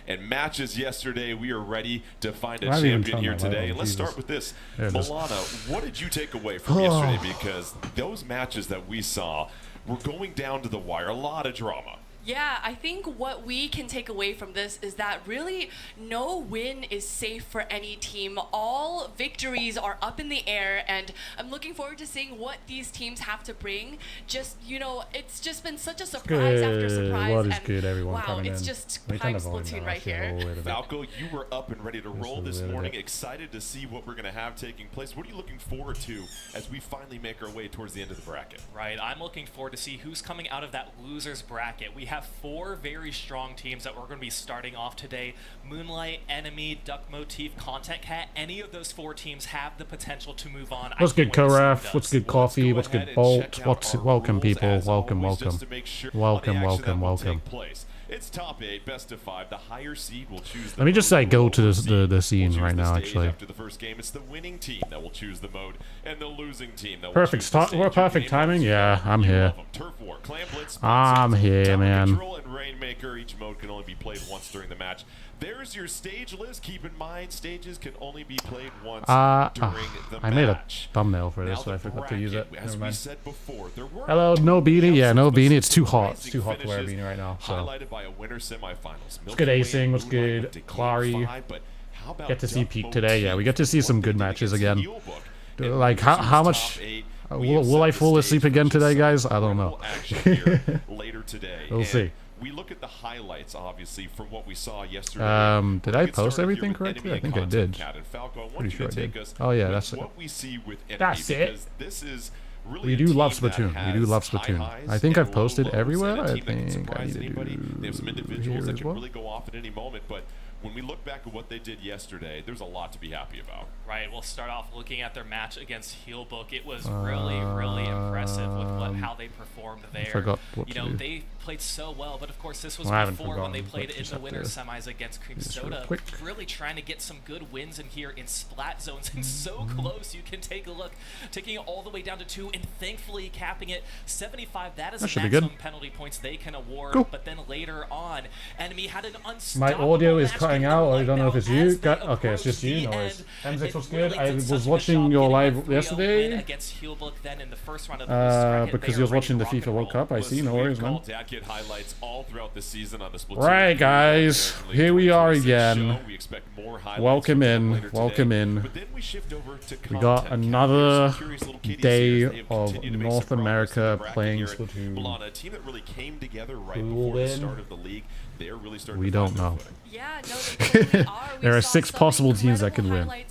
and matches yesterday. We are ready to find a champion here today. And let's start with this. Milana, what did you take away from yesterday? Because those matches that we saw were going down to the wire. A lot of drama. Yeah, I think what we can take away from this is that really no win is safe for any team. All victories are up in the air, and I'm looking forward to seeing what these teams have to bring. Just, you know, it's just been such a surprise after surprise. What is good, everyone wow, coming it's in. just prime Splatoon right here. Falco, you were up and ready to roll this morning. Excited to see what we're going to have taking place. What are you looking forward to as we finally make our way towards the end of the bracket? Right, I'm looking forward to see who's coming out of that losers bracket. We have 4 very strong teams that we're going to be starting off today. Moonlight, Enemy, Duck Motif, Content Cat. Any of those 4 teams have the potential to move on. What's good, Koraf? What's good, Coffee? What's good, Bolt? Welcome, people. Welcome. It's top 8, best of 5. The higher seed will choose the Let me just say go to the scene right now, actually. After the first game, it's the winning team that will choose the mode, and the losing team that will Perfect choose the stage. perfect timing. Yeah, I'm here. Turf War, Clan Blitz, I'm here, man. Control and Rainmaker. Each mode can only be played once during the match. There's your stage list. Keep in mind, stages can only be played once during the match. I made a thumbnail for this, so I forgot to use it. As we said before, there were hello, no beanie. Yeah, no beanie. It's too hot. It's too hot to wear a beanie right now. So. Highlighted by a winner semifinals. What's good, Acing? What's good, Clary? Get to see Peak today. Yeah, we get to see some good matches again. Like how much? Will I fall asleep again today, guys? I don't know. Later today. We'll see. We look at the highlights, obviously, from what we saw yesterday. Did I post everything correctly? I think I did. Pretty sure I did. Oh yeah, that's it. That's it. We do love Splatoon. We do love Splatoon. I think I've posted everywhere. I think I need to do have some individuals that as can well. really go off at any moment, but when we look back at what they did yesterday, there's a lot to be happy about. Right, we'll start off looking at their match against Heelbook. It was really impressive with how they performed there. I forgot what you to know, do. they played so well, but of course this was Well, before when they played in the winter semis against Cream Soda. Really trying to get some good wins in here in Splat zones, and so close. You can take a look, taking it all the way down to 2, and thankfully capping it 75. That is the maximum penalty points they can award. Cool. But then later on, Enemy had an unstoppable My audio is match cutting out. I don't know if it's you. Okay, it's just you. No worries. M6 was good. I was watching your live yesterday because he was watching the FIFA World Cup. I see. No worries, man. Right, guys. Here we are again. Welcome in. Welcome in. We got another day of North America playing Splatoon. Who will win? We don't know. Yeah, no, they really are. There are 6 possible teams that could win. I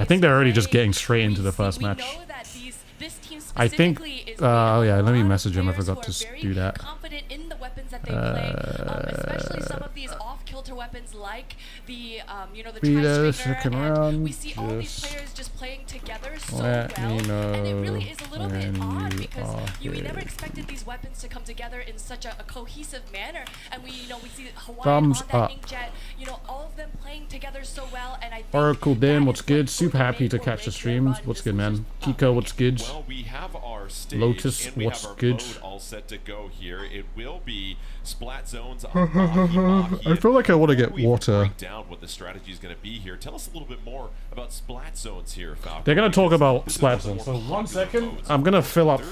think they're already just getting straight into the first match. I think. Oh yeah, let me message him. I forgot to do that. Confident in the weapons that they play, especially some of these off-kilter weapons like the the Tri-Stringer. We see all these players just playing together so well, and it really is a little bit odd because we never expected these weapons to come together in such a cohesive manner. And we see Hawaiian, Honda, Inkjet, all of them playing together so well. And I think Oracle Dan, what's good? Super happy to catch the stream. What's good, man? Kiko, what's good? Well, we have our stage, Lotus, and we what's have our good? mode all set to go here. It will be Splat Zones. I feel like I want to get water. Break down what the strategy is going to be here. Tell us a little bit more about Splat Zones here, Falco. They're gonna talk about Splat Zones. So 1 second, I'm gonna fill up.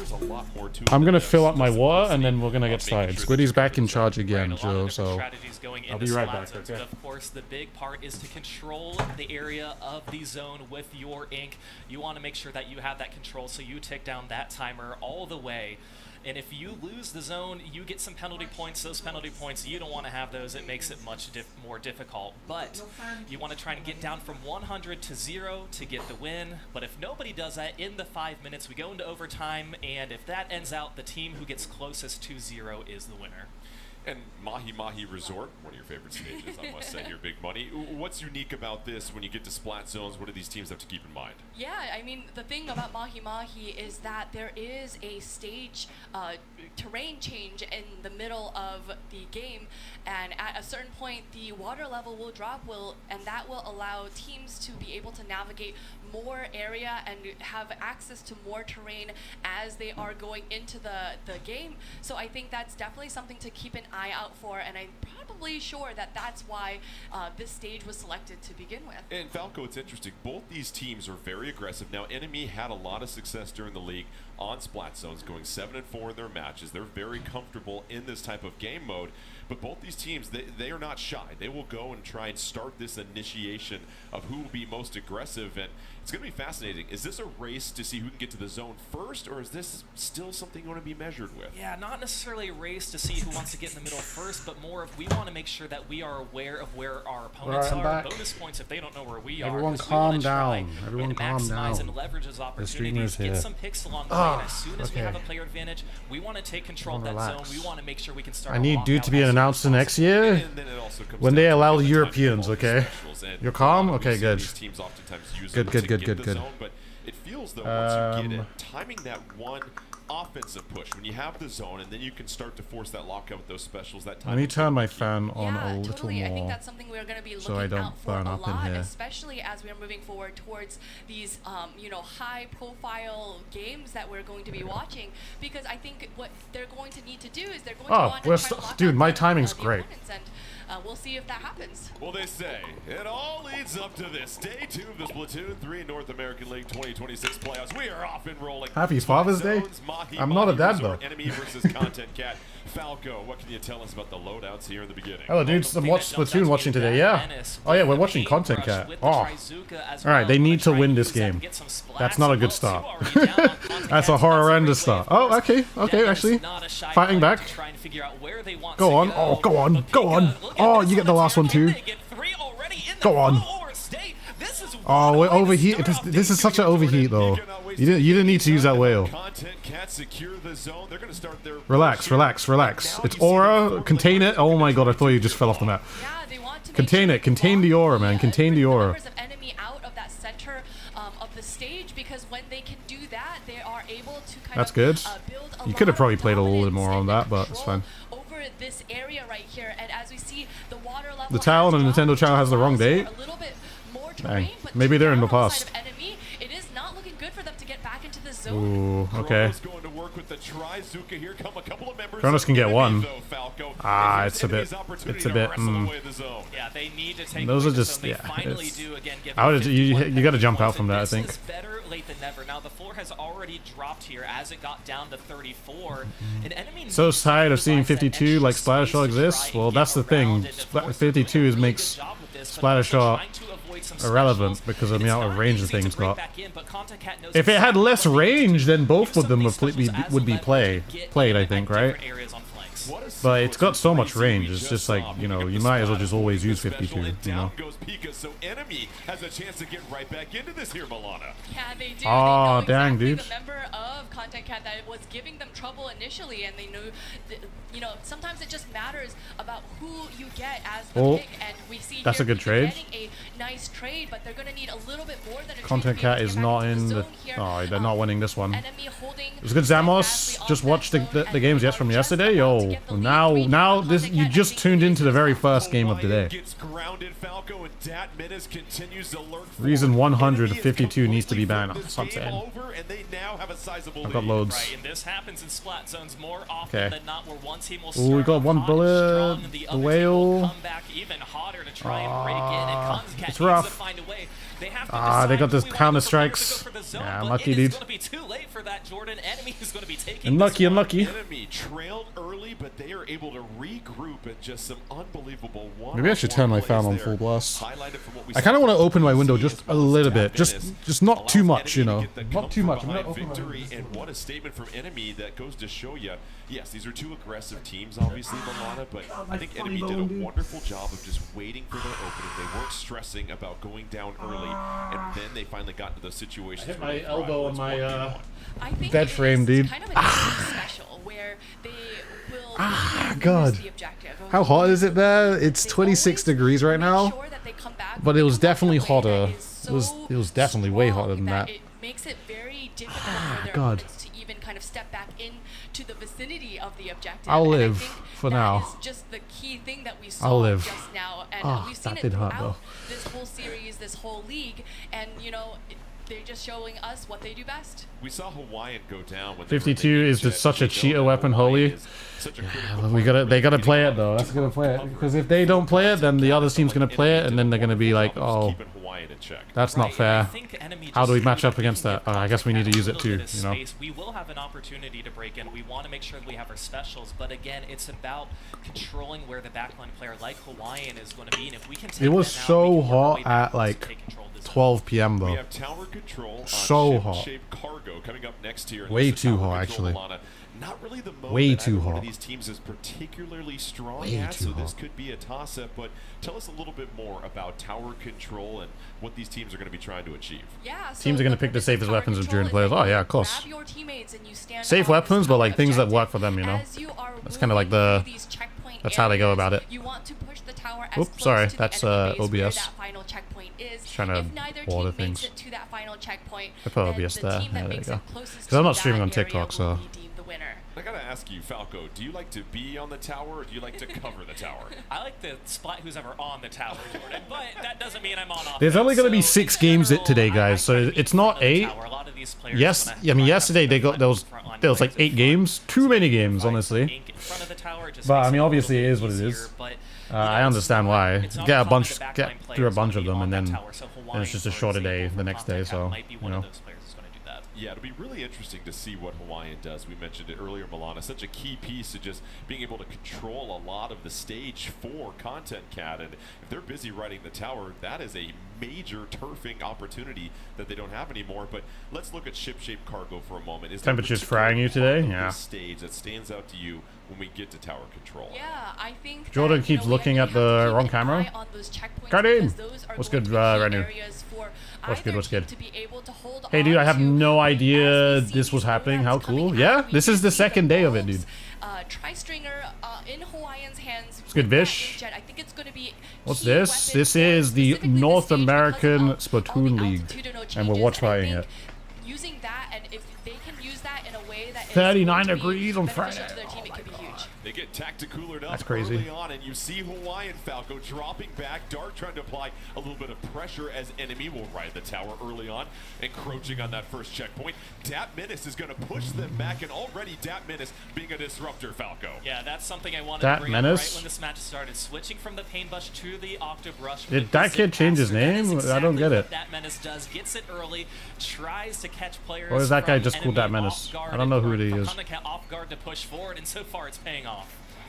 I'm gonna fill up my water, and then we're gonna get started. Squiddy's back in charge again, Joe. So I'll be right back. Okay. But of course, the big part is to control the area of the zone with your ink. You want to make sure that you have that control, so you tick down that timer all the way. And if you lose the zone, you get some penalty points. Those penalty points, you don't want to have those. It makes it much more difficult. But you want to try and get down from 100 to 0 to get the win. But if nobody does that in the 5 minutes, we go into overtime. And if that ends out, the team who gets closest to 0 is the winner. And Mahi Mahi Resort, one of your favorite stages, I must say here, Big Money. What's unique about this when you get to Splat Zones? What do these teams have to keep in mind? Yeah, I mean, the thing about Mahi Mahi is that there is a stage terrain change in the middle of the game, and at a certain point, the water level will drop, and that will allow teams to be able to navigate more area and have access to more terrain as they are going into the game. So I think that's definitely something to keep an eye out for, and I'm probably sure that that's why this stage was selected to begin with. And Falco, it's interesting. Both these teams are very aggressive. Now, Enemy had a lot of success during the league on Splat Zones, going 7-4 in their matches. They're very comfortable in this type of game mode. But both these teams, they are not shy. They will go and try and start this initiation of who will be most aggressive. And it's going to be fascinating. Is this a race to see who can get to the zone first, or is this still something you want to be measured with? Yeah, not necessarily a race to see who wants to get in the middle first, but more of we want to make sure that we are aware of where our opponents are. Bonus points if they don't know where we are. Everyone calm down. Everyone calm down. And leverage those opportunities. Get some picks along the way. And as soon as we have a player advantage, we want to take control of that zone. We want to make sure we can start. I need dude to be announced the next year when they allow the Europeans. Okay, you're calm. Okay, good. Good. But it feels though once you get it, timing that one offensive push when you have the zone, and then you can start to force that lockout with those specials. That time. Let me turn my fan on a little totally. more. I think that's something we're going to be looking so I don't out for burn a up lot, in here. especially as we're moving forward towards these, you know, high-profile games that we're going to be watching. Because I think what they're going to need to do is they're going to want to try to lock dude, out my the timing's great. opponents, and we'll see if that happens. Well, they say it all leads up to this day 2 of the Splatoon 3 North American League 2026 playoffs. We are off and rolling. Happy Father's Day. I'm not a dad though. Enemy versus Content Cat. Falco, what can you tell us about the loadouts here in the beginning? Hello, dudes. I'm watching Splatoon watching today. Yeah. Oh yeah, we're watching Content Cat. Oh. All right, they need to win this game. That's not a good start. That's a horrendous start. Oh, okay. Actually, fighting back. Go on. Oh, go on. Oh, you get the last one too. Go on. Oh, we're overheat. This is such an overheat though. You didn't need to use that whale. Relax. It's aura. Contain it. Oh my god, I thought you just fell off the map. Contain it. Contain the aura, man. Contain the aura. Because when they can do that, they are able to kind That's good. Build you could have probably played a little bit more on that, but it's fine. Over this area right here, and as we see, the water level. The Talon and Nintendo Chow has the wrong date. Dang. Maybe they're in the past. It is not looking good for them to get back into the zone. Ooh, okay. Cronus can get one. Ah, it's a bit. Yeah, they need to take. Those are just you got to jump out from that. I think. This is better late than never. Now the floor has already dropped here as it got down to 34. An enemy so tired of seeing 52 like Splattershot exists. Well, that's the thing. 52 makes Splattershot irrelevant because of the amount of range the thing's got. If it had less range, then both of them would be played. I think, right? But it's got so much range. It's just like, you know, you might as well just always use 52. You know. So enemy has a chance to get right back into this here, Milana. Yeah, they do. Oh, dang, dude. The member of Content Cat that was giving them trouble initially, and they knew, you know, sometimes it just matters about who you get as the pick, and we see that's a good trade. Getting a nice trade, but they're going to need a little bit more than a Content Cat is not in the. Oh, they're not winning this one. It was good, Zamos. Just watch the games from yesterday. Yo, now this you just tuned into the very first game of the day. Reason 152 needs to be banned. Something. I've got loads. Okay. Ooh, we got one bullet. The whale. It's rough. They got the counter strikes. Yeah, unlucky, dude. Unlucky. Enemy trailed early, but they are able to regroup at just some unbelievable one. Maybe I should turn my fan on full blast. I kind of want to open my window just a little bit, just not too much, you know. Not too much. Victory, and what a statement from Enemy that goes to show you. Yes, these are two aggressive teams, obviously, Milana, but I think Enemy did a wonderful job of just waiting for their opening. They weren't stressing about going down early, and then they finally got into those situations. I hit my elbow on my bed frame, dude. Kind of a special where they will God. The objective. How hot is it there? It's 26 degrees right now, but it was definitely hotter. It was definitely way hotter than that. It makes it very difficult for their opponents to even kind of step back into the vicinity of the objective. I'll live for now. That is just the key thing that we saw just now, and we've seen it throughout this whole series, this whole league, and you know. they're just showing us what they do best. We saw Hawaiian go down when 52 is just such a cheater weapon, holy. Yeah, they gotta play it though. That's gonna play it because if they don't play it, then the other team's gonna play it, and then they're gonna be like, oh, that's not fair. How do we match up against that? I guess we need to use it too. You know. We will have an opportunity to break in. We want to make sure that we have our specials, but again, it's about controlling where the backline player like Hawaiian is going to be, and if we can take it was them out, so hot at like 12 p.m. though. We have tower control on so hot. ship-shaped cargo coming up next here. Way too hot, actually. Not really the mode way that too one hot. of these teams is particularly strong way at, too so hot. this could be a toss-up. But tell us a little bit more about tower control and what these teams are going to be trying to achieve. Yeah, so teams are going to pick the safest weapons of June players. Oh yeah, of course. Your teammates and you stand Safe weapons, but like things that work for them, you know. That's kind of like the. That's how they go about it. You want to push the tower as Oops, sorry, close to that's the enemy base where OBS. that final checkpoint is. Just trying to if neither order team makes things. it to that final checkpoint, I put then OBS the there. team that Yeah, there you makes go. it closest Because I'm not to streaming that on TikTok, area so. will be deemed the winner. I gotta ask you, Falco, do you like to be on the tower or do you like to cover the tower? I like to spot who's ever on the tower, Jordan, but that doesn't mean I'm on offense. There's only going to be So, 6 in games general, today, guys, so I try to it's be not front of the 8. tower. A lot of these players Yes, are gonna I mean have yesterday they got front there was on like plays 8 games, too many games, honestly. ink in front of the tower just But makes I mean, it a obviously it little is bit what it easier, is. but, I understand why. it's not Get a common bunch, the backline get players through a to bunch be of them, on and that then tower. So it's Hawaiian, just a for shorter day example, the next day. Contact So might be you one know. of those players who's going to do that. Yeah, it'll be really interesting to see what Hawaiian does. We mentioned it earlier, Milana. Such a key piece to just being able to control a lot of the stage for Content Cat. And if they're busy riding the tower, that is a major turfing opportunity that they don't have anymore. But let's look at ship-shaped cargo for a moment. Is there a Temperature's particular frying you part today? of Yeah. this stage that stands out to you when we get to tower control? Yeah, I think Jordan that, keeps we looking really at have to the keep wrong an camera. eye on those checkpoints Got in. because those are What's going good, to be key Renu? areas for What's good, either what's team good? to be able to hold Hey dude, I have on to no as idea we see this was these happening. rollouts How coming cool. out. Yeah, We this do is the see second day of it, wolves, dude. Tri-stringer in Hawaiian's hands. It's good, with that Vish. Jet. I think it's going to be What's key this? weapon This for is the specifically North stage because American of all Splatoon the League, altitudinal and we're changes, watch and I fighting think it. Using that, and if they can use that in a way that is 39 going to be degrees on beneficial Friday. to their team, it could be huge. They get tacticoolered up That's crazy. early on, and you see Hawaiian Falco dropping back. Dark trying to apply a little bit of pressure as enemy will ride the tower early on, encroaching on that first checkpoint. Dap Menace is going to push them back, and already Dap Menace being a disruptor, Falco. Yeah, that's something I wanted Dap to bring up Menace? right when this match started. Switching from the Pain Bush to the Octave Rush. with Did the that kid zip change his caster. That is name? I don't get exactly it. what Dap Menace does. Gets it early, tries to catch players. Or is that guy from just called enemy Dap Menace? off guard I don't know who and he from is. Content Cat off guard to push forward, and so far it's paying off.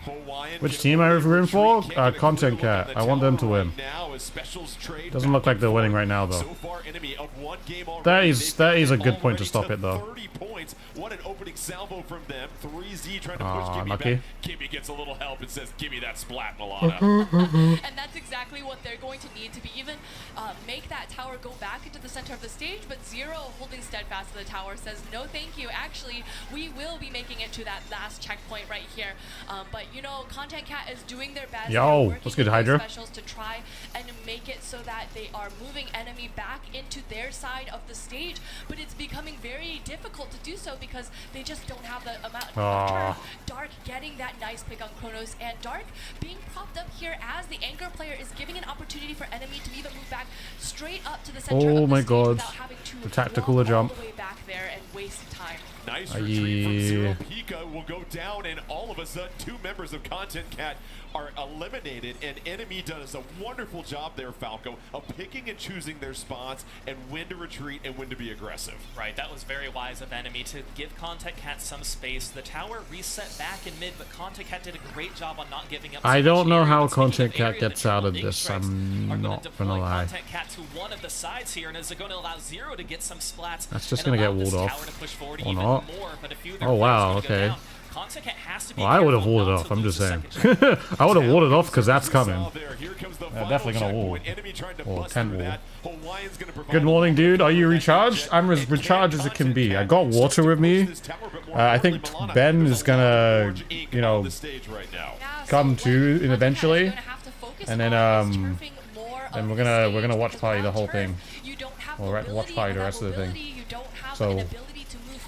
Hawaiian Which team are we rooting for? Content Cat. I want them to win. Doesn't look like they're winning right now, though. That is a good point to stop it, though. 30 points. What an opening salvo from them. 3Z trying to Aw, push Kimmy lucky. back. Kimmy gets a little help and says, "Give me that splat, Milana." And that's exactly what they're going to need to be even make that tower go back into the center of the stage. But Zero, holding steadfast to the tower, says no thank you. Actually, we will be making it to that last checkpoint right here. But you know, Content Cat is doing their best. Yo, They're working what's good, with their Hydra? specials to try and make it so that they are moving enemy back into their side of the stage. But it's becoming very difficult to do so because they just don't have the amount of turn. Dark getting that nice pick on Kronos, and Dark being propped up here as the anchor player is giving an opportunity for enemy to either move back straight up to the center Oh of my the stage God. without having to The tactical walk jump. all the way back there and waste time. Nice retreat from Zero. Pika will go down, and all of a sudden, 2 members of Content Cat are eliminated, and enemy does a wonderful job there, Falco, of picking and choosing their spots and when to retreat and when to be aggressive. Right, that was very wise of enemy to give Content Cat some space. The tower reset back in mid, but Content Cat did a great job on not giving up. I so don't much know area. how But speaking Content of Cat area, the gets out of triple this. strikes I'm are gonna not deploy gonna lie. Content Cat to one of the sides here, and is going to allow Zero to get some splats. That's just and gonna get allow this walled tower off. to push forward Or even not. more, but a few of their Oh, players wow, are gonna go okay. down. Content Cat has to be Well, I would have careful walled it not off. to I'm lose just the saying. second shot. I would have walled it off because that's coming. Definitely gonna wall. Or 10 wall. Good Good morning, dude. Are you recharged? I'm as recharged as it can be. I got water with me. I think Ben is gonna, you know, come to eventually, and then we're gonna watch party the whole thing. Or watch party the rest of the thing. So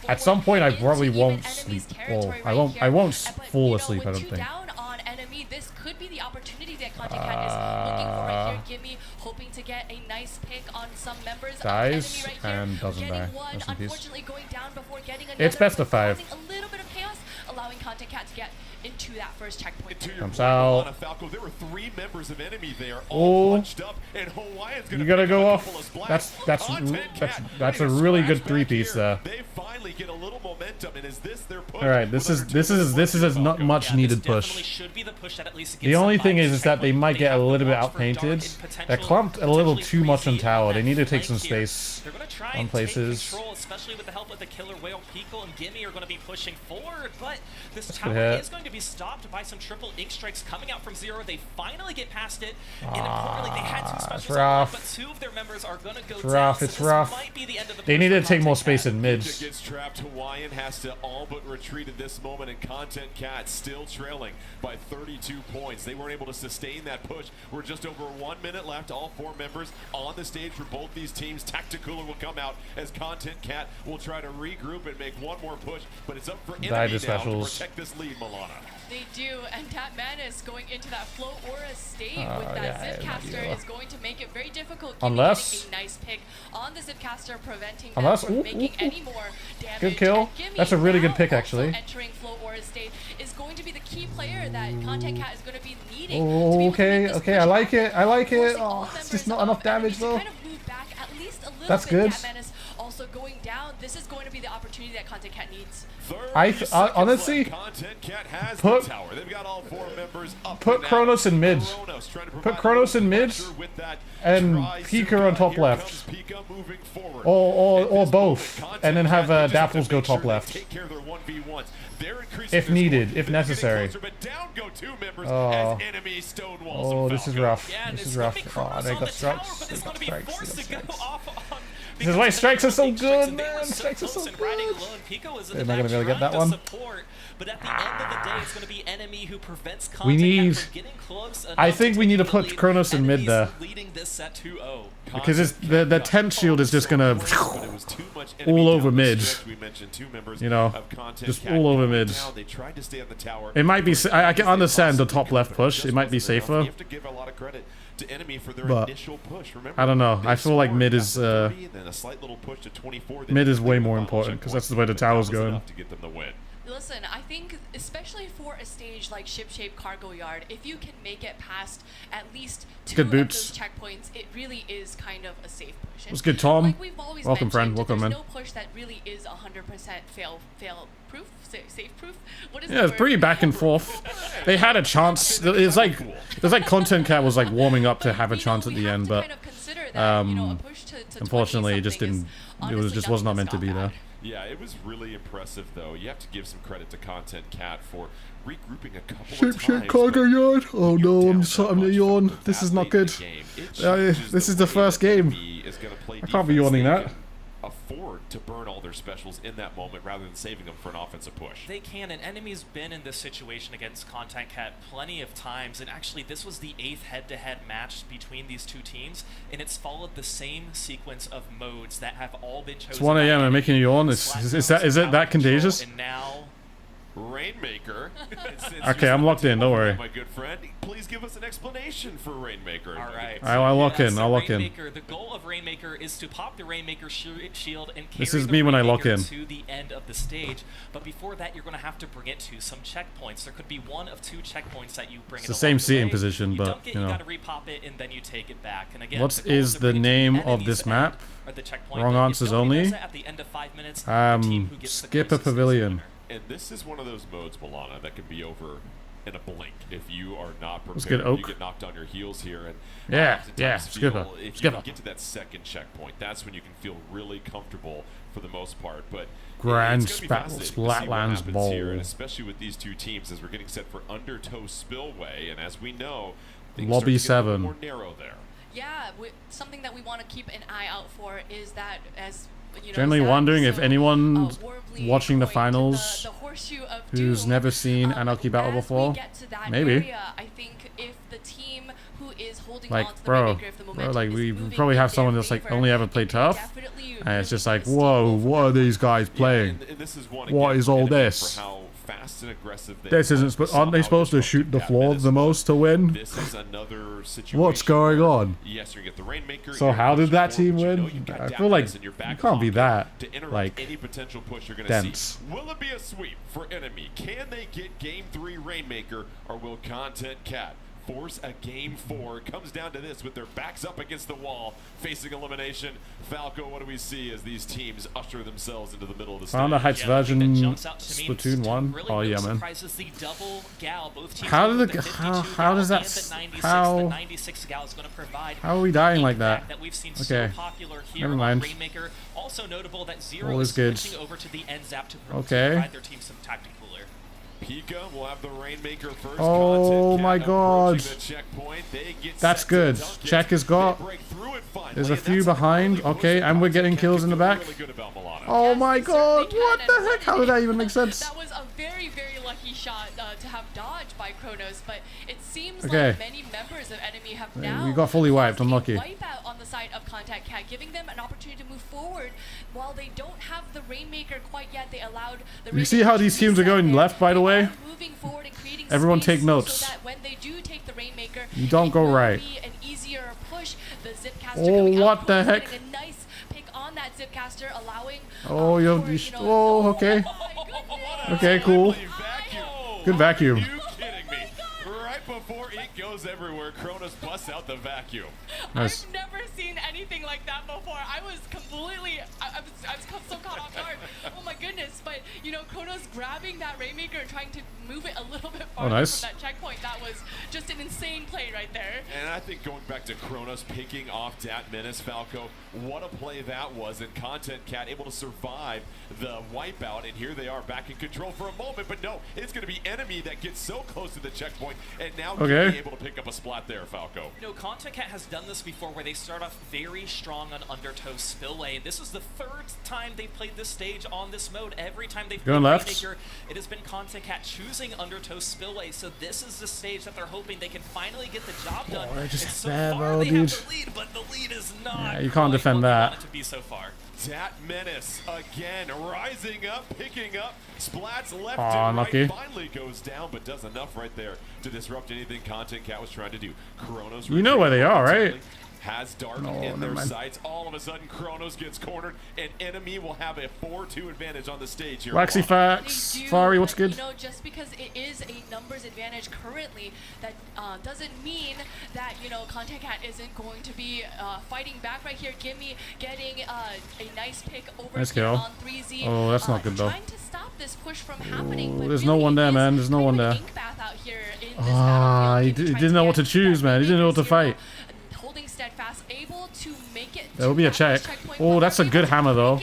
at some point I probably won't sleep. Well, I won't fall asleep. I don't think. This could be the opportunity that Content Cat is looking for right here, gimme, hoping to get a nice pick on some members Dies of enemy right and here. doesn't die. One, Rest in peace. unfortunately going down before getting another. It's best of 5. A little bit of chaos, allowing Content Cat to get into that first checkpoint. Comes out. Falco, there were 3 members of enemy there, all punched up, and Hawaiian's gonna you gotta go off. That's a really good 3-piece there. They finally get a little momentum, and is this their push? All right, this is a not much needed push. Should be the push that at least The only thing is that they might get a little bit outpainted. They're clumped a little too much on tower. They need to take some space on places. Control, especially with the help of the killer whale. Pico and Gimme are going to be pushing forward, but this tower is going to be stopped by some triple ink strikes coming out from Zero. They finally get past it, and importantly, they had 2 specials on, but 2 of their members are going to go down. It's rough. They need to take more space in mid. Gets trapped. Hawaiian has to all but retreat at this moment, and Content Cat still trailing by 32 points. They weren't able to sustain that push. We're just over 1 minute left. All 4 members on the stage for both these teams. Tacticooler will come out as Content Cat will try to regroup and make one more push, but it's up for enemy now to protect this lead, Milana. They do, and that Madness going into that float aura state with that Zipcaster is going to make it very difficult. Unless a nice pick on the Zipcaster, preventing them from making any more damage. Good kill. That's a really good pick, actually. Entering float aura state is going to be the key player that Content Cat is going to be needing. Okay, I like it. Oh, it's just not enough damage though. Kind of move back at least a little That's bit. good. That Menace also going down. This is going to be the opportunity that Content Cat needs. Honestly, put Kronos in mid. Put Kronos in mid and Pika on top left. Or both. And then have Dapples go top left. If needed, if necessary. Oh, this is rough. This is rough. Oh, they got strikes. This is why strikes are so good, man. Strikes are so good. Am I gonna be able to get that one? But at the end of the day, it's going to be enemy who prevents we need. I think we need to put lead. Kronos in mid there. Because it's, the tent shield is just gonna all over mid. You know, just all over mid. It might be. I can understand the top left push. It might be safer. But I don't know. I feel like mid is way more important because that's the way the tower's going. Listen, I think especially for a stage like Ship-Shape Cargo Yard, if you can make it past at least 2 of those checkpoints, it really is kind of a safe push. What's good, Tom? Like we've always welcome, friend. Welcome, there's man. no push that really is 100% fail-proof, safe-proof. What is yeah, it's pretty back and forth. They had a chance. It's like Content Cat was like warming up to have a chance at the end, but unfortunately, it just didn't. It just was not meant to be there. Yeah, it was really impressive, though. You have to give some credit to Content Cat for regrouping a couple of times. Ship Cargo Yard. Oh no, I'm starting to yawn. This is not good. This is the first game. I can't be yawning that. Afford to burn all their specials in that moment rather than saving them for an offensive push. They can, and enemy's been in this situation against Content Cat plenty of times, and actually this was the 8th head-to-head match between these 2 teams, and it's followed the same sequence of modes that have all been chosen. It's 1 AM. I'm making you yawn. Is it that contagious? And now Rainmaker. Okay, I'm locked in. Don't worry. My good friend, please give us an explanation for Rainmaker. All right. I'll lock in. I'll lock in. The goal of Rainmaker is to pop the Rainmaker shield and carry this is me when I lock in to the end of the stage. But before that, you're going to have to bring it to some checkpoints. There could be 1 of 2 checkpoints that you bring. It's the same seating position, but you got to repop it and then you take it back. And again, what is the name of this map? Wrong answers only. At the end of 5 minutes, skip a pavilion. And this is one of those modes, Milana, that can be over in a blink if you are not prepared. You get knocked on your heels here, and skipper. If you get to that second checkpoint, that's when you can feel really comfortable for the most part. But Grand Splatlands Bowl here, and especially with these 2 teams, as we're getting set for Undertow Spillway, and as we know, things Lobby start to get 7. a little more narrow there. Yeah, something that we want to keep an eye out for is that as. Generally wondering if anyone watching the finals who's never seen Anarchy Battle before, maybe. I think if the team who is holding like, on to the bro, like we probably have someone that's like only ever played tough, and it's just like, whoa, what are these guys playing? What is all this? fast and aggressive they This isn't, but aren't they supposed to shoot the floor the most to win? This is another situation. What's going on? Yes, you get the Rainmaker. So how did that team win? I feel like you can't be that, like, any potential push you're gonna dense. see. Will it be a sweep for enemy? Can they get Game 3 Rainmaker, or will Content Cat force a Game 4? It comes down to this, with their backs up against the wall, facing elimination. Falco, what do we see as these teams usher themselves into the middle of the stage? Found a Heights version Splatoon 1. Really oh yeah, man. The double gal, both teams How did the how does that the 96 gal is going to provide how are we dying like that? We've seen Okay, so popular here never mind. Rainmaker. Also notable that Zero All is is good. switching over to the NZAP to provide their team some tactic cooler. Pika will have the Rainmaker first. Oh my god. That's good. Check Check has got. There's a few behind. Okay, and we're getting kills in the back. Oh my god. What the heck? How did that even make sense? That was a very, very lucky shot to have dodged by Kronos, but it seems Okay. like many members of enemy have now We got fully wiped. Unlucky. wipe out on the side of Contact Cat, giving them an opportunity to move forward. While they don't have the Rainmaker quite yet, they allowed the You see how these teams are going left, by the way? moving forward and creating Everyone space take notes. so that when they do take the Rainmaker, You don't it go will right. be an easier push. The Zipcaster Oh, coming what out, the getting heck? a nice pick on that Zipcaster, allowing Oh, oh, okay. oh Okay, cool. Good vacuum. You kidding me? Right before ink goes everywhere, Kronos busts out the vacuum. Nice. I've never seen anything like that before. I was completely, I was so caught off guard. Oh my goodness! But you know, Kronos grabbing that Rainmaker and trying to move it a little bit farther nice. from that checkpoint. That was just an insane play right there. And I think going back to Kronos picking off Dat Menace, Falco, what a play that was, and Content Cat able to survive the wipeout, and here they are back in control for a moment, but no, it's going to be enemy that gets so close to the checkpoint, and now Okay. be able to pick up a splat there, Falco. No, Content Cat has done this before where they start off very strong on Undertow Spillway. This is the third time they've played this stage on this mode. Every time they've played Going left. Rainmaker, it has been Content Cat choosing Undertow Spillway, so this is the stage that they're hoping they can finally get the job done. they're just And so bad, far though, they have dude. the lead, but the lead is not Yeah, you can't quite defend what we that. want it to be so far. Dat Menace again, rising up, picking up. Splats left Aw, and right, unlucky. finally goes down, but does enough right there to disrupt anything Content Cat was trying to do. Kronos, You know where they are, right? has Dark No, in never their mind. sights. All of a sudden, Kronos gets cornered, and enemy will have a 4-2 advantage on the stage here. Waxy Facts. They do, Fari, what's but, good? You know, just because it is a numbers advantage currently, that doesn't mean that, you know, Content Cat isn't going to be fighting back right here. Gimme getting a nice pick over Nice here kill. on 3Z. Oh, that's not good, though. Trying to stop this push from happening. But there's no really one there, is man. There's no kind one of an there. ink bath out here in this Ah, battlefield, he trying didn't know what to get choose, that man. He didn't know what to Rainmaker fight. holding steadfast, able to make it. There will be a check. Oh, that's a good hammer, though.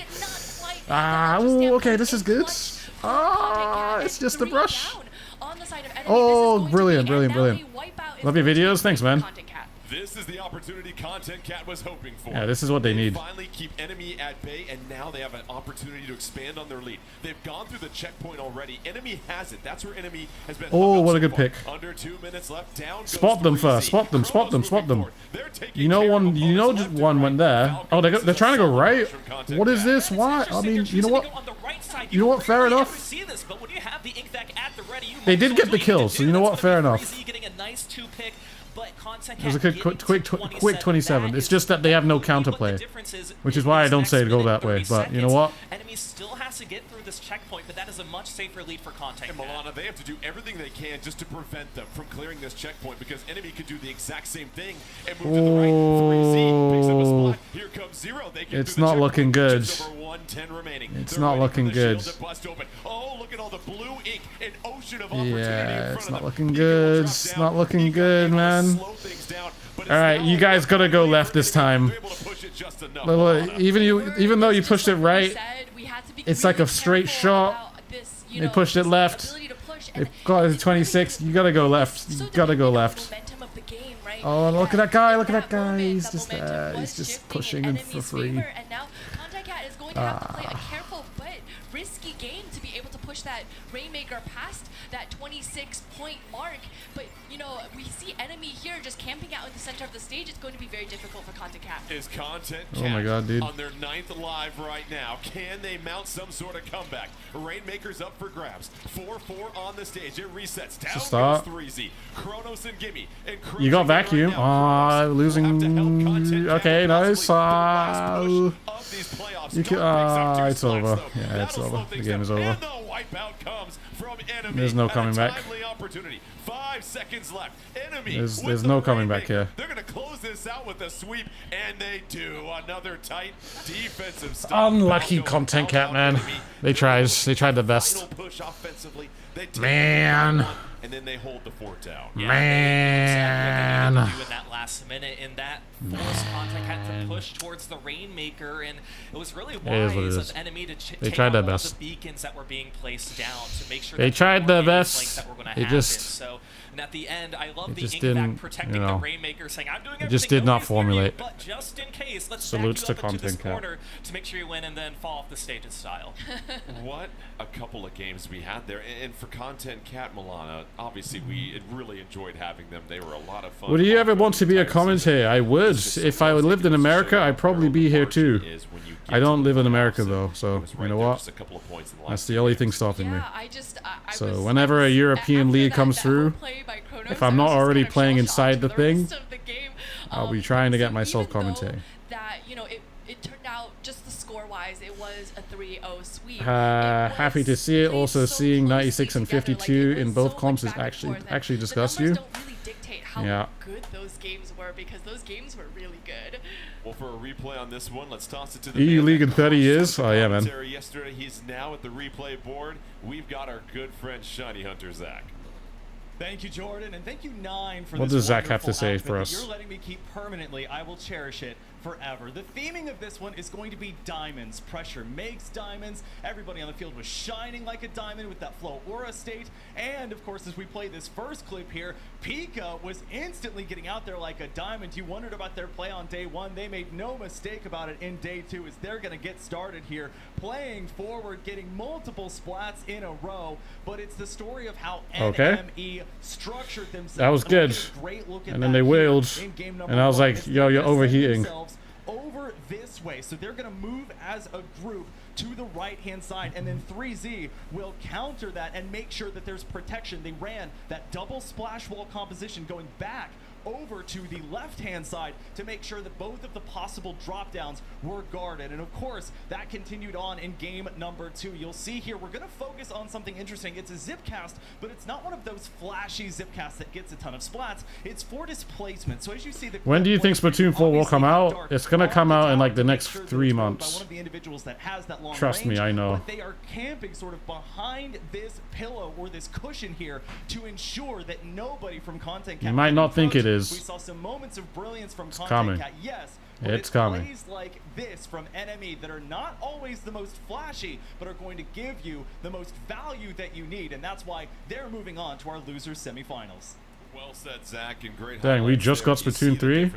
Ah, ooh, okay, this is good. Ah, it's just a brush. Oh, brilliant, brilliant, brilliant. Love your videos. Thanks, man. This is the opportunity Content Cat was hoping for. Yeah, this is what they need. Finally keep enemy at bay, and now they have an opportunity to expand on their lead. They've gone through the checkpoint already. Enemy has it. That's where enemy has been. Oh, what a good pick. Under 2 minutes left. Down goes Spot them 3Z. first. Spot them. Spot them. Spot them. They're taking You know care of one. You know opponents just left one and went right. there. Falcons Oh, they're trying to go right. from Content What is Cat. this? Why? I mean, you know what? You know what? Fair enough. They did get the kill, so you know what? Fair enough. It was a quick 27. It's just that they have no counterplay, which is why I don't say to go that way. But you know what? Enemy still has to get through this checkpoint, but that is a much safer lead for Content And Milana, they have to do everything they can just to prevent them from clearing this checkpoint, because enemy could do the exact same thing and move to the right. 3Z picks up a spot. Here comes Zero. They get It's through the not looking good. Just over 110 remaining. It's They're not waiting looking for the shield good. to bust open. Oh, look at all the blue ink, an ocean of opportunity in Yeah, front it's of not them. looking Pika will good. drop It's down. not looking Pika good, able to man. slow things down, but it's All right, now you guys gotta go left this time. they're able to push it just enough, Look, Milana. even though you pushed it right, it's like a straight shot. They pushed it left. They got it to 26. You gotta go left. You gotta go left. Oh, look at that guy! Look at that guy! He's just pushing in for free. And now Content Cat is going to have to play a careful but risky game to be able to push that Rainmaker past that 26-point mark. But, you know, we see enemy here just camping out in the center of the stage. It's going to be very difficult for Content Cat. Is Content Cat oh my God, dude. on their 9th live right now? Can they mount some sort of comeback? Rainmaker's up for grabs. 4-4 on the stage. It resets. Down goes 3Z. Kronos and Gimme. And you got vacuum. Losing. Okay, nice. You can, it's over. Yeah, it's over. The game is over. There's no coming back. 5 seconds left. Enemy there's no coming back here. They're going to close this out with a sweep, and they do. Another tight defensive stop. Unlucky Content Cat, man. They tried their best. Man. And then they hold the fort down. Yeah, man. Exactly in that last minute, and that forced Content Cat to push towards the Rainmaker, and it was really wise of enemy to take tried their all best. the beacons that were being placed down to make sure they that tried their best. They just so. And at the end, I love the ink back protecting the Rainmaker, saying, "I'm doing everything." It just did not formulate. But just in case, let's salutes back to you up into this Content corner to make sure you win, and then fall off the stage in style. What a couple of games we had there, and for Content Cat, Milana, obviously we really enjoyed having them. They were a lot of fun. Would you ever want to be a commentator? I would. If I lived in America, I'd probably be here too. I don't live in America though, so you know what? That's the only thing stopping me. So whenever a European league comes through, if I'm not already playing inside the thing, I'll be trying to get myself commentating. That, you know, it turned out just the score-wise, it was a 3-0 sweep. Happy to see it. Also, seeing 96 and 52 in both comps is actually disgusts you. How good those games were, because those games were really good. Well, for a replay on this one, let's toss it to the EU League in 30 years. Oh yeah, man. Yesterday, he's now at the replay board. We've got our good friend Shiny Hunter Zach. Thank you, Jordan, and thank you, Nine, for what this does Zach have to say for us? You're letting me keep permanently. I will cherish it forever. The theming of this one is going to be diamonds. Pressure makes diamonds. Everybody on the field was shining like a diamond with that flow aura state. And of course, as we play this first clip here, Pika was instantly getting out there like a diamond. You wondered about their play on day one. They made no mistake about it in day two, as they're going to get started here, playing forward, getting multiple splats in a row. But it's the story of how NME structured themselves. That was good. And then they wailed, and I was like, yo, you're overheating. Over this way, so they're going to move as a group to the right hand side, and then 3Z will counter that and make sure that there's protection. They ran that double splash wall composition going back over to the left hand side to make sure that both of the possible drop downs were guarded. And of course, that continued on in game number 2. You'll see here we're going to focus on something interesting. It's a zip cast, but it's not one of those flashy zip casts that gets a ton of splats. It's for displacement. So as you see, the when do you think Splatoon 4 will come out? It's going to come out in like the next 3 months. Trust me, I know. But they are camping sort of behind this pillow or this cushion here to ensure that nobody from Content Cat. You might not think it is. We saw some moments of brilliance from Content coming. Cat, yes. It's coming. Plays like this from NME that are not always the most flashy, but are going to give you the most value that you need, and that's why they're moving on to our losers semifinals. Well said, Zach, and great. Dang, we just got Splatoon 3.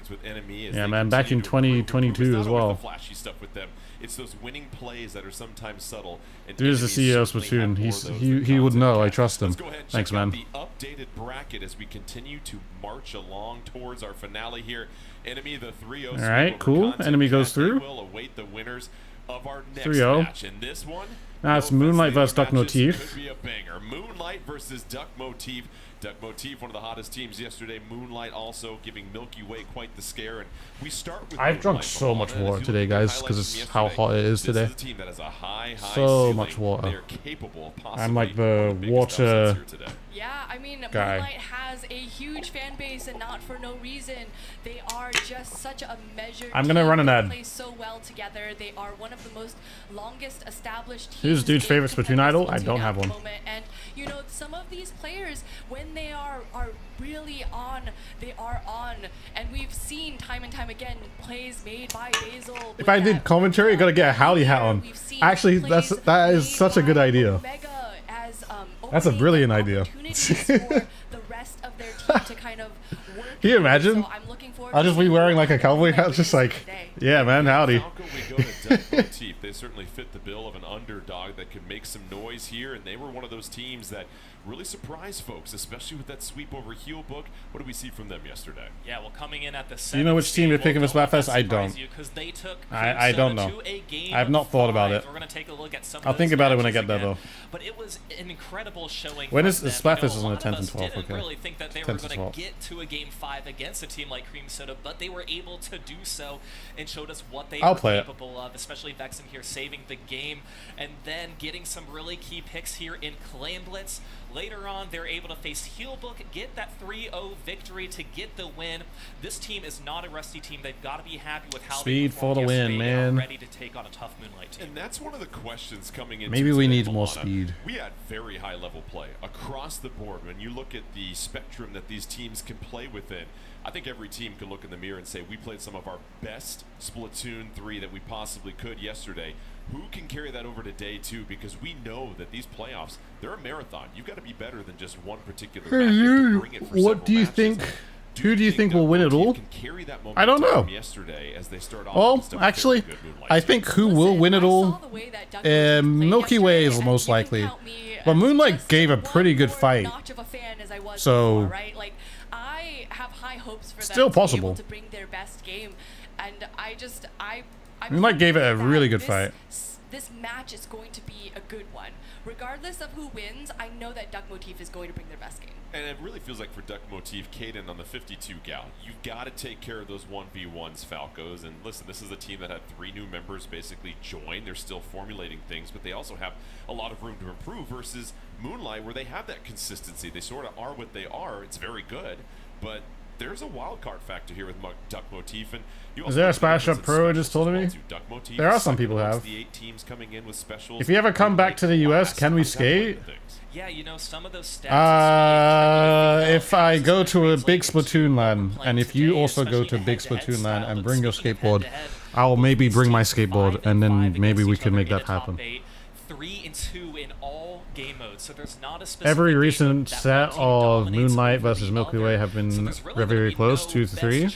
Yeah, man, back in 2022 as well. Flashy stuff with them. It's those winning plays that are sometimes subtle. Dude is the CEO of Splatoon. He would know. I trust him. Thanks, man. The updated bracket as we continue to march along towards our finale here. Enemy the 3-0. All right, cool. Enemy goes through. Will await the winners of our next 3-0. match. In this one, now it's Moonlight versus Duck Motif. Could be a banger. Moonlight versus Duck Motif. Duck Motif, one of the hottest teams yesterday. Moonlight also giving Milky Way quite the scare. And we start with I've drunk so much water today, guys, because it's how hot it is today. So much water. I'm like the water Yeah, I mean, guy. Moonlight has a huge fan base, and not for no reason. They are just such a measured I'm gonna run an ad. They play so well together. They are one of the most longest established teams. Who's dude's favorite Splatoon idol? I don't have one. And you know, some of these players, when they are really on, they are on. And we've seen time and time again plays made by Basil. If I did commentary, I gotta get a Howdy hat on. Actually, that is such a good idea. That's a brilliant idea. The rest of their team to kind of work. Can you imagine? So I'm looking forward I'll just be wearing like a cowboy hat, just like, yeah, man, howdy. We go to Duck Motif. they certainly fit the bill of an underdog that could make some noise here, and they were one of those teams that really surprised folks, especially with that sweep over Heelbook. What did we see from them yesterday? Yeah, well, coming in at the Do you know which team you're picking for Splatfest? I don't. I don't know. I have not thought about it. We're going to take a look at some I'll think about it when I get there, though. But it was an incredible showing. When is the Splatfest? Is on the 10th and 12th. Didn't really think that they were going to get to a Game 5 against a team like Cream Soda, but they were able to do so and showed us what they were capable of, especially Vexen here saving the game and then getting some really key picks here in Clamblitz. Later on, they're able to face Heelbook, get that 3-0 victory to get the win. This team is not a rusty team. They've got to be happy with how Speed for the win, man. Ready to take on a tough Moonlight team. And that's one of the questions coming in. Maybe we need more speed. We had very high level play across the board. When you look at the spectrum that these teams can play within, I think every team can look in the mirror and say we played some of our best Splatoon 3 that we possibly could yesterday. Who can carry that over to day 2? Because we know that these playoffs, they're a marathon. You've got to be better than just one particular match. You bring it for what do you think? Who do you think will win it all? I don't know. Well, actually, I think who will win it all? Milky Way is most likely. But Moonlight gave a pretty good fight. So, I have high hopes for still them possible. To bring their best game, and I Moonlight gave it a really good fight. This match is going to be a good one. Regardless of who wins, I know that Duck Motif is going to bring their best game. And it really feels like for Duck Motif, Kaden on the 52 gal, you've got to take care of those 1v1s, Falcos. And listen, this is a team that had 3 new members basically join. They're still formulating things, but they also have a lot of room to improve versus Moonlight, where they have that consistency. They sort of are what they are. It's very good, but there's a wild card factor here with Duck Motif. And is there a Smash Up Pro I just told me? There are some people who have. The 8 teams coming in with specials. If you ever come back to the US, can we skate? Yeah, you know, some of those stats. If I go to a big Splatoon LAN, and if you also go to a big Splatoon LAN and bring your skateboard, I'll maybe bring my skateboard, and then maybe we can make that happen. 3 and 2 in all game modes, so there's not a specific every recent set of Moonlight versus Milky Way have been very close, 2 to 3.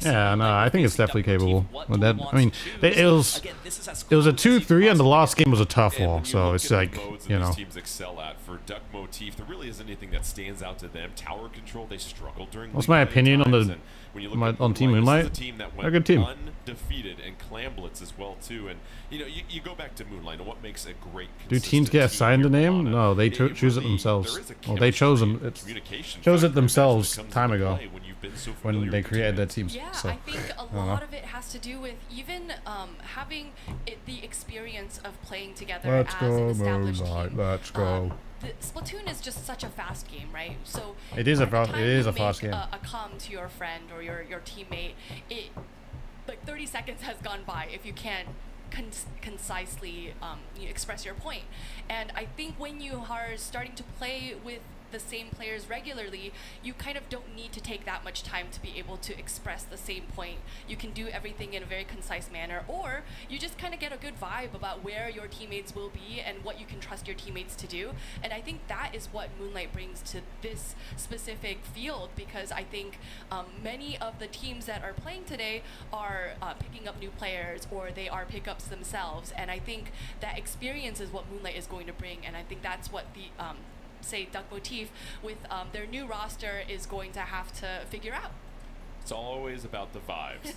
Yeah, no, I think it's definitely capable. I mean, it was a 2-3, and the last game was a tough one, so it's like, you know. Teams excel at. For Duck Motif, there really isn't anything that stands out to them. Tower control, they struggle during. What's my opinion on the on Team Moonlight? They're a good team. Undefeated and Clamblitz as well too, and you know you go back to Moonlight and what makes a great. Do teams get assigned a name? No, they choose it themselves. Well, they chose them. Chose it themselves time ago when they created their teams. Yeah, so, I think a lot of it has to do with even having the experience of playing together as an established team. Let's go. Splatoon is just such a fast game, right? So it is a fast game. A come to your friend or your teammate, like 30 seconds has gone by if you can't concisely express your point. And I think when you are starting to play with the same players regularly, you kind of don't need to take that much time to be able to express the same point. You can do everything in a very concise manner, or you just kind of get a good vibe about where your teammates will be and what you can trust your teammates to do. And I think that is what Moonlight brings to this specific field, because I think many of the teams that are playing today are picking up new players, or they are pickups themselves. And I think that experience is what Moonlight is going to bring, and I think that's what the say Duck Motif with their new roster is going to have to figure out. It's always about the vibes.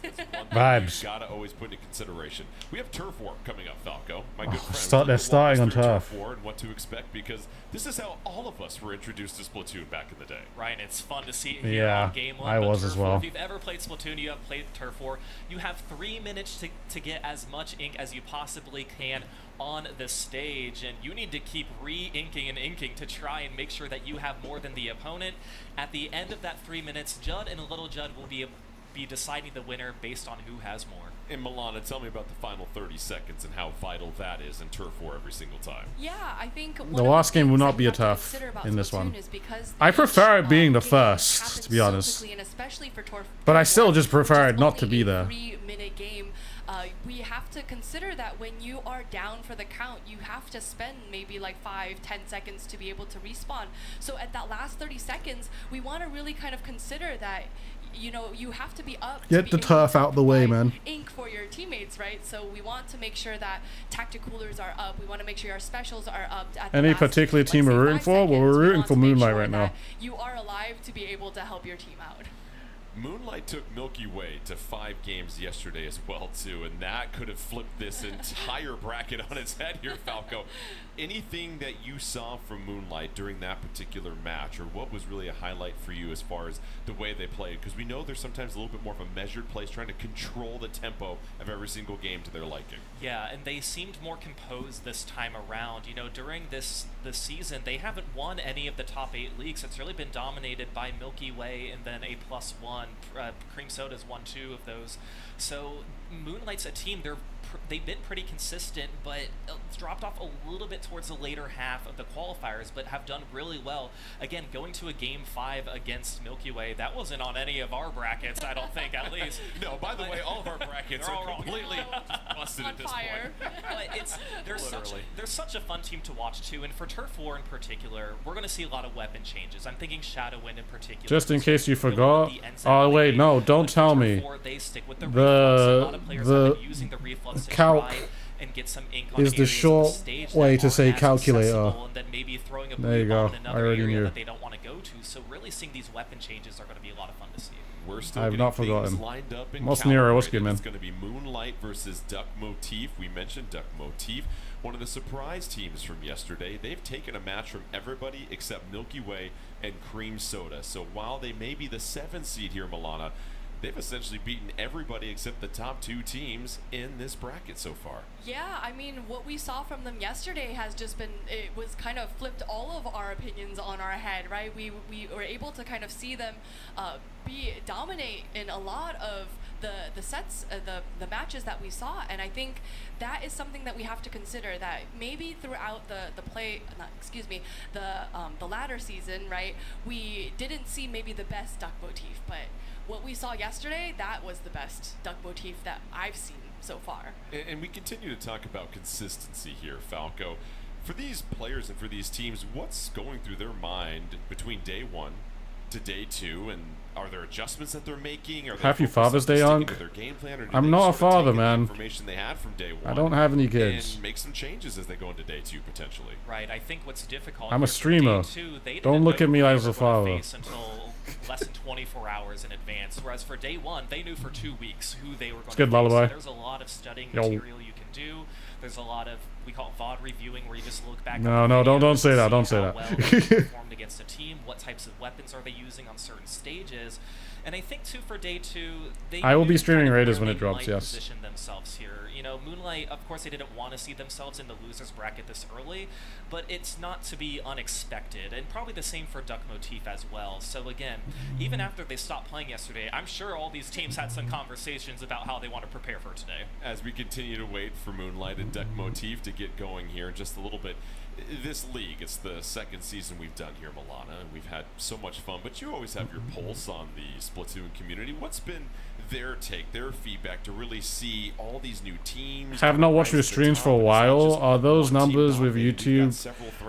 Vibes. You gotta always put into consideration. We have Turf War coming up, Falco. My good friend. They're starting on Turf War and what to expect, because this is how all of us were introduced to Splatoon back in the day. Right, it's fun to see here on Game 1. I was as well. If you've ever played Splatoon, you have played Turf War, you have 3 minutes to get as much ink as you possibly can on the stage, and you need to keep re-inking and inking to try and make sure that you have more than the opponent. At the end of that 3 minutes, Judd and Little Judd will be deciding the winner based on who has more. And Milana, tell me about the final 30 seconds and how vital that is in Turf War every single time. Yeah, I think the last game will not be a tough in this one. I prefer it being the first, to be honest. But I still just prefer it not to be there. 3-minute game. We have to consider that when you are down for the count, you have to spend maybe like 5-10 seconds to be able to respawn. So at that last 30 seconds, we want to really kind of consider that you know, you have to be up. Get the turf out the way, man. Ink for your teammates, right? So we want to make sure that tactic coolers are up. We want to make sure our specials are up. At Any particular team we're rooting for? Well, we're rooting for Moonlight right now. You are alive to be able to help your team out. Moonlight took Milky Way to 5 games yesterday as well, too, and that could have flipped this entire bracket on its head here, Falco. Anything that you saw from Moonlight during that particular match, or what was really a highlight for you as far as the way they played? Because we know there's sometimes a little bit more of a measured place, trying to control the tempo of every single game to their liking. Yeah, and they seemed more composed this time around. You know, during this season, they haven't won any of the top 8 leagues. It's really been dominated by Milky Way and then A+1. Cream Soda's won 2 of those. So Moonlight's a team, they've been pretty consistent, but it's dropped off a little bit towards the later half of the qualifiers, but have done really well. Again, going to a Game 5 against Milky Way, that wasn't on any of our brackets, I don't think, at least. No, by the way, all of our brackets are completely busted at this point. But there's such a fun team to watch, too, and for Turf War in particular, we're going to see a lot of weapon changes. I'm thinking Shadowwind in particular. Just in case you forgot. Oh, wait, no, don't tell me. And get some ink is the short way to say calculator. And then maybe throwing a there you go. I already knew that they don't want to go to. So really seeing these weapon changes are going to be a lot of fun to see. We're still I've not forgotten. Lined up in What's Nero? What's good, man? It's going to be Moonlight versus Duck Motif. We mentioned Duck Motif, one of the surprise teams from yesterday. They've taken a match from everybody except Milky Way and Cream Soda. So while they may be the 7th seed here, Milana, they've essentially beaten everybody except the top 2 teams in this bracket so far. Yeah, I mean, what we saw from them yesterday has just been, it was kind of flipped all of our opinions on our head, right? We were able to kind of see them dominate in a lot of the sets, the matches that we saw, and I think that is something that we have to consider, that maybe throughout the ladder season, right, we didn't see maybe the best Duck Motif, but what we saw yesterday, that was the best Duck Motif that I've seen so far. And we continue to talk about consistency here, Falco. For these players and for these teams, what's going through their mind between day 1 to day 2, and are there adjustments that they're making? Are they Happy Father's Day, Unc. I'm not a father, man. Information they had from day 1 I don't have any kids. And make some changes as they go into day 2 potentially. Right. I think what's difficult. I'm a streamer. Don't look at me as a father. Until less than 24 hours in advance. Whereas for day 1, they knew for 2 weeks who they were going to face. Lullaby. So there's a lot of studying material you can do. There's a lot of, we call it VOD reviewing, where you just look back. No, don't say that. Don't say that. Well they performed against a team. What types of weapons are they using on certain stages? And I think too for day 2, I will be streaming Raiders when it drops. Yes. Position themselves here. You know, Moonlight. Of course, they didn't want to see themselves in the losers bracket this early, but it's not to be unexpected, and probably the same for Duck Motif as well. So again, even after they stopped playing yesterday, I'm sure all these teams had some conversations about how they want to prepare for today. As we continue to wait for Moonlight and Duck Motif to get going here in just a little bit. This league, it's the 2nd season we've done here, Milana, and we've had so much fun, but you always have your pulse on the Splatoon community. What's been their take, their feedback to really see all these new teams? Have not watched your streams for a while. Are those numbers with YouTube?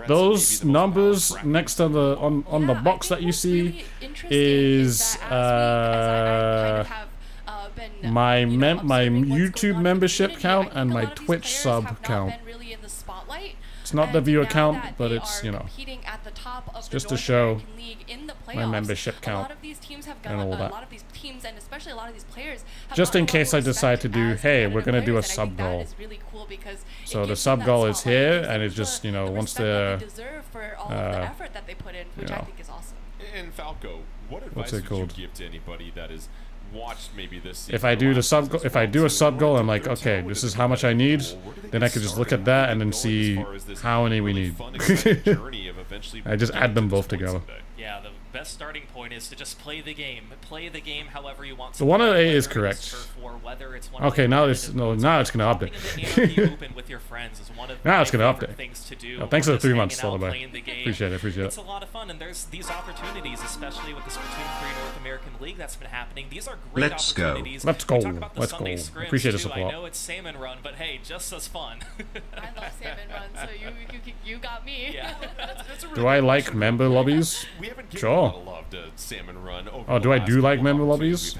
Those numbers next to the on the box that you see is my YouTube membership count and my Twitch sub count. It's not the viewer count, but it's, you know, it's just to show my membership count. A lot of these teams have got, a lot of these teams, and especially a lot of these players, just in case I decide to do, hey, we're gonna do a sub goal. So the sub goal is here, and it's just, you know, once the effort that they put in, which I think is awesome. And Falco, what advice would you give to anybody that is watched maybe this if I do the sub goal, if I do a sub goal, I'm like, okay, this is how much I need, then I could just look at that and then see how many we need. I just add them both together. Yeah, the best starting point is to just play the game. Play the game however you want. The 108 is correct. whether it's one okay, of now it's now it's gonna update. Open with your friends is one of now it's gonna update. Things to do. Oh, thanks for the 3 months, all the way. Appreciate it. It's a lot of fun, and there's these opportunities, especially with the Splatoon 3 North American League that's been happening. These are great opportunities. Let's go. We talk about the Let's Sunday go. scrims Appreciate the too. support. I know it's Salmon Run, but hey, just as fun. I love Salmon Run, so you got me. Yeah. That's a really Do I like member lobbies? We haven't given Sure. a lot of love to Salmon Run over Oh, do I do like member lobbies?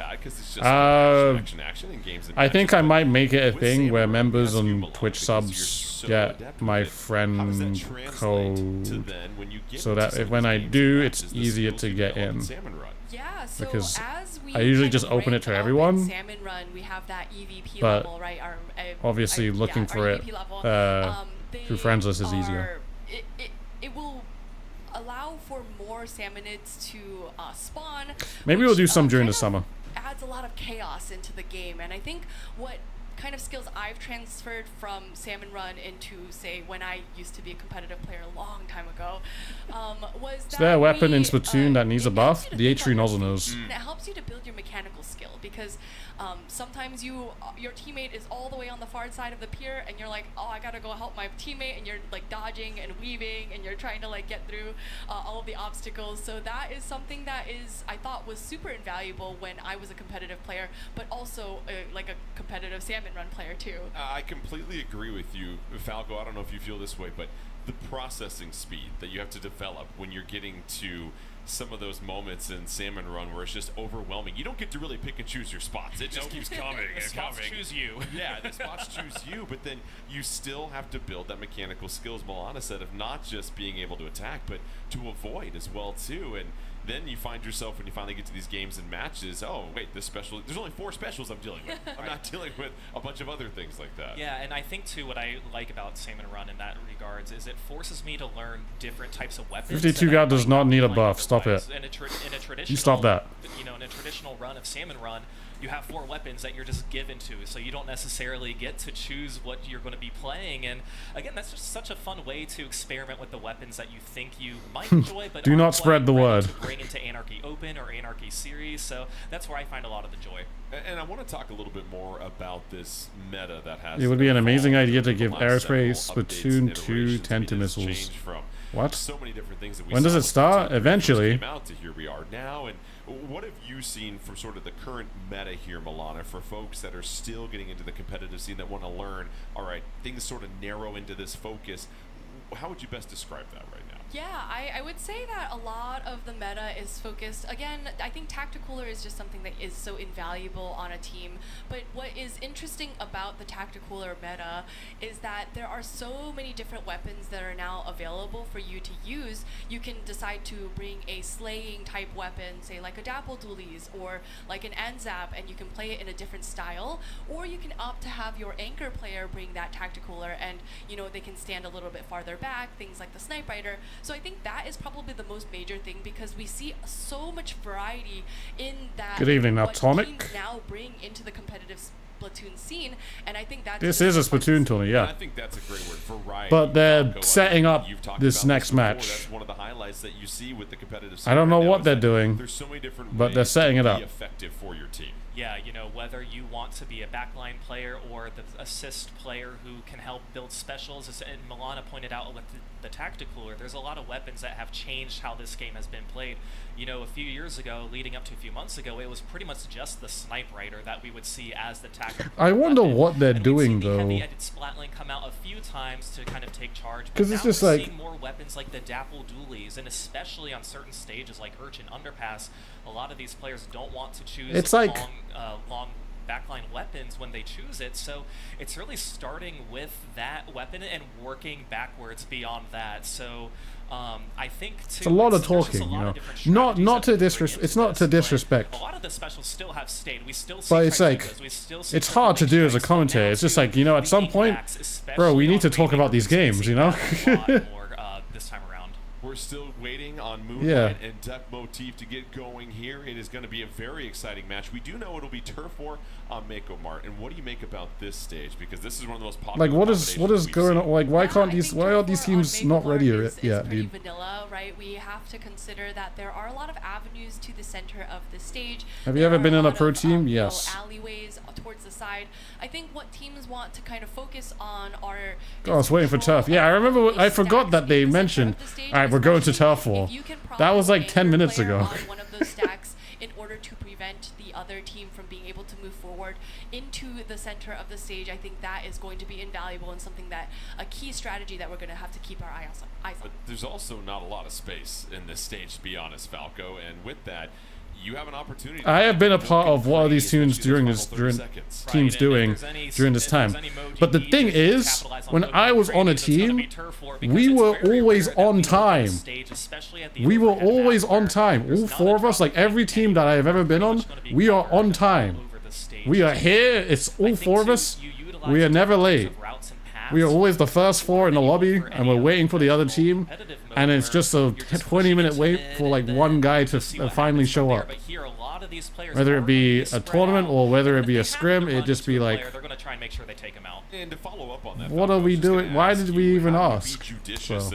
Action and games and I think I might make it a with thing Salmon where Run, members we ask you, on Milan, Twitch because you're subs so get adept my with it. How does that friend translate to code, then when you get so into that some if of when these I games do, and it's matches, the easier skills to you get develop in. Salmon Run? Yeah, so Because as we I usually kind just of open it rank to up in everyone, Salmon Run, we have that EVP but level, right? obviously looking for it through friends list is easier. It will allow for more salmonids to spawn. Maybe we'll do some during the summer. Adds a lot of chaos into the game, and I think what kind of skills I've transferred from Salmon Run into, say, when I used to be a competitive player a long time ago, was that Is there a weapon in Splatoon that needs a buff? The H3 nozzle nose. It helps you to build your mechanical skill, because sometimes your teammate is all the way on the far side of the pier, and you're like, oh, I gotta go help my teammate, and you're like dodging and weaving, and you're trying to like get through all of the obstacles. So that is something that I thought was super invaluable when I was a competitive player, but also like a competitive Salmon Run player too. I completely agree with you, Falco. I don't know if you feel this way, but the processing speed that you have to develop when you're getting to some of those moments in Salmon Run where it's just overwhelming. You don't get to really pick and choose your spots. It just keeps coming The spots choose you. Yeah, the spots choose you, but then you still have to build that mechanical skills, Milana said, of not just being able to attack, but to avoid as well, too. And then you find yourself, when you finally get to these games and matches, oh, wait, this special, there's only 4 specials I'm dealing with. I'm not dealing with a bunch of other things like that. Yeah, and I think, too, what I like about Salmon Run in that regards is it forces me to learn different types of weapons. 52 God does not need a buff. Stop it. In a traditional, You stop that. You know, in a traditional run of Salmon Run, you have 4 weapons that you're just given to, so you don't necessarily get to choose what you're going to be playing. And again, that's just such a fun way to experiment with the weapons that you think you might enjoy, but do not spread the word. To bring into Anarchy Open or Anarchy Series. So that's where I find a lot of the joy. And I want to talk a little bit more about this meta that has. It would be an amazing idea to give Aerospace Splatoon 2 Tenta missiles. What? So many different things that we when does saw it start? Eventually. Came out to here we are now. And what have you seen from sort of the current meta here, Milana, for folks that are still getting into the competitive scene that want to learn, all right, things sort of narrow into this focus. How would you best describe that right now? Yeah, I would say that a lot of the meta is focused, again, I think Tacticooler is just something that is so invaluable on a team, but what is interesting about the Tacticooler meta is that there are so many different weapons that are now available for you to use. You can decide to bring a slaying type weapon, say like a Dapple Dualies or like an Anzap, and you can play it in a different style, or you can opt to have your anchor player bring that Tacticooler, and you know, they can stand a little bit farther back, things like the Snipe Rider. So I think that is probably the most major thing, because we see so much variety in that. Good evening, what Atomic. teams now bring into the competitive Splatoon scene, and I think that's This is a Splatoon tournament, yeah. I think that's a great word, variety. But they're Falco, setting up this next before. match. That's one of the highlights that you see with the competitive scene I don't know right now, what is they're that doing, there's so many different but ways they're setting to it up. be effective for your team. Yeah, you know, whether you want to be a backline player or the assist player who can help build specials, as and Milana pointed out with the Tacticooler, there's a lot of weapons that have changed how this game has been played. You know, a few years ago, leading up to a few months ago, it was pretty much just the Snipe Rider that we would see as the Tacticooler. I wonder weapon. what they're And we'd doing, see the though. heavy-edged Splatling come out a few times to kind of take charge. But 'Cause it's now just we're like- seeing more weapons like the Dapple Dualies, and especially on certain stages like Urchin Underpass, a lot of these players don't want to choose It's like- long backline weapons when they choose it, so it's really starting with that weapon and working backwards beyond that. So I think too, It's a lot of there's just talking, a lot you of know. different Not strategies to that we bring disrespect. into It's not this, to but disrespect. a lot of the specials still have stayed. We still see But it's like, Tricotas, we still see it's hard to do as a Strikes, but commentator. now It's just too, like, you know, at the some point, impacts, bro, we especially need to on talk about these Rainbow, games, we you know? see that a lot more this time around. We're still waiting on Moonlight Yeah. and Duck Motif to get going here. It is going to be a very exciting match. We do know it'll be Turf War on Mako Mart. And what do you make about this stage? Because this is one of the most popular. Like, what is going on? Like, why can't these? Why aren't these teams not ready yet, It's pretty dude? vanilla, right? We have to consider that there are a lot of avenues to the center of the stage. Have you There ever are been in a lot pro of, team? you know, Yes. alleyways towards the side. I think what teams want to kind of focus on are. Oh, I was waiting for turf. Yeah, I remember. I forgot that they mentioned. All right, we're going to turf war. That was like 10 minutes ago. On one of those stacks in order to prevent the other team from being able to move forward into the center of the stage, I think that is going to be invaluable and something that a key strategy that we're going to have to keep our eyes on. But there's also not a lot of space in this stage, to be honest, Falco, and with that, you have an opportunity. I have been a part of what are these tunes during this during this time. But the thing is, when I was on a team, we were always on time. We were always on time. All four of us, like every team that I have ever been on, we are on time. We are here. It's all four of us. We are never late. We are always the first four in the lobby, and we're waiting for the other team, and it's just a 20-minute wait for like one guy to finally show up. Whether it be a tournament or whether it be a scrim, it'd just be like, what are we doing? Why did we even ask? So.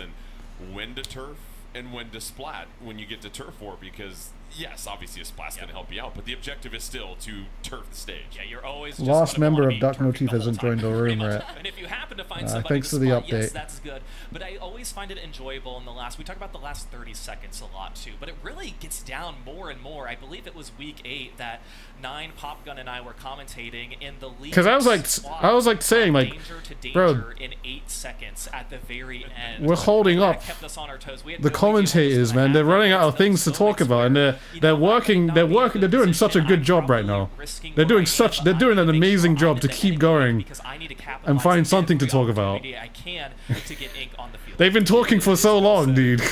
When to turf and when to splat when you get to turf war, because yes, obviously a splat's going to help you out, but the objective is still to turf the stage. Yeah, you're always lost member of Duck Motif hasn't joined the room yet. And if you happen to find thanks for the update. Yes, that's good. But I always find it enjoyable in the last. We talk about the last 30 seconds a lot too, but it really gets down more and more. I believe it was week 8 that 9 Popgun and I were commentating in the league. Because I was like saying like, danger to danger bro, in 8 seconds at the very end. We're holding up. Kept us on our toes. The commentators, man, they're running out of things to talk about, and they're working. They're doing such a good job right now. They're doing an amazing job to keep going and find something to talk about. They've been talking for so long, dude.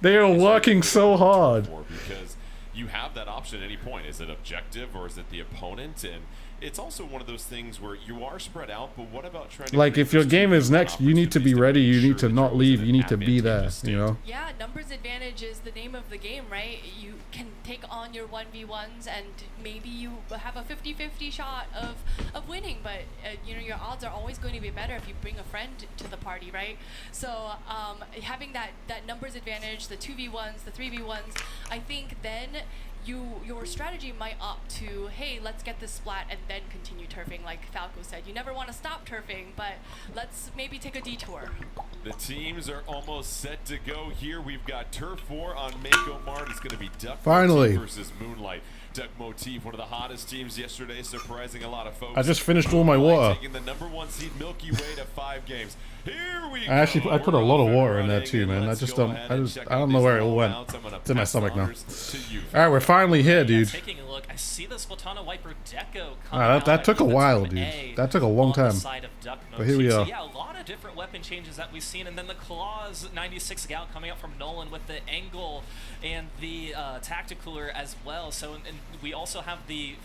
They are working so hard. Because you have that option at any point. Is it objective or is it the opponent? And it's also one of those things where you are spread out, but what about trying to... Like, if your game is next, you need to be ready, you need to not leave, you need to be there, you know? Yeah, numbers advantage is the name of the game, right? You can take on your 1v1s and maybe you have a 50-50 shot of winning, but you know, your odds are always going to be better if you bring a friend to the party, right? So having that numbers advantage, the 2v1s, the 3v1s, I think then your strategy might opt to, hey, let's get this splat and then continue turfing, like Falco said. You never want to stop turfing, but let's maybe take a detour. The teams are almost set to go here. We've got Turf War on Mako Mart. It's going to be Duck Motif versus Moonlight. Duck Motif, one of the hottest teams yesterday, surprising a lot of folks. I just finished all my water. Taking the #1 seed Milky Way to 5 games. Here we go. I put a lot of water in there too, man. I don't know where it all went. It's in my stomach now. Alright, we're finally here, dude. Taking a look, I see the Splatana Wiper Deco coming that took a while, dude. That took a long time. But here we are. So yeah, a lot of different weapon changes that we've seen, and then the Claws 96 Gal coming up from Nolan with the angle and the Tacticooler as well. So and we also have the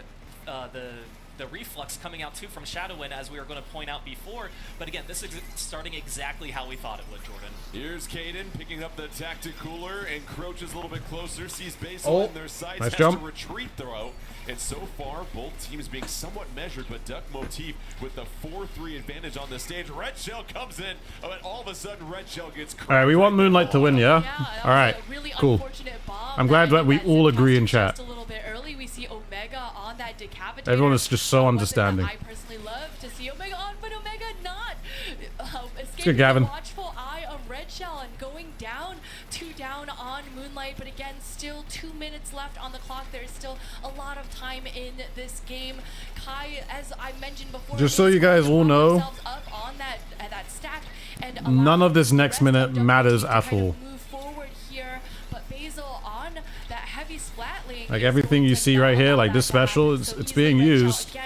reflux coming out too from Shadowin, as we were going to point out before. But again, this is starting exactly how we thought it would, Jordan. Here's Caden picking up the Tacticooler, encroaches a little bit closer, sees Basil in their sights, nice has jump. to retreat throw. And so far, both teams being somewhat measured, but Duck Motif with the 4-3 advantage on the stage. Red Shell comes in, but all of a sudden Red Shell gets cracked. Alright, we want Moonlight to win, yeah? Alright, really cool. I'm glad that we all agree in chat. A little bit early. We see Omega on that decapitator. Everyone is just so understanding. I personally love to see Omega on, but Omega not good, Gavin. The watchful eye of Red Shell and going down, 2 down on Moonlight, but again, still 2 minutes left on the clock. There's still a lot of time in this game. Kai, as I mentioned before, just so you guys all know, up on that stack, and none of this next minute matters at all. Like everything you see right here, like this special, it's being used,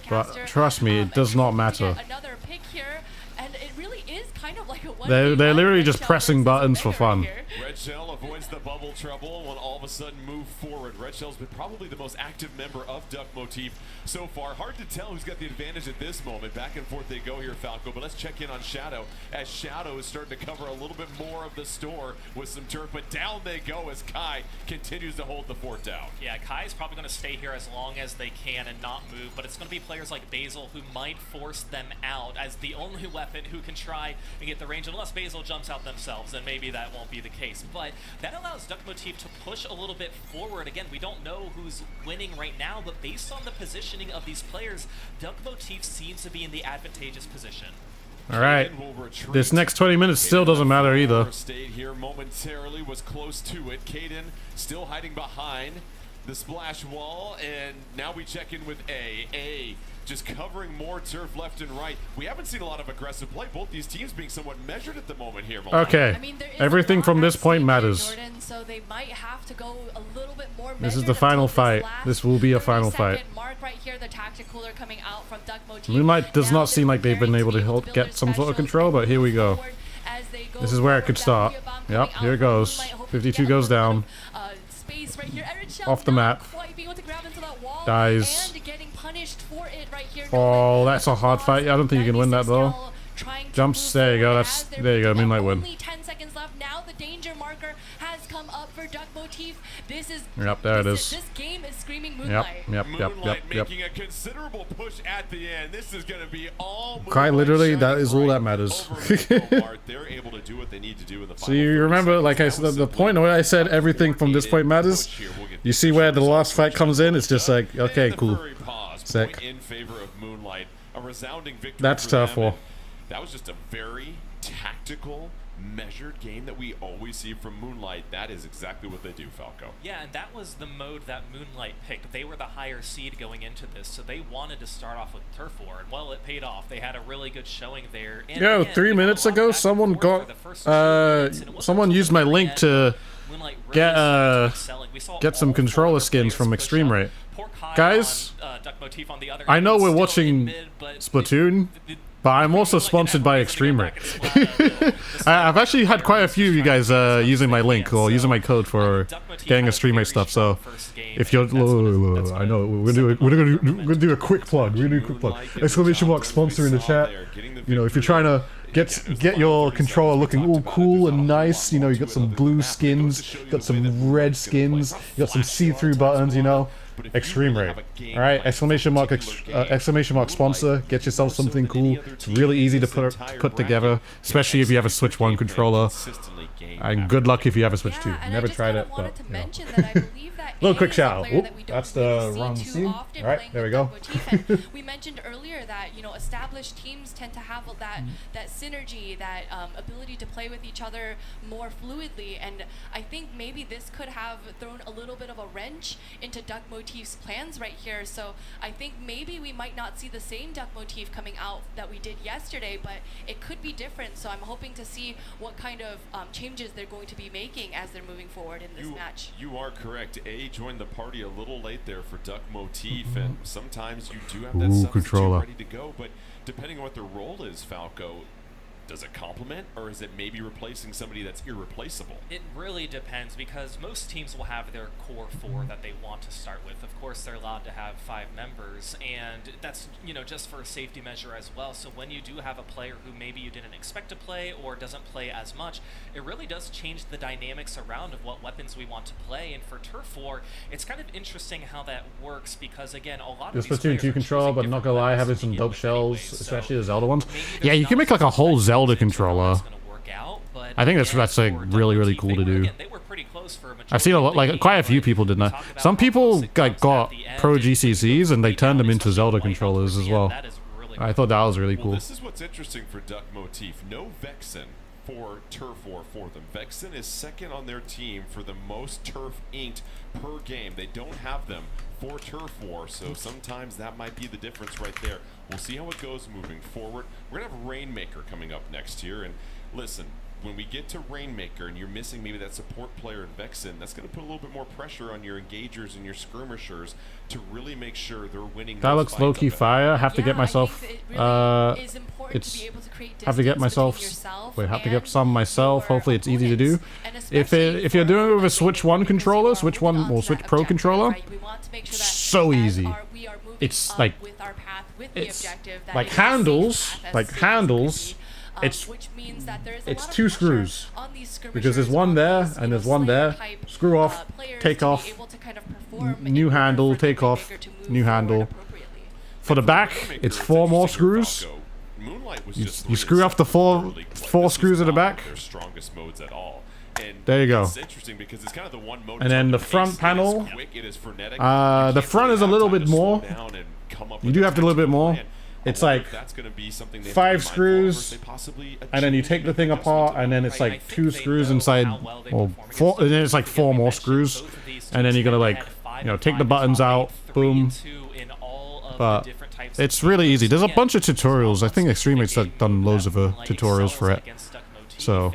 but trust me, it does not matter. They're literally just pressing buttons for fun. Red Shell avoids the bubble trouble and will all of a sudden move forward. Red Shell's been probably the most active member of Duck Motif so far. Hard to tell who's got the advantage at this moment. Back and forth they go here, Falco, but let's check in on Shadow, as Shadow is starting to cover a little bit more of the store with some turf, but down they go as Kai continues to hold the fort down. Yeah, Kai's probably going to stay here as long as they can and not move, but it's going to be players like Basil who might force them out as the only weapon who can try and get the range, unless Basil jumps out themselves, and maybe that won't be the case. but that allows Duck Motif to push a little bit forward. Again, we don't know who's winning right now, but based on the positioning of these players, Duck Motif seems to be in the advantageous position. All right, this next 20 minutes still doesn't matter either. Stayed here momentarily, was close to it. Caden still hiding behind the splash wall, and now we check in with A just covering more turf left and right. We haven't seen a lot of aggressive play. Both these teams being somewhat measured at the moment here. Okay, I mean, everything from this point matters. Jordan, so they might have to go a little bit more. This is the final fight. This will be a final fight. Mark right here, the tactic cooler coming out from Duck Motif. Moonlight does not seem like they've been able to get some sort of control, but here we go. This is where it could start. Yep, here it goes. 52 goes down. Off the map. Dies. Oh, that's a hard fight. I don't think you can win that though. Jumps. There you go. There you go. Moonlight win. Only 10 seconds left. Now the danger marker has come up for Duck Motif. This is. Yep, there it is. This game is screaming Moonlight. Moonlight making a considerable push at the end. This is going to be all. Quite literally, that is all that matters. They're able to do what they need to do in the final. So you remember, like I said, the point where I said everything from this point matters. You see where the last fight comes in? It's just like, okay, cool. Sick. In favor of Moonlight, a resounding victory. That's tough for. That was just a very tactical, measured game that we always see from Moonlight. That is exactly what they do, Falco. Yeah, and that was the mode that Moonlight picked. They were the higher seed going into this, so they wanted to start off with Turf War, and well, it paid off. They had a really good showing there. And yo, again, 3 minutes ago, someone got someone used my link to get some controller skins from Extreme Rate. Guys, I know we're watching Splatoon, but I'm also sponsored by Extreme Rate. I've actually had quite a few of you guys using my link or using my code for getting Extreme Rate stuff. So if you're, I know we're gonna do a quick plug. We're gonna do a quick plug. Exclamation mark sponsor in the chat. You know, if you're trying to get your controller looking all cool and nice, you know, you got some blue skins, you got some red skins, you got some see-through buttons, you know. Extreme Rate. Alright, exclamation mark sponsor. Get yourself something cool. It's really easy to put together, especially if you have a Switch 1 controller. And good luck if you have a Switch 2. Never tried it, but you know. Little quick shout out. That's the wrong scene. Alright, there we go. We mentioned earlier that, you know, established teams tend to have that synergy, that ability to play with each other more fluidly, and I think maybe this could have thrown a little bit of a wrench into Duck Motif's plans right here. So I think maybe we might not see the same Duck Motif coming out that we did yesterday, but it could be different. So I'm hoping to see what kind of changes they're going to be making as they're moving forward in this match. You are correct. A joined the party a little late there for Duck Motif, and sometimes you do have that substitute ready to go, but depending on what their role is, Falco, does it complement, or is it maybe replacing somebody that's irreplaceable? It really depends, because most teams will have their core four that they want to start with. Of course, they're allowed to have 5 members, and that's, you know, just for a safety measure as well. So when you do have a player who maybe you didn't expect to play or doesn't play as much, it really does change the dynamics around of what weapons we want to play. And for Turf War, it's kind of interesting how that works, because again, a lot of these Splatoon 2 control, but not gonna lie, having some dope shells, anyway, especially the Zelda ones. Yeah, you can make like a whole Zelda controller. I think that's like really cool to do. I've seen a lot, like quite a few people did that. Some people like got pro GCCs and they turned them into Zelda controllers as well. I thought that was really cool. This is what's interesting for Duck Motif. No Vexen for Turf War for them. Vexen is second on their team for the most turf inked per game. They don't have them for Turf War, so sometimes that might be the difference right there. We'll see how it goes moving forward. We're gonna have Rainmaker coming up next year, and listen, when we get to Rainmaker and you're missing maybe that support player in Vexen, that's going to put a little bit more pressure on your engagers and your skirmishers to really make sure they're winning. That looks low-key fire. I have to get myself have to get some myself. Hopefully it's easy to do. If you're doing it with a Switch 1 controller, Switch 1 or Switch Pro controller, so easy. It's like handles. It's 2 screws, because there's one there and there's one there. Screw off, take off, new handle, take off, new handle. For the back, it's 4 more screws. You screw off the four screws at the back, There you go. It's interesting because it's kind of the one mode. And then the front panel, the front is a little bit more. You do have to a little bit more. It's like 5 screws, and then you take the thing apart, and then it's like 2 screws inside, or 4, and then it's like 4 more screws, and then you gotta like, you know, take the buttons out, boom. But it's really easy. There's a bunch of tutorials. I think Extremate's done loads of tutorials for it. So,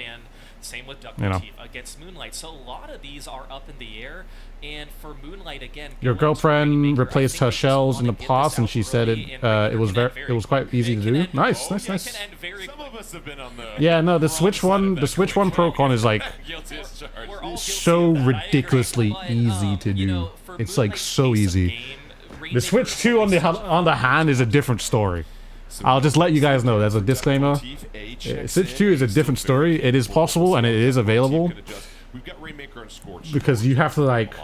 you know. Against Moonlight, so a lot of these are up in the air, and for Moonlight again. Your girlfriend replaced her shells in the past, and she said it was quite easy to do. Nice. Some of us have been on the. Yeah, no, the Switch One Pro-Con is like so ridiculously easy to do. It's like so easy. The Switch 2 on the hand is a different story. I'll just let you guys know. There's a disclaimer. Switch 2 is a different story. It is possible and it is available. Because you have to like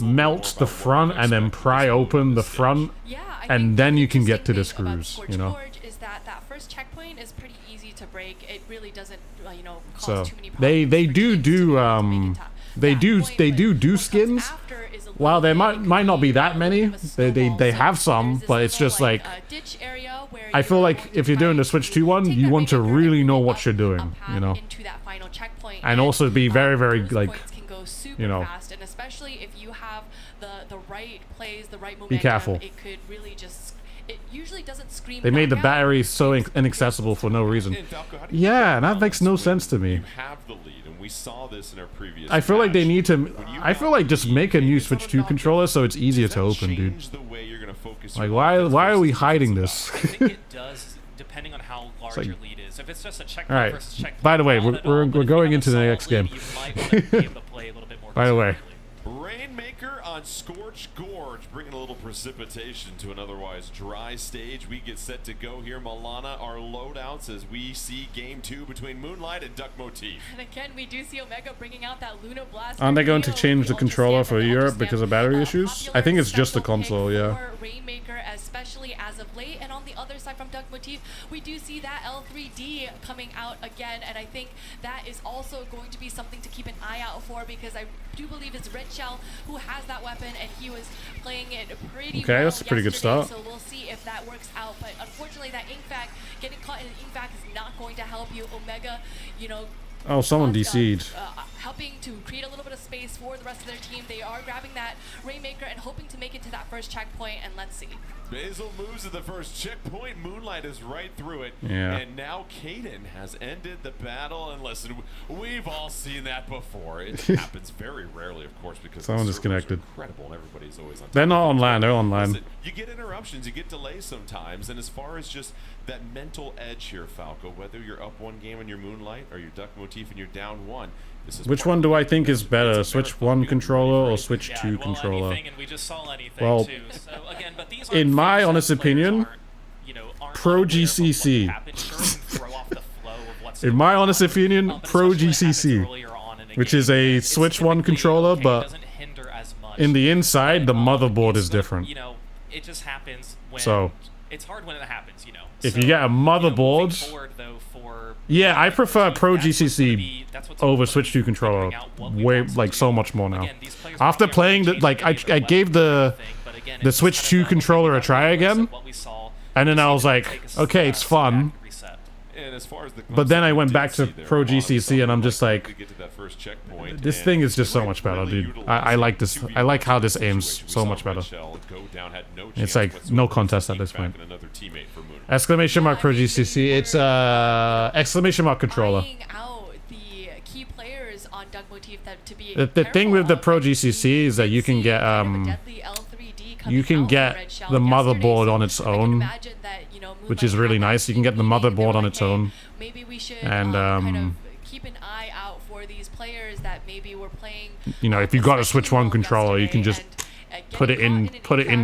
melt the front and then pry open the front, and then you can get to the screws. You know. Is that first checkpoint is pretty easy to break. It really doesn't, you know, cause so too many problems. They do skins. While there might not be that many, they have some, but it's just like, I feel like if you're doing the Switch 2 one, you want to really know what you're doing, you know, and also be very, very like, you know, and especially if you have the right plays, the right momentum, be careful. It could really just. It usually doesn't scream. They made the battery so inaccessible for no reason. Yeah, that makes no sense to me. We saw this in our previous I feel like they need to. I feel like just make a new Switch 2 controller so it's easier to open, dude. Like, why are we hiding this? I think it does, depending on how large your lead is. If it's just a checkpoint versus checkpoint. By the way, we're going into the next game. By the way. Rainmaker on Scorch Gorge, bringing a little precipitation to an otherwise dry stage. We get set to go here, Milana, our loadouts, as we see game 2 between Moonlight and Duck Motif. And again, we do see Omega bringing out that Luna Blast. Aren't they going to change the controller for Europe because of battery issues? I think it's just the console, yeah. Rainmaker, especially as of late, and on the other side from Duck Motif, we do see that L3D coming out again, and I think that is also going to be something to keep an eye out for, because I do believe it's Red Shell who has that weapon, and he was playing it pretty well that's a pretty good start. So we'll see if that works out, but unfortunately that ink vac, getting caught in an ink vac is not going to help you. Omega, you know, oh, someone DC'd. Helping to create a little bit of space for the rest of their team. They are grabbing that Rainmaker and hoping to make it to that first checkpoint, and let's see. Basil moves to the first checkpoint. Moonlight is right through it. Yeah. And now Kaden has ended the battle. And listen, we've all seen that before. It happens very rarely, of course, because someone the disconnected. Incredible, and everybody's always on. They're not online. They're online. Listen, you get interruptions, you get delays sometimes, and as far as just that mental edge here, Falco, whether you're up 1 game in your Moonlight or your Duck Motif and you're down 1. Which one do I think is better, Switch 1 controller or Switch 2 controller? Well, in my honest opinion, Pro GCC. In my honest opinion, Pro GCC, which is a Switch 1 controller, but in the inside, the motherboard is different. So, it's hard when it happens, you know. If you get a motherboard, yeah, I prefer Pro GCC over Switch 2 controller, way like so much more now. After playing the I gave the Switch 2 controller a try again, and then I was like, okay, it's fun. But then I went back to Pro GCC, and I'm just like, this thing is just so much better, dude. I like this. I like how this aims so much better. It's like no contest at this point. Exclamation mark Pro GCC. It's exclamation mark controller. The thing with the Pro GCC is that you can get the motherboard on its own, which is really nice. You can get the motherboard on its own, and keep an eye out for these players that maybe were playing. You know, if you got a Switch 1 controller, you can just put it in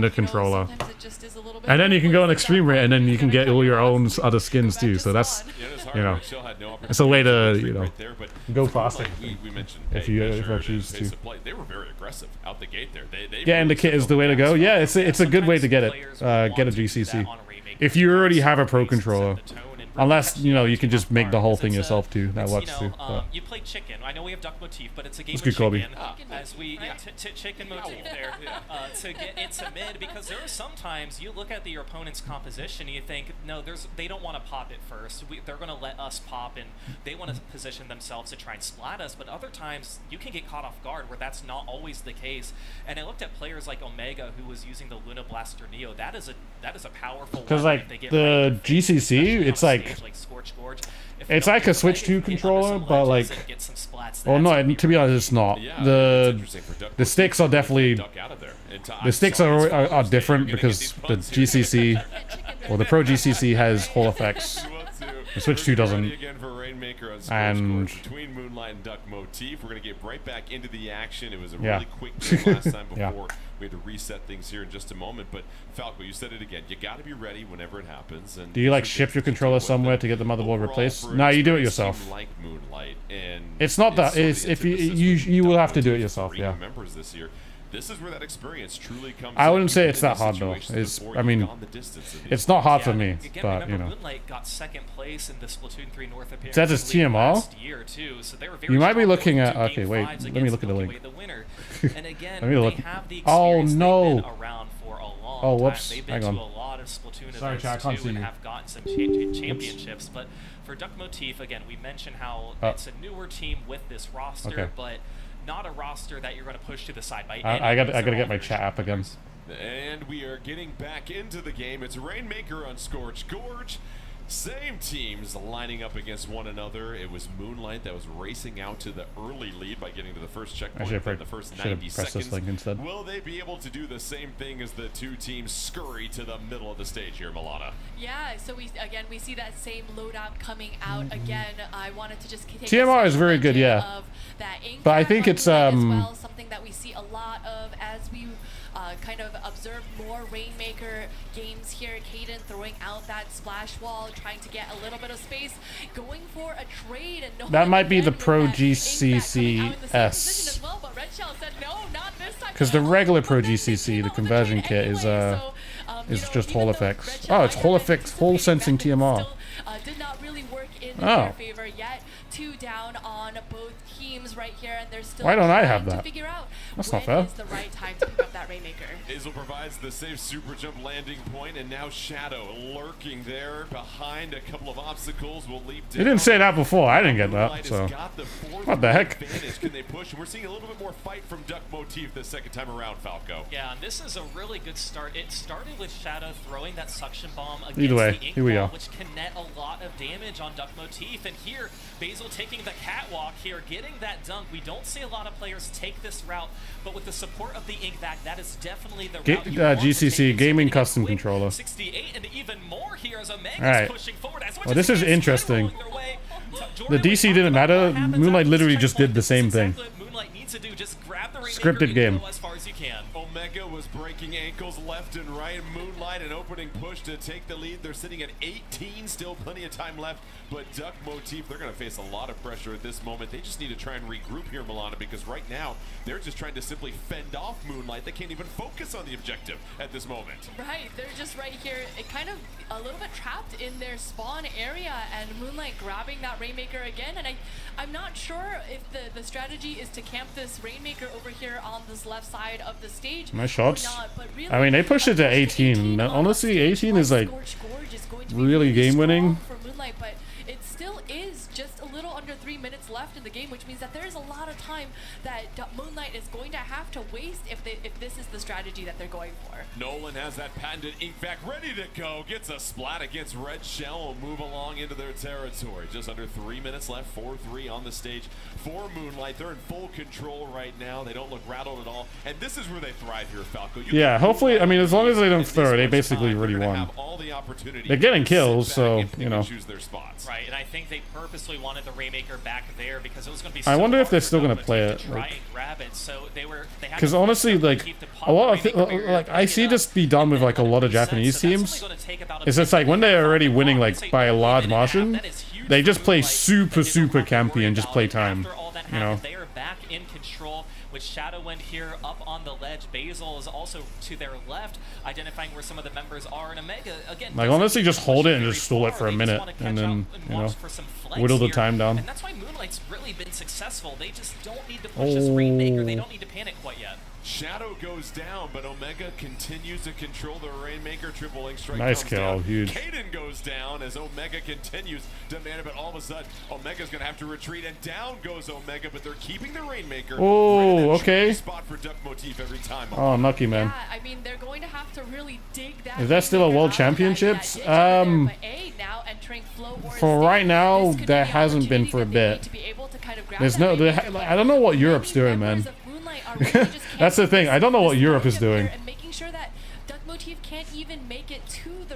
the controller, and then you can go on Extreme Rate, and then you can get all your own other skins too. So that's, you know, it's a way to, you know, go faster if I choose to. They were very aggressive out the gate there. Yeah, and the kit is the way to go. Yeah, it's a good way to get it. Get a GCC if you already have a Pro controller. Unless, you know, you can just make the whole thing yourself too. That works too. You play chicken. I know we have duck motif, but it's a game of good, chicken. As we chicken motif there to get into mid, because there are sometimes you look at your opponent's composition and you think, no, they don't want to pop it first. They're going to let us pop, and they want to position themselves to try and splat us. But other times you can get caught off guard where that's not always the case. And I looked at players like Omega, who was using the Luna Blaster Neo. That is a powerful. Because like the GCC, it's like it's like a Switch 2 controller, but like, well, no, to be honest, it's not. The sticks are definitely are different because the GCC or the Pro GCC has Hall effects. The Switch 2 doesn't. And between Moonlight and Duck Motif, we're gonna get right back into the action. It was a really quick game last time before. We had to reset things here in just a moment. But Falco, you said it again. You got to be ready whenever it happens. And do you like shift your controller somewhere to get the motherboard replaced? No, you do it yourself. Like Moonlight, and it's not that. It's if you will have to do it yourself. Yeah. Members this year. This is where that experience truly comes. I wouldn't say it's that hard though. I mean, it's not hard for me, again, but you know. Moonlight got second place in the Splatoon 3 North appearance. That's his TMR. Last year too, so they were very you might be looking at. Okay, wait. Let me look at the link. And again, let me look. They have the oh no! Around for a long oh whoops! They've been Hang to on. a lot of Splatoon Sorry, events Chad, too, and have gotten some championships. But for Duck Motif, again, we mentioned how it's a newer team with this roster, but not a roster that you're going to push to the side by any I gotta get my chat app again. And we are getting back into the game. It's Rainmaker on Scorch Gorge. Same teams lining up against one another. It was Moonlight that was racing out to the early lead by getting to the first checkpoint in the first 90 seconds. This link instead. Will they be able to do the same thing as the two teams scurry to the middle of the stage here, Milana? Yeah, so we see that same loadout coming out again. I wanted to just take TMR is very good, yeah. But I think it's as well, something that we see a lot of as we kind of observe more Rainmaker games here. Caden throwing out that splash wall, trying to get a little bit of space, going for a trade. And that might be the Pro GCC S. Because the regular Pro GCC, the conversion kit, is just Hall effects. Oh, it's Hall effects, Hall sensing TMR. Did not really work in their favor yet. 2 down on both teams right here, and they're still why don't I have that? To figure out that's not fair. Is the right time to pick up that Rainmaker. Hazel provides the safe super jump landing point, and now Shadow lurking there behind a couple of obstacles will leap down. You didn't say that before. I didn't get that. So what the heck? Can they push? We're seeing a little bit more fight from Duck Motif the second time around, Falco. Yeah, and this is a really good start. It started with Shadow throwing that suction bomb against either way, the ink here we ball, go. which can net a lot of damage on Duck Motif. And here, Basil taking the catwalk here, getting that dunk. We don't see a lot of players take this route, but with the support of the ink back, that is definitely the route you want GCC Gaming Custom Controller. 68 and even more here as Omega's pushing forward. Well, this is interesting. The DC didn't matter. Moonlight literally just did the same thing. Moonlight needs to do just grab the scripted game. As far as you can. Omega was breaking ankles left and right. Moonlight an opening push to take the lead. They're sitting at 18, still plenty of time left. But Duck Motif, they're going to face a lot of pressure at this moment. They just need to try and regroup here, Milana, because right now they're just trying to simply fend off Moonlight. They can't even focus on the objective at this moment. Right, they're just right here, kind of a little bit trapped in their spawn area, and Moonlight grabbing that Rainmaker again. And I'm not sure if the strategy is to camp this Rainmaker over here on this left side of the stage. My shots. Not, but really, I mean, they pushed it to 18. Honestly, 18 is like really game winning. For Moonlight, but it still is just a little under 3 minutes left in the game, which means that there is a lot of time that Moonlight is going to have to waste if this is the strategy that they're going for. Nolan has that patented ink back ready to go. Gets a splat against Red Shell. Will move along into their territory. Just under 3 minutes left. 4-3 on the stage for Moonlight. They're in full control right now. They don't look rattled at all. And this is where they thrive here, Falco. Yeah, hopefully, I mean, as long as they don't throw, they basically already won. They're getting kills, so, you know. Right, and I think they purposely wanted the Rainmaker back there because it was going to be I wonder if they're still going to play it. Because honestly, like, a lot of, like, I see this be done with, like, a lot of Japanese teams. It's just like, when they're already winning, like, by a large margin, they just play super campy and just play time, you know. They are back in control, which with Shadowwind here up on the ledge. Basil is also to their left, identifying where some of the members are. And Omega, again, like, honestly, just hold it and just stall it for a minute, and then, you know, whittle the time down. And that's why Moonlight's really been successful. They just don't need to push this Rainmaker. They don't need to panic quite yet. Shadow goes down, but Omega continues to control the Rainmaker. Triple link strike. Nice kill, down. huge. Kaden goes down as Omega continues to man it, but all of a sudden, Omega's going to have to retreat, and down goes Omega, but they're keeping the Rainmaker. Oh, okay. Spot for Duck Motif every time. Oh, unlucky, man. Yeah, I mean, they're going to have to really dig that. Is that still a World Championships? For right now, there hasn't been for a bit. There's no, I don't know what Europe's doing, man. That's the thing. I don't know what Europe is doing.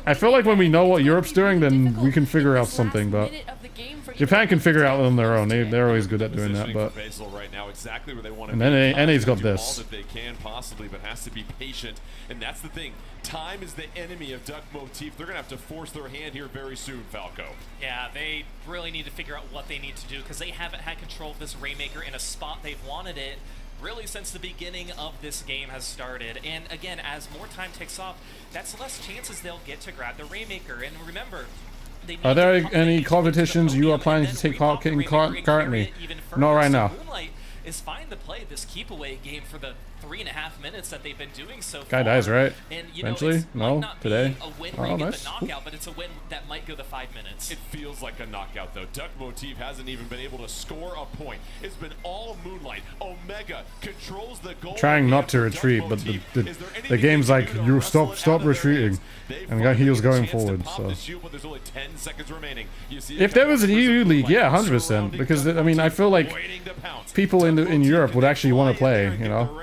I feel like when we know what Europe's doing, then we can figure out something, but Japan can figure it out on their own. They're always good at doing that, but and then NA's got this. They can possibly, but has to be patient, and that's the thing. Time is the enemy of Duck Motif. They're gonna have to force their hand here very soon, Falco. Yeah, they really need to figure out what they need to do, because they haven't had control of this Rainmaker in a spot they've wanted it really since the beginning of this game has started. And again, as more time ticks off, that's less chances they'll get to grab the Rainmaker. And remember, are there any competitions you are planning to take part in currently? Not right now. Moonlight is fine to play this keep away game for the 3.5 minutes that they've been doing so far. Guy dies, right? And, you eventually? Know, no, today. A win where you get the knockout, but it's a win that might go the 5 minutes. It feels like a knockout, though. Duck Motif hasn't even been able to score a point. It's been all Moonlight. Omega controls the goal. Trying not to retreat, but the game's like, you stop retreating, and the heel's going forward. So if there was an EU league, yeah, 100%. Because I mean, I feel like people in Europe would actually want to play, you know.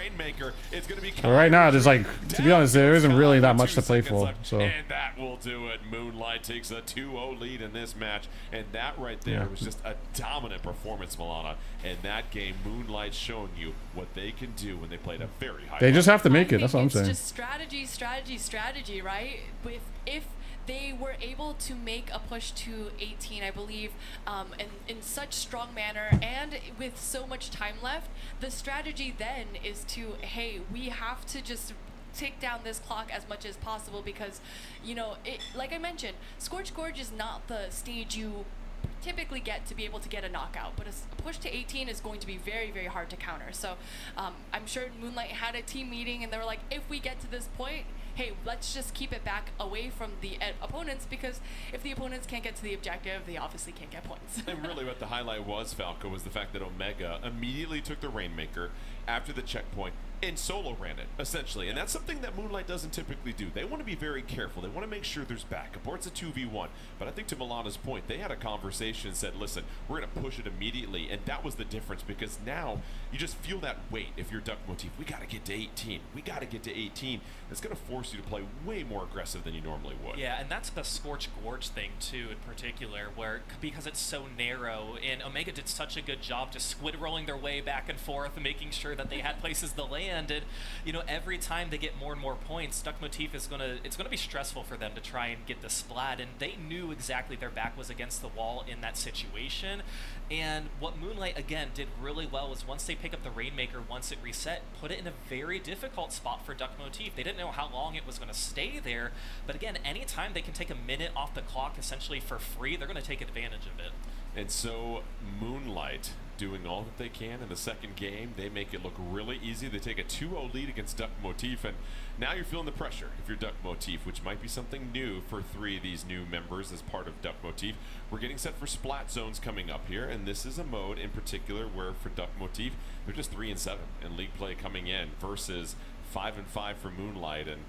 But right now, there's like, to be honest, there isn't really that much to play for. So. And that will do it. Moonlight takes a 2-0 lead in this match, and that right there was just a dominant performance, Milana. And that game, Moonlight's showing you what they can do when they play at a very high level. They just have to make it. That's what I'm saying. It's just strategy, right? If they were able to make a push to 18, I believe, in such strong manner and with so much time left, the strategy then is to, hey, we have to just take down this clock as much as possible, because, you know, like I mentioned, Scorched Gorge is not the stage you typically get to be able to get a knockout, but a push to 18 is going to be very, very hard to counter. So I'm sure Moonlight had a team meeting and they were like, if we get to this point, hey, let's just keep it back away from the opponents, because if the opponents can't get to the objective, they obviously can't get points. And really what the highlight was, Falco, was the fact that Omega immediately took the Rainmaker after the checkpoint and solo ran it, essentially. And that's something that Moonlight doesn't typically do. They want to be very careful. They want to make sure there's backup, or it's a 2v1. But I think to Milana's point, they had a conversation and said, listen, we're going to push it immediately. And that was the difference, because now you just feel that weight if you're Duck Motif. We got to get to 18. We got to get to 18. It's going to force you to play way more aggressive than you normally would. Yeah, and that's the Scorched Gorge thing, too, in particular, where because it's so narrow, and Omega did such a good job just squid rolling their way back and forth and making sure that they had places to land. And, you know, every time they get more and more points, Duck Motif is it's gonna be stressful for them to try and get the splat, and they knew exactly their back was against the wall in that situation. And what Moonlight, again, did really well was once they pick up the Rainmaker, once it reset, put it in a very difficult spot for Duck Motif. They didn't know how long it was going to stay there, but again, anytime they can take a minute off the clock essentially for free, they're going to take advantage of it. And so Moonlight doing all that they can in the second game. They make it look really easy. They take a 2-0 lead against Duck Motif, and now you're feeling the pressure if you're Duck Motif, which might be something new for 3 of these new members as part of Duck Motif. We're getting set for Splat Zones coming up here, and this is a mode in particular where for Duck Motif, they're just 3-7 in league play coming in versus 5-5 for Moonlight. And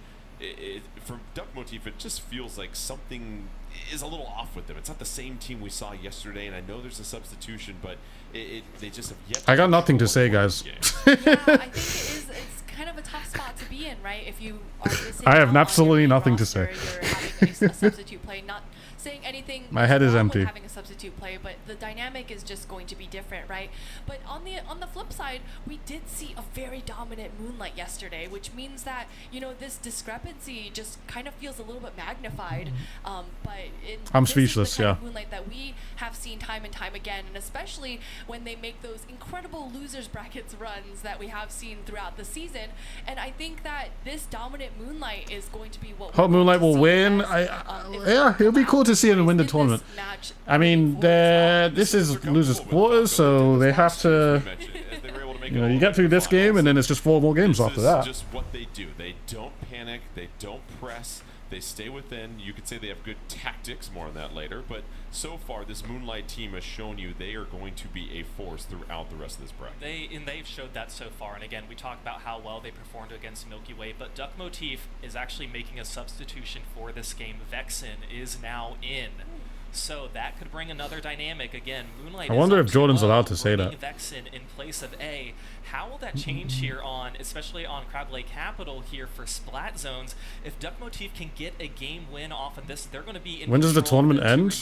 for Duck Motif, it just feels like something is a little off with them. It's not the same team we saw yesterday, and I know there's a substitution, but they just have yet to... I got nothing to say, guys. Yeah, I think it's kind of a tough spot to be in, right? If you are missing... I have absolutely nothing to say. You're having a substitute play, not saying anything. My head is empty. With having a substitute play, but the dynamic is just going to be different, right? But on the flip side, we did see a very dominant Moonlight yesterday, which means that this discrepancy just kind of feels a little bit magnified. I'm speechless. This is the kind of Moonlight that we have seen time and time again, and especially when they make those incredible losers brackets runs that we have seen throughout the season. And I think that this dominant Moonlight is going to be what hope Moonlight will win. Yeah, it'll be cool to see him win the tournament. I mean, this is losers quarters, so they have to. You get through this game, and then it's just 4 more games after that. This is just what they do. They don't panic. They don't press. They stay within. You could say they have good tactics. More on that later. But so far, this Moonlight team has shown you they are going to be a force throughout the rest of this bracket. They've showed that so far. And again, we talk about how well they performed against Milky Way. But Duck Motif is actually making a substitution for this game. Vexen is now in. So that could bring another dynamic. Again, Moonlight I wonder if Jordan's allowed to say that. Vexen in place of A. How will that change here especially on Crab Lake Capital here for Splat Zones? If Duck Motif can get a game win off of this, they're going to be in when does the tournament end?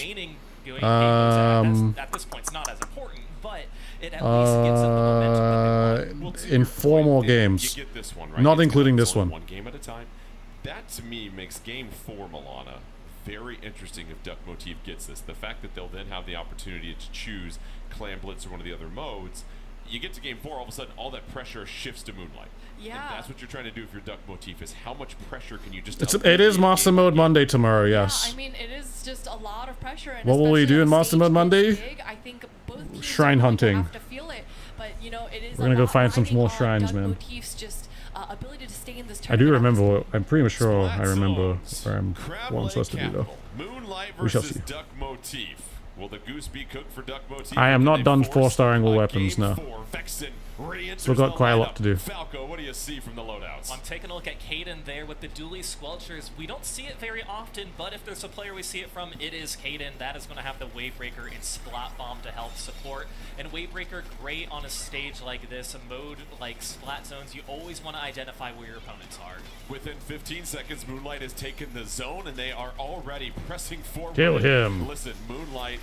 At this point, it's not as important, but it at least gets some momentum. In 4 more games. You get this one, right? Not including this one. One game at a time. That to me makes game 4, Milana, very interesting if Duck Motif gets this. The fact that they'll then have the opportunity to choose Clan Blitz or one of the other modes, you get to game 4, all of a sudden all that pressure shifts to Moonlight. Yeah. And that's what you're trying to do if you're Duck Motif, is how much pressure can you just... It is Master Mode Monday tomorrow, yes. Yeah, I mean, it is just a lot of pressure. And what will we do in Master Mode Monday? I think both Shrine hunting. Have to feel it, but, it is we're going to go find some more shrines, man. Just, ability to stay in this I do remember, I'm pretty sure I remember what I'm supposed to do, though. Moonlight versus Duck Motif. Will the goose be cooked for Duck Motif? I am not done 4-starring all weapons now. Still got quite a lot to do. Falco, what do you see from the loadouts? I'm taking a look at Caden there with the dually Squelchers. We don't see it very often, but if there's a player we see it from, it is Caden. That is going to have the Wavebreaker and Splat Bomb to help support. And Wavebreaker, great on a stage like this, a mode like Splat Zones. You always want to identify where your opponents are. Within 15 seconds, Moonlight has taken the zone, and they are already pressing forward. Kill him. Listen, Moonlight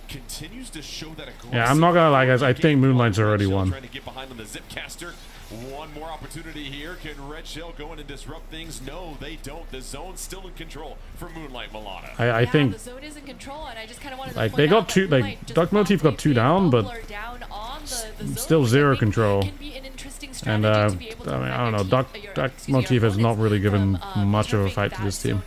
continues to show that aggressive. Yeah, I'm not gonna lie, guys. I think Moonlight's already won. Trying to get behind on the Zipcaster. One more opportunity here. Can Red Shell go in and disrupt things? No, they don't. The zone's still in control for Moonlight Milana. I think the zone is in control, and I just kind of wanted to like they got 2, like Duck Motif got 2 down, but still 0 control. And I don't know. Duck Motif has not really given much of a fight to this team.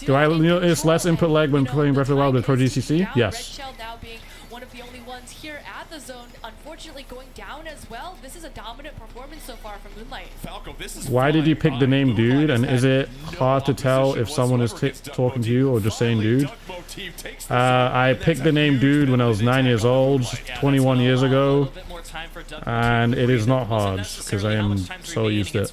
Do I notice less input lag when playing Breath of the Wild with Pro GCC? Yes. Now being one of the only ones here at the zone, unfortunately going down as well. This is a dominant performance so far from Moonlight. Falco, this is why did you pick the name Dude? And is it hard to tell if someone is talking to you or just saying Dude? I picked the name Dude when I was 9 years old, 21 years ago. And it is not hard because I am so used to it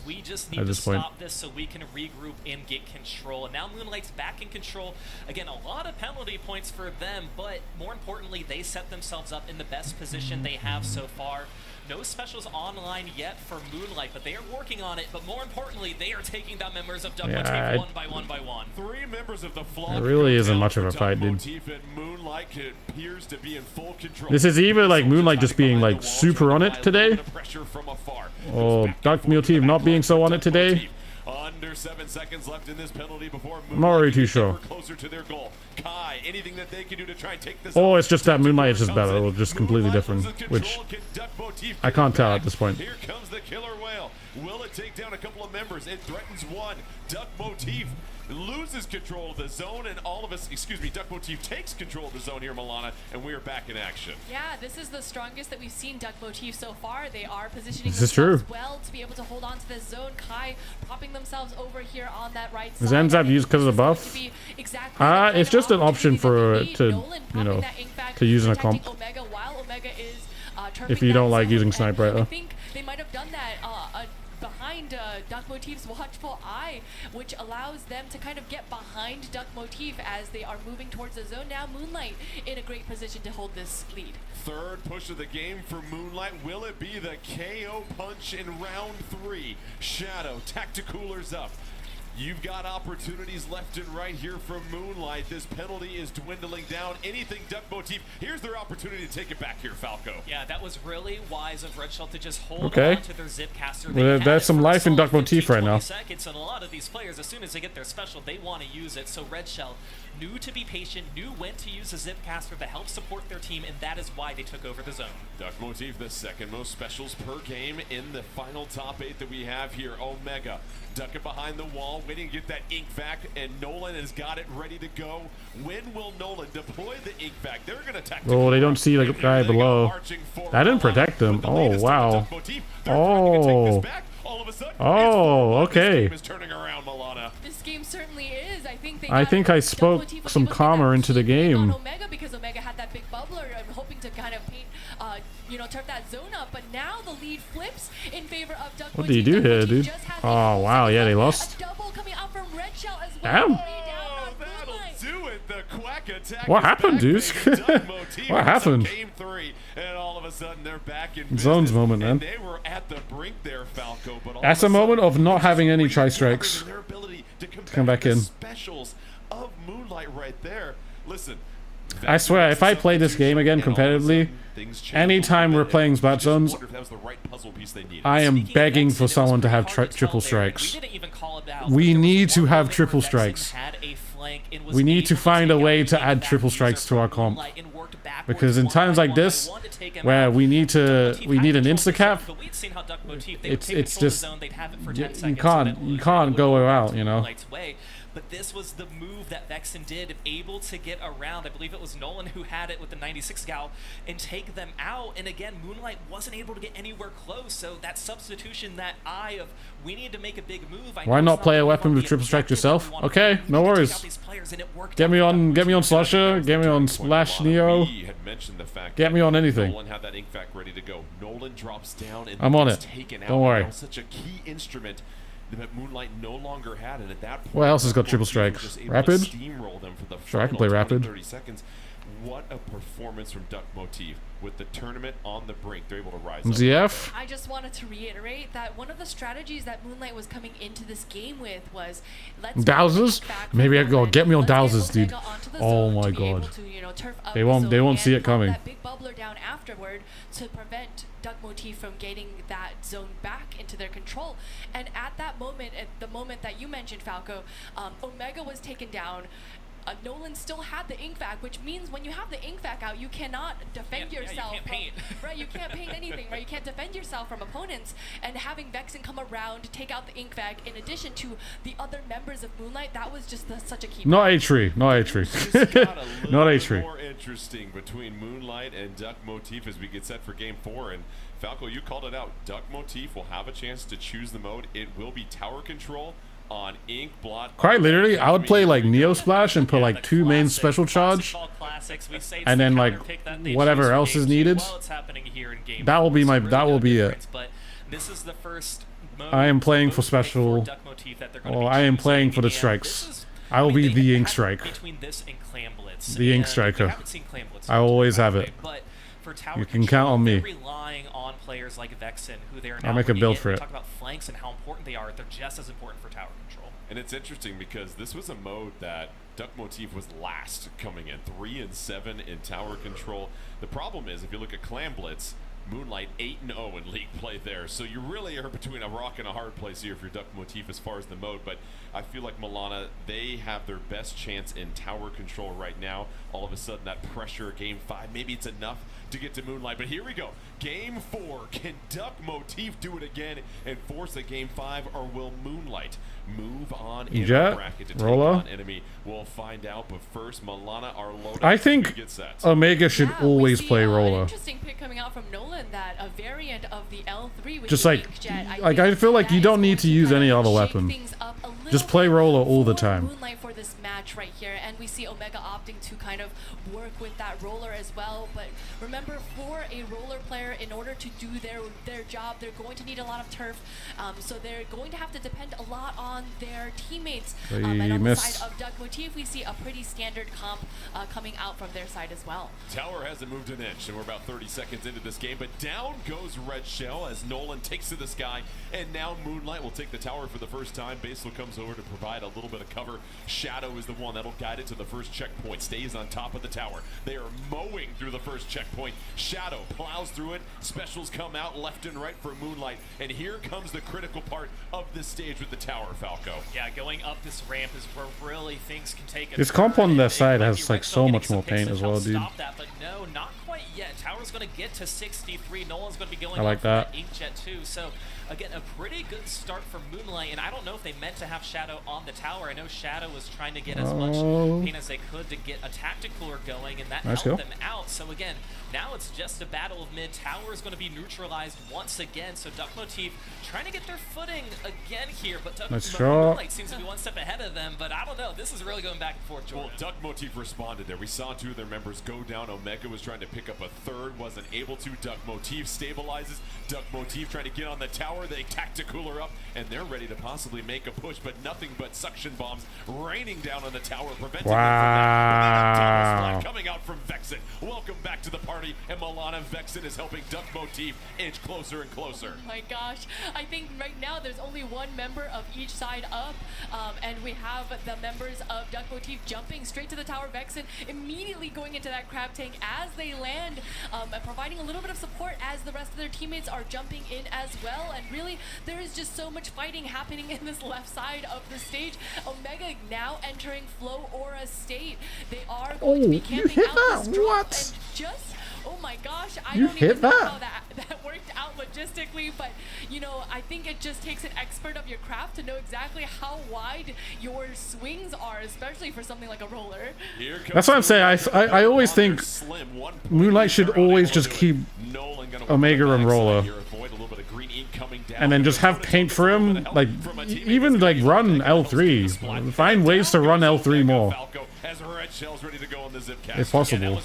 at this point. So we can regroup and get control. And now Moonlight's back in control. Again, a lot of penalty points for them, but more importantly, they set themselves up in the best position they have so far. No specials online yet for Moonlight, but they are working on it. But more importantly, they are taking down members of Duck Motif one by one by one. 3 members of the flock. It really isn't much of a fight, dude. Moonlight appears to be in full control. This is either like Moonlight just being like super on it today, or Duck Motif not being so on it today. Under 7 seconds left in this penalty before I'm not really too sure. Closer to their goal. Kai, anything that they can do to try and take this. Or it's just that Moonlight is just better, or just completely different, which I can't tell at this point. Here comes the killer whale. Will it take down a couple of members? It threatens one. Duck Motif loses control of the zone, and all of us, Duck Motif takes control of the zone here, Milana, and we are back in action. Yeah, this is the strongest that we've seen Duck Motif so far. They are positioning themselves well to be able to hold on to this zone. Kai propping themselves over here on that right side. Is Enzap used because of the buff? It's just an option for to use in a comp. If you don't like using Snipe Rifle. I think they might have done that behind Duck Motif's watchful eye, which allows them to kind of get behind Duck Motif as they are moving towards the zone. Now Moonlight in a great position to hold this lead. Third push of the game for Moonlight. Will it be the KO punch in round 3? Shadow, Tacticoolers up. You've got opportunities left and right here from Moonlight. This penalty is dwindling down. Anything Duck Motif. Here's their opportunity to take it back here, Falco. Yeah, that was really wise of Red Shell to just hold on to their Zipcaster. Well, there's some life in Duck Motif right now. Seconds, and a lot of these players, as soon as they get their special, they want to use it. So Red Shell knew to be patient, knew when to use the Zipcaster to help support their team, and that is why they took over the zone. Duck Motif, the second most specials per game in the final top 8 that we have here. Omega ducking behind the wall, waiting to get that ink vac, and Nolan has got it ready to go. When will Nolan deploy the ink vac? They're going to attack. Oh, they don't see the guy below. That didn't protect them. Oh, wow. Oh. Oh, okay. This game certainly is. I think I spoke some calmer into the game. Omega, because Omega had that big bubbler, hoping to kind of paint, turf that zone up. But now the lead flips in favor of Duck. What do you do here, dude? Oh, wow. Yeah, they lost. A double coming out from Red Shell as well. Damn. Do it. The quack attack. What happened, dude? What happened? Game 3, and all of a sudden they're back in Zone's moment, man. They were at the brink there, Falco. But that's a moment of not having any tri-strikes to come back in. Specials of Moonlight right there. Listen, I swear, if I play this game again competitively, anytime we're playing Splat Zones, I am begging for someone to have triple strikes. We need to have triple strikes. We need to find a way to add triple strikes to our comp. Because in times like this, where we need an insta-cap, it's just, you can't go out, you know. But this was the move that Vexen did, able to get around. I believe it was Nolan who had it with the 96 gal and take them out. And again, Moonlight wasn't able to get anywhere close. So that substitution, that eye of we need to make a big move. Why not play a weapon with triple strike yourself? Okay, no worries. Get me on Slusher, get me on Splash Neo. Get me on anything. Nolan had that ink vac ready to go. Nolan drops down and I'm on it. Don't worry. Such a key instrument that Moonlight no longer had, and at that point, what else has got triple strike? Rapid? Sure, I can play Rapid. 30 seconds. What a performance from Duck Motif. With the tournament on the brink, they're able to rise up. ZF? I just wanted to reiterate that one of the strategies that Moonlight was coming into this game with was Dowsers? Maybe I go get me on Dowsers, dude. Oh my god. They won't see it coming. That big bubbler down afterward to prevent Duck Motif from getting that zone back into their control. And at that moment, at the moment that you mentioned, Falco, Omega was taken down. Nolan still had the ink vac, which means when you have the ink vac out, you cannot defend yourself. You can't paint. Right, you can't paint anything, right? You can't defend yourself from opponents. And having Vexen come around to take out the ink vac, in addition to the other members of Moonlight, that was just such a key. Not A-Tree, not A-Tree. Not A-Tree. More interesting between Moonlight and Duck Motif as we get set for Game 4. And Falco, you called it out. Duck Motif will have a chance to choose the mode. It will be tower control on ink blot. Quite literally, I would play like Neo Splash and put like 2 main special charge, and then like whatever else is needed. That will be it. This is the first I am playing for special. Or I am playing for the strikes. I will be the ink strike. The ink striker. I always have it. You can count on me. Players like Vexen, who they're I'll make a build for it. Talk about flanks and how important they are. They're just as important for tower control. And it's interesting because this was a mode that Duck Motif was last coming in, 3 and 7 in tower control. The problem is, if you look at Clan Blitz, Moonlight 8-0 in league play there. So you really are between a rock and a hard place here for Duck Motif as far as the mode. But I feel like Milana, they have their best chance in tower control right now. All of a sudden, that pressure, Game 5, maybe it's enough to get to Moonlight. But here we go. Game 4. Can Duck Motif do it again and force a Game 5, or will Moonlight move on in the bracket to take on enemy? We'll find out. But first, Milana, our loadout. I think Omega should always play Rolla. Interesting pick coming out from Nolan, that a variant of the L3 with just like I feel like you don't need to use any other weapon. Just play Rolla all the time. match right here, and we see Omega opting to kind of work with that roller as well. But remember, for a roller player, in order to do their job, they're going to need a lot of turf, so they're going to have to depend a lot on their teammates. And on the side of Duck Motif, we see a pretty standard comp coming out from their side as well. Tower hasn't moved an inch, and we're about 30 seconds into this game, but down goes Red Shell as Nolan takes to the sky, and now Moonlight will take the tower for the first time. Basil comes over to provide a little bit of cover. Shadow is the one that'll guide it to the first checkpoint, stays on top of the tower. They are mowing through the first checkpoint. Shadow plows through it. Specials come out left and right for Moonlight, and here comes the critical part of this stage with the tower, Falco. Yeah, going up this ramp is where really things can take a This comp on their side has like so much more paint as well, dude. Stop that, but no, not quite yet. Tower's going to get to 63. Nolan's going to be going I like that. Inkjet too. So again, a pretty good start for Moonlight, and I don't know if they meant to have Shadow on the tower. I know Shadow was trying to get as much paint as they could to get a tactical going, and that helped them out. So again, now it's just a battle of mid. Tower is going to be neutralized once again. So Duck Motif trying to get their footing again here, but Moonlight seems to be one step ahead of them. But I don't know. This is really going back and forth, Jordan. Well, Duck Motif responded there. We saw two of their members go down. Omega was trying to pick up a third, wasn't able to. Duck Motif stabilizes. Duck Motif trying to get on the tower. They tacticooler up, and they're ready to possibly make a push, but nothing but suction bombs raining down on the tower, preventing them from that. Coming out from Vexen. Welcome back to the party, and Milana Vexen is helping Duck Motif inch closer and closer. Oh my gosh, I think right now there's only one member of each side up, and we have the members of Duck Motif jumping straight to the tower. Vexen immediately going into that crab tank as they land, and providing a little bit of support as the rest of their teammates are jumping in as well. And really, there is just so much fighting happening in this left side of the stage. Omega now entering Flow Aura state. They are going to be camping out this drop, and just, oh my gosh, I don't even know how that worked out logistically, but you know, I think it just takes an expert of your craft to know exactly how wide your swings are, especially for something like a roller. That's what I'm saying. I always think Moonlight should always just keep Omega and roller, and then just have paint for him. Like even like run L3. Find ways to run L3 more, if possible.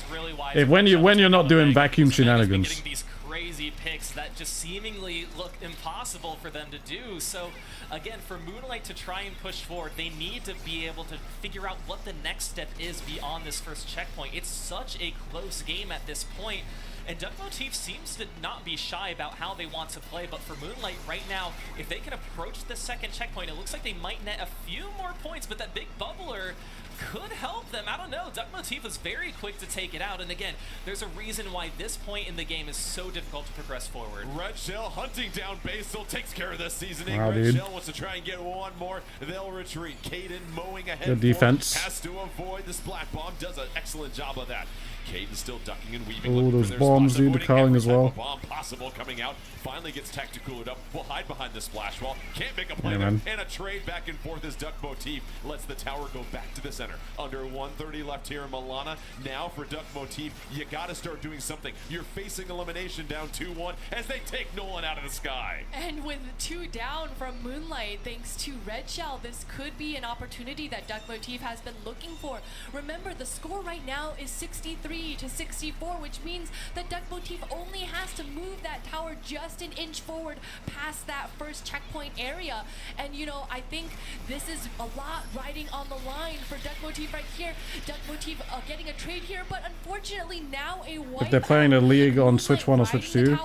When you're not doing vacuum shenanigans. These crazy picks that just seemingly look impossible for them to do. So again, for Moonlight to try and push forward, they need to be able to figure out what the next step is beyond this first checkpoint. It's such a close game at this point. And Duck Motif seems to not be shy about how they want to play, but for Moonlight right now, if they can approach the second checkpoint, it looks like they might net a few more points, but that big bubbler could help them. I don't know. Duck Motif was very quick to take it out, and again, there's a reason why this point in the game is so difficult to progress forward. Red Shell hunting down Basil, takes care of this seasoning. Wow, Red Shell wants to try and get one more. They'll retreat. Caden mowing ahead. Good defense. Has to avoid the splat bomb. Does an excellent job of that. Caden still ducking and weaving. Oh, those bombs do the calling as well. Bomb possible coming out. Finally gets tacticoolered up. Will hide behind the splash wall. Can't make a play there. And a trade back and forth as Duck Motif lets the tower go back to the center. Under 130 left here in Milana. Now for Duck Motif, you got to start doing something. You're facing elimination down 2-1 as they take Nolan out of the sky. And with 2 down from Moonlight, thanks to Red Shell, this could be an opportunity that Duck Motif has been looking for. Remember, the score right now is 63 to 64, which means that Duck Motif only has to move that tower just an inch forward past that first checkpoint area. And you know, I think this is a lot riding on the line for Duck Motif right here. Duck Motif getting a trade here, but unfortunately now a white. If they're playing a league on Switch 1 or Switch 2,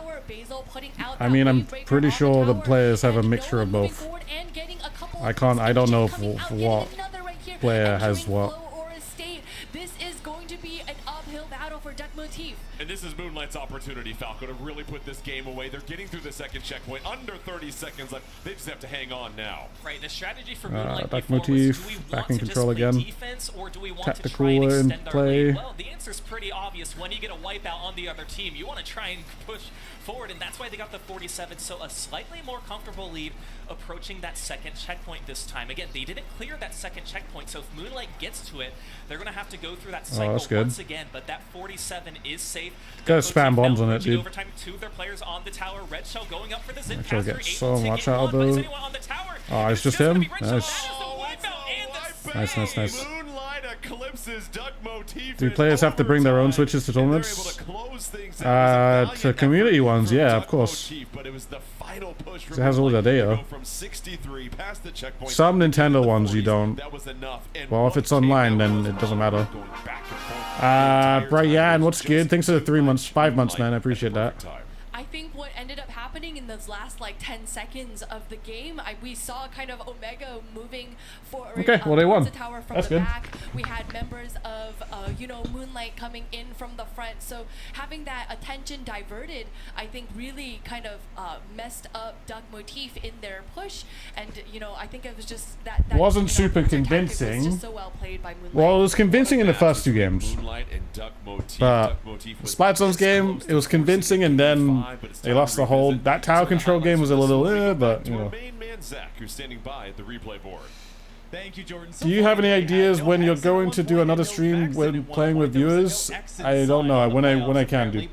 I mean, I'm pretty sure the players have a mixture of both. I don't know what player has what. This is going to be an uphill battle for Duck Motif. And this is Moonlight's opportunity, Falco, to really put this game away. They're getting through the second checkpoint. Under 30 seconds left. They just have to hang on now. Right, the strategy for Moonlight Duck Motif, back in control again. Defense, or do we want Tactical to try and extend in our play. lead? Well, the answer is pretty obvious. When you get a wipeout on the other team, you want to try and push forward, and that's why they got the 47. So a slightly more comfortable lead approaching that second checkpoint this time. Again, they didn't clear that second checkpoint, so if Moonlight gets to it, they're going to have to go through that cycle once again, but that 47 is safe. Gotta spam bombs on it, dude. Overtime, 2 of their players on the tower. Red Shell going up for the zip pass. Get so much out of those. Oh, it's just him. Nice. Nice. eclipses Duck Motif. Do players have to bring their own Switches to tournaments? To community ones, yeah, of course. But it was the final push It has all the data. from 63 past the checkpoint. Some Nintendo ones you don't. Well, if it's online, then it doesn't matter. Brian, what's good? Thanks for the 3 months, 5 months, man. I appreciate that. I think what ended up happening in those last like 10 seconds of the game, we saw kind of Omega moving forward. Okay, well they won. The tower from That's the good. back. We had members of Moonlight coming in from the front. So having that attention diverted, I think really kind of messed up Duck Motif in their push. And I think it was just that wasn't super convincing. Was just so well played by Moonlight. Well, it was convincing in the first 2 games. But Splatoon's game, it was convincing, and then they lost the hold. That tower control game was a little, but Main man Zach, who's standing by at the replay board. Thank you, Jordan. Do you have any ideas when you're going to do another stream when playing with viewers? I don't know. When I can do.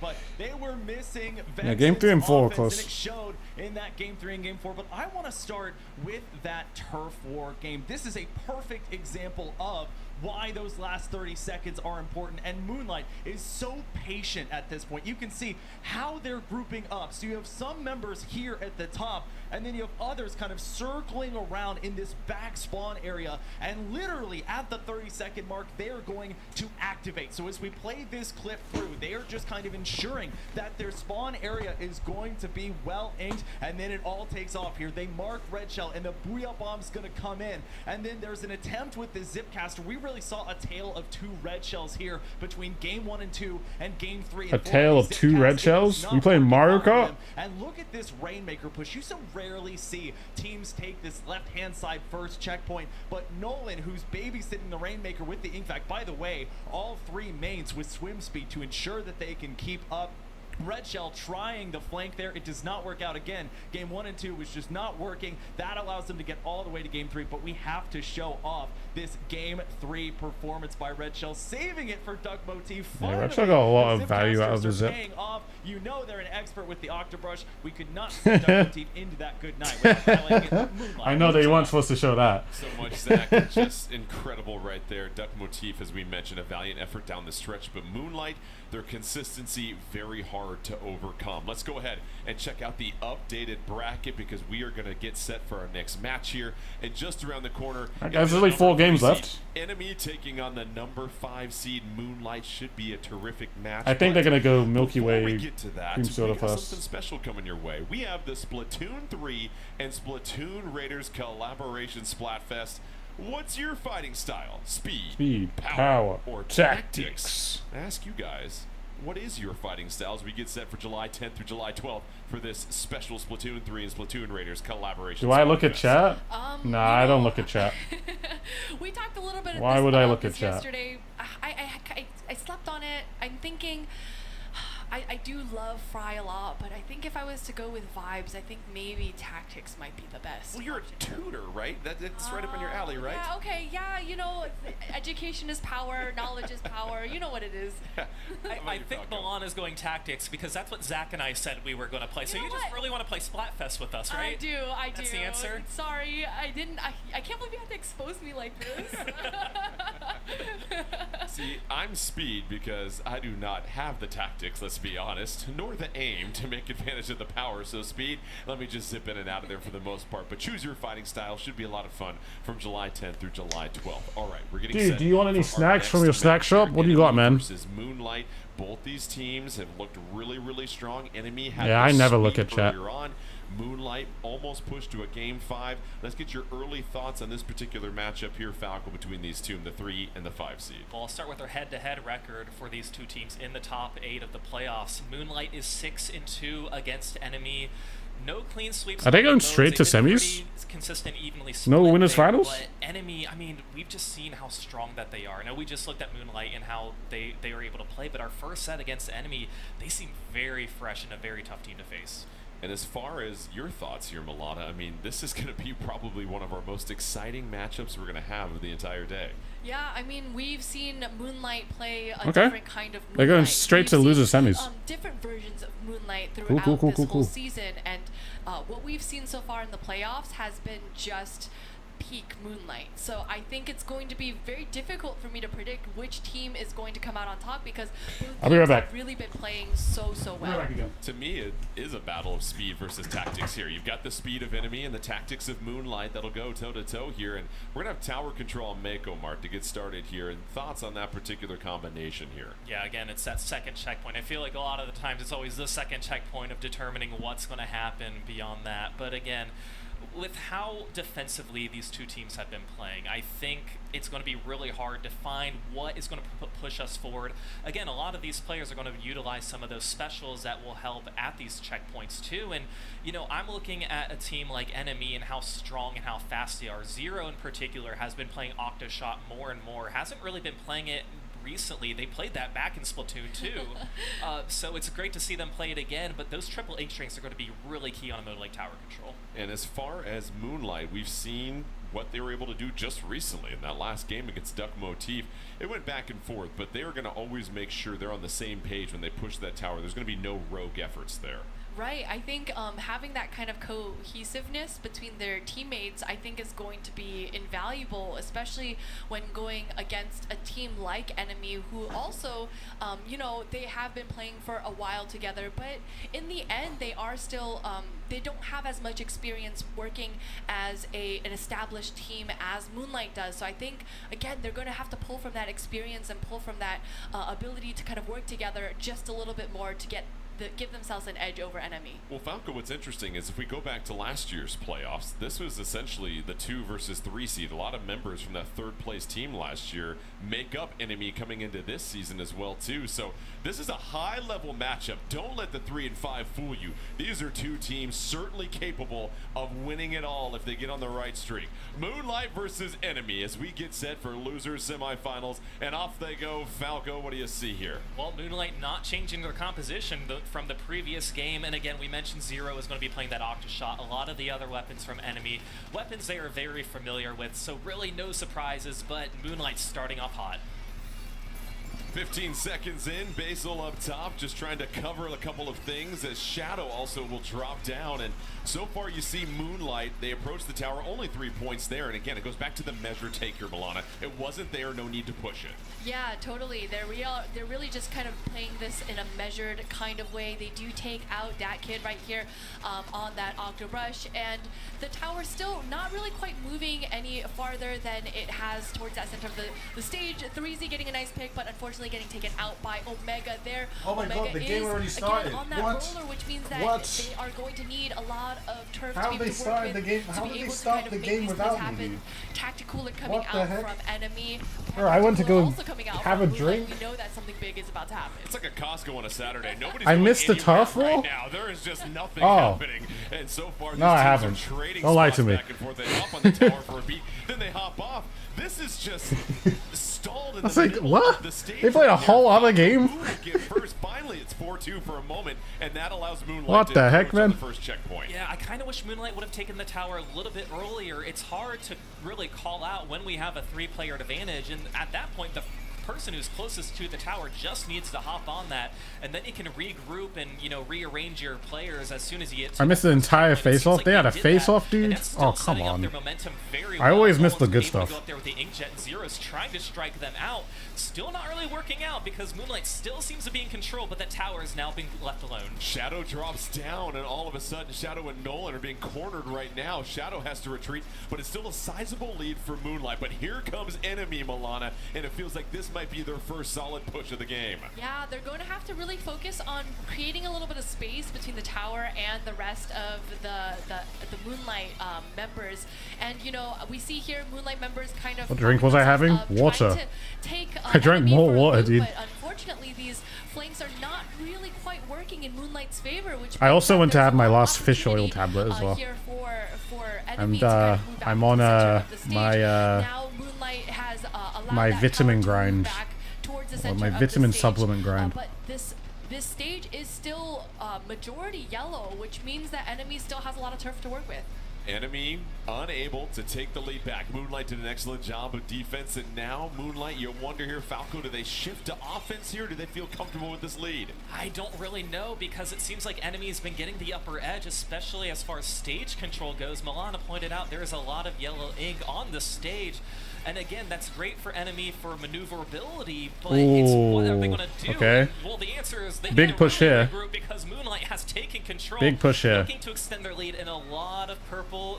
Yeah, game 3 and 4 are close. In that game 3 and game 4, but I want to start with that turf war game. This is a perfect example of why those last 30 seconds are important, and Moonlight is so patient at this point. You can see how they're grouping up. So you have some members here at the top, and then you have others kind of circling around in this back spawn area, and literally at the 30-second mark, they are going to activate. So as we play this clip through, they are just kind of ensuring that their spawn area is going to be well inked, and then it all takes off here. They mark Red Shell, and the Booyah Bomb's going to come in, and then there's an attempt with the Zipcaster. We really saw a tale of 2 red shells here between game 1 and 2 and game 3 and 4. A tale of 2 red shells? You playing Mario Kart? And look at this Rainmaker push. You so rarely see teams take this left-hand side first checkpoint, but Nolan, who's babysitting the Rainmaker with the Inkvac, by the way, all 3 mains with swim speed to ensure that they can keep up. Red Shell trying to flank there. It does not work out again. Game 1 and 2 was just not working. That allows them to get all the way to game 3, but we have to show off this game 3 performance by Red Shell, saving it for Duck Motif. Yeah, Red Shell got a lot of value out of the Zip. Off. You know they're an expert with the Octobrush. We could not send Duck Motif into that good night without highlighting it. I know they weren't supposed to show that. So much, Zach. Just incredible right there. Duck Motif, as we mentioned, a valiant effort down the stretch, but Moonlight, their consistency very hard to overcome. Let's go ahead and check out the updated bracket because we are going to get set for our next match here. And just around the corner, there's only 4 games left. Enemy taking on the number 5 seed Moonlight should be a terrific match. I think they're going to go Milky Way. We get to that. Team Soda we got first. something special coming your way. We have the Splatoon 3 and Splatoon Raiders collaboration Splatfest. What's your fighting style? Speed, power, or tactics? I ask you guys, what is your fighting style as we get set for July 10th through July 12th for this special Splatoon 3 and Splatoon Raiders collaboration? Do I look at chat? Nah, I don't look at chat. We talked a little bit. Why would I look at chat? Yesterday, I slept on it. I'm thinking. I do love Fry a lot, but I think if I was to go with vibes, I think maybe tactics might be the best. Well, you're a tutor, right? That's right up in your alley, right? Yeah, okay, yeah, education is power, knowledge is power, you know what it is. I think Milana's going tactics because that's what Zach and I said we were going to play. So you just really want to play Splatfest with us, right? I do. That's the answer? Sorry, I didn't. I can't believe you had to expose me like this. See, I'm Speed because I do not have the tactics, let's be honest, nor the aim to make advantage of the power. So Speed, let me just zip in and out of there for the most part. But choose your fighting style. Should be a lot of fun from July 10th through July 12th. All right, we're getting set. Dude, do you want any snacks from your snack shop? What do you got, man? Versus Moonlight. Both these teams have looked really, really strong. Enemy had I never look at chat. On. Moonlight almost pushed to a game 5. Let's get your early thoughts on this particular matchup here, Falco, between these two, the 3 and the 5 seed. Well, I'll start with our head-to-head record for these 2 teams in the top 8 of the playoffs. Moonlight is 6-2 against Enemy. No clean sweeps. Are they going straight to semis? Consistent, evenly no winners finals? But Enemy, I mean, we've just seen how strong that they are. I know we just looked at Moonlight and how they were able to play, but our first set against Enemy, they seem very fresh and a very tough team to face. And as far as your thoughts here, Milana, I mean, this is going to be probably one of our most exciting matchups we're going to have of the entire day. Yeah, I mean, we've seen Moonlight play a different kind of Moonlight. They're going straight to loser semis. Different versions of Moonlight throughout this whole season. And what we've seen so far in the playoffs has been just peak Moonlight. So I think it's going to be very difficult for me to predict which team is going to come out on top because both teams have really been playing so well. To me, it is a battle of speed versus tactics here. You've got the speed of Enemy and the tactics of Moonlight that'll go toe-to-toe here, and we're going to have tower control on Mako, Mark, to get started here. And thoughts on that particular combination here? Yeah, again, it's that second checkpoint. I feel like a lot of the times it's always the second checkpoint of determining what's going to happen beyond that. But again, with how defensively these two teams have been playing, I think it's going to be really hard to find what is going to push us forward. Again, a lot of these players are going to utilize some of those specials that will help at these checkpoints too. And, you know, I'm looking at a team like Enemy and how strong and how fast they are. Zero in particular has been playing Octoshot more and more, hasn't really been playing it recently. They played that back in Splatoon 2, so it's great to see them play it again, but those triple ink strings are going to be really key on a mode like tower control. And as far as Moonlight, we've seen what they were able to do just recently in that last game against Duck Motif. It went back and forth, but they are going to always make sure they're on the same page when they push that tower. There's going to be no rogue efforts there. Right, I think having that kind of cohesiveness between their teammates, I think is going to be invaluable, especially when going against a team like Enemy, who also, you know, they have been playing for a while together, but in the end, they are still, they don't have as much experience working as an established team as Moonlight does. So I think, again, they're going to have to pull from that experience and pull from that ability to kind of work together just a little bit more to give themselves an edge over Enemy. Well, Falco, what's interesting is if we go back to last year's playoffs, this was essentially the 2 versus 3 seed. A lot of members from that third place team last year make up Enemy coming into this season as well too. So this is a high level matchup. Don't let the 3 and 5 fool you. These are two teams certainly capable of winning it all if they get on the right streak. Moonlight versus Enemy as we get set for losers semifinals, and off they go. Falco, what do you see here? Well, Moonlight not changing their composition from the previous game, and again, we mentioned Zero is going to be playing that Octoshot. A lot of the other weapons from Enemy, weapons they are very familiar with, so really no surprises, but Moonlight's starting off hot. 15 seconds in, Basil up top, just trying to cover a couple of things as Shadow also will drop down. And so far you see Moonlight, they approach the tower, only 3 points there. And again, it goes back to the measure take here, Milana. It wasn't there, no need to push it. Yeah, totally. They're really just kind of playing this in a measured kind of way. They do take out that kid right here on that Octo Rush, and the tower's still not really quite moving any farther than it has towards that center of the stage. 3Z getting a nice pick, but unfortunately getting taken out by Omega there. Oh my Omega god, the game already started. On that roller, which means that they are going to need a lot of turf to be able to work with, How to did be they able to start kind the of game make these without plays me? happen. Tactical coming out from Enemy. Bro, I went to go have have a drink. We know that something big is about to happen. It's like a Costco on a Saturday. Nobody's I going missed the turf right roll? now. There is just nothing happening. And so far, these No, I teams haven't. are trading Don't lie to spots me. back and forth. They hop on the tower for a beat, then they hop off. This is just stalled in the middle what? of the stage. They played a whole other game? Finally, it's 4-2 for a moment, and that allows Moonlight What to the heck, approach on man? the first checkpoint. Yeah, I kind of wish Moonlight would have taken the tower a little bit earlier. It's hard to really call out when we have a 3-player advantage, and at that point, the person who's closest to the tower just needs to hop on that, and then you can regroup and, you know, rearrange your players as soon as you get to I missed the entire face-off. They had a face-off, dude? Oh, come on. I always miss the good stuff. Go up there with the Inkjet, and Zero's trying to strike them out. Still not really working out because Moonlight still seems to be in control, but that tower is now being left alone. Shadow drops down, and all of a sudden, Shadow and Nolan are being cornered right now. Shadow has to retreat, but it's still a sizable lead for Moonlight. But here comes Enemy, Milana, and it feels like this might be their first solid push of the game. Yeah, they're going to have to really focus on creating a little bit of space between the tower and the rest of the Moonlight members. And, you know, we see here Moonlight members kind of... What drink was I having? Water. I drank more water, dude. But unfortunately, these flanks are not really quite working in Moonlight's favor, which I also went to have my last opportunity, fish oil tablet as well. Here for And to kind of move I'm back on to the center of the stage. my Moonlight has allowed my that vitamin tower to move grind. back towards the Or center my of the vitamin stage. supplement grind. But this stage is still majority yellow, which means that Enemy still has a lot of turf to work with. Enemy unable to take the lead back. Moonlight did an excellent job of defense, and now Moonlight, you wonder here, Falco, do they shift to offense here? Do they feel comfortable with this lead? I don't really know, because it seems like Enemy's been getting the upper edge, especially as far as stage control goes. Milana pointed out there is a lot of yellow ink on the stage. And again, that's great for Enemy for maneuverability, but it's what are they going to do? Okay. Well, the answer is they big push here. Because Moonlight has taken control. Big push here. Looking to extend their lead, and a lot of purple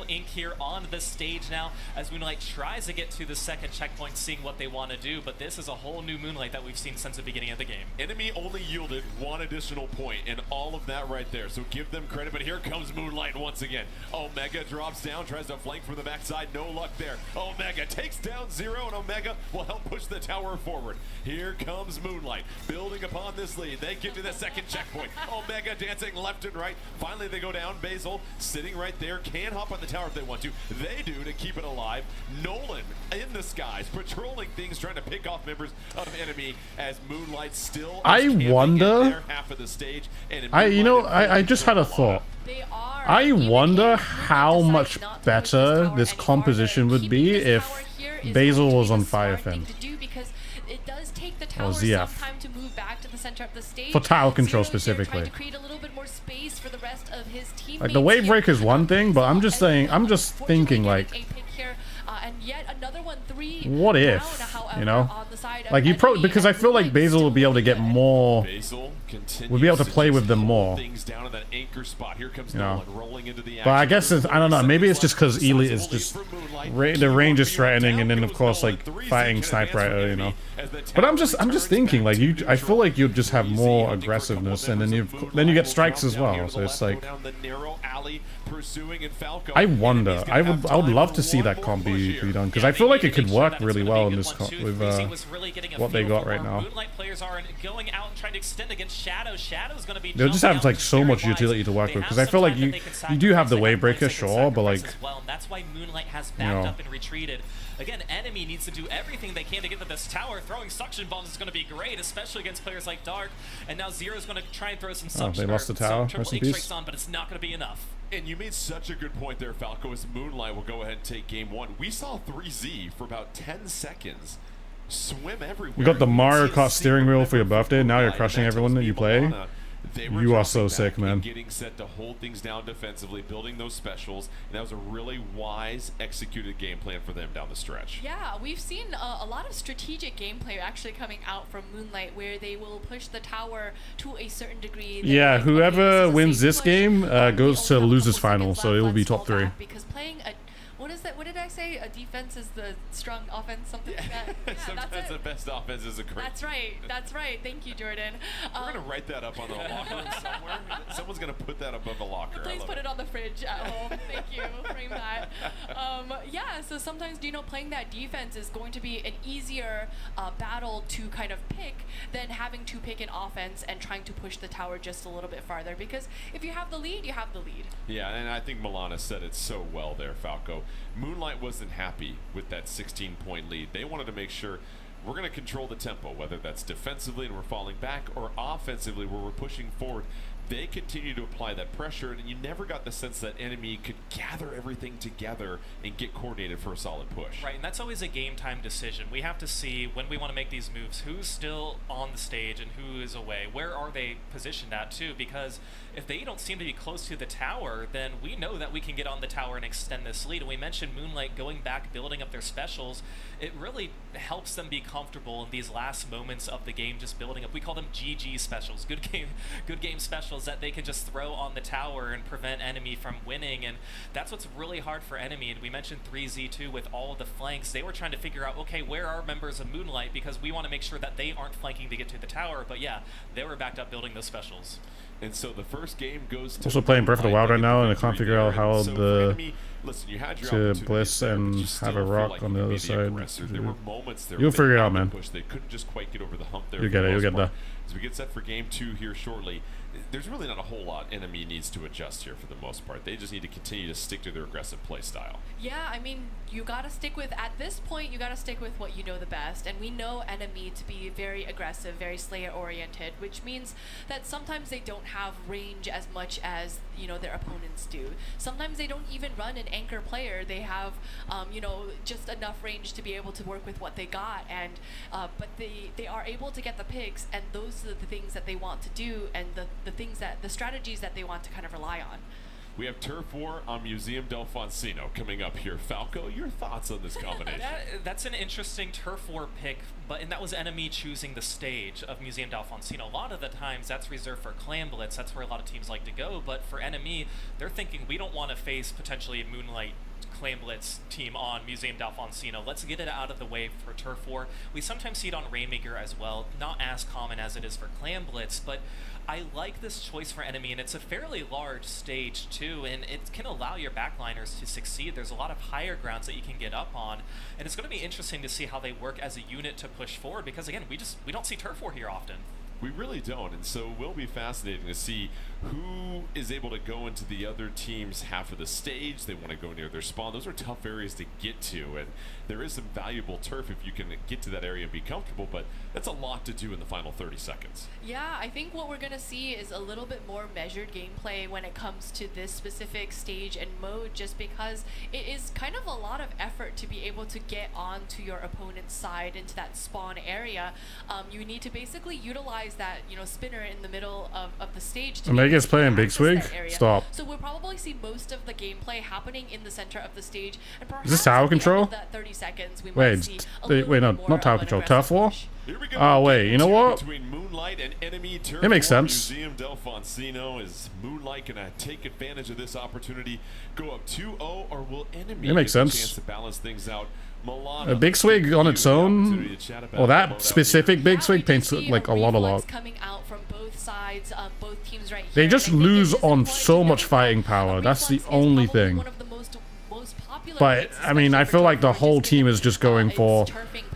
ink here on the stage now as Moonlight tries to get to the second checkpoint, seeing what they want to do. But this is a whole new Moonlight that we've seen since the beginning of the game. Enemy only yielded one additional point, and all of that right there. So give them credit. But here comes Moonlight once again. Omega drops down, tries to flank from the backside. No luck there. Omega takes down Zero, and Omega will help push the tower forward. Here comes Moonlight, building upon this lead. They get to the second checkpoint. Omega dancing left and right. Finally, they go down. Basil sitting right there, can hop on the tower if they want to. They do to keep it alive. Nolan in the skies, patrolling things, trying to pick off members of Enemy as Moonlight still. I wonder. Their half of the stage, and I just had a thought. I wonder how much better this composition would be if Basil was on Firefin. It does take the tower ZF. some time to move back to the center of the stage. For tower control Zero specifically. trying to create a little bit more space for the rest of his teammates. Like the wave break is one thing, but I'm just saying, I'm just thinking like, and yet another one, 3 what if, down, however, you know? on the side of Like you Enemy, because I feel like Basil will be able to get more. We'll be able to play with them more. Things down in that anchor spot. Here comes You know. Nolan rolling into the But I action. guess it's, I don't know. Maybe it's just because Elite is just the range is threatening, and then of course like fighting Sniper, you know. But I'm just thinking like I feel like you'd just have more aggressiveness, and then you get strikes as well. So it's like I wonder. I would love to see that comp be done, because I feel like it could work really well in this comp with what they got right now. Moonlight players are going out and trying to extend against Shadow. Shadow's going to be They'll just have like so much utility to work with, because I feel like you do have the wave breaker, sure, but like that's why Moonlight has backed up and retreated. Again, Enemy needs to do everything they can to get to this tower. Throwing suction bombs is going to be great, especially against players like Dark. And now Zero's going to try and throw some suction. They lost the tower. Triple Ink strikes on, but it's not going to be enough. And you made such a good point there, Falco, as Moonlight will go ahead and take game one. We saw 3Z for about 10 seconds swim everywhere. You got the Mario Kart steering wheel for your birthday. Now you're crushing everyone that you play. You are so sick, man. Getting set to hold things down defensively, building those specials, and that was a really wise, executed game plan for them down the stretch. Yeah, we've seen a lot of strategic gameplay actually coming out from Moonlight, where they will push the tower to a certain degree. Yeah, whoever wins this game goes to losers final, so it will be top 3. Because playing a what is that? What did I say? A defense is the strong offense, something like that. Yeah, sometimes the best offense is a great. That's right. That's right. Thank you, Jordan. We're gonna write that up on the locker somewhere. Someone's gonna put that above the locker. Please put it on the fridge at home. Thank you. Frame that. Yeah. So sometimes, playing that defense is going to be an easier battle to kind of pick than having to pick an offense and trying to push the tower just a little bit farther. Because if you have the lead, you have the lead. Yeah, and I think Milana said it so well there, Falco. Moonlight wasn't happy with that 16-point lead. They wanted to make sure we're going to control the tempo, whether that's defensively and we're falling back, or offensively where we're pushing forward. They continue to apply that pressure, and you never got the sense that Enemy could gather everything together and get coordinated for a solid push. Right, and that's always a game time decision. We have to see, when we want to make these moves, who's still on the stage and who is away. Where are they positioned at, too? Because if they don't seem to be close to the tower, then we know that we can get on the tower and extend this lead. And we mentioned Moonlight going back, building up their specials. It really helps them be comfortable in these last moments of the game, just building up. We call them GG specials, good game specials that they can just throw on the tower and prevent Enemy from winning. And that's what's really hard for Enemy. And we mentioned 3Z too, with all of the flanks. They were trying to figure out, okay, where are members of Moonlight, because we want to make sure that they aren't flanking to get to the tower. But yeah, they were backed up building those specials. And so the first game goes to also playing Breath of the Wild right now, and I can't figure out how so to Bliss and have a rock on the other side. There were moments there You'll figure it out, man. They couldn't just quite get over the hump there. You'll get it. You'll get that. as we get set for game 2 here shortly, there's really not a whole lot Enemy needs to adjust here for the most part. They just need to continue to stick to their aggressive play style. Yeah, I mean, you gotta stick with, at this point, you gotta stick with what you know the best. And we know Enemy to be very aggressive, very Slayer oriented, which means that sometimes they don't have range as much as, you know, their opponents do. Sometimes they don't even run an anchor player. They have, you know, just enough range to be able to work with what they got. And but they are able to get the picks, and those are the things that they want to do, and the strategies that they want to kind of rely on. We have Turf War on Museum del Foncino coming up here. Falco, your thoughts on this combination? That's an interesting Turf War pick, and that was Enemy choosing the stage of Museum del Foncino. A lot of the times that's reserved for Clan Blitz. That's where a lot of teams like to go. But for Enemy, they're thinking we don't want to face potentially a Moonlight Clan Blitz team on Museum del Foncino. Let's get it out of the way for Turf War. We sometimes see it on Rainmaker as well. Not as common as it is for Clan Blitz, but I like this choice for Enemy, and it's a fairly large stage too, and it can allow your backliners to succeed. There's a lot of higher grounds that you can get up on, and it's going to be interesting to see how they work as a unit to push forward, because again, we don't see Turf War here often. We really don't, and so it will be fascinating to see who is able to go into the other team's half of the stage. They want to go near their spawn. Those are tough areas to get to, and there is some valuable turf if you can get to that area and be comfortable, but that's a lot to do in the final 30 seconds. Yeah, I think what we're going to see is a little bit more measured gameplay when it comes to this specific stage and mode, just because it is kind of a lot of effort to be able to get onto your opponent's side into that spawn area. You need to basically utilize that, you know, spinner in the middle of the stage to Omega's playing Big Swig? Stop. So we'll probably see most of the gameplay happening in the center of the stage, and perhaps is this tower control? That 30 seconds we wait, might see wait, no, not tower control. Turf War? Oh wait, you know what? Moonlight and Enemy, Turf it makes sense. Museum del Foncino. Is Moonlight gonna take advantage of this opportunity, go up 2-0, or will Enemy it makes get a sense. chance to balance things out? A Big Swig on its own, or that specific Big Swig paints like a lot. Coming out from both sides, both teams right here. They just lose on so much fighting power. That's the only thing. But I mean, I feel like the whole team is just going for,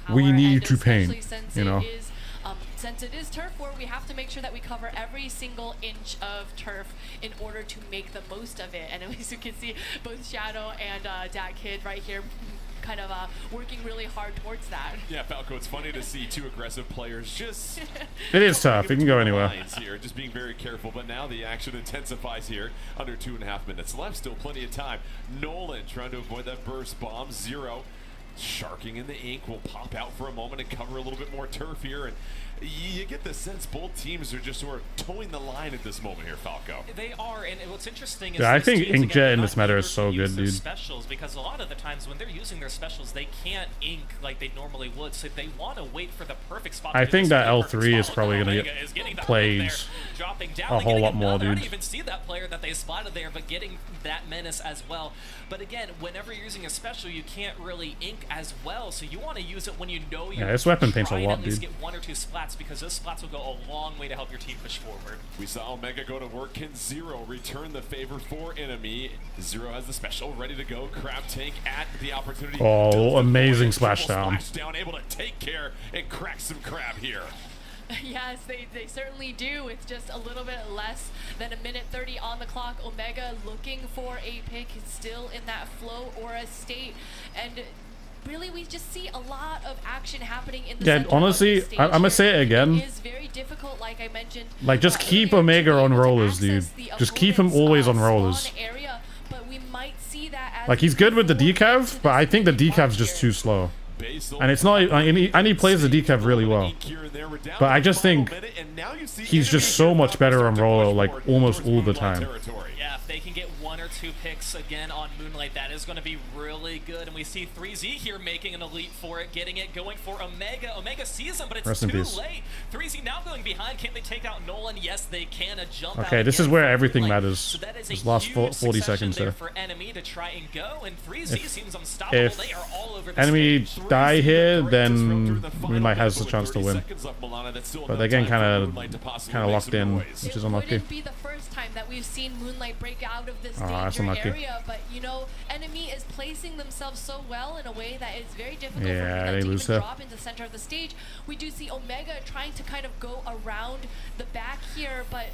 we need to paint, you know. Since it is Turf War, we have to make sure that we cover every single inch of turf in order to make the most of it. And as you can see, both Shadow and Dat Kid right here kind of working really hard towards that. Yeah, Falco, it's funny to see two aggressive players just... It is tough. It can go anywhere. Here, just being very careful, but now the action intensifies here. Under 2.5 minutes left, still plenty of time. Nolan trying to avoid that burst bomb. Zero. Sharking in the ink will pop out for a moment and cover a little bit more turf here, and you get the sense both teams are just sort of towing the line at this moment here, Falco. They are, and what's interesting is I think Inkjet in this matter is so good, dude. Specials, because a lot of the times when they're using their specials, they can't ink like they normally would, so they want to wait for the perfect spot. I think that L3 is probably going to get plays a whole lot more, dude. I don't even see that player that they spotted there, but getting that menace as well. But again, whenever you're using a special, you can't really ink as well, so you want to use it when you know you're this weapon paints a lot, dude. Get 1 or 2 splats, because those splats will go a long way to help your team push forward. We saw Omega go to work. Can Zero return the favor for Enemy? Zero has the special ready to go. Crab Tank at the opportunity. Oh, amazing splashdown. Splashdown, able to take care and crack some crab here. Yes, they certainly do. It's just a little bit less than 1:30 on the clock. Omega looking for a pick. It's still in that flow or a state. And really, we just see a lot of action happening in the center honestly, of the stage I'm gonna say it again. It is very difficult, like I mentioned. Like, just keep Omega on rollers, dude. Just keep him always on rollers. Area, but we might see that as like, he's good with the decav, but I think the decav's just too slow. And it's not, and he plays the decav really well. But I just think he's just so much better on roller, like, almost all the time. Yeah, if they can get 1 or 2 picks again on Moonlight, that is going to be really good. And we see 3Z here making an elite for it, getting it, going for Omega. Omega sees him, but it's too late. 3Z now going behind. Can they take out Nolan? Yes, they can. A jump out. Okay, this is where everything matters. So that is this last 40 seconds there. For Enemy to try and go, and 3Z seems unstoppable. They are all over enemy die here, then Moonlight has the chance to win. But they're getting kind of locked in, which is unlucky. It wouldn't be the first time that we've seen Moonlight break out of this danger area, but you know, enemy is placing themselves so well in a way that it's very difficult for Moonlight to even drop into the center of the stage. We do see Omega trying to kind of go around the back here, but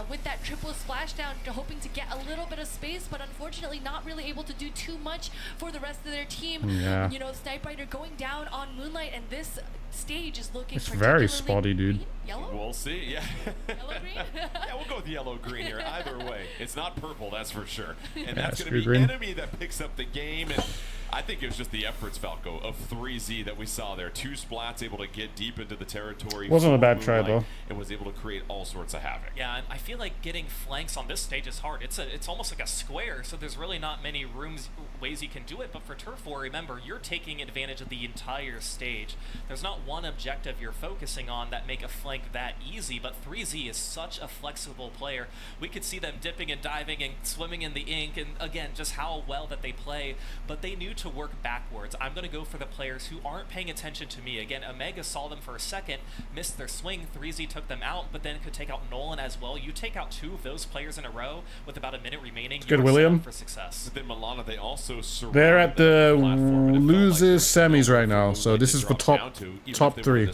with that triple splashdown, hoping to get a little bit of space, but unfortunately not really able to do too much for the rest of their team. You know, Snipe Rider going down on Moonlight, and this stage is looking very spotty, dude. Green? Yellow? We'll see, yeah. Yellow green? Yeah, we'll go with yellow-green here. Either way, it's not purple, that's for sure. And that's going to be green. Enemy that picks up the game. And I think it was just the efforts, Falco, of 3Z that we saw there. 2 splats able to get deep into the territory. Wasn't a bad try, though. And was able to create all sorts of havoc. Yeah, and I feel like getting flanks on this stage is hard. It's almost like a square, so there's really not many ways you can do it. But for Turf War, remember, you're taking advantage of the entire stage. There's not one objective you're focusing on that make a flank that easy, but 3Z is such a flexible player. We could see them dipping and diving and swimming in the ink, and again, just how well that they play, but they knew to work backwards. I'm going to go for the players who aren't paying attention to me. Again, Omega saw them for a second, missed their swing, 3Z took them out, but then could take out Nolan as well. You take out 2 of those players in a row with about a minute remaining, good, William. For success. But then Milana, they also they're at the losers semis right now, so this is for top 3.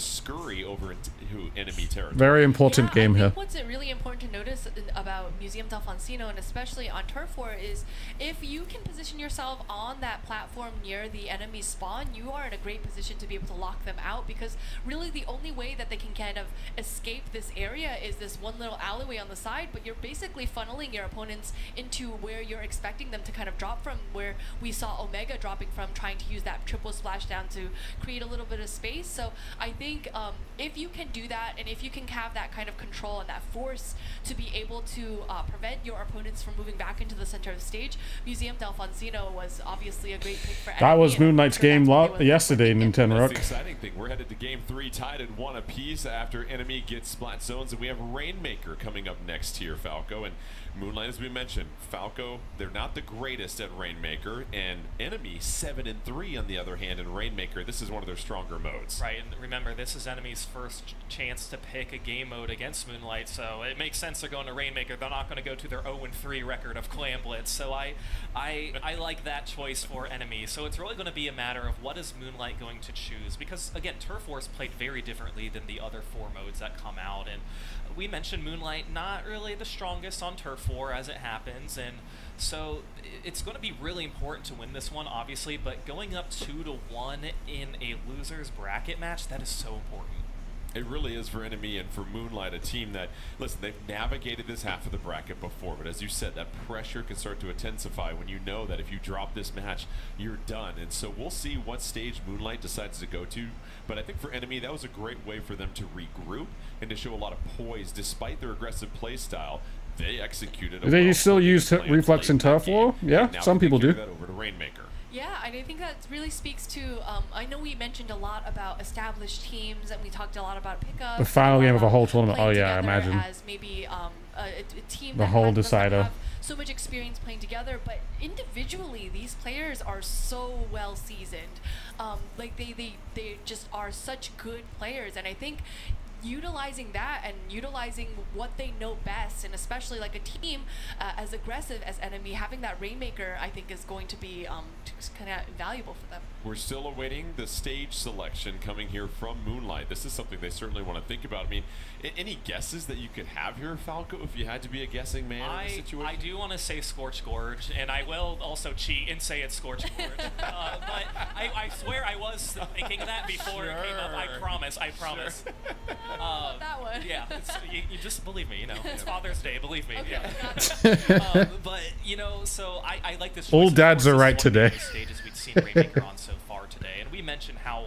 Very important game here. What's really important to notice about Museum del Foncino, and especially on Turf War, is if you can position yourself on that platform near the enemy spawn, you are in a great position to be able to lock them out, because really the only way that they can kind of escape this area is this one little alleyway on the side, but you're basically funneling your opponents into where you're expecting them to kind of drop from, where we saw Omega dropping from, trying to use that triple splashdown to create a little bit of space. So I think if you can do that, and if you can have that kind of control and that force to be able to prevent your opponents from moving back into the center of the stage, Museum del Foncino was obviously a great pick for that was Moonlight's game yesterday in Nintendo Rock. That's the exciting thing. We're headed to game 3, tied at 1 apiece after enemy gets splat zones, and we have Rainmaker coming up next here, Falco. And Moonlight, as we mentioned, Falco, they're not the greatest at Rainmaker, and enemy 7-3 on the other hand in Rainmaker. This is one of their stronger modes. Right, and remember, this is enemy's first chance to pick a game mode against Moonlight, so it makes sense they're going to Rainmaker. They're not going to go to their 0-3 record of Clan Blitz, so I like that choice for enemy. So it's really going to be a matter of what is Moonlight going to choose, because again, Turf War's played very differently than the other 4 modes that come out, and we mentioned Moonlight not really the strongest on Turf War as it happens, and so it's going to be really important to win this one, obviously, but going up 2-1 in a loser's bracket match, that is so important. It really is for enemy and for Moonlight, a team that, listen, they've navigated this half of the bracket before, but as you said, that pressure can start to intensify when you know that if you drop this match, you're done. And so we'll see what stage Moonlight decides to go to, but I think for enemy, that was a great way for them to regroup and to show a lot of poise despite their aggressive play style. They executed. Do they still use reflex in Turf War? Yeah, some people do. That over to Rainmaker. Yeah, and I think that really speaks to, I know we mentioned a lot about established teams, and we talked a lot about pickups. The final game of a whole tournament, oh yeah, I imagine. As maybe a team the that whole doesn't decider. Have so much experience playing together, but individually, these players are so well seasoned. Like they just are such good players, and I think utilizing that and utilizing what they know best, and especially like a team as aggressive as enemy, having that Rainmaker, I think is going to be kind of valuable for them. We're still awaiting the stage selection coming here from Moonlight. This is something they certainly want to think about. I mean, any guesses that you could have here, Falco, if you had to be a guessing man in this situation? I do want to say Scorch Gorge, and I will also cheat and say it's Scorch Gorge. But I swear I was thinking that before it came up. I promise. Sure. That one. Yeah, you just believe me, you know. It's Father's Day, believe me. Okay, yeah. But, you know, so I like this. All dads are right today. Stages we've seen Rainmaker on so far today, and we mentioned how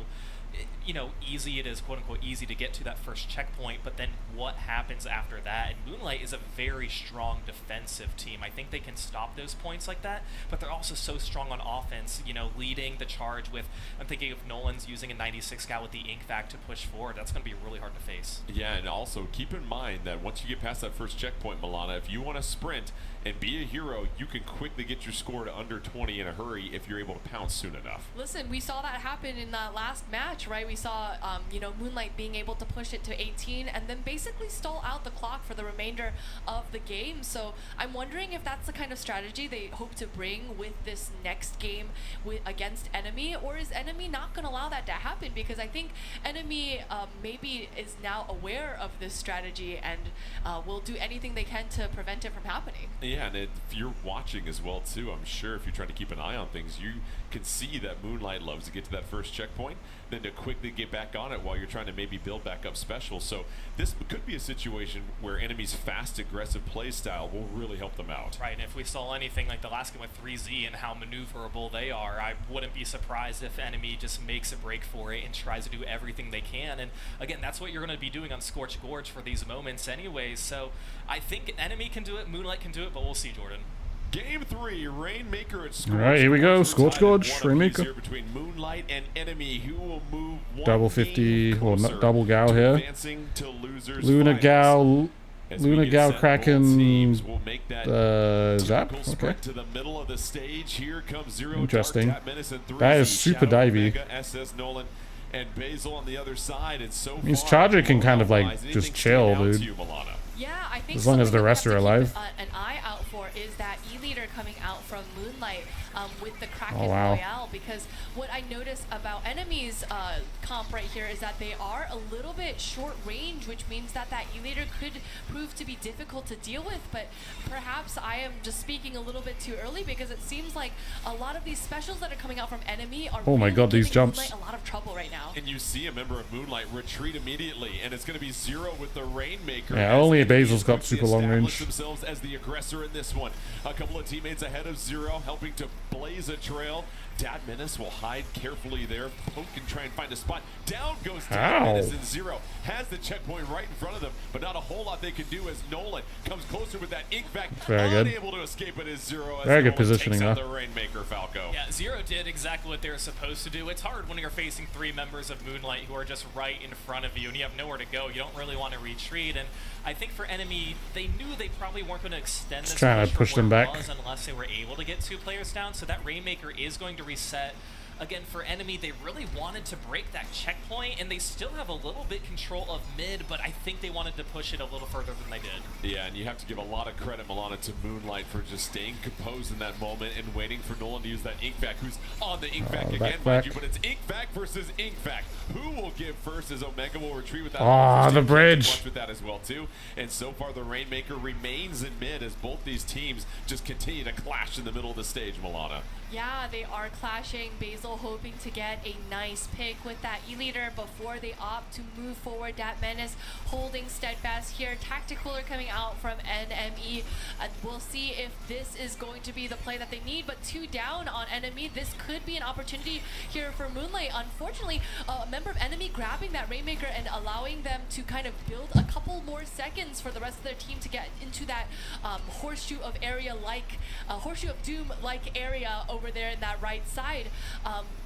you know, easy it is, quote unquote, easy to get to that first checkpoint, but then what happens after that? And Moonlight is a very strong defensive team. I think they can stop those points like that, but they're also so strong on offense, you know, leading the charge with, I'm thinking of Nolan's using a 96 scout with the ink vac to push forward. That's going to be really hard to face. Yeah, and also keep in mind that once you get past that first checkpoint, Milana, if you want to sprint and be a hero, you can quickly get your score to under 20 in a hurry if you're able to pounce soon enough. Listen, we saw that happen in that last match, right? We saw, you know, Moonlight being able to push it to 18 and then basically stall out the clock for the remainder of the game. So I'm wondering if that's the kind of strategy they hope to bring with this next game against Enemy, or is Enemy not going to allow that to happen? Because I think Enemy maybe is now aware of this strategy and will do anything they can to prevent it from happening. Yeah, and if you're watching as well too, I'm sure if you're trying to keep an eye on things, you can see that Moonlight loves to get to that first checkpoint, then to quickly get back on it while you're trying to maybe build back up special. So this could be a situation where Enemy's fast, aggressive play style will really help them out. Right, and if we saw anything like the last game with 3Z and how maneuverable they are, I wouldn't be surprised if Enemy just makes a break for it and tries to do everything they can. And again, that's what you're going to be doing on Scorched Gorge for these moments anyways. So I think Enemy can do it, Moonlight can do it, but we'll see, Jordan. Game 3, Rainmaker at Scorched. All right, here we go. Scorched Gorge, Rainmaker. Between Moonlight and Enemy, who will move double 50, or not double Gao here. Luna Gao, Kraken, Zap. Okay. To the middle of the stage. Here comes Zero, interesting. Dark, That is super divey. SS Nolan and Basil on the other side. And so His Charger can kind of like just chill, dude. Yeah, I think as long as the rest are alive. An eye out for is that E-Leader coming out from Moonlight with the Kraken Royale, because what I notice about Enemy's comp right here is that they are a little bit short range, which means that E-Leader could prove to be difficult to deal with. But perhaps I am just speaking a little bit too early, because it seems like a lot of these specials that are coming out from Enemy are oh my god, these jumps. Moonlight a lot of trouble right now. And you see a member of Moonlight retreat immediately, and it's going to be Zero with the Rainmaker. Yeah, only Basil's got super long range. Themselves as the aggressor in this one. A couple of teammates ahead of Zero, helping to blaze a trail. Dad Menace will hide carefully there. Poke and try and find a spot. Down goes Dad Menace, and Zero has the checkpoint right in front of them, but not a whole lot they can do as Nolan comes closer with that ink vac. Unable to escape it is Zero as very good Nolan positioning takes out there. the Rainmaker Falco. Yeah, Zero did exactly what they were supposed to do. It's hard when you're facing 3 members of Moonlight who are just right in front of you and you have nowhere to go. You don't really want to retreat, and I think for Enemy, they knew they probably weren't going to extend this trying to push them back unless they were able to get 2 players down, so that Rainmaker is going to reset. Again, for Enemy, they really wanted to break that checkpoint, and they still have a little bit control of mid, but I think they wanted to push it a little further than they did. Yeah, and you have to give a lot of credit, Milana, to Moonlight for just staying composed in that moment and waiting for Nolan to use that ink vac, who's on the ink vac again, mind you, but it's ink vac versus ink vac. Who will give first, as Omega will retreat with that? Ah, the bridge. With that as well, too. And so far, the Rainmaker remains in mid as both these teams just continue to clash in the middle of the stage, Milana. Yeah, they are clashing. Basil hoping to get a nice pick with that E-Leader before they opt to move forward. Dat Menace holding steadfast here. Tactical are coming out from NME. We'll see if this is going to be the play that they need, but 2 down on Enemy. This could be an opportunity here for Moonlight. Unfortunately, a member of Enemy grabbing that Rainmaker and allowing them to kind of build a couple more seconds for the rest of their team to get into that horseshoe of horseshoe of doom-like area over there in that right side,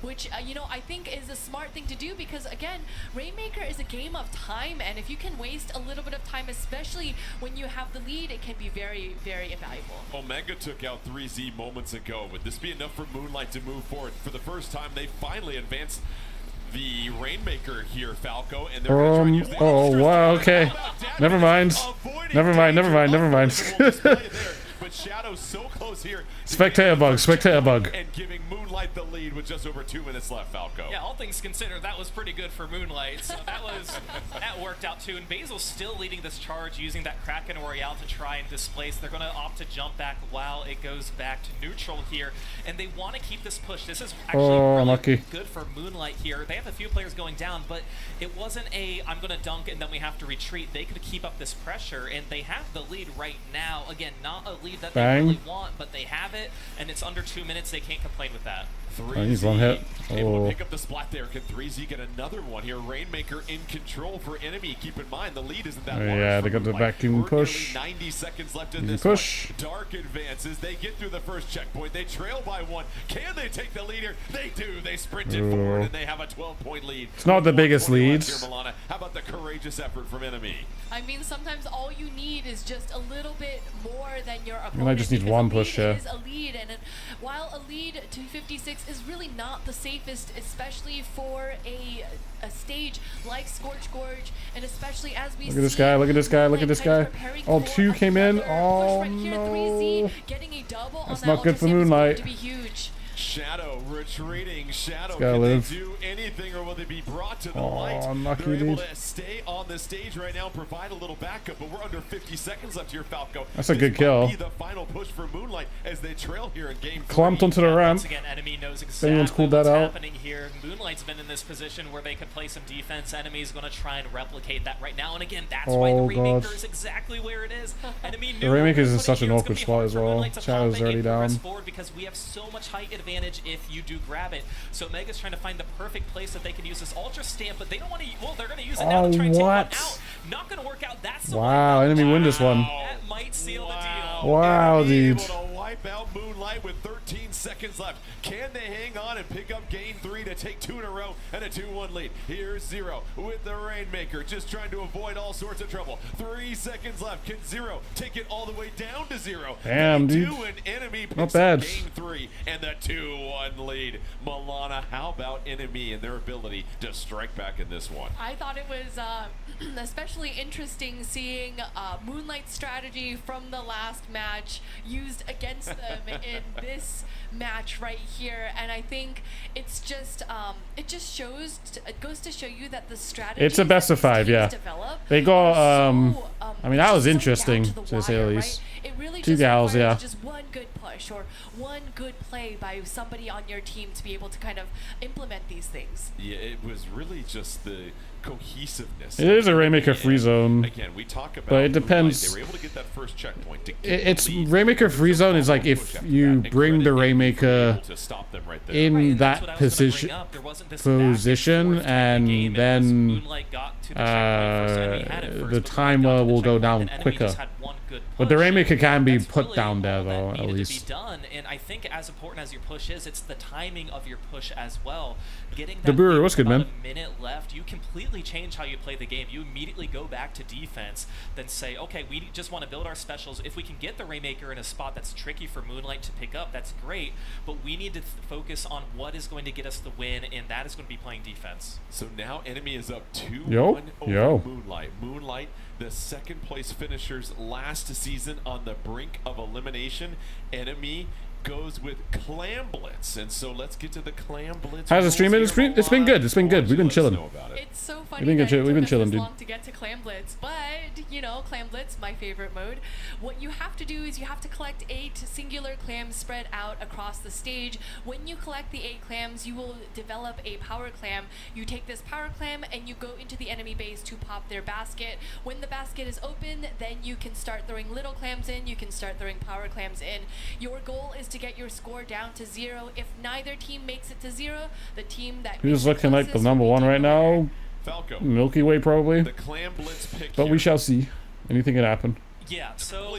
which you know, I think is a smart thing to do, because again, Rainmaker is a game of time, and if you can waste a little bit of time, especially when you have the lead, it can be very, very invaluable. Omega took out 3Z moments ago. Would this be enough for Moonlight to move forward? For the first time, they finally advanced the Rainmaker here, Falco, and they're going to use the wow, okay. Never mind. Never mind. But Shadow's so close here. Spectator bug. And giving Moonlight the lead with just over 2 minutes left, Falco. Yeah, all things considered, that was pretty good for Moonlight. So that worked out too. And Basil's still leading this charge using that Kraken Royale to try and displace. They're going to opt to jump back while it goes back to neutral here. And they want to keep this push. This is actually really good for Moonlight here. They have a few players going down, but it wasn't I'm going to dunk and then we have to retreat. They could keep up this pressure, and they have the lead right now. Again, not a lead that they really want, but they have it, and it's under 2 minutes. They can't complain with that. he's one hit. Able to pick up the splat there. Can 3Z get another one here? Rainmaker in control for enemy. Keep in mind the lead isn't that large. Yeah, they got the vacuum push. 90 seconds left in this push. One. Dark advances. They get through the first checkpoint. They trail by 1. Can they take the leader? They do. They sprinted forward and they have a 12-point lead. It's not the biggest lead. How about the courageous effort from enemy? I mean, sometimes all you need is just a little bit more than your opponent. I just need one push here. It is a lead, and while a lead to 56 is really not the safest, especially for a stage like Scorch Gorge, and especially as we look at this guy, look at this guy, look at this guy. Oh, 2 came in. Oh, right here, no. 3Z getting a double. That's on not that good for Ultra Save is going Moonlight. To be huge. Shadow retreating. Shadow, can they do anything or will they be brought to the light? Unlucky, They're able dude. to stay on the stage right now, provide a little backup, but we're under 50 seconds left here, Falco. That's a good kill. Be the final push for Moonlight as they trail here in game 3. Clumped onto the ramp. Once again, enemy knows exactly Anyone's cooled that what's out. happening here. Moonlight's been in this position where they can play some defense. Enemy's going to try and replicate that right now, and again, that's why the Rainmaker is exactly where it is. Enemy The Rainmaker is in such an awkward spot as well. Shadow's already down. Forward because we have so much height advantage if you do grab it. So Mega's trying to find the perfect place that they can use this Ultra Stamp, but they don't want to. Well, they're going to use it now to try and take one out. Not going to work out. That's the wow, enemy win this one. That might seal the deal. Wow, dude. Able to wipe out Moonlight with 13 seconds left. Can they hang on and pick up game 3 to take 2 in a row and a 2-1 lead? Here's 0 with the Rainmaker, just trying to avoid all sorts of trouble. 3 seconds left. Can 0 take it all the way down to 0? Damn, dude. An enemy picks not bad. Up game 3 and the 2-1 lead. Milana, how about enemy and their ability to strike back in this one? I thought it was especially interesting seeing Moonlight's strategy from the last match used against them in this match right here, and I think it's just it just shows it goes to show you that the strategy it's a best of 5, yeah. They got I mean, that was interesting to say the least. It really 2 just gals, yeah. Just one good push or one good play by somebody on your team to be able to kind of implement these things. Yeah, it was really just the cohesiveness. It is a Rainmaker free zone. Again, we talk about but it depends. They were able to get that first checkpoint. To it's Rainmaker free zone is like if you bring the Rainmaker in that position, and then the timer will go down quicker. But the Rainmaker can be put down there though, at least. And I think as important as your push is, it's the timing of your push as well. Getting the brewery was good, man. A minute left, you completely change how you play the game. You immediately go back to defense, then say, okay, we just want to build our specials. If we can get the Rainmaker in a spot that's tricky for Moonlight to pick up, that's great. But we need to focus on what is going to get us the win, and that is going to be playing defense. So now enemy is up 2-1 over Moonlight. Moonlight, the second place finishers last season on the brink of elimination. Enemy goes with Clam Blitz, and so let's get to the Clam Blitz. How's the stream? It's been good. It's been good. We've been chilling. It's so funny we've been chilling, this dude. long to get to Clam Blitz, but you know, Clam Blitz, my favorite mode. What you have to do is you have to collect 8 singular clams spread out across the stage. When you collect the 8 clams, you will develop a power clam. You take this power clam and you go into the enemy base to pop their basket. When the basket is open, then you can start throwing little clams in. You can start throwing power clams in. Your goal is to get your score down to 0. If neither team makes it to 0, the team that who's looking like the number 1 right now? Falco. Milky Way probably. The Clam Blitz pick but here. We shall see. Anything can happen. Yeah, so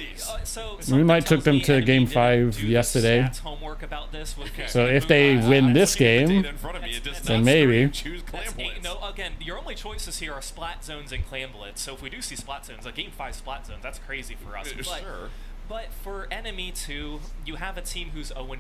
Moonlight took them to game 5 yesterday. About this so if they win this game, then maybe. No, again, your only choices here are Splat Zones and Clam Blitz. So if we do see Splat Zones, like game 5 Splat Zones, that's crazy for us. But for enemy 2, you have a team who's 0-3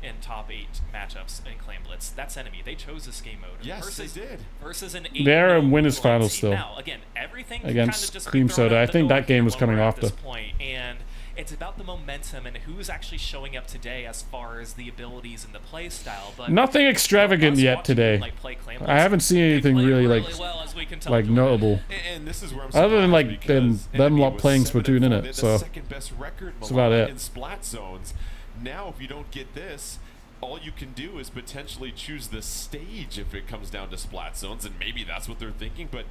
in top 8 matchups in Clam Blitz. That's enemy. They chose this game mode. Yes, they did. Versus an 8. They're in winners finals still. Now, again, everything against just Cream Soda. I think that game was coming after. And it's about the momentum and who's actually showing up today as far as the abilities and the play style. But nothing extravagant yet today. I haven't seen anything really like notable. And this is where I'm other than like them not playing Splatoon in it. So that's about it. In Splat Zones. Now, if you don't get this, all you can do is potentially choose the stage if it comes down to Splat Zones, and maybe that's what they're thinking. But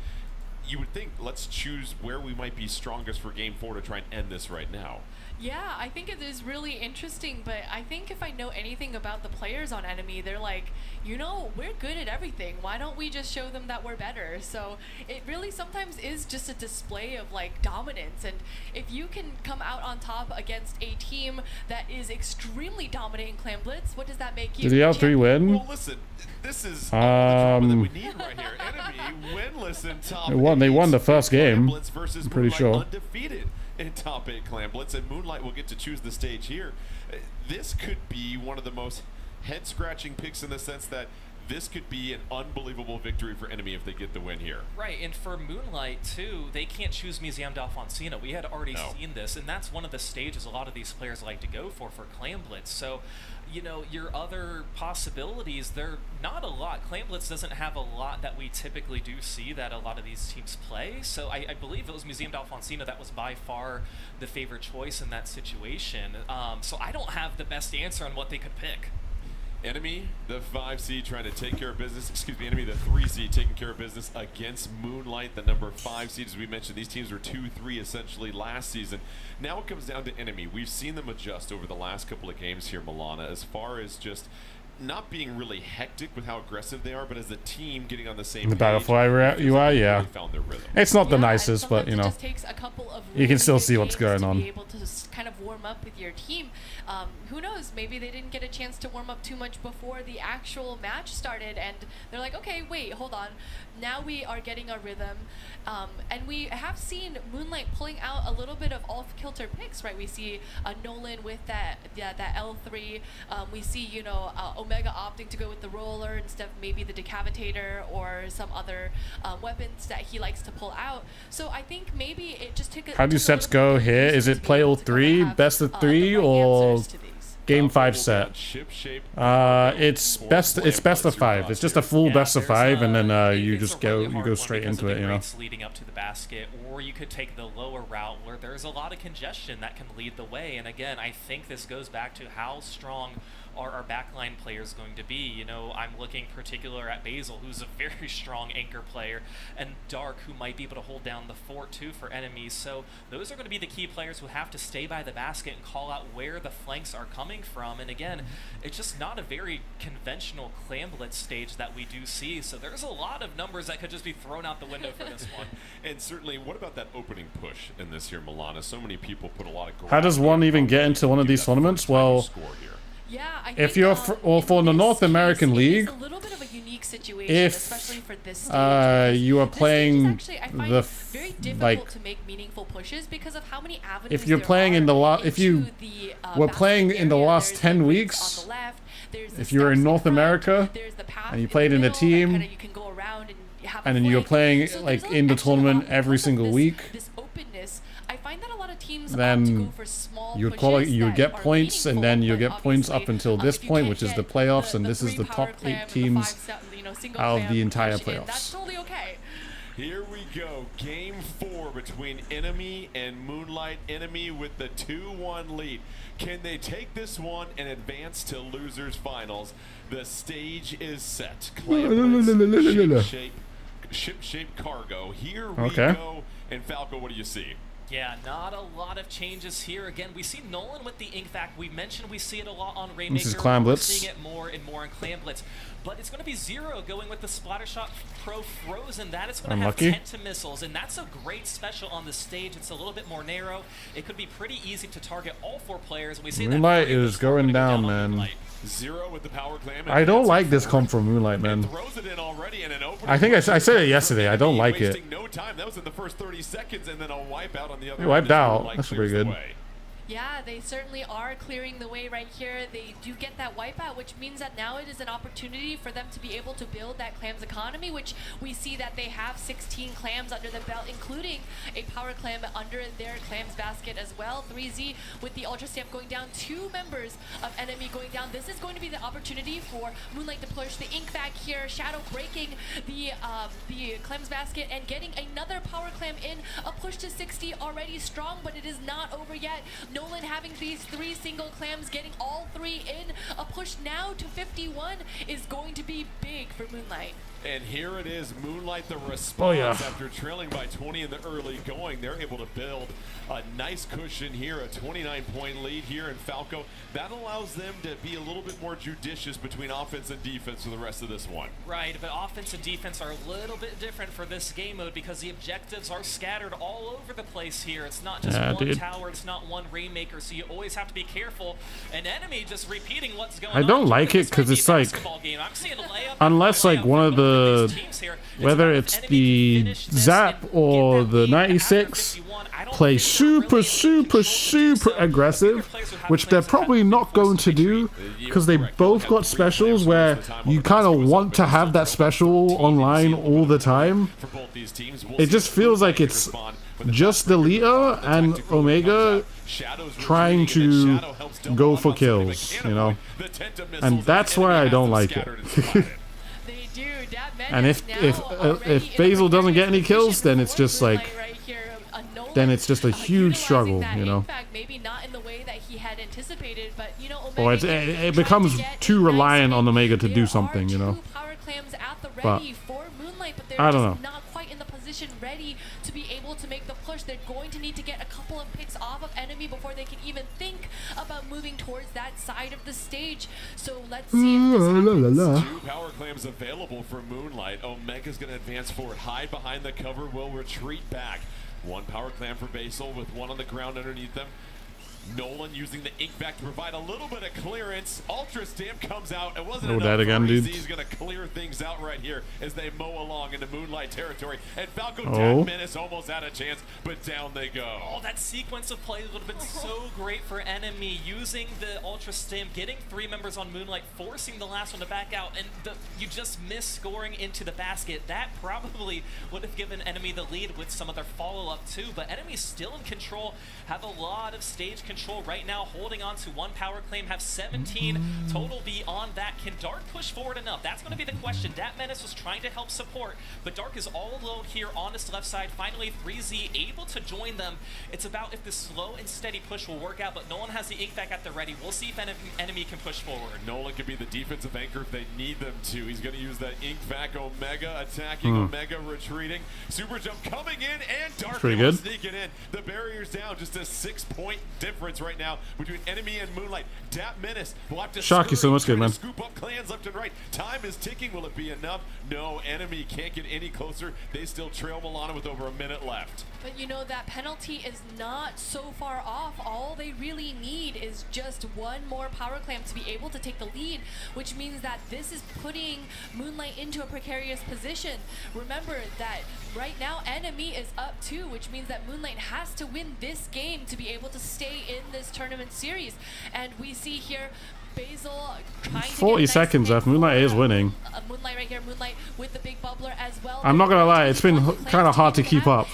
you would think, let's choose where we might be strongest for Game 4 to try and end this right now. Yeah, I think it is really interesting, but I think if I know anything about the players on Enemy, they're like, you know, we're good at everything. Why don't we just show them that we're better? So it really sometimes is just a display of like dominance. And if you can come out on top against a team that is extremely dominant in Clan Blitz, what does that make you? Did he have 3 win? Well, listen, this is all the drama that we need right here. Enemy winless in top. They won the first game. I'm pretty sure. Undefeated in top 8 Clan Blitz, and Moonlight will get to choose the stage here. This could be one of the most head-scratching picks in the sense that this could be an unbelievable victory for Enemy if they get the win here. Right, and for Moonlight, too, they can't choose Museum d'Alfonsina. We had already seen this, and that's one of the stages a lot of these players like to go for Clan Blitz. So, you know, your other possibilities, they're not a lot. Clan Blitz doesn't have a lot that we typically do see that a lot of these teams play. So I believe it was Museum d'Alfonsina that was by far the favorite choice in that situation. So I don't have the best answer on what they could pick. Enemy, the 5 seed, trying to take care of business. Excuse me, Enemy, the 3 seed, taking care of business against Moonlight, the number 5 seed. As we mentioned, these teams were 2-3 essentially last season. Now it comes down to Enemy. We've seen them adjust over the last couple of games here, Milana, as far as just not being really hectic with how aggressive they are, but as a team getting on the same The page. Battlefly UI, yeah. Really found their rhythm. It's not the nicest, but you know, it just takes a couple of you can still see really what's good games going on. to be able to just kind of warm up with your team. Who knows? Maybe they didn't get a chance to warm up too much before the actual match started, and they're like, okay, wait, hold on. Now we are getting a rhythm, and we have seen Moonlight pulling out a little bit of off-kilter picks, right? We see Nolan with that L3. We see, you know, Omega opting to go with the roller instead of maybe the decapitator or some other weapons that he likes to pull out. So I think maybe it just took a... How do sets go here? Is it play all 3, best of 3, or game 5 set? It's best of 5. It's just a full best of 5, and then you just go straight into it, you know. Leading up to the basket, or you could take the lower route where there's a lot of congestion that can lead the way. And again, I think this goes back to how strong are our backline players going to be. You know, I'm looking particular at Basil, who's a very strong anchor player, and Dark, who might be able to hold down the fort too for enemies. So those are going to be the key players who have to stay by the basket and call out where the flanks are coming from. And again, it's just not a very conventional Clan Blitz stage that we do see. So there's a lot of numbers that could just be thrown out the window for this one. And certainly, what about that opening push in this here, Milana? So many people put a lot of... How does one even get into one of these tournaments? Well, yeah, I if think, you're for the North American League, it's a little bit of a unique situation, if especially for this stage. you are playing actually, I find the very difficult like to make meaningful pushes because of how many avenues if you're there playing are in the were playing in the last 10 weeks, if you're in North America and you played in a team, and then you're playing like in the tournament every single week, then you get points, and then you get points up until this point, which is the playoffs, and this is the top 8 teams out of the entire playoffs. That's totally okay. Here we go, game 4 between Enemy and Moonlight. Enemy with the 2-1 lead. Can they take this one and advance to losers finals? The stage is set. Ship-shaped cargo. Here we go. And Falco, what do you see? Yeah, not a lot of changes here. Again, we see Nolan with the ink vac. We mentioned we see it a lot on Rainmaker. This is Clan Blitz. We're seeing it more and more in Clan Blitz. But it's going to be Zero going with the Splattershot Pro Frozen. That is going to have Tenta missiles, and that's a great special on the stage. It's a little bit more narrow. It could be pretty easy to target all 4 players. And we see Moonlight is going down, man. Zero with the power clam. I don't like this comp from Moonlight, man. I think I said it yesterday. I don't like it. No time. That was in the first 30 seconds, and then a wipeout on the other. They wiped out. That's pretty good. Yeah, they certainly are clearing the way right here. They do get that wipeout, which means that now it is an opportunity for them to be able to build that clams economy, which we see that they have 16 clams under the belt, including a power clam under their clams basket as well. 3Z with the Ultra Stamp going down, 2 members of Enemy going down. This is going to be the opportunity for Moonlight to push the ink back here. Shadow breaking the clams basket and getting another power clam in. A push to 60 already strong, but it is not over yet. Nolan having these 3 single clams, getting all 3 in. A push now to 51 is going to be big for Moonlight. And here it is, Moonlight, the response. Oh, yeah. After trailing by 20 in the early going, they're able to build a nice cushion here, a 29-point lead here in Falco. That allows them to be a little bit more judicious between offense and defense for the rest of this one. Right, but offense and defense are a little bit different for this game mode because the objectives are scattered all over the place here. It's not just one tower, it's not one Rainmaker, so you always have to be careful. An enemy just repeating what's going on. I don't like it because it's like, unless like one of the, whether it's the Zap or the 96, play super aggressive, which they're probably not going to do because they both got specials where you kind of want to have that special online all the time. It just feels like it's just the leader and Omega trying to go for kills, you know, and that's why I don't like it. And if Basil doesn't get any kills, then it's just like, then it's just a huge struggle, you know. Maybe not in the way that he had anticipated, but you know, or it becomes too reliant on Omega to do something, you know. But I don't know. Not quite in the position ready to be able to make the push. They're going to need to get a couple of picks off of enemy before they can even think about moving towards that side of the stage. So let's see if this happens. 2 power clams available for Moonlight. Omega's going to advance forward, hide behind the cover, will retreat back. 1 power clam for Basil with 1 on the ground underneath them. Nolan using the ink back to provide a little bit of clearance. Ultra Stamp comes out. It wasn't enough. That again, dude. He's going to clear things out right here as they mow along into Moonlight territory. And Falco Death Menace almost had a chance, but down they go. Oh, that sequence of plays would have been so great for enemy. Using the Ultra Stamp, getting 3 members on Moonlight, forcing the last one to back out, and you just miss scoring into the basket. That probably would have given enemy the lead with some of their follow-up too, but enemy's still in control, have a lot of stage control right now, holding on to 1 power claim, have 17 total beyond that. Can Dark push forward enough? That's going to be the question. Dat Menace was trying to help support, but Dark is all alone here on his left side. Finally, 3Z able to join them. It's about if this slow and steady push will work out, but Nolan has the ink back at the ready. We'll see if enemy can push forward. Nolan can be the defensive anchor if they need them to. He's going to use that ink back. Omega attacking, Omega retreating. Super jump coming in, and Dark sneaking in. The barrier's down, just a 6-point difference right now between enemy and Moonlight. Dat Menace will have to Shock you so much, good man. Scoop up clans left and right. Time is ticking. Will it be enough? No, enemy can't get any closer. They still trail Milana with over a minute left. But you know, that penalty is not so far off. All they really need is just 1 more power clamp to be able to take the lead, which means that this is putting Moonlight into a precarious position. Remember that right now enemy is up 2, which means that Moonlight has to win this game to be able to stay in this tournament series. And we see here Basil trying to 40 seconds left. Moonlight is winning. Moonlight right here. Moonlight with the big bubbler as well. I'm not gonna lie, it's been kind of hard to keep up.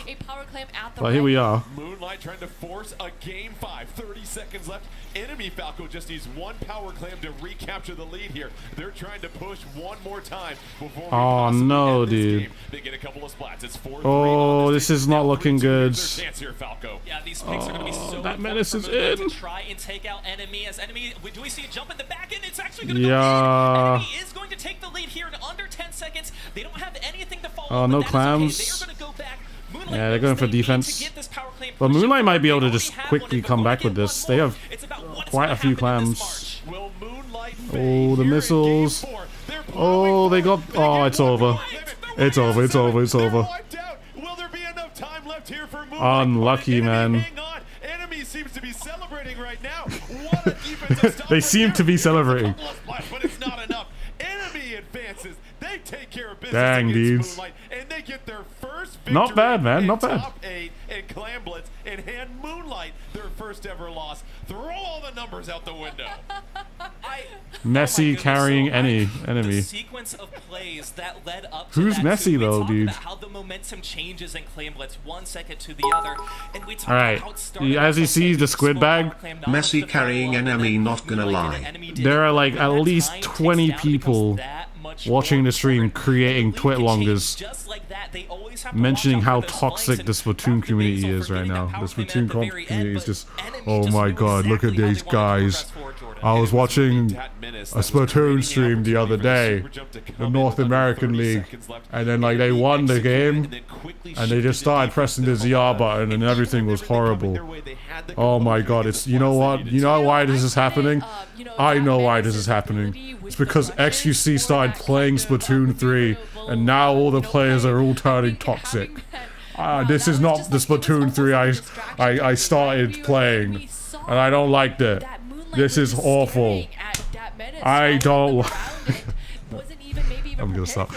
But here we are. Moonlight trying to force a game 5. 30 seconds left. Enemy Falco just needs 1 power clam to recapture the lead here. They're trying to push 1 more time before we no, dude. game. They get a couple of splats. It's 4-3. Oh, this is not looking good. Here, Falco. Yeah, these picks are going to be so that Menace is in. To try and take out enemy. As enemy, do we see a jump in the back end? It's actually going to go in. Enemy is going to take the lead here in under 10 seconds. They don't have anything to follow. No clams. Okay. They are going to go back. Yeah, they're going for defense. But Moonlight might be able to just quickly come back with this. They have quite a few clams. Oh, the missiles. Oh, they got... Oh, it's over. It's over, it's over, it's over. Unlucky, man. Seems to be celebrating right now. They seem to be celebrating. But it's not enough. Enemy advances. They take care of business. Dang, dudes. Moonlight, and they get their first victory. Not bad, man. Not bad. Top 8 and Clam Blitz and hand Moonlight their first ever loss. Throw all the numbers out the window. Messi carrying any enemy. The sequence of plays that led up to Who's that Messi though, about dude? How the momentum changes in Clam Blitz 1 second to the other, and we talk all right. As you see, the squid bag. Messi carrying enemy. Not gonna lie. There are like at least 20 people watching the stream creating Twitlongers mentioning how toxic the Splatoon community is right now. The Splatoon community is just, oh my god, look at these guys. I was watching a Splatoon stream the other day, the North American League, and then like they won the game, and they just started pressing the ZR button, and everything was horrible. Oh my god, it's, you know what? You know why this is happening? I know why this is happening. It's because XQC started playing Splatoon 3, and now all the players are all turning toxic. This is not the Splatoon 3 I started playing, and I don't like that. This is awful. I don't like I'm gonna stop.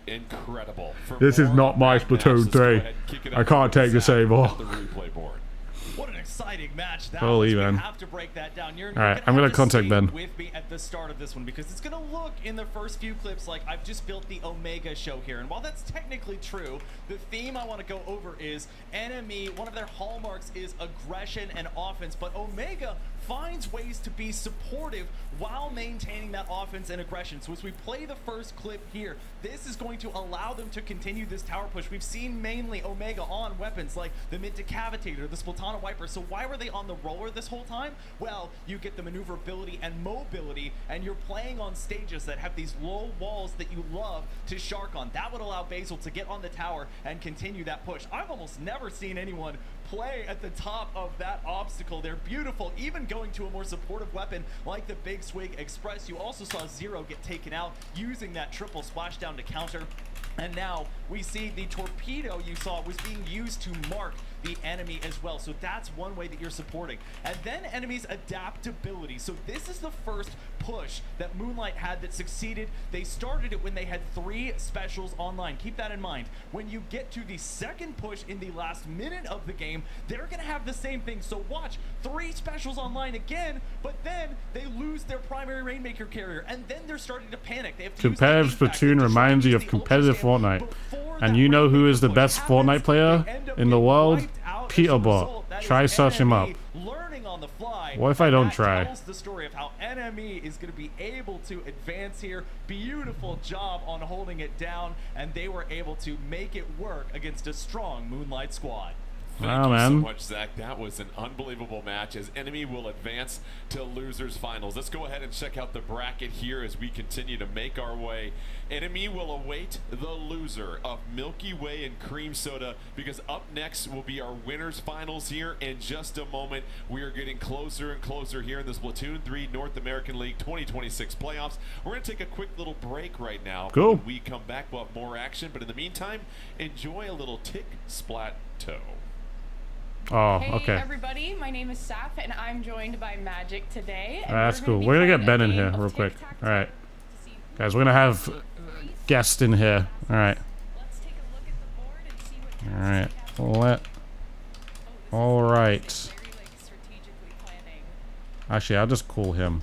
Incredible. This is not my Splatoon 3. I can't take this anymore. What an exciting match that Holy was. man. We have to break that down. You're Alright, I'm gonna contact Ben with me at the start of this one, because it's gonna look in the first few clips like I've just built the Omega show here. And while that's technically true, the theme I want to go over is enemy. One of their hallmarks is aggression and offense, but Omega finds ways to be supportive while maintaining that offense and aggression. So as we play the first clip here, this is going to allow them to continue this tower push. We've seen mainly Omega on weapons like the mid-decavitator, the Splatana Wiper. So why were they on the roller this whole time? Well, you get the maneuverability and mobility, and you're playing on stages that have these low walls that you love to shark on. That would allow Basil to get on the tower and continue that push. I've almost never seen anyone play at the top of that obstacle. They're beautiful, even going to a more supportive weapon like the Big Swig Express. You also saw Zero get taken out using that triple splashdown to counter. And now we see the torpedo you saw was being used to mark the enemy as well. So that's one way that you're supporting. And then enemies' adaptability. So this is the first push that Moonlight had that succeeded. They started it when they had 3 specials online. Keep that in mind. When you get to the second push in the last minute of the game, they're gonna have the same thing. So watch, 3 specials online again, but then they lose their primary Rainmaker carrier, and then they're starting to panic. They have to competitive Splatoon reminds you of competitive Fortnite. And you know who is the best Fortnite player in the world? Peterbot. Try search him up. What if I don't try? Tells the story of how enemy is going to be able to advance here. Beautiful job on holding it down, and they were able to make it work against a strong Moonlight squad. Thank you so much, Zach. That was an unbelievable match as enemy will advance to losers finals. Let's go ahead and check out the bracket here as we continue to make our way. Enemy will await the loser of Milky Way and Cream Soda, because up next will be our winners finals here in just a moment. We are getting closer and closer here in the Splatoon 3 North American League 2026 playoffs. We're going to take a quick little break right now. Cool. When we come back, we'll have more action, but in the meantime, enjoy a little Tick Splat Toe. Oh, hey okay. Everybody, my name is Saf, and I'm joined by Magic today. That's cool. We're gonna get Ben in here real quick. All right, guys, we're gonna have guests in here. All right. Let's take a look at the board and see what All right. All right. very, like, strategically planning. Actually, I'll just call him.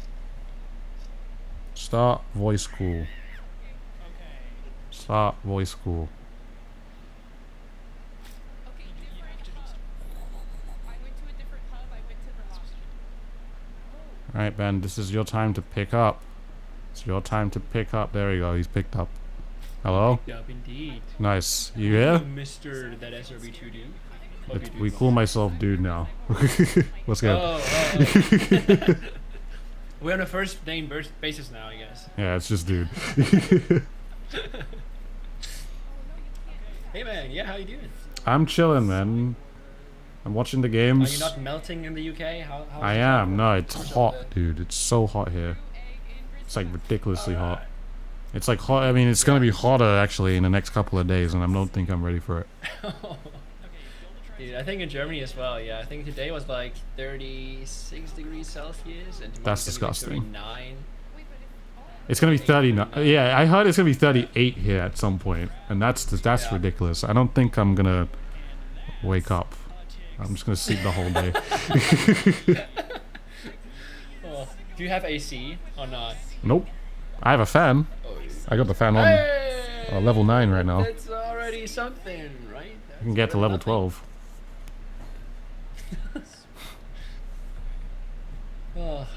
Start voice call. Start voice call. Alright, Ben, this is your time to pick up. It's your time to pick up. There we go, he's picked up. Hello? Picked up indeed. Nice. You here? Mr. That SRB2 dude. We call myself dude now. Let's go. Oh. We're on a first name basis now, I guess. Yeah, it's just dude. Hey man, yeah, how you doing? I'm chilling, man. I'm watching the Are games. you not melting in the UK? How I am. No, it's hot, dude. It's so hot here. It's like ridiculously hot. It's like hot. I mean, it's gonna be hotter actually in the next couple of days, and I don't think I'm ready for it. Dude, I think in Germany as well. Yeah, I think today was like 36 degrees Celsius, and That's tomorrow's gonna be disgusting. 39. It's gonna be 39. Yeah, I heard it's gonna be 38 here at some point, and that's Yeah. ridiculous. I don't think I'm gonna wake up. I'm just gonna sleep the whole day. Oh, do you have AC or not? Nope. I have a fan. I got the fan on Hey! level 9 right now. That's already something, right? I can get to level 12. Oh.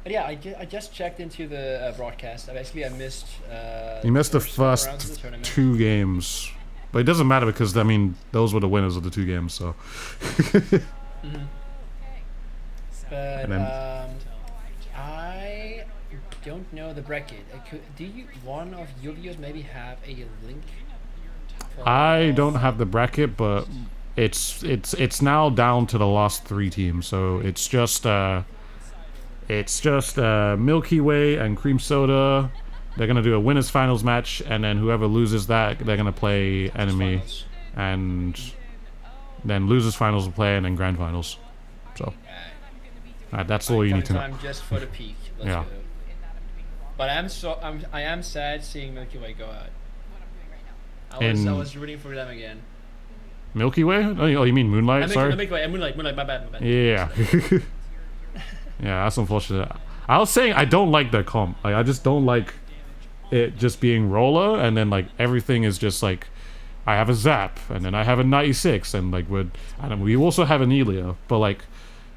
But yeah, I just checked into the broadcast. I missed. You missed the first rounds of the first tournament. 2 games. But it doesn't matter because, I mean, those were the winners of the 2 games, so. But But I don't know the bracket. Do you one of your viewers maybe have a link? I don't have the bracket, but it's now down to the last 3 teams. So it's just Milky Way and Cream Soda. They're gonna do a winners finals match, and then whoever loses that, they're gonna play enemy, and then losers finals will play, and then grand finals. So, alright, that's all you need to know. Time just for the peak. Let's go. But I am sad seeing Milky Way go out. I was rooting for them again. Milky Way? Oh, you mean Moonlight? Sorry. Milky Way. Moonlight. My bad. Yeah. Yeah, that's unfortunate. I was saying I don't like their comp. Like, I just don't like it just being roller, and then like everything is just like I have a Zap, and then I have a 96, and like we also have an Elia, but like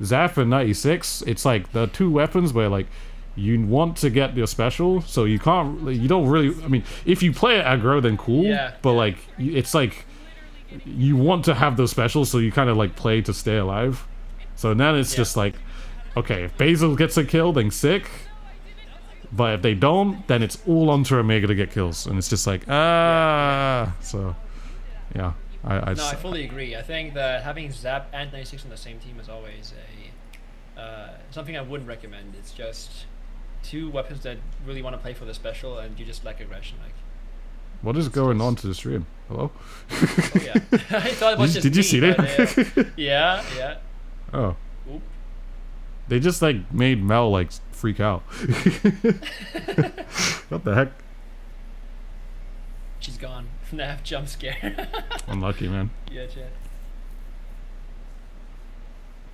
Zap and 96, it's like the 2 weapons where like you want to get your special, so you don't really. I mean, if you play it aggro, then cool. But like, it's like you want to have those specials, so you kind of like play to stay alive. So then it's just like, okay, if Basil gets a kill, then sick. But if they don't, then it's all onto Omega to get kills, and it's just like So, yeah. I fully agree. I think that having Zap and 96 on the same team is always something I wouldn't recommend. It's just 2 weapons that really want to play for the special, and you just lack aggression. Like, what is going on to the stream? Hello? Oh yeah, I thought it was just Did you see that? Yeah. Oh. Oop. They just like made Mel like freak out. What the heck? She's gone. Nah, jump scare. Unlucky, man. Yeah, chat.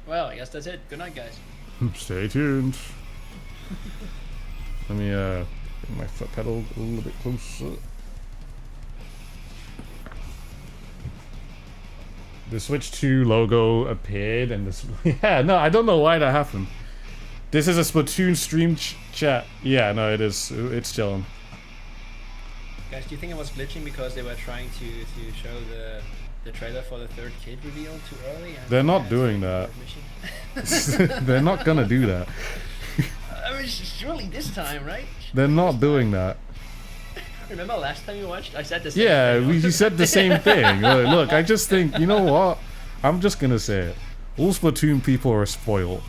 Well, I guess that's it. Good night, guys. Stay tuned. Let me get my foot pedal a little bit closer. The Switch 2 logo appeared, and this. Yeah, no, I don't know why that happened. This is a Splatoon stream chat. Yeah, no, it is. It's chilling. Guys, do you think it was glitching because they were trying to show the trailer for the 3rd kid reveal too early? They're not doing that. They're not gonna do that. I mean, surely this time, right? They're not doing that. Remember last time you watched? I said the same thing. We said the same thing. Look, I just think, you know what? I'm just gonna say it. All Splatoon people are spoiled.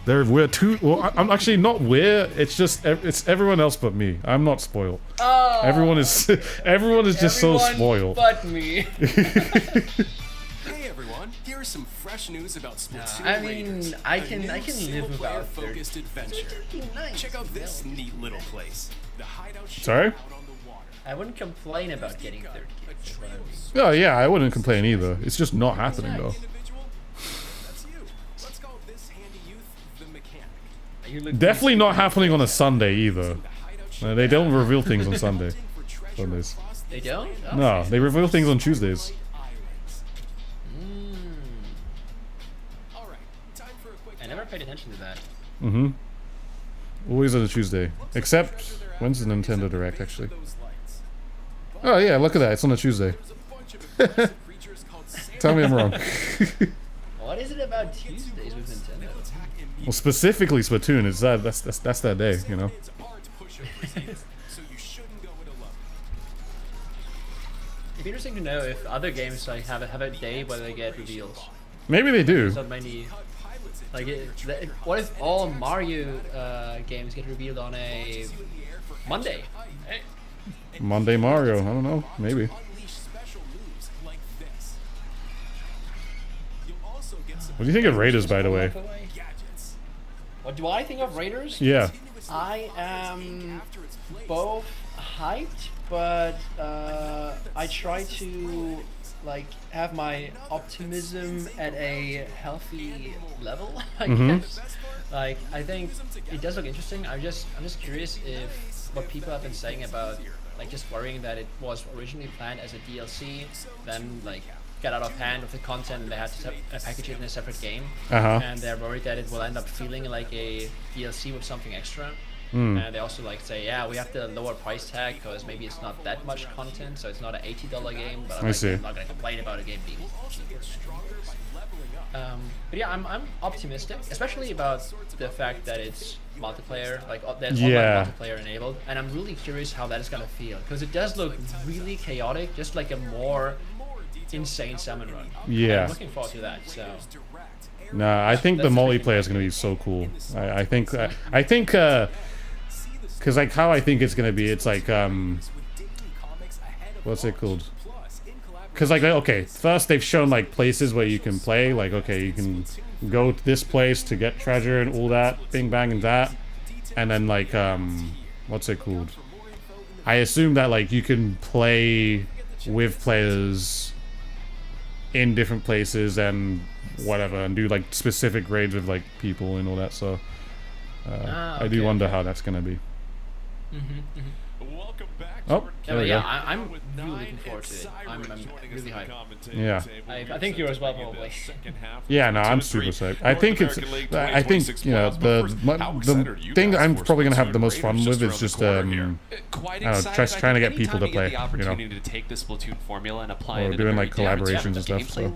We're too. Well, I'm actually not weird. It's just it's everyone else but me. I'm not spoiled. Oh, everyone is just so spoiled. But me. Hey everyone, here is some fresh news about Splatoon. I mean, I can live without focused adventure. Check out this neat little place. The hideout. Sorry? I wouldn't complain about getting 3rd kid. Oh yeah, I wouldn't complain either. It's just not happening though. Definitely not happening on a Sunday either. They don't reveal things on Sundays. They don't? Oh. No, they reveal things on Tuesdays. I never paid attention to that. Mm-hmm. Always on a Tuesday. Except, when's the Nintendo Direct, actually? Oh yeah, look at that. It's on a Tuesday. Tell me I'm wrong. What is it about Tuesdays with Nintendo? Well, specifically Splatoon. It's that's that day, you know. It'd be interesting to know if other games like have a day where they get reveals. Maybe they do. So many, like, what if all Mario games get revealed on a Monday? Hey. Monday Mario. I don't know. Maybe. What do you think of Raiders, by the way? What do I think of Raiders? Yeah. I am both hyped, but I try to like have my optimism at a healthy level. I guess. Like, I think it does look interesting. I'm just curious if what people have been saying about like just worrying that it was originally planned as a DLC, then like got out of hand with the content and they had to package it in a separate game, and they're worried that it will end up feeling like a DLC with something extra. And they also like say, yeah, we have the lower price tag because maybe it's not that much content, so it's not an $80 game. But I'm not gonna complain about a game being cheap. But yeah, I'm optimistic, especially about the fact that it's multiplayer, like there's online multiplayer enabled, and I'm really curious how that is gonna feel because it does look really chaotic, just like a more insane salmon run. Yeah, I'm looking forward to that. So. No, I think the multiplayer is gonna be so cool. I think because like how I think it's gonna be, it's like what's it called? Because like okay, first they've shown like places where you can play, like okay, you can go to this place to get treasure and all that, bing bang and that, and then like what's it called? I assume that like you can play with players in different places and whatever, and do like specific raids with like people and all that. So I do wonder how that's gonna be. Welcome back. Oh, yeah, I'm really looking forward to it. I'm really hyped. Yeah. I think you as well, probably. Yeah, no, I'm super psyched. I think it's, I think, you know, the thing I'm probably going to have the most fun with is just, I don't know, trying to get people to play, you know, to take the Splatoon formula and apply or it doing like collaborations and stuff, so.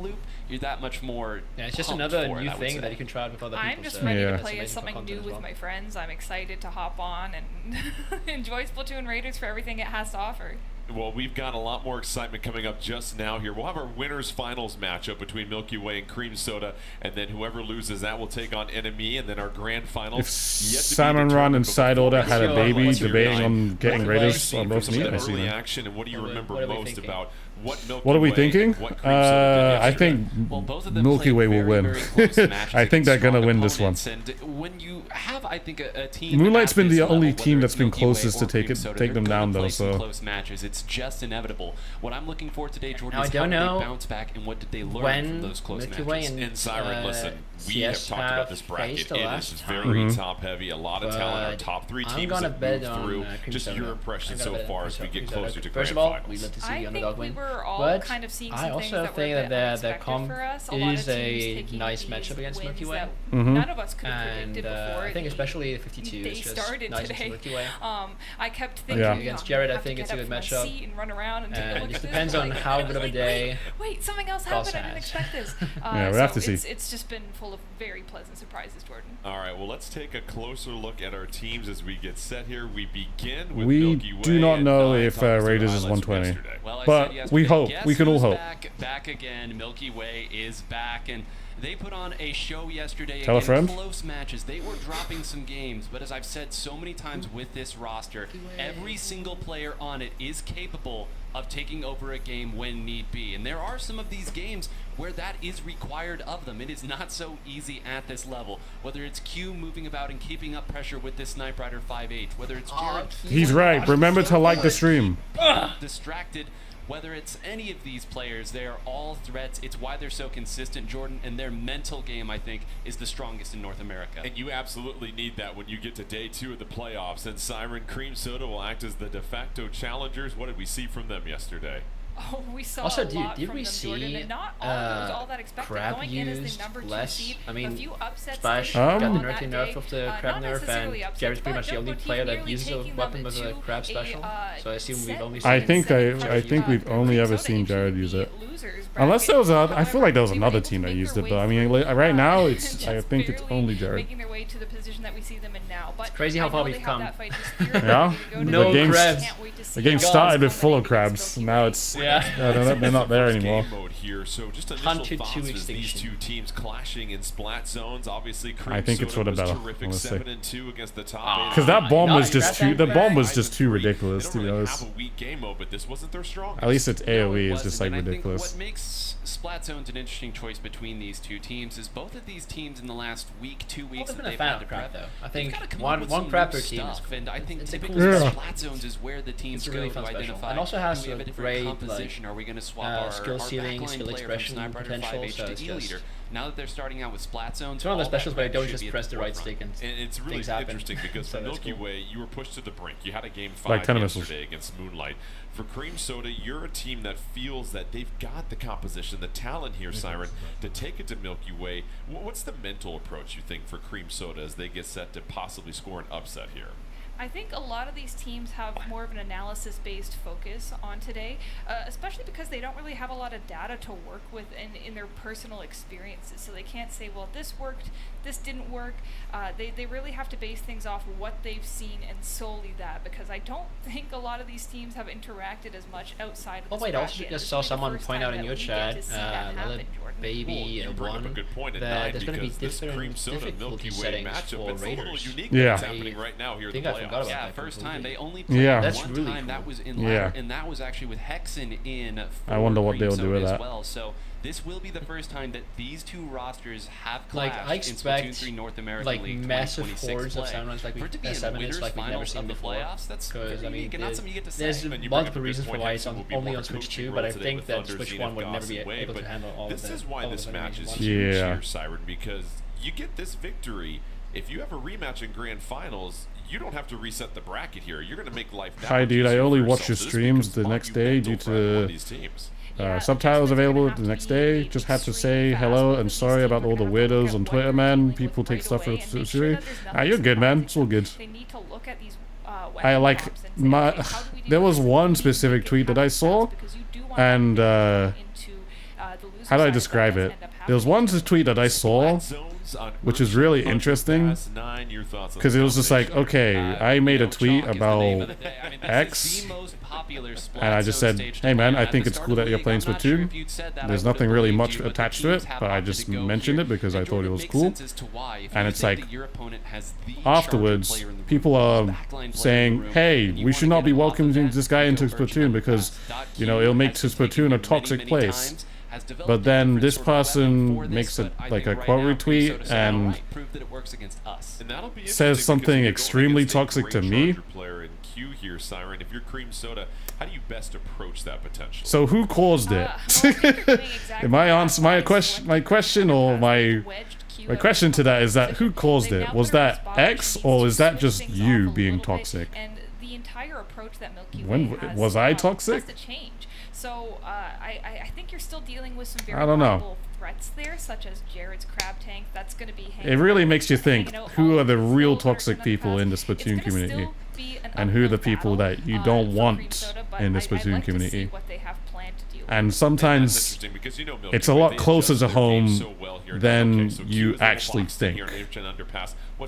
You're that much more. Yeah, it's just another new thing that you can try with other people. I'm just ready to play something new with my friends. I'm excited to hop on and enjoy Splatoon Raiders for everything it has to offer. Well, we've got a lot more excitement coming up just now here. We'll have our winners finals matchup between Milky Way and Cream Soda, and then whoever loses that will take on Enemy, and then our grand finals. If Salmon Run and Side Order had a baby debating on getting Raiders on both meet, I see them. Action, and what do you remember most about what are we thinking? I think Milky Way will win. I think they're gonna win this one. When you have, I think, a team. Moonlight's been the only team that's been closest to take them down, though. So close matches, it's just inevitable. What I'm looking for today, Jordan, is how did they bounce back and what did they learn from those close matches? And Siren, listen, we have talked about this bracket. It is very top-heavy. A lot of talent. Our top 3 teams have moved through. Just your impression so far as we get closer to grand finals. We'd love to see the underdog win. But kind of seeing I also think that the comp is a nice matchup against Milky Way. None of us could have predicted before. I think especially 52 is just nice today. Milky Way. I kept thinking against Jared, I think it's a good matchup. And it just depends on how good of a day. Wait, something else happened. I didn't expect this. Yeah, we have to see. It's just been full of very pleasant surprises, Jordan. All right, well, let's take a closer look at our teams as we get set here. We begin with we Milky Way. Do not know if Raiders is 120, but we hope. We can all hope. Back again. Milky Way is back, and they put on a show yesterday. Tell a friend. Close matches. They were dropping some games, but as I've said so many times with this roster, every single player on it is capable of taking over a game when need be. And there are some of these games where that is required of them. It is not so easy at this level. Whether it's Q moving about and keeping up pressure with this Snipe Rider 5H, whether it's Jared. He's right. Remember to like the stream. Distracted. Whether it's any of these players, they are all threats. It's why they're so consistent, Jordan, and their mental game, I think, is the strongest in North America. And you absolutely need that when you get to day 2 of the playoffs, and Siren Cream Soda will act as the de facto challengers. What did we see from them yesterday? Oh, we saw also, a lot did from we them, see Jordan, and not all that expected. crab Going in as the number 2 seed, I mean, a few upsets Splash got the nerf of the crab nerf, and Jared's pretty much the only player that uses a weapon with a crab special. So I assume we've only seen. I think we've only ever seen Jared use it. Unless there was I feel like there was another team that used it, but I mean, right now I think it's only Jared. Making their way to the position that we see them in now. But it's crazy how far we've come. Yeah, no crabs. The game started with full of crabs. Now it's they're not there anymore. Here, so just initial thoughts as these two teams clashing in splat zones. Obviously, I think it's for the better. Honestly, 7-2 against the top. Because that bomb was just too. The bomb was just too ridiculous, to be honest. Have a weak game mode, but this wasn't their strongest. At least its AOE is just like ridiculous. What makes Splat Zones an interesting choice between these two teams is both of these teams in the last week, 2 weeks that they've had to prep. Though I think one prep per team, and I think typically Splat Zones is where the teams go to identify. And also has a great composition. Are we going to swap our skill ceiling, skill expression potential? So it's just now that they're starting out with Splat Zones, it's one of those specials where I don't just press the right stick and it's really interesting because for Milky Way, you were pushed to the brink. You had a game 5 like yesterday against Moonlight. For Cream Soda, you're a team that feels that they've got the composition, the talent here, Siren, to take it to Milky Way. What's the mental approach, you think, for Cream Soda as they get set to possibly score an upset here? I think a lot of these teams have more of an analysis-based focus on today, especially because they don't really have a lot of data to work with in their personal experiences. So they can't say, well, this worked, this didn't work. They really have to base things off of what they've seen and solely that, because I don't think a lot of these teams have interacted as much outside of this wait, I also just saw someone point out in your chat, another baby one, that there's going to be different difficulty settings for Raiders. Yeah. Happening right now here. I think I forgot about that. First time they only played one really time. Cool. That was in ladder, and that was actually with Hexen in. I wonder what they'll do with that. Well. So this will be the first time that these two rosters have clashed I expect in Splatoon 3 North American like League massive 2026 hordes play. of Soundruns like For it to be in the S7 winners is like we've never finals seen of the before. playoffs, that's Because I mean, not something you get to say. there's And you multiple bring up a reasons good for point. why it's Hexen will be only more on Switch coaching 2, role but I today think with that Thunder, Switch Zenith, 1 would never Goss, be and Wei, able to but handle all of this the is why this match is ones. huge Yeah. here, Siren, because you get this victory. If you have a rematch in grand finals, you don't have to reset the bracket here. You're going to make life. Hi, dude. I only watch your streams the next day due to subtitles available the next day. Just had to say hello and sorry about all the weirdos on Twitter, man. People take stuff so serious. You're good, man. It's all good. I like my. There was one specific tweet that I saw, and how do I describe it? There was one tweet that I saw, which is really interesting, because it was just like, okay, I made a tweet about X, and I just said, hey man, I think it's cool that you're playing Splatoon. There's nothing really much attached to it, but I just mentioned it because I thought it was cool. And it's like, afterwards, people are saying, hey, we should not be welcoming this guy into Splatoon because, you know, it'll make Splatoon a toxic place. But then this person makes a quote retweet and says something extremely toxic to me. Here, Siren. If you're Cream Soda, how do you best approach that potential? So who caused it? My question to that is that who caused it? Was that X or is that just you being toxic? And the entire approach that Milky Way has, was I toxic? Has to change. So I think you're still dealing with some very I don't know. viable threats there, such as Jared's crab tank. That's going to be. It really makes you think: who are the real toxic people in the Splatoon community, and who are the people that you don't want in the Splatoon community? And sometimes it's a lot closer to home than you actually think,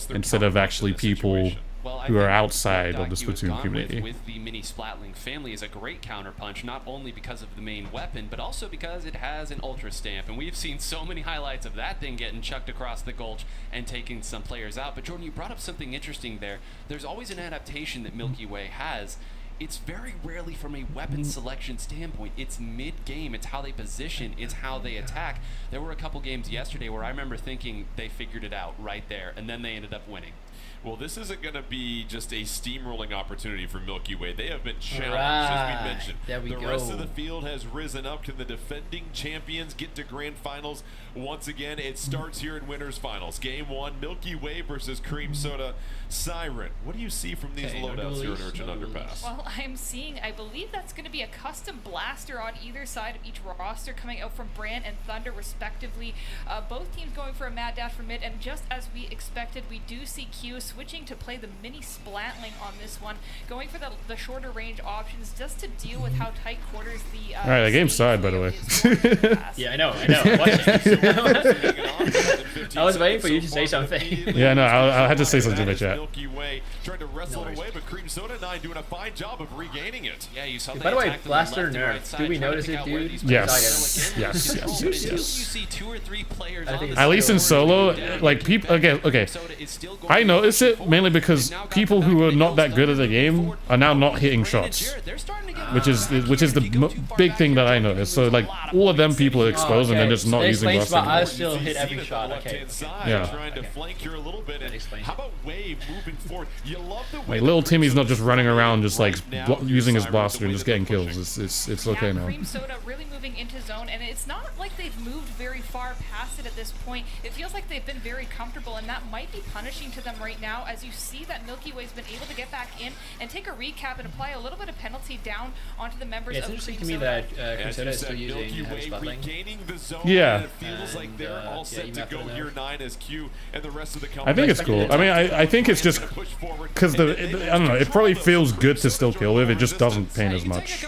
instead of actually people who are outside of the Splatoon community. With the mini Splatling family is a great counterpunch, not only because of the main weapon, but also because it has an ultra stamp, and we've seen so many highlights of that thing getting chucked across the gulch and taking some players out. But Jordan, you brought up something interesting there. There's always an adaptation that Milky Way has. It's very rarely from a weapon selection standpoint. It's mid-game. It's how they position. It's how they attack. There were a couple games yesterday where I remember thinking they figured it out right there, and then they ended up winning. Well, this isn't going to be just a steamrolling opportunity for Milky Way. They have been challenged, as we mentioned. The rest of the field has risen up. Can the defending champions get to grand finals once again? It starts here in winners finals. Game 1, Milky Way versus Cream Soda. Siren, what do you see from these loadouts here in Urchin Underpass? Well, I'm seeing, I believe that's going to be a custom blaster on either side of each roster coming out from Brand and Thunder respectively. Both teams going for a mad dash for mid, and just as we expected, we do see Q switching to play the mini Splatling on this one, going for the shorter range options just to deal with how tight quarters the Alright, the game started, by the way. Yeah, I know. I'm watching. I was waiting for you to say something. Yeah, no, I had to say something in the chat. Milky Way trying to wrestle it away, but Cream Soda 9 doing a fine job of regaining it. Yeah, you saw. By the way, blaster nerf. Do we notice it, dude? Yes. You see 2 or 3 players. At least in solo, like people. Okay. I notice it mainly because people who are not that good at the game are now not hitting shots, which is the big thing that I notice. So like all of them people are exposed and they're just not using blaster. I still hit every shot. Okay. Yeah. Trying to flank here a little bit. And how about Wave moving forward? You love the way like little Timmy's not just running around just like using his blaster and just getting kills. It's okay now. Cream Soda really moving moving into zone, and it's not like they've moved very far past it at this point. It feels like they've been very comfortable, and that might be punishing to them right now, as you see that Milky Way's been able to get back in and take a recap and apply a little bit of penalty down onto the members of It's Cream interesting to me that Cream Soda is still using heavy spotting. Yeah. It feels like they're all set to go here 9 as Q and the rest of the I think it's cool. I mean, I think it's just because I don't know. It probably feels good to still kill with. It just doesn't pain as much.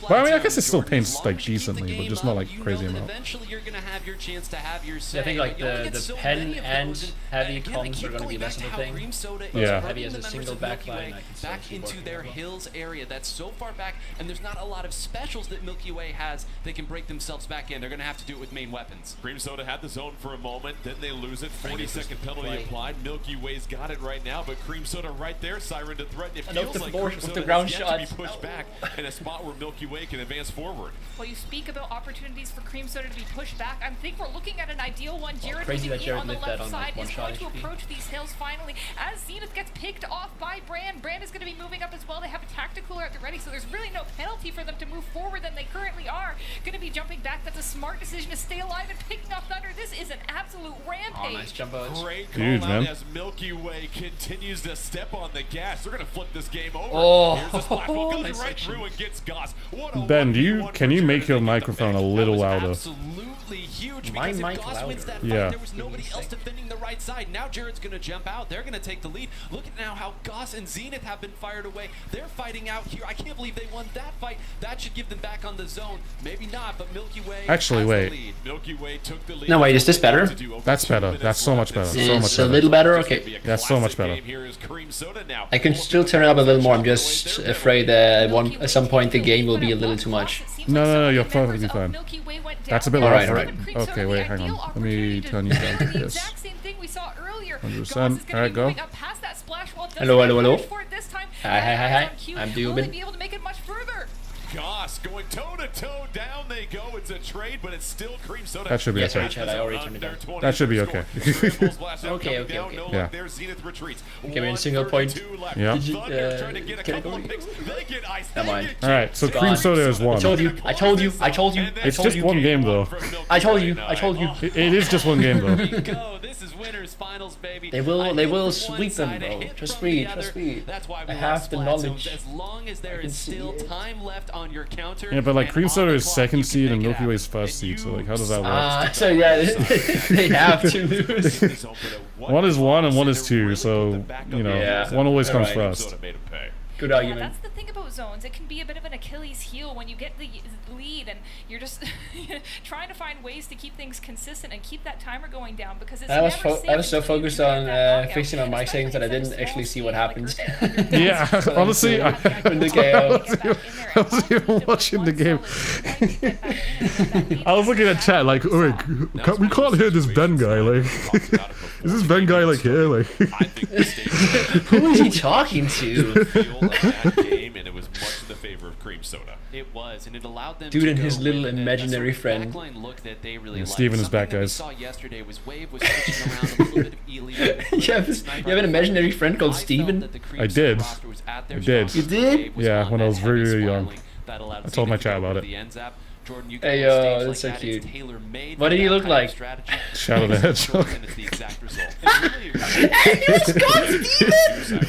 But I mean, I guess it still pains like decently, but just not like crazy amount. Eventually, you're gonna have your chance to have your say. I think like the pen and heavy comms are going to be less of a thing. Yeah. Heavy as a single backline. Back into their hills area that's so far back, and there's not a lot of specials that Milky Way has that can break themselves back in. They're gonna have to do it with main weapons. Cream Soda had the zone for a moment, then they lose it. 40-second penalty applied. Milky Way's got it right now, but Cream Soda right there, Siren to threaten. It feels like Cream Soda has yet to be pushed back in a spot where Milky Way can advance forward. Well, you speak about opportunities for Cream Soda to be pushed back. I think we're looking at an ideal one. Jared on the left side is going to approach these hills finally. As Zenith gets picked off by Brand, Brand is going to be moving up as well. They have a tactical at the ready, so there's really no penalty for them to move forward than they currently are. Going to be jumping back. That's a smart decision to stay alive and picking off Thunder. This is an absolute rampage. Oh, nice jump out. Great call out as Milky Way continues to step on the gas. They're going to flip this game over. Oh, here's the splash. Goes right through and gets Goss. Ben, can you make your microphone a little louder? Absolutely huge. My because mic if Goss louder. wins that fight, Yeah. there was nobody else defending the right side. Now Jared's going to jump out. They're going to take the lead. Look at now how Goss and Zenith have been fired away. They're fighting out here. I can't believe they won that fight. That should give them back on the zone. Maybe not, but Milky Way Actually, has wait. the lead. Milky Way took the lead. No, wait, is this better? That's better. That's so much better. So much It's a better. little better? Okay. That's so much better. I can still turn it up a little more. I'm just afraid that at some point the game will be a little too much. No, you're perfectly fine. That's a bit Alright, loud. alright. Okay, wait, hang on. Let me turn you down to this. 100%. Alright, go. Hello. Hi. I'm Dubin. Goss going toe-to-toe, down they go. It's a trade, but it's still Cream Soda. That should be okay. I already turned it down. That should be okay. Okay. Yeah. There's Zenith retreats. Okay, we're in single point. Yeah. Did you, trying to get a couple of picks. They get iced. Never mind. Alright, so Cream Soda is one. I told you. It's just one game though. I told you. It is just one game though. Go. This is winners finals, baby. They will sweep them, bro. Trust me. That's why we I have the knowledge. As long as there is still time left on your counter. Yeah, but like Cream Soda is second seed and Milky Way's first seed, so like how does that work? So yeah, they have to lose. One is 1 and 1 is 2, so you know, one always comes first. Good Yeah, argument. that's the thing about zones. It can be a bit of an Achilles heel when you get the lead and you're just trying to find ways to keep things consistent and keep that timer going down because it's I was so focused on fixing my mic settings that I didn't actually see what happens. Yeah, honestly, I was even watching the game. I was looking at chat like, oh, we can't hear this Ben guy. Like, is this Ben guy like here? Like, who is he talking to? Game, and it was much in the favor of Cream Soda. It was, and it allowed them Dude to and his go little with imaginary a sort of friend. backline look that they really Yeah, liked. Steven is back, Something that we guys. saw yesterday was Wave was switching around a little bit of Elite. You have an imaginary friend called Steven? I did. I did. You did? Yeah, when I was really, really young. I told my chat about it. Hey yo, that's so cute. What did he look like? Shadow the Hedgehog.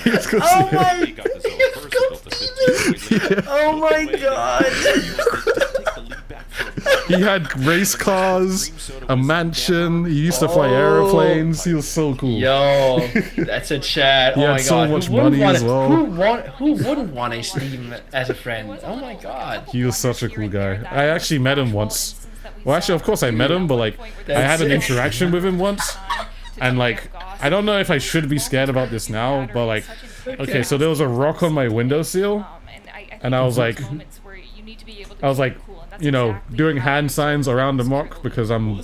He was called Steven! Oh my god! He had race cars, a mansion, he used to fly airplanes, he was so cool. Yo, that's a chat. He Oh had my so god. much money as well. Who wouldn't want a Steven as a friend? Oh my god. He was such a cool guy. I actually met him once. Well, actually, of course I met him, but like, I had an interaction with him once. And like, I don't know if I should be scared about this now, but like, okay, so there was a rock on my windowsill, and I was like, you know, doing hand signs around the rock because I'm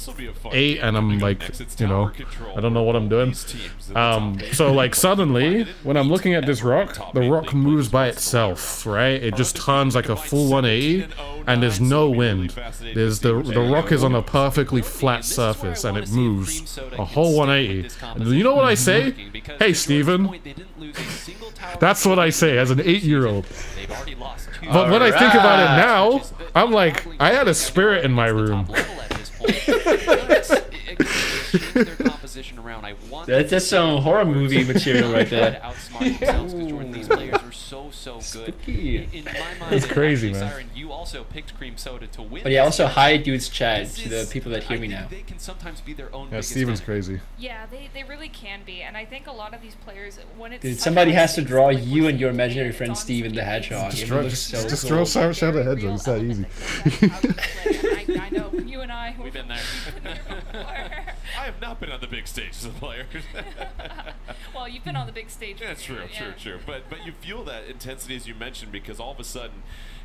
8 and I'm like, you know, I don't know what I'm doing. So like suddenly, when I'm looking at this rock, the rock moves by itself, right? It just turns like a full 180, and there's no wind. The rock is on a perfectly flat surface, and it moves a whole 180. And you know what I say? Hey, Steven. That's what I say as an 8-year-old. They've already lost But when I think about it now, I'm like, I had a spirit in my room. That's some horror movie material right there. These players are so good. In my mind, it's crazy, man. Siren, you also picked Cream Soda to win. But yeah, also hi dudes chat to the people that hear me now. They can sometimes be their own. Yeah, Steven's crazy. Yeah, they really can be, and I think a lot of these players, when it's dude, somebody has to draw you and your imaginary friend Steven the Hedgehog. Just draw Shadow the Hedgehog. It's that easy. I know you and I. We've been there. I have not been on the big stage as a player. Well, you've been on the big stage. Yeah, true. But you feel that intensity as you mentioned, because all of a sudden,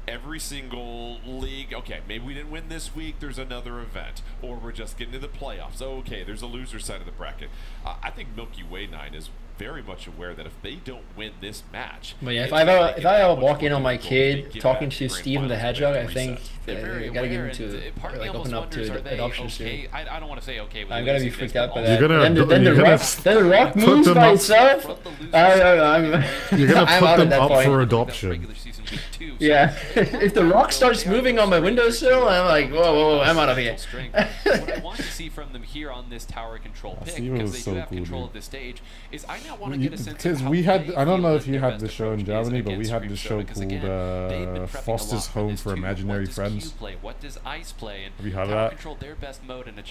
every single league, okay, maybe we didn't win this week, there's another event, or we're just getting to the playoffs. Oh, okay, there's a loser side of the bracket. I think Milky Way 9 is very much aware that if they don't win this match, but yeah, if I ever walk in on my kid talking to Steven the Hedgehog, I think I gotta give him to like open up to adoption soon. I don't want to say okay. I'm gonna be freaked out by that. Then the Rock moves by itself. You're gonna put them up for adoption. Yeah, if the Rock starts moving on my windowsill, I'm like, whoa, I'm out of here. What I want to see from them here on this tower control pick, because they do have control of this stage, is I now want to get a sense of how we had, I don't know if you had the show in Germany, but we had this show called Foster's Home for Imaginary Friends. What does Ice play? Have you heard of that?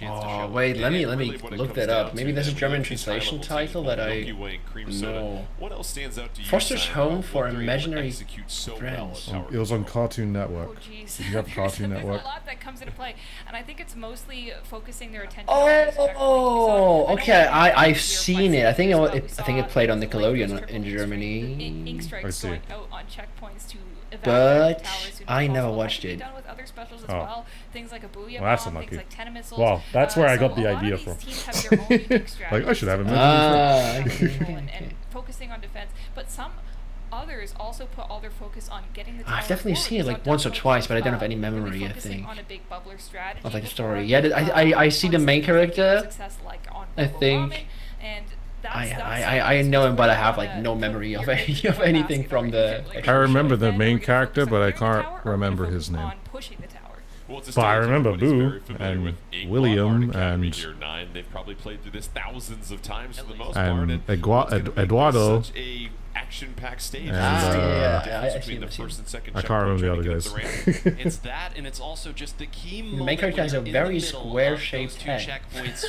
Oh wait, let me look that up. Maybe there's a German translation title that I know. What else stands out to you? Foster's Home for Imaginary Friends. It was on Cartoon Network. Oh, jeez. You have Cartoon Network. There's a lot that comes into play, and I think it's mostly focusing their attention. Oh, okay. I've seen it. I think it played on Nickelodeon in Germany. Ink strikes going out on checkpoints to but I never watched it. Done with other specials as well. Things like a booyah bomb, things like 10 missiles. Wow, that's where I got the idea from. Like, I should have a and focusing on defense, but some others also put all their focus on getting the tower I've definitely seen it like once or twice, but I don't have any memory, I think. On a big bubbler strategy of like the story. Yeah, I see the main character, I think. I know him, but I have like no memory of anything from the... I remember the main character, but I can't remember his name. But I remember Boo and William and they've probably played through this thousands of times for the most part. Eduardo. Action-packed stage. And, I can't remember the other guys. It's that, and it's also just the key moment. The main character has a very square-shaped head.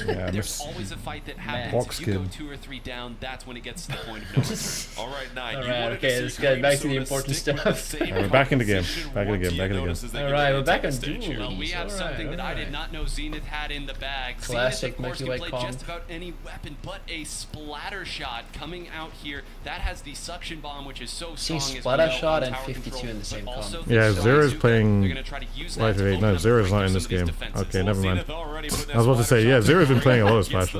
Yeah, there's always a fight that happens. If you go 2 or 3 down, that's when it gets to the point of no return. All right, 9. Alright, okay, let's get back to the important stuff. We're back in the game. Back in the game. Alright, we're back on duels. Well, we have something that I did not know Zenith had in the bag. Classic Zenith, of course, can play Kong. just about any weapon, but a splatter shot coming out here. That has the suction bomb, which is so strong. Splatter shot and 52 in the same combo. Yeah, Zero's playing. Wait, no, Zero's not in this game. Okay, never mind. I was about to say, yeah, Zero's been playing a lot of Splash.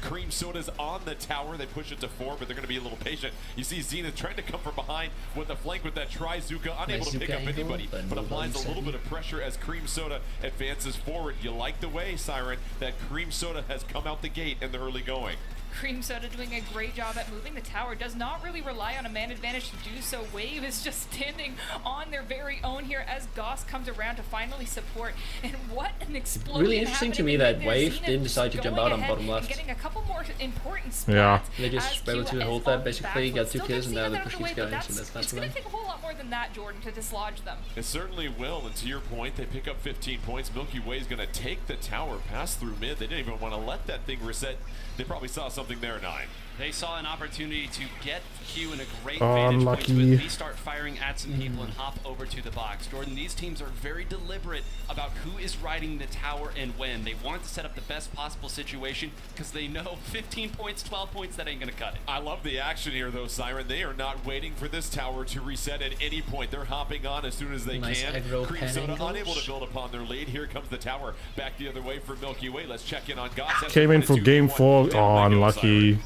Cream Soda's on the tower. They push it to 4, but they're going to be a little patient. You see Zenith trying to come from behind with a flank with that Trizuka, unable to pick up anybody, but applies a little bit of pressure as Cream Soda advances forward. You like the way, Siren, that Cream Soda has come out the gate in the early going. Cream Soda doing a great job at moving the tower, does not really rely on a man advantage to do so. Wave is just standing on their very own here as Goss comes around to finally support. And what an explosion! Really interesting to me that Wave didn't decide to jump out on bottom left. Getting a couple more important spots. Yeah. They just were able to hold that basically, got 2 kills, and now they push these guys, and that's not It's going to take a whole lot more than that, Jordan, to dislodge them. It certainly will, and to your point, they pick up 15 points. Milky Way is going to take the tower, pass through mid. They didn't even want to let that thing reset. They probably saw something there, 9. They saw an opportunity to get Q in a great vantage point to at least start firing at some people and hop over to the box. Jordan, these teams are very deliberate about who is riding the tower and when. They want to set up the best possible situation because they know 15 points, 12 points, that ain't going to cut it. I love the action here, though, Siren. They are not waiting for this tower to reset at any point. They're hopping on as soon as they can. Cream Soda unable to build upon their lead. Here comes the tower back the other way for Milky Way. Let's check in on Goss. Came in for game 4. Oh, unlucky.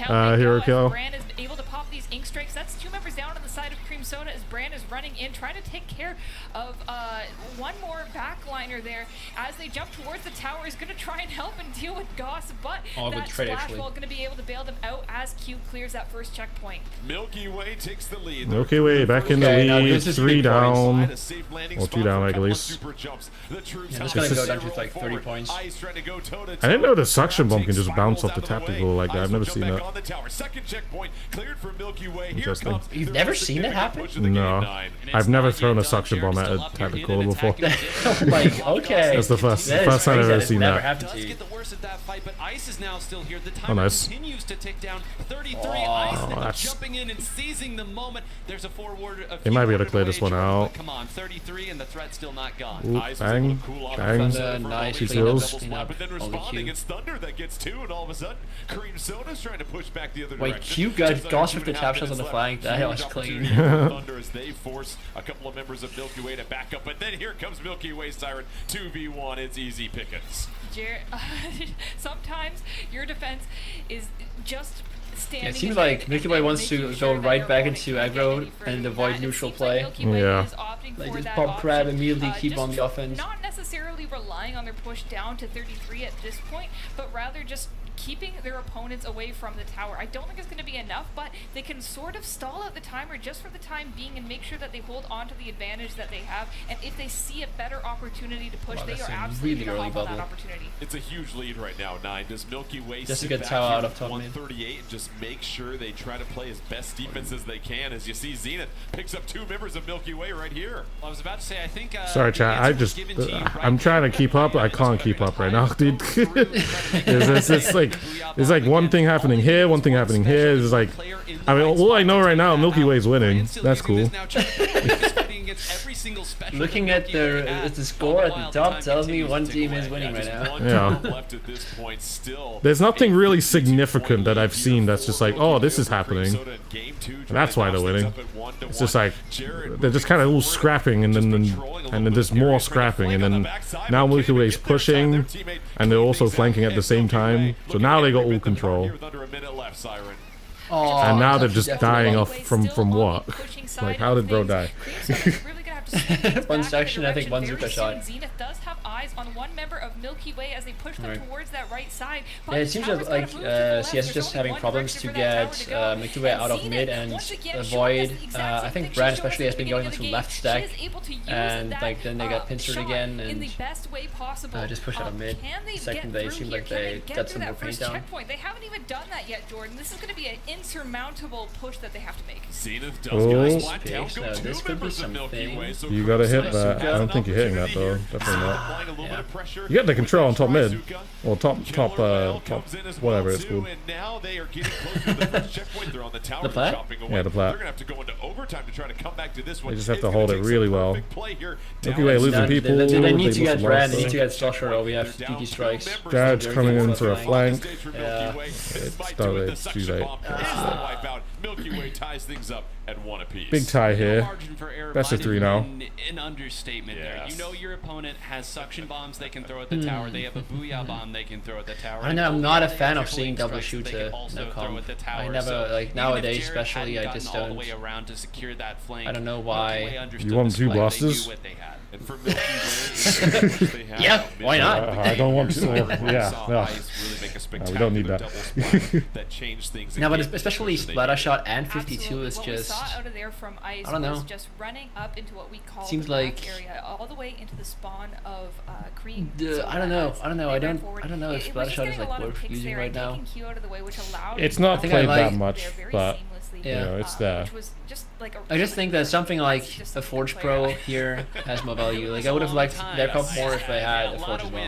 Hero kill. Bran is able to pop these ink strikes. That's 2 members down on the side of Cream Soda as Bran is running in, trying to take care of one more backliner there. As they jump towards the tower, is going to try and help and deal with Goss, but that splash wall going to be able to bail them out as Q clears that first checkpoint. Milky Way takes the lead. Milky Way back in the lead, 3 down. Or 2 down, at least. Yeah, it's going to go down to like 30 points. I didn't know the suction bomb can just bounce off the tactical like that. I've never seen that. Interesting. You've never seen it happen? No. I've never thrown a suction bomb at a tactical before. Like, okay. That's the first time I've ever seen that. Oh, nice. Oh, that's... Jumping in and seizing the moment. There's a forward. They might be able to clear this one out. Come on, 33 and the threat's still not gone. Ooh, bang, bang. Nice kills. But then responding, it's Thunder that gets 2, and all of a sudden, Cream Soda's trying to push back the other direction. Wait, Q got Goss with the tap shots on the flank. That was clean. Thunder as they force a couple of members of Milky Way to back up, but then here comes Milky Way Siren. 2v1, it's easy pickings. Sometimes your defense is just standing. Yeah, it seems like Milky Way wants to go right back into aggro and avoid neutral play. Yeah. Like just pop crab immediately, keep on the offense. Not necessarily relying on their push down to 33 at this point, but rather just keeping their opponents away from the tower. I don't think it's going to be enough, but they can sort of stall out the timer just for the time being and make sure that they hold on to the advantage that they have. And if they see a better opportunity to push, they are absolutely going to hop on that opportunity. It's a huge lead right now, 9. Does Milky Way just sit to get back tower out of of top 138 and just make sure they try to play as best defense as they can? As you see, Zenith picks up 2 members of Milky Way right here. Well, I was about to say, I think. Sorry, chat. I'm trying to keep up. I can't keep up right now, dude. It's like one thing happening here, one thing happening here. It's like, I mean, all I know right now, Milky Way's winning. That's cool. Looking at the score at the top tells me one team is winning right now. Yeah. There's nothing really significant that I've seen that's just like, oh, this is happening. And that's why they're winning. It's just like, they're just kind of all scrapping and then there's more scrapping and then now Milky Way's pushing and they're also flanking at the same time. So now they got all control. Oh, and now they're just dying off from what? Like, how did bro die? One section, I think one Zuka shot. Zenith does have eyes on one member of Milky Way as they push them towards that right side. Yeah, it seems like CS is just having problems to get Milky Way out of mid and avoid. I think Bran especially has been going onto left stack, and like then they got pincered again and just pushed out of mid. Second they seem like they got some more paint down. They haven't even done that yet, Jordan. This is going to be an insurmountable push that they have to make. Zenith does get splat down. So this could be something. You gotta hit that. I don't think you're hitting that though. Definitely not. Yeah. You got the control on top mid, or top whatever it's called. The plat? Yeah, the plat. They just have to hold it really well. Milky Way losing people. They need to get Bran. They need to get Slasher. Or we have DT strikes. Judge coming in for a flank. Yeah. It's too late. Milky Way ties things up at 1 apiece. Big tie here. Best of 3 now. An understatement there. You know your opponent has suction bombs they can throw at the tower. They have a booyah bomb they can throw at the tower. I know I'm not a fan of seeing double shooter no comp. I never like nowadays especially I just don't. I don't know why. You want 2 blasters? And for Milky Way, yeah, why not? I don't want to. Yeah, we don't need that. That change things. No, but especially splatter shot and 52 is just. I don't know. Just running up into what we call seems the like area, all the way into the spawn of Cream. I don't know. I don't know if splatter shot is like worth using right now. It's not played that much, but you know, it's there. I just think that something like a Forge Pro here has more value. Like I would have liked their comp more if they had a Forge as well.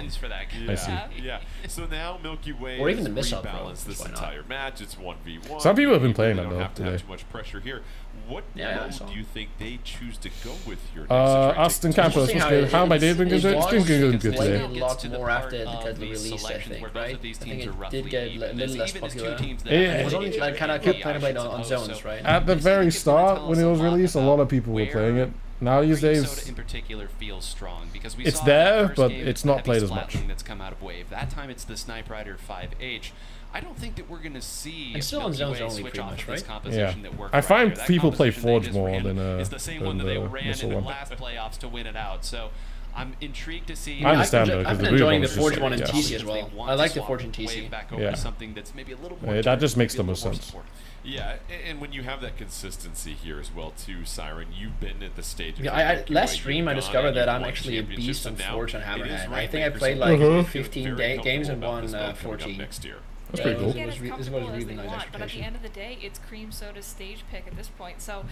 I see. Yeah. So now Milky Way or even the Missile Pro. This entire match. It's 1v1. Some people have been playing that though today. Don't have too much pressure here. What mode do you think they choose to go with here? Austin Campos, what's good? How am I doing? Good today. A lot more after the release, I think, right? I think it did get a little less popular. It was only like kind of kept playing on zones, right? At the very start, when it was released, a lot of people were playing it. now these days, Soda in particular feels strong because we it's saw there, the but game it's not played as Splat much. thing that's come out of Wave. That time it's the Snipe Rider 5H. I don't think that we're going to see it's still on zones only switch pretty off much, of this right? composition Yeah. that worked I right find there. That people play composition they Forge just more ran than is the same one that they ran in missile the one. last playoffs to win it out. So I'm intrigued to see. I understand though, I've because been the enjoying the Blue Forge Bombs one is and just, TC as well. I like the Forge and TC. Yeah. Something that's maybe a little more that just makes the most more sense. supportive. Yeah, and when you have that consistency here as well, too, Siren, you've been at the stage. Of Yeah, last stream I discovered that I'm actually a beast on Forge and Hammerhead. I think I played like 15 games and won 14. Next year. That's pretty cool. Get as comfortable as they want, but at the end of the day, it's Cream Soda's stage pick at this point. So,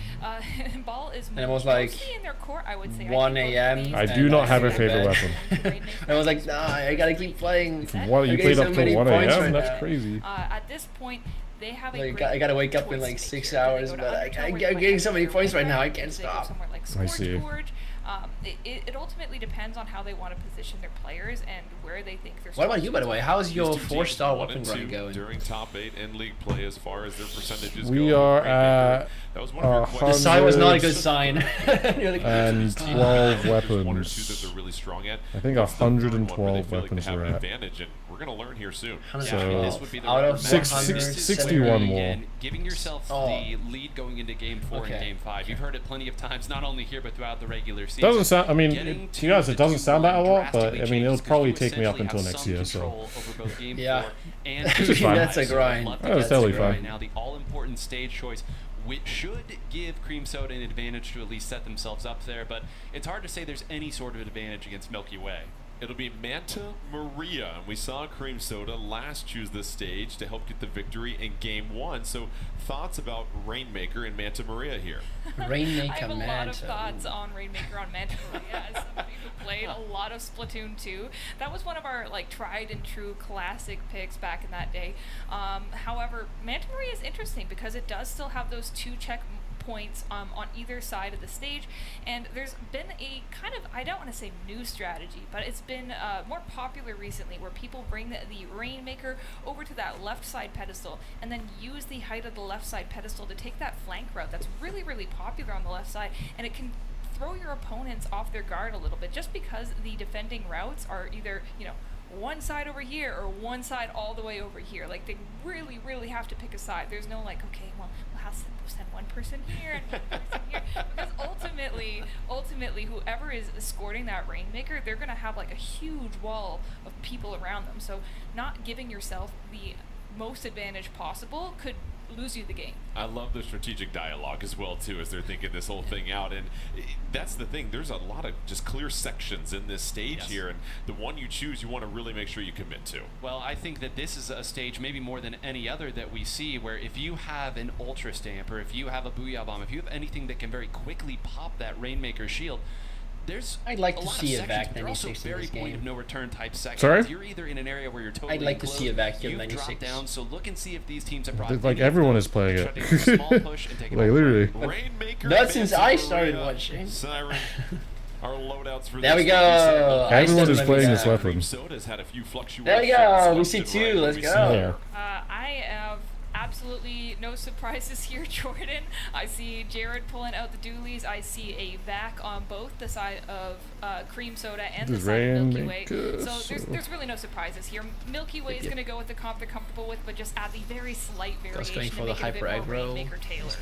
Ball is mostly in their court, I would say. 1 a.m. I do not have a favorite weapon. I was like, nah, I gotta keep playing. What, you played up till 1 a.m.? That's crazy. At this point, they have I gotta wake up in like 6 hours, but I'm getting so many points right now, I can't stop. I see. It ultimately depends on how they want to position their players and where they think they're. What about you, by the way? How's your 4-star weapon run going? During top 8 and league play as far as their percentages we go. are at the sign was not a good sign. And 12 weapons. One or two that they're really strong at. I think 112 weapons are at. Advantage, and we're going to learn here soon. So this would be the out of 61 more. Giving yourself the lead going into Game 4 and Game 5. You've heard it plenty of times, not only here but throughout the regular season. Doesn't sound. I mean, to be honest, it doesn't sound that a lot, but I mean, it'll probably take me up until next year. So yeah, fine. That's a grind. That's totally fine. Now the all-important stage choice, which should give Cream Soda an advantage to at least set themselves up there, but it's hard to say there's any sort of advantage against Milky Way. It'll be Manta Maria, and we saw Cream Soda last choose this stage to help get the victory in Game 1. So, thoughts about Rainmaker and Manta Maria here? I Rainmaker have a Manta. lot of thoughts on Rainmaker on Manta Maria as somebody who played a lot of Splatoon 2. That was one of our like tried and true classic picks back in that day. However, Manta Maria is interesting because it does still have those 2 check points on either side of the stage, and there's been a kind of, I don't want to say new strategy, but it's been more popular recently where people bring the Rainmaker over to that left side pedestal and then use the height of the left side pedestal to take that flank route that's really, really popular on the left side, and it can throw your opponents off their guard a little bit just because the defending routes are either, you know, one side over here or one side all the way over here. Like, they really, really have to pick a side. There's no like, okay, well, we'll have to send one person here and one person here. Because ultimately, whoever is escorting that Rainmaker, they're going to have like a huge wall of people around them. So not giving yourself the most advantage possible could lose you the game. I love the strategic dialogue as well too as they're thinking this whole thing out, and that's the thing, there's a lot of just clear sections in this stage here, and the one you choose you want to really make sure you commit to. Well, I think that this is a stage maybe more than any other that we see where if you have an Ultra Stamp or if you have a Booyah Bomb, if you have anything that can very quickly pop that Rainmaker shield, I'd like to see a Vac 96 in this point game. of no return type sections. Sorry? You're either in an area where you're totally I'd like to see a Vac kill you've 96. dropped down, so look and see if these teams have brought like everyone is playing it. Like literally. Rainmaker Not since I started watching. Siren. Our loadouts for there this we go. Everyone is playing this weapon. There we go. We see 2. Let's go. I have absolutely no surprises here, Jordan. I see Jared pulling out the dualies. I see a Vac on both the side of Cream Soda and the side of Milky Way. So there's really no surprises here. Milky Way is going to go with the comp they're comfortable with, but just add the very slight variation going for to make the it a bit hyper more aggro. Rainmaker tailored.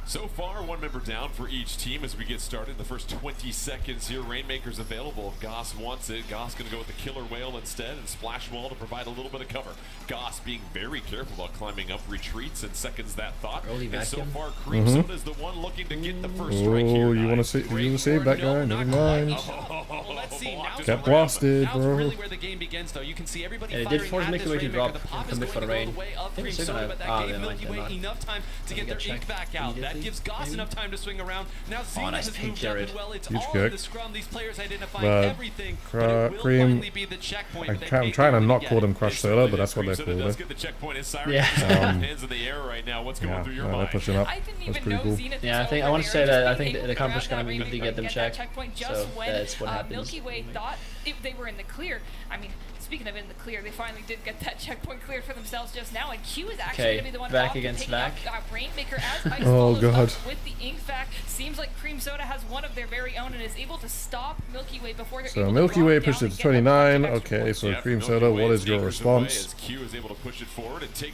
So far, 1 member down for each team as we get started. The first 20 seconds here. Rainmaker's available if Goss wants it. Goss going to go with the Killer Whale instead and Splash Wall to provide a little bit of cover. Goss being very careful about climbing up retreats and seconds that thought. And so far, Cream Soda is the one looking to get the first strike here. Oh, you want to save that guy? Never mind. Well, let's see. Now Got blasted, now's bro. really where the game begins, though. You can see everybody It firing did force at Milky this Way to Rainmaker. drop The pop is commit for going the all rain. the way of I think Cream they're Soda, gonna- but that they gave might, Milky they're Way not. enough time to get their check ink back out. That immediately. gives Goss Maybe. enough time to swing around. Now Zena nice has pick, moved up, Jared. and well, it's Huge all kick. in the scrum. These players identifying But everything, but it will Cream, finally be the checkpoint. I'm trying to not call them Crush Soda, but that's what they're called. Does get the checkpoint in Siren. Yeah. Hands in the air right now. What's going through your They're mind? pushing up. I didn't That's even pretty know cool. Zenith Yeah, I was think I over want to there say that I just think being the able to comp is grab going to that be to Rainmaker get them and checked. that checkpoint just So when that's what happens. Milky Way Way thought they were in the clear. I mean, speaking of in the clear, they finally did get that checkpoint cleared for themselves just now, and Q is actually going to be the one back against back. Rainmaker as Ice oh god. With the ink vac. Seems like Cream Soda has one of their very own and is able to stop Milky Way before they're so Milky Way pushed it to 29. Okay, so Cream Soda, what is your response?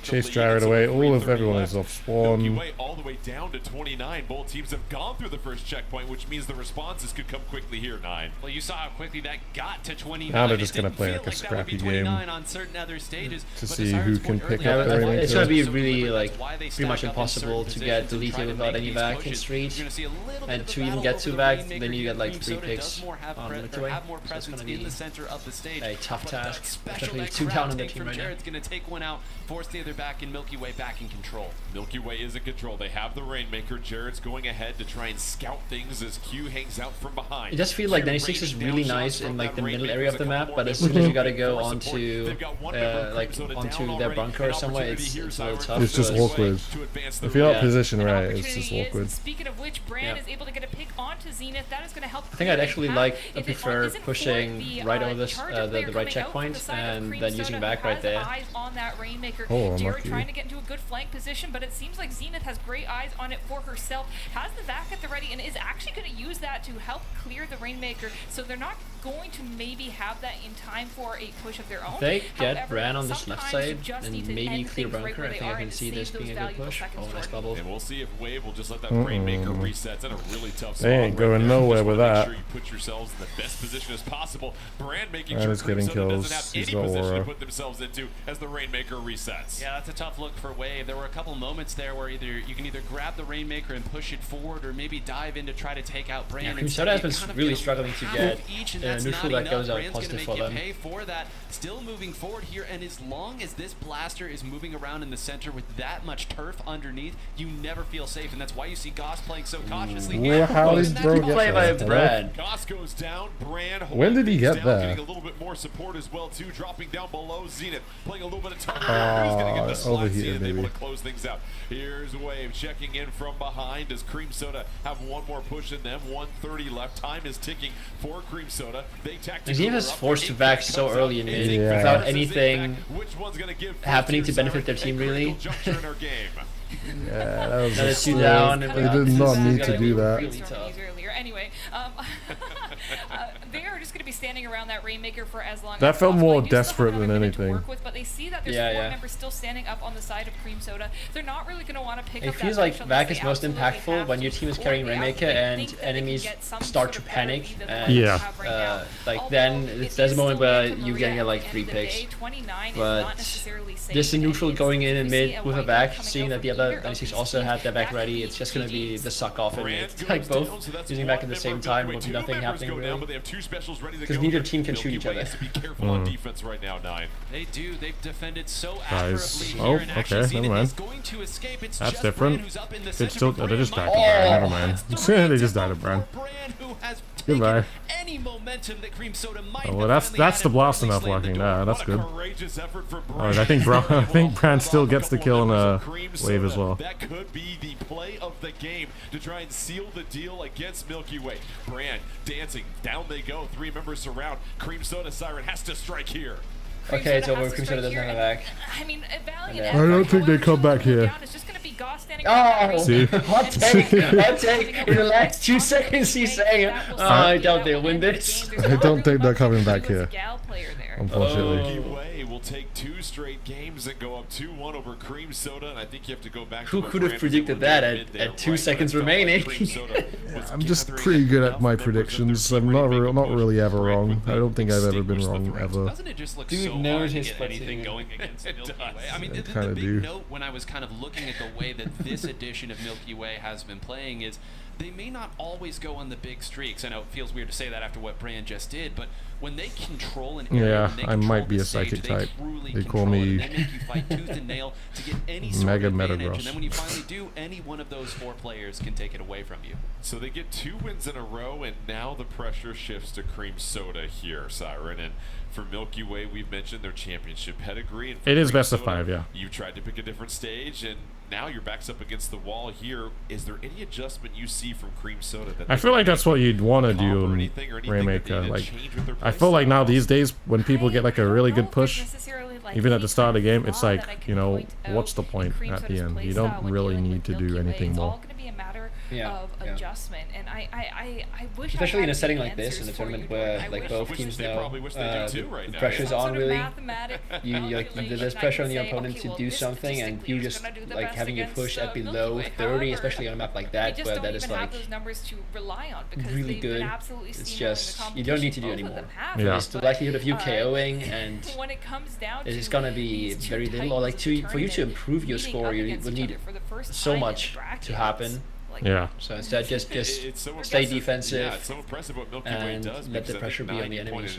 Chase Jared away. All of everyone is off spawn. Milky Way all the way down to 29. Both teams have gone through the first checkpoint, which means the responses could come quickly here, 9. Well, you saw how quickly that got to 29. Now they're just going to play like a scrappy game on certain other stages, to see who can pick up the Rainmaker. It's going to be really like pretty much impossible to get deleted without any vac in Street, and to even get to vac, then you get like 3 picks on Milky Way. So it's going to be a tough task, especially 2 down on the team right now. Jared's going to take one out, force the other back, and Milky Way back in control. Milky Way is in control. They have the Rainmaker. Jared's going ahead to try and scout things as Q hangs out from behind. It does feel like 96 is really nice in like the middle area of the map, but as soon as you gotta go onto onto their bunker or somewhere, it's a little tough. It's just awkward. If you're not positioned right, it's just awkward. Speaking of which, Brand is able to get a pick onto Zenith. That is going to help. I think I'd actually prefer pushing right over the right checkpoint and then using back right there. Oh, Jared trying to get into a good flank position, but it seems like Zenith has great eyes on it for herself, has the vac at the ready, and is actually going to use that to help clear the Rainmaker, so they're not going to maybe have that in time for a push of their own. If they get Bran on this left side and maybe clear bunker, I think I can see this being a good push. Oh, nice bubble. And we'll see if Wave will just let that Rainmaker reset. In a really tough spot. They ain't going nowhere with that. Make sure you put yourselves in the best position as possible. Brand making sure getting kills. Doesn't have any position to put themselves into as the Rainmaker resets. Yeah, that's a tough look for Wave. There were a couple moments there where you can either grab the Rainmaker and push it forward, or maybe dive in to try to take out Brand. Cream Soda has been really struggling to get neutral that goes out positive for them. Pay for that. Still moving forward here, and as long as this blaster is moving around in the center with that much turf underneath, you never feel safe, and that's why you see Goss playing so cautiously. How did Bro get that? Brad. Goss goes down. Brand when did he get there? Getting a little bit more support as well too, dropping down below Zenith, playing a little bit of time. He's going to get the slide. Zenith able to close things out. Here's Wave checking in from behind. Does Cream Soda have one more push in them? 1:30 left. Time is ticking for Cream Soda. They Zenith has forced back so early in mid without anything happening to benefit their team really. Yeah, that was just 2 down. They did not need to do that. Anyway, they are just going to be standing around that Rainmaker for as long as that felt more desperate than anything. But they see that there's 4 members still standing up on the side of Cream Soda. They're not really going to want to pick up that. It feels like vac is most impactful when your team is carrying Rainmaker and enemies start to panic. And, then there's a moment where you get like 3 picks. But this neutral going in mid with a vac, seeing that the other 96 also had their vac ready, it's just going to be the suck off in mid. Like both using back at the same time with nothing happening really. Because neither team can shoot each other. Be careful on defense right now, 9. They do. They've defended so admirably. Oh, okay, never mind. That's different. It's still. Oh, they just died to Brand. Never mind. They just died to Brand. Goodbye. Oh, well, that's the blast enough working. Nah, that's good. I think Brand still gets the kill on a Wave as well. That could be the play of the game to try and seal the deal against Milky Way. Brand dancing. Down they go. 3 members surround. Cream Soda Siren has to strike here. Okay, so Cream Soda doesn't have a vac. I mean, I don't think they come back here. See? Hot take! Hot take! In the last 2 seconds he's saying, I doubt they'll win this. I don't think they're coming back here, unfortunately. Way will take 2 straight games and go up 2-1 over Cream Soda, and I think you have to go back. Who could have predicted that at 2 seconds remaining? I'm just pretty good at my predictions. I'm not really ever wrong. I don't think I've ever been wrong ever. Doesn't it just look so hard to get anything going against Milky Way? I mean, the big note when I was kind of looking at the way that this edition of Milky Way has been playing is they may not always go on the big streaks. I know it feels weird to say that after what Brand just did, but when they control an area, I might be a psychic type. They call me Mega Metagross. And then when you finally do, any one of those 4 players can take it away from you. So they get 2 wins in a row, and now the pressure shifts to Cream Soda here, Siren. And for Milky Way, we've mentioned their championship pedigree. And it is best of 5, yeah. You tried to pick a different stage, and now your back's up against the wall here. Is there any adjustment you see from Cream Soda? That I feel like that's what you'd want to do in Rainmaker. Like, I feel like now these days when people get like a really good push, even at the start of the game, it's like, you know, what's the point at the end? You don't really need to do anything more. Of adjustment, and I wish, especially in a setting like this, in a tournament where like both teams know the pressure's on really. There's pressure on your opponent to do something, and you just like having your push at below 30, especially on a map like that, where that is like really good. It's just you don't need to do anymore. It's the likelihood of you KOing, and it's gonna be very little. Or like for you to improve your score, you would need so much to happen. Yeah. So instead, just stay defensive. Yeah, it's so impressive what Milky Way does, let the pressure be on the enemies.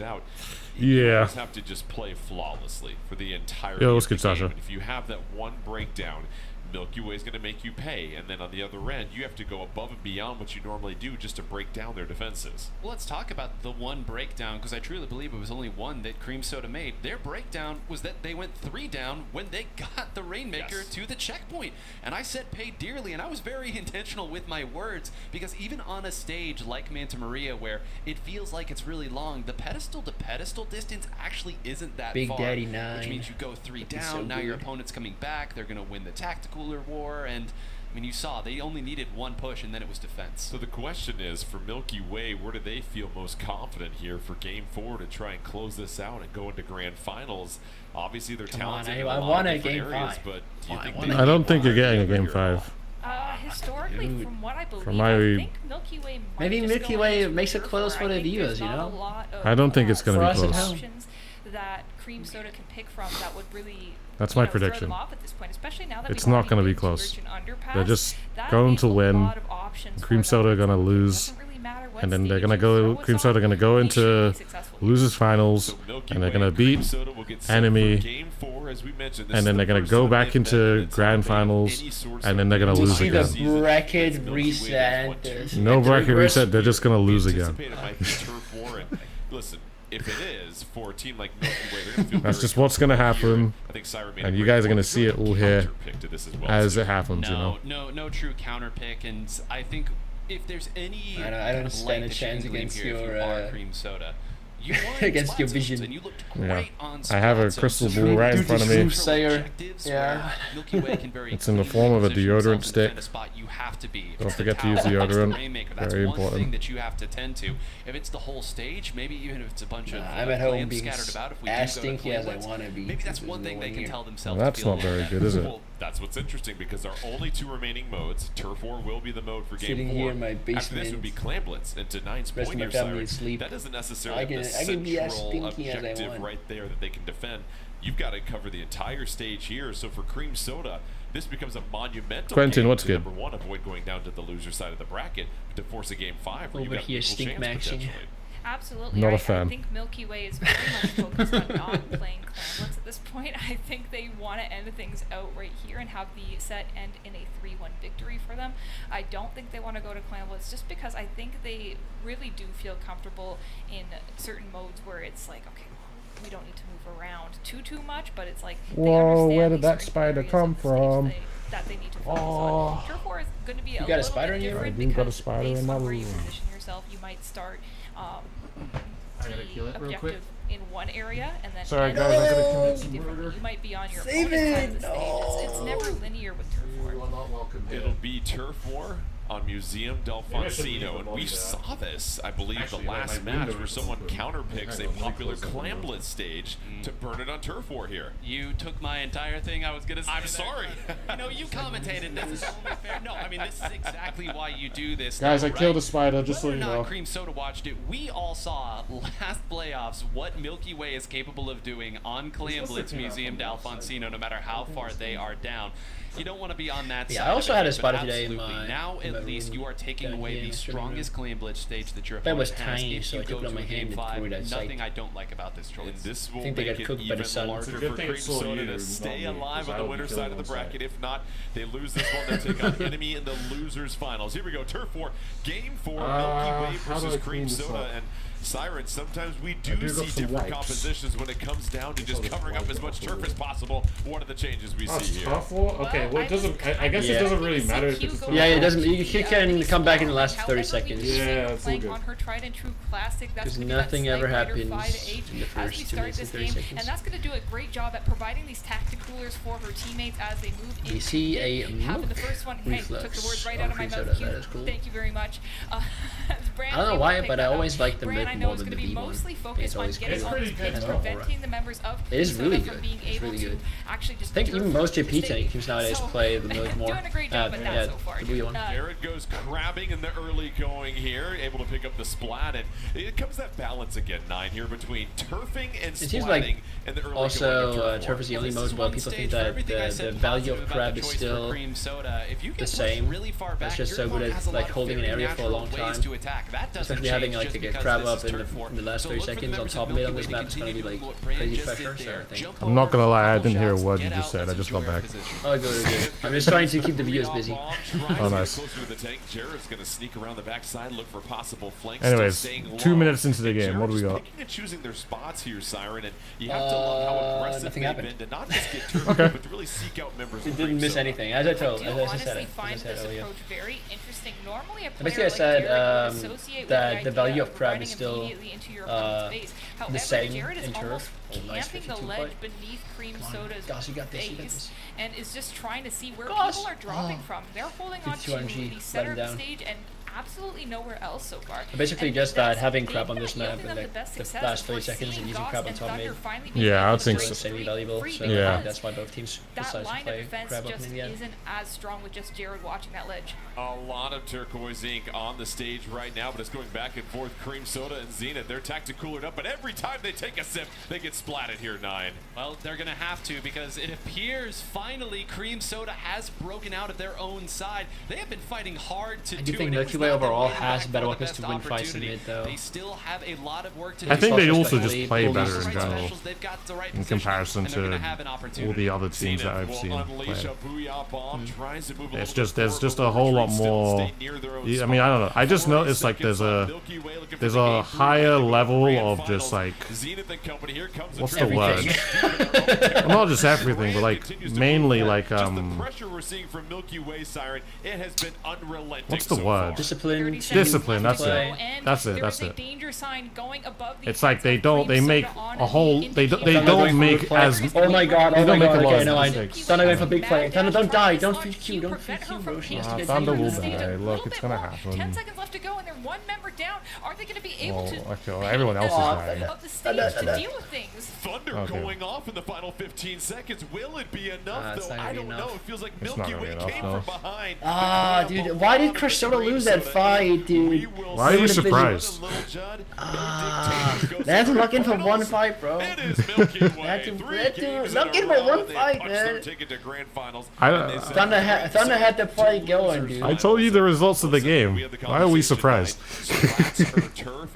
You always have to just play flawlessly for the entire game. Let's get Sasha. If you have that one breakdown, Milky Way is going to make you pay, and then on the other end, you have to go above and beyond what you normally do just to break down their defenses. Well, let's talk about the one breakdown, because I truly believe it was only one that Cream Soda made. Their breakdown was that they went 3 down when they got the Rainmaker to the checkpoint. And I said pay dearly, and I was very intentional with my words, because even on a stage like Manta Maria, where it feels like it's really long, the pedestal to pedestal distance actually isn't that Big far. Daddy 9. Which means you go 3 down, so now your opponent's coming back, they're going to win the tactical war, and I mean, you saw they only needed one push, and then it was defense. So the question is, for Milky Way, where do they feel most confident here for Game 4 to try and close this out and go into Grand Finals? Obviously, they're talented in a lot of different areas, but do you think I don't think you're getting a Game 5. Historically, from what I believe, I think Milky Way maybe Milky Way makes it close for the viewers, you know? I don't think it's going to be close. That Cream Soda can pick from that would really That's my prediction. throw them off at this point, especially now that it's not going to be close. They're just going to win. Cream Soda are going to lose. And then they're going to go, Cream Soda are going to go into losers finals, and they're going to beat Enemy, and then they're going to go back into grand finals, and then they're going to lose again. The bracket reset. No bracket reset, they're just going to lose again. Listen, if it is for a team like Milky Way, they're going to feel that's just what's going to happen, and you guys are going to see it all here as it happens, you know. No true counter pick, and I think if there's any I don't stand a chance against your Cream Soda. You against your vision. And you looked great on I have a crystal ball right in front of me. Yeah. It's in the form of a deodorant stick. Don't forget to use deodorant. Very important. That you have to tend to. If it's the whole stage, maybe even if it's a bunch of I'm at home being scattered about, if we as do go stinky as I want to be. Maybe that's one thing they can tell themselves. Well, that's not very good, is it? Well, that's what's interesting, because there are only 2 remaining modes. Turf War will be the mode for Game 4. Sitting here in my basement. After this would be Clamblitz into 9's point here, Siren. That doesn't necessarily be the central objective right there that they can defend. You've got to cover the entire stage here. So for Cream Soda, this becomes a monumental Quentin, game what's to, good? number 1, avoid going down to the loser side of the bracket to force a Game 5 where over you've got here stink maxing. Absolutely. Not a fan. I think Milky Way is very much focused on not playing Clamblitz at this point. I think they want to end things out right here and have the set end in a 3-1 victory for them. I don't think they want to go to Clamblitz just because I think they really do feel comfortable in certain modes where it's like, okay, we don't need to move around too much, but it's like, whoa, where did that spider come from? That they need to focus on. Turf War is going to be a little bit different because based on where you position yourself, you might start the objective in one area and then sorry guys, I'm gonna commit some murder. You might be on your opponent's side of the stage. It's never linear with Turf War. You are not welcome here. It'll be Turf War on Museum del Foncino, and we saw this, I believe, the last match where someone counterpicks a popular Clamblitz stage to burn it on Turf War here. You took my entire thing. I was gonna say. I'm sorry. You know, you commentated. This is only fair. No, I mean this is exactly why you do this. Guys, now, I killed a spider. Just so you know. Cream Soda watched it. We all saw last playoffs what Milky Way is capable of doing on Clamblitz Museum d'Alfonsino, no matter how far they are down. You don't want to be on that side. Yeah, I also had a spider today in my now at least you are taking away the strongest Clamblitz stage that your opponent was has. tiny, so I took it on my hand and threw it at sight. Nothing I don't like about this troll. This will I think they make got it cooked by the even sun. larger for Cream Soda to stay alive on the winner's side of the bracket. If not, they lose this one. They take on Enemy in the losers finals. Here we go. Turf War, Game 4, Milky Way versus Cream Soda. And Siren, sometimes we do see different compositions when it comes down to just covering up as much turf as possible. What are the changes we see here? Okay, well, it doesn't. I guess it doesn't really matter if it's yeah, it doesn't. You can come back in the last 30 seconds. Yeah, that's all good. Because nothing ever happens in the first 2 minutes and 30 seconds. And that's going to do a great job at providing these tactic coolers for her teammates as they move in. We see a having the first one. Hey, took the words right out of my mouth. That is cool. Thank you very much. I don't know why, but I always like the mid more than the B one. It's always great. Preventing the members of it is really good. It's really good. I think even most JP teams nowadays play the mid more. Doing a great job at that so far. The B one. Garrett goes crabbing in the early going here, able to pick up the splat, and it comes that balance again, 9 here between turfing and splatting. And the early also, turf is the only mode where people think that the value of crab is still the same. It's just so good at like holding an area for a long time. Especially having like a crab up in the last 30 seconds on top of it on this map is going to be like crazy pressure. So I think. I'm not gonna lie, I didn't hear a word you just said. I just got back. Oh, good. I'm just trying to keep the viewers busy. Oh, nice. Jared's gonna sneak around the backside, look for possible flanks. Anyways, 2 minutes into the game, what do we got? Choosing their spots here, Siren, and you have to love how aggressive they've been to not just get turned, but to really seek out members. It didn't miss anything, as I said earlier. Basically, I said that the value of crab is still the same in turf. Camping the ledge beneath Cream Soda's base and is just trying to see where people are dropping from. They're holding on to the center of the stage and absolutely nowhere else so far. Basically just that having crab on this map in the last 30 seconds and using crab on top mid. Yeah, I think so. Insanely valuable, so yeah. That's why both teams decided to play crab up in the end. Isn't as strong with just Jared watching that ledge. A lot of turquoise ink on the stage right now, but it's going back and forth. Cream Soda and Zenith, they're tactic coolered up, but every time they take a sip, they get splatted here, 9. Well, they're going to have to, because it appears finally Cream Soda has broken out of their own side. They have been fighting hard to do it. Milky Way overall has better weapons to win fights in mid, though. They still have a lot of work to do. I think they also just play better in general in comparison to all the other teams that I've seen play. It's just there's just a whole lot more. I mean, I don't know. I just noticed like there's a higher level of just like what's the word? Well, not just everything, but like mainly like what's the word? Discipline. Discipline. That's it. That's it. That's it. It's like they make a whole. They don't make as. Oh my god. They don't make a lot of mistakes. Thunder going for big play. Thunder, don't die. Don't feed Q. Don't feed Q, bro. Thunder will die. Look, it's gonna happen. 10 seconds left to go, and they're one member down. Are they going to be able to? Everyone else is dying. Of the stage to deal with things. Thunder going off in the final 15 seconds. Will it be enough, though? I don't know. It feels like Milky Way came from behind. Dude, why did Crush Soda lose that fight, dude? Why are you surprised? They had to lock in for one fight, bro. They had to lock in for one fight, man. Thunder had the play going, dude. I told you the results of the game. Why are we surprised?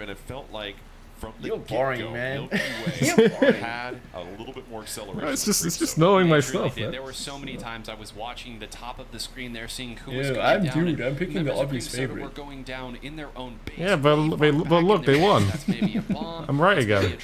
And it felt like from the You're boring, man. had a little bit more acceleration. It's just knowing my stuff, man. There were so many times I was watching the top of the screen there, seeing who was going down. I'm picking the obvious favorite. Were going down in their own base. Yeah, but look, they won. I'm right again.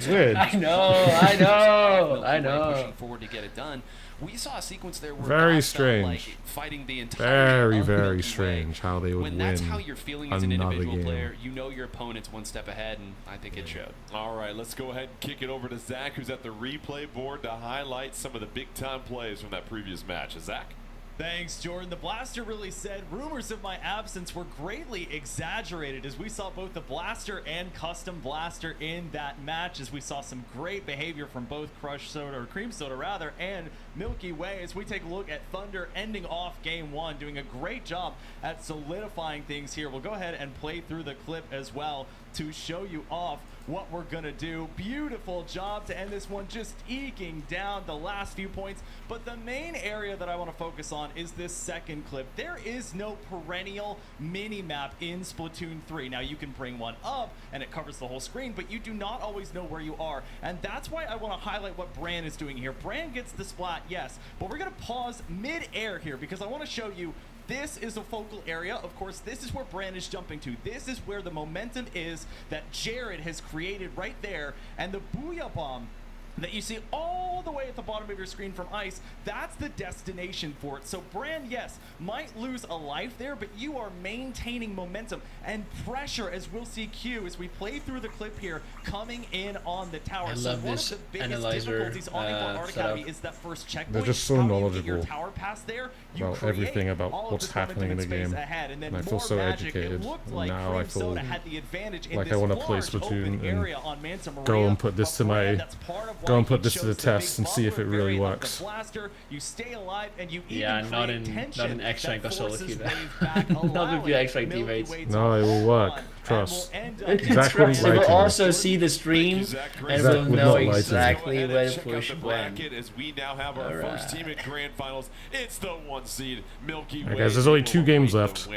Weird. I know. Pushing forward to get it done. We saw a sequence there where very strange. Fighting the entire very strange how they would win. When that's how you're feeling as an individual player, you know your opponent's one step ahead, and I think it showed. All right, let's go ahead and kick it over to Zach, who's at the replay board to highlight some of the big-time plays from that previous match. Zach? Thanks, Jordan. The Blaster really said rumors of my absence were greatly exaggerated as we saw both the Blaster and Custom Blaster in that match, as we saw some great behavior from both Crush Soda, or Cream Soda rather, and Milky Way, as we take a look at Thunder ending off game 1, doing a great job at solidifying things here. We'll go ahead and play through the clip as well to show you off what we're gonna do. Beautiful job to end this one, just eking down the last few points. But the main area that I want to focus on is this second clip. There is no perennial mini map in Splatoon 3. Now you can bring one up and it covers the whole screen, but you do not always know where you are. And that's why I want to highlight what Bran is doing here. Bran gets the splat, yes, but we're gonna pause mid-air here because I want to show you this is a focal area. Of course, this is where Bran is jumping to. This is where the momentum is that Jared has created right there. And the Booyah Bomb that you see all the way at the bottom of your screen from Ice, that's the destination for it. So Bran, yes, might lose a life there, but you are maintaining momentum and pressure, as we'll see Q as we play through the clip here, coming in on the tower. I so love one this of the biggest analyzer difficulties on the Art Academy is that first checkpoint. They're just so How you get knowledgeable your tower pass there, you about create everything about all of what's this happening in the momentum game. ahead, and then And I feel more so magic. educated. It looked like Now I Cream feel Soda had the advantage in like this I want to play large open Splatoon area and on Manta Maria, go and put this to but Bran, my that's part of go why and put he this to the chose test and see if it really variant of the works. blaster. You stay alive and you Yeah, even not create in tension X rank or that solo forces queue. Wave back, Not with allowing the X rank Milky teammates. Way to No, it will hold work. on, and Trust. will end up Zach wouldn't They like will it. also see the stream and Zach will would know not like it. exactly where to Check out push the when. bracket as we now have our first team at Grand Finals. It's the 1 seed Milky Way. Alright, guys, there's only 2 games left.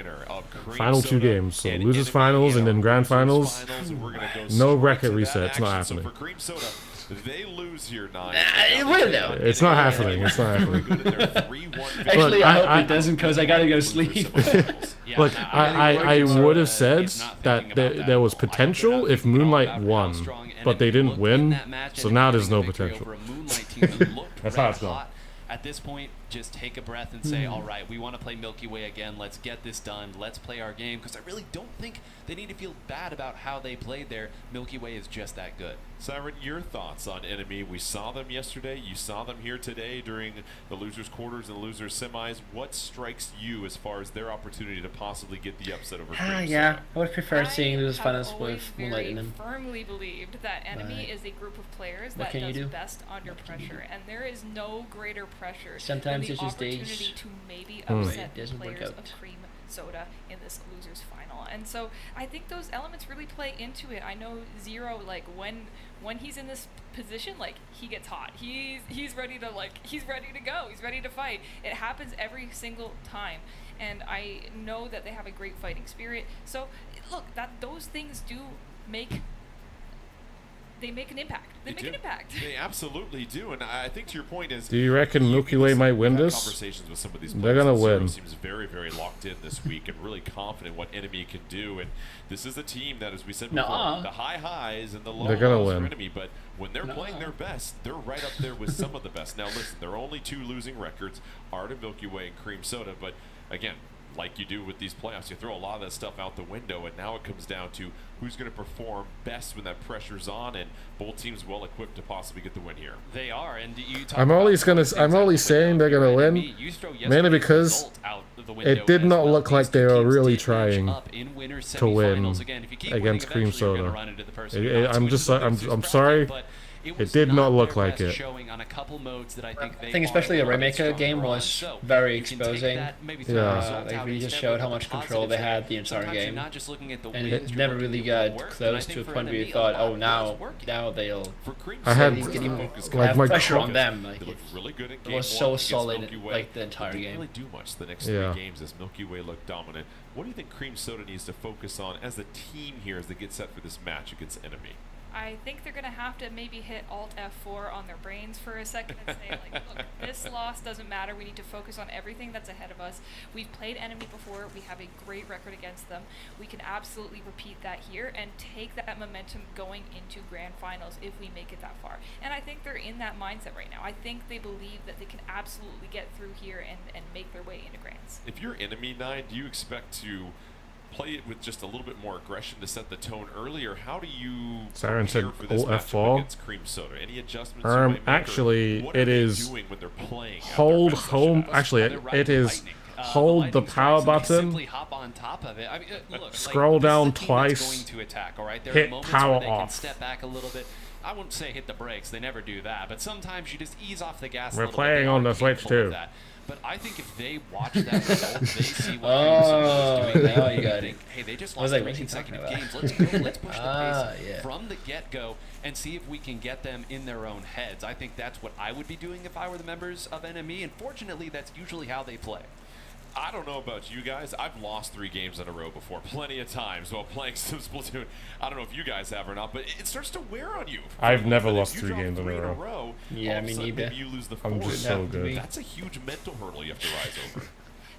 Final 2 games. So losers finals and then grand finals. No bracket resets. Not happening. For Cream Soda, they lose here 9. It will though. It's not happening. It's not happening. Actually, I hope it doesn't because I gotta go sleep. Look, I would have said that there was potential if Moonlight won, but they didn't win, so now there's no potential. That's how it's going. At this point, just take a breath and say, all right, we want to play Milky Way again. Let's get this done. Let's play our game. Because I really don't think they need to feel bad about how they played there. Milky Way is just that good. Siren, your thoughts on Enemy? We saw them yesterday. You saw them here today during the losers quarters and the losers semis. What strikes you as far as their opportunity to possibly get the upset over Cream Yeah, Soda? I would prefer seeing losers finals with Moonlight in them. them. I firmly believed that Enemy is a group of players that does best under pressure, and there is no greater pressure Sometimes than it's the just days. opportunity to maybe upset the doesn't work players out. of Cream Soda in this losers final. And so I think those elements really play into it. I know Zero, like when he's in this position, like he gets hot. He's ready to he's ready to go. He's ready to fight. It happens every single time. And I know that they have a great fighting spirit. So look, those things do make an impact. They make an impact. They absolutely do, and I think to your point is. Do you reckon Milky Way might win this? Conversations with some of these They're gonna win. Seems very, very locked in this week and really confident what Enemy can do. And this is a team that, as we said before, the high highs and the low lows are Enemy. But when they're playing their best, they're right up there with some of the best. Now listen, there are only 2 losing records: Art of Milky Way and Cream Soda. But again, like you do with these playoffs, you throw a lot of that stuff out the window, and now it comes down to who's going to perform best when that pressure's on, and both teams well equipped to possibly get the win here. They are, and you talk I'm only saying they're gonna win, mainly because it did not look like they were really trying to win against Cream Soda. I'm sorry. It did not look like it. I think especially the Rainmaker game was very exposing. They really just showed how much control they had the entire game, and it never really got close to a point where you thought, oh, now they'll. I had have pressure on them. Like it was so solid, like the entire game. game. Really do much the next 3 games as Milky Way looked dominant. What do you think Cream Soda needs to focus on as a team here as they get set for this match against Enemy? I think they're going to have to maybe hit Alt F4 on their brains for a second and say, like, look, this loss doesn't matter. We need to focus on everything that's ahead of us. We've played Enemy before. We have a great record against them. We can absolutely repeat that here and take that momentum going into grand finals if we make it that far. And I think they're in that mindset right now. I think they believe that they can absolutely get through here and make their way into grands. If you're Enemy 9, do you expect to play it with just a little bit more aggression to set the tone early, or how do you Siren said for this F4 against Cream Soda? Any adjustments you might make, actually what it are is doing when they're playing hold home actually it is hold the power button, hop on top of it. I mean, look, scroll down twice, going to attack, all right? There hit are moments power where they off. can step back a little bit. I wouldn't say hit the brakes, they never do that, but sometimes you just ease off the gas a We're little playing bit. on the Switch too. But I think if they watch that result, they see what Cream doing. Now you got it. Hey, they just lost 3 consecutive games. Let's go. Let's push the pace from the get-go and see if we can get them in their own heads. I think that's what I would be doing if I were the members of NME, and fortunately, that's usually how they play. I don't know about you guys. I've lost 3 games in a row before, plenty of times while playing some Splatoon. I don't know if you guys have or not, but it starts to wear on you. I've never lost 3 games in a row. Yeah, me neither. You lose the 4th. I'm just so good. That's a huge mental hurdle you have to rise over.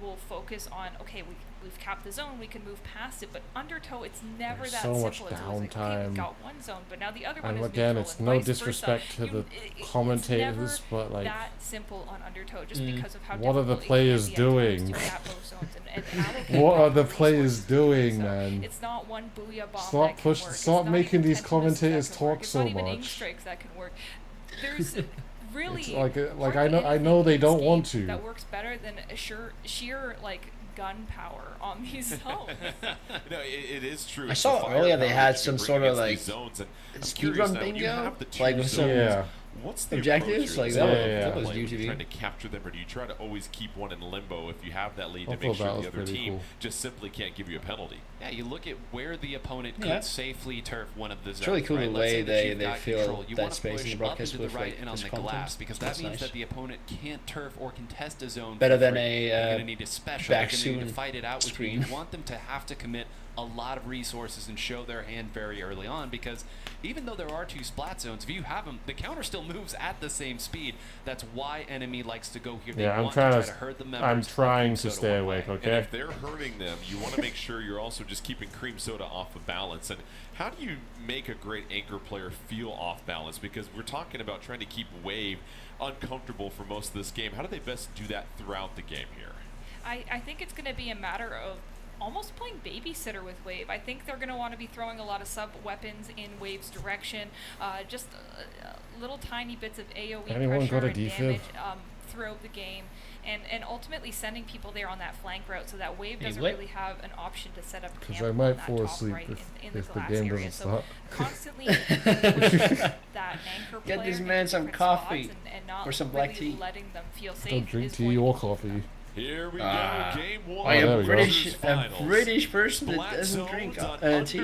will focus on, okay, we've capped the zone, we can move past it, but Undertow, it's never There's that so simple. much It's always like, okay, downtime. we've got one zone, but now the other one And is again, neutral, it's and no vice disrespect versa. to the It's commentators, never but like, that simple on Undertow, just because of how what are the difficult it can players be at times doing? to cap those zones and allocate What are the proper players resources. doing, So man? it's not one booyah bomb Stop that can work. It's stop not making even these Tentamus commentators that can work. talk It's so not even ink much. strikes that can work. there's really it's like I know they don't want to. That works better than a sheer like gunpowder on these zones. No, it is true. I saw earlier they had some sort of like speedrun bingo, like with some what's the objectives, like that was new to me. Trying to capture them, or do you try to always keep one in limbo if you have that lead to make sure the other team just simply can't give you a penalty? Yeah, you look at where the opponent could safely turf one of the zones. It's really cool right? the way they fill that space in the broadcast with right and on the glass, because that means that the opponent can't turf or contest a zone. Better than a you're gonna need a special. back you're gonna need soon to fight it out with screen. you want them to have to commit a lot of resources and show their hand very early on, because even though there are 2 splat zones, if you have them, the counter still moves at the same speed. That's why enemy likes to go here. They want to try to hurt the members. I'm trying to stay awake, okay? And if they're hurting them, you want to make sure you're also just keeping Cream Soda off of balance. And how do you make a great anchor player feel off balance? Because we're talking about trying to keep Wave uncomfortable for most of this game. How do they best do that throughout the game here? I think it's going to be a matter of almost playing babysitter with Wave. I think they're going to want to be throwing a lot of sub-weapons in Wave's direction, just little tiny bits of AoE pressure and damage throughout the game, and ultimately sending people there on that flank route so that Wave doesn't really have an option to set up camp I on might that fall top asleep right in if the the glass game area. doesn't So stop. constantly that anchor Get player this in man some different coffee spots and not or some black really tea. letting them feel safe. Don't drink is tea going to or be coffee. Here we go, game 1. I am British, a British person that doesn't drink tea.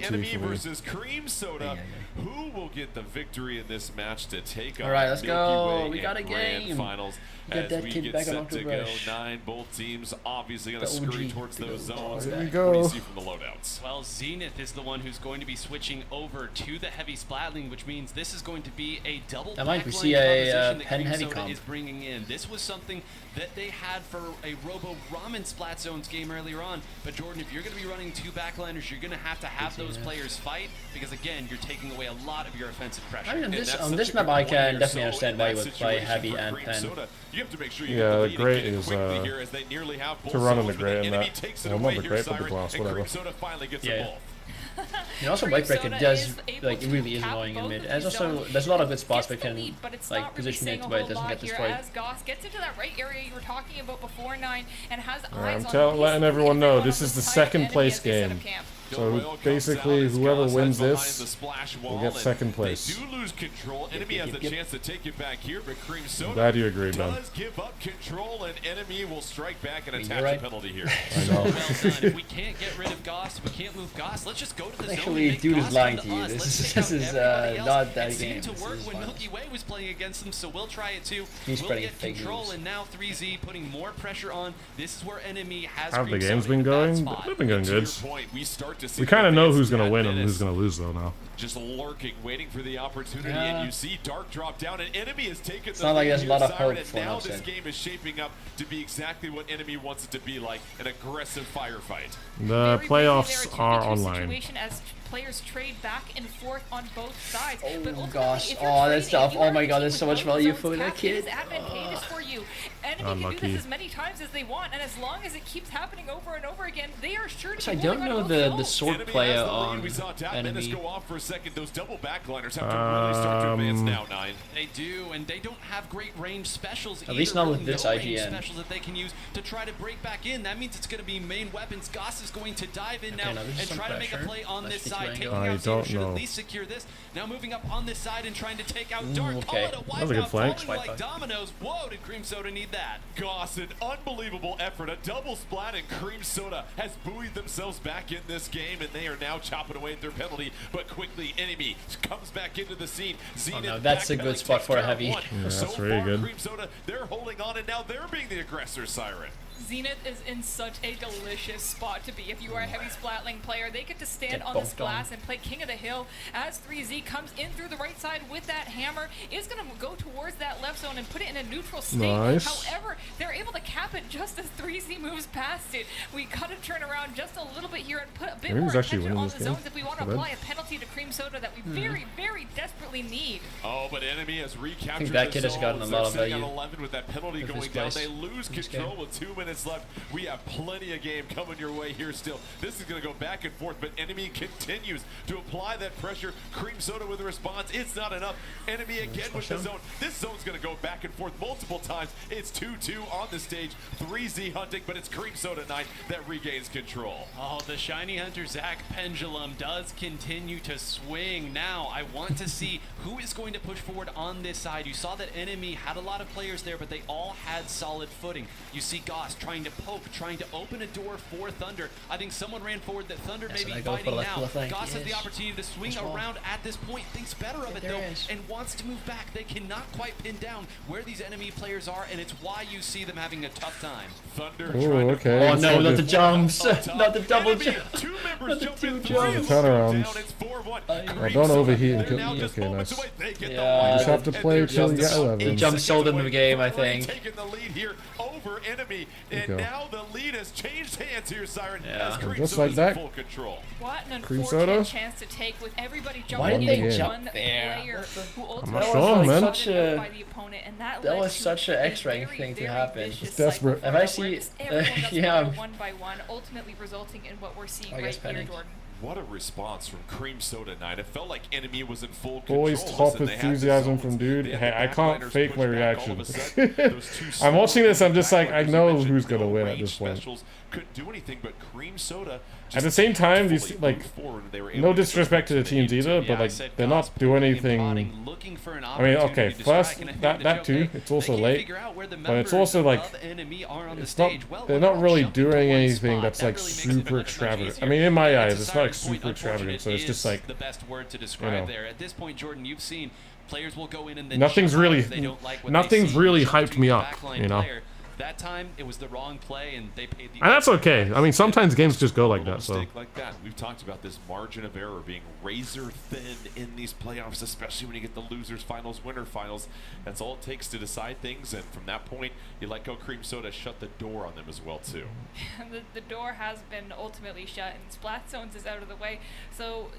Enemy versus Cream Soda. Who will get the victory in this match to take on All right, let's Milky go. Way We got a Grand game. Finals? Get As that we kid get back set on to the go, brush. 9 both teams obviously going to The scurry OG. towards those zones. There we What go. do you see from the loadouts? Well, Zenith is the one who's going to be switching over to the heavy splatling, which means this is going to be a double That might backline see a composition that pen Cream heavy Soda comp. is bringing in. This was something that they had for a Robo Ramen Splat Zones game earlier on. But Jordan, if you're going to be running 2 backliners, you're going to have those players fight, because again, you're taking away a lot of your offensive pressure. I mean, on this map, I can definitely understand why you would play heavy and pen. You have to make sure you Yeah, get the the great lead is here as they nearly have both to run in the zones, gray but and enemy that. takes it Well, away not the here, gray, but the Siren, glass, and whatever. Cream Soda finally gets Yeah. them both. And also White Breaker does, like, it really is annoying in mid. And also, there's a lot of good spots where it can, like, position it where it doesn't get destroyed. As Goss gets into that right area you were talking about before, 9, and has eyes I'm letting everyone know this is the second place game. So basically, whoever wins this will get second place. They do lose control. Enemy has a chance to take it back here, but Cream Soda Glad you agreed, man. does give up control, and enemy will strike back and attach a penalty here. I know. Well done. If we can't get rid of Goss, if we can't move Goss, let's just go to the zone. Actually, and dude make is Goss lying come to you. us. This Let's is take out everybody else. not that it game. seemed to This work is when finals. Milky Way was playing against them, so we'll try it too. He's We'll spreading get fake control, news. and now 3Z putting more pressure on. This is where enemy has How have the Cream games Soda been in that going? spot. They've been going To your good. point, we start to see We kind of know who's going to advance win that and who's minutes. going to lose, though, now. Just lurking, waiting for the opportunity, Yeah. and you see Dark drop down, and enemy has taken the not like lead there's a here, lot of Siren, hope and for now an this upset. game is shaping up to be exactly what enemy wants it to be, like an aggressive firefight. The playoffs are online. Situation as players trade back and forth on both sides. But Oh ultimately, gosh, if you're oh that's trading, tough. you Oh are my a god, team there's with so much both value zones for the capped. It kid. is advantageous for you. Enemy can do Unlucky. this as many times as they want, and as long as it keeps happening over and over again, they are sure to So I be don't holding know on to the both sword Enemy player has the lead. on We saw Tap Menace enemy. go off for a second. Those double backliners have to really start to advance now, 9. They do, and they don't have great range specials At least either, not with really this no range IGN. specials that they can use to try to break back in. That means it's going to be main weapons. Goss is going to dive in now now this is and some try to make a pressure. play on Let's this get side. to Taking angle. I out Zero don't should know. at least secure this. Now moving up on this side and trying to take out Dark. okay. Call it a That was a wipeout, good flank. falling like Wipeout. dominoes. Whoa, did Cream Soda need that? Goss, an unbelievable effort. A double splat, and Cream Soda has buoyed themselves back in this game, and they are now chopping away at their penalty. But quickly, enemy comes back into the scene. Zenith no, that's a good backpedaling, spot takes for a care of heavy. one. Yeah, so that's really far, good. Cream Soda, they're holding on, and now they're being the aggressor, Siren. Zenith is in such a delicious spot to be. If you are a heavy splatling player, they get to stand Get on this bonked on. glass and play King of the Hill as 3Z comes in through the right side with that hammer. Is going to go towards that left zone and put it in a neutral state. Nice. However, they're able to cap it just as 3Z moves past it. We got to turn around just a little bit here and put a bit Cream's more actually attention winning on this the game. zones if we want to Not bad. apply a penalty to Cream Soda that we very, very desperately need. Oh, but enemy has recaptured that the kid has zone. gotten a They're lot of sitting on value 11 with that penalty with going his down. place They lose in this control game. with 2 minutes minutes left. We have plenty of game coming your way here still. This is going to go back and forth, but Enemy continues to apply that pressure. Cream Soda with a response. It's not enough. Enemy again with the zone. This zone's going to go back and forth multiple times. It's 2-2 on the stage. 3Z hunting, but it's Cream Soda 9 that regains control. Oh, the Shiny Hunter Zach pendulum does continue to swing. Now, I want to see who is going to push forward on this side. You saw that Enemy had a lot of players there, but they all had solid footing. You see Goss trying to poke, trying to open a door for Thunder. I think someone ran forward that Thunder may be fighting now. Goss has the opportunity to swing around at this point, thinks better of it though, and wants to move back. They cannot quite pin down where these enemy players are, and it's why you see them having a tough time. Thunder Ooh, okay. Oh no, not the jumps, not the double jump. Two members jump in, turnarounds. It's 4-1. Well, don't overheat and kill. Okay, nice. Yeah, you just have to play till you get 11. He jumped sold in the game, I think. Taking the lead here over Enemy, and now the lead has changed hands here, Siren. As Cream just Soda's like that. in full control. What an Cream Soda? unfortunate chance to take with everybody Why jumping did they in jump one there? player who I'm ultimately not sure, man. was spotted by the opponent, and that was led such to an a X-rank very, thing to very happen. vicious It's desperate. cycle If I where see, just everyone got yeah. spotted one by one, ultimately resulting in what we're seeing right here, panicked. Jordan. What a response from Cream Soda 9. It felt like Enemy was in full control. Always top Listen, they had the enthusiasm zones. from dude. They had Hey, the I can't backliners fake my push back all of reaction. a sudden. Those two I'm watching this, I'm just like, I backliners you know mentioned, who's gonna no win at range this point. specials couldn't do anything, but Cream Soda At the same time, these like, no disrespect to the teams either, but like they're not doing anything. I mean, okay, first that too. It's also late, but it's also like it's not. They're not really doing anything that's like super extravagant. I mean, in my eyes, it's not like super extravagant. So it's just like, the best word to describe there. At this point, Jordan, you've seen players will go in and then nothing's really hyped me up, you know. That time, it was the wrong play, and they paid the... And that's okay. I mean, sometimes games just go like that, so... mistake like that. We've talked about this margin of error being razor thin in these playoffs, especially when you get the losers finals, winner finals. That's all it takes to decide things, and from that point, you let go Cream Soda, shut the door on them as well, too. The door has been ultimately shut, and Splat Zones is out of the way, so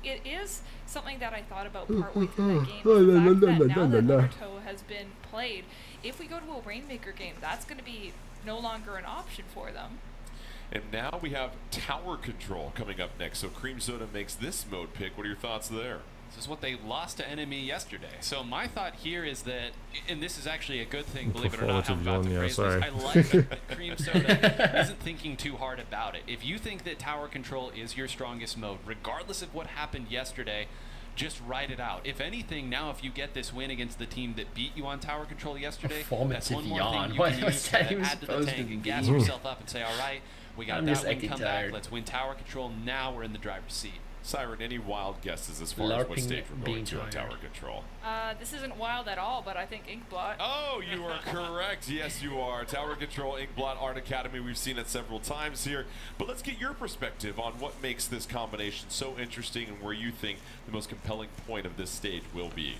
it is something that I thought about partway through the game. The fact that now that Naruto has been played, if we go to a Rainmaker game, that's going to be no longer an option for them. And now we have tower control coming up next. So Cream Soda makes this mode pick. What are your thoughts there? This is what they lost to Enemy yesterday. So my thought here is that, and this is actually a good thing, believe it or not, how I'm about to phrase this. I like that Cream Soda isn't thinking too hard about it. If you think that tower control is your strongest mode, regardless of what happened yesterday, just write it out. If anything, now if you get this win against the team that beat you on tower control yesterday, that's one more thing you can use to add to the tank and gas yourself up and say, all right, we got that win, come back, let's win tower control, now we're in the driver's seat. Siren, any wild guesses as far as what stage we're going to on tower control? This isn't wild at all, but I think Inkblot. Oh, you are correct. Yes, you are. Tower control, Inkblot, Art Academy. We've seen it several times here. But let's get your perspective on what makes this combination so interesting and where you think the most compelling point of this stage will be.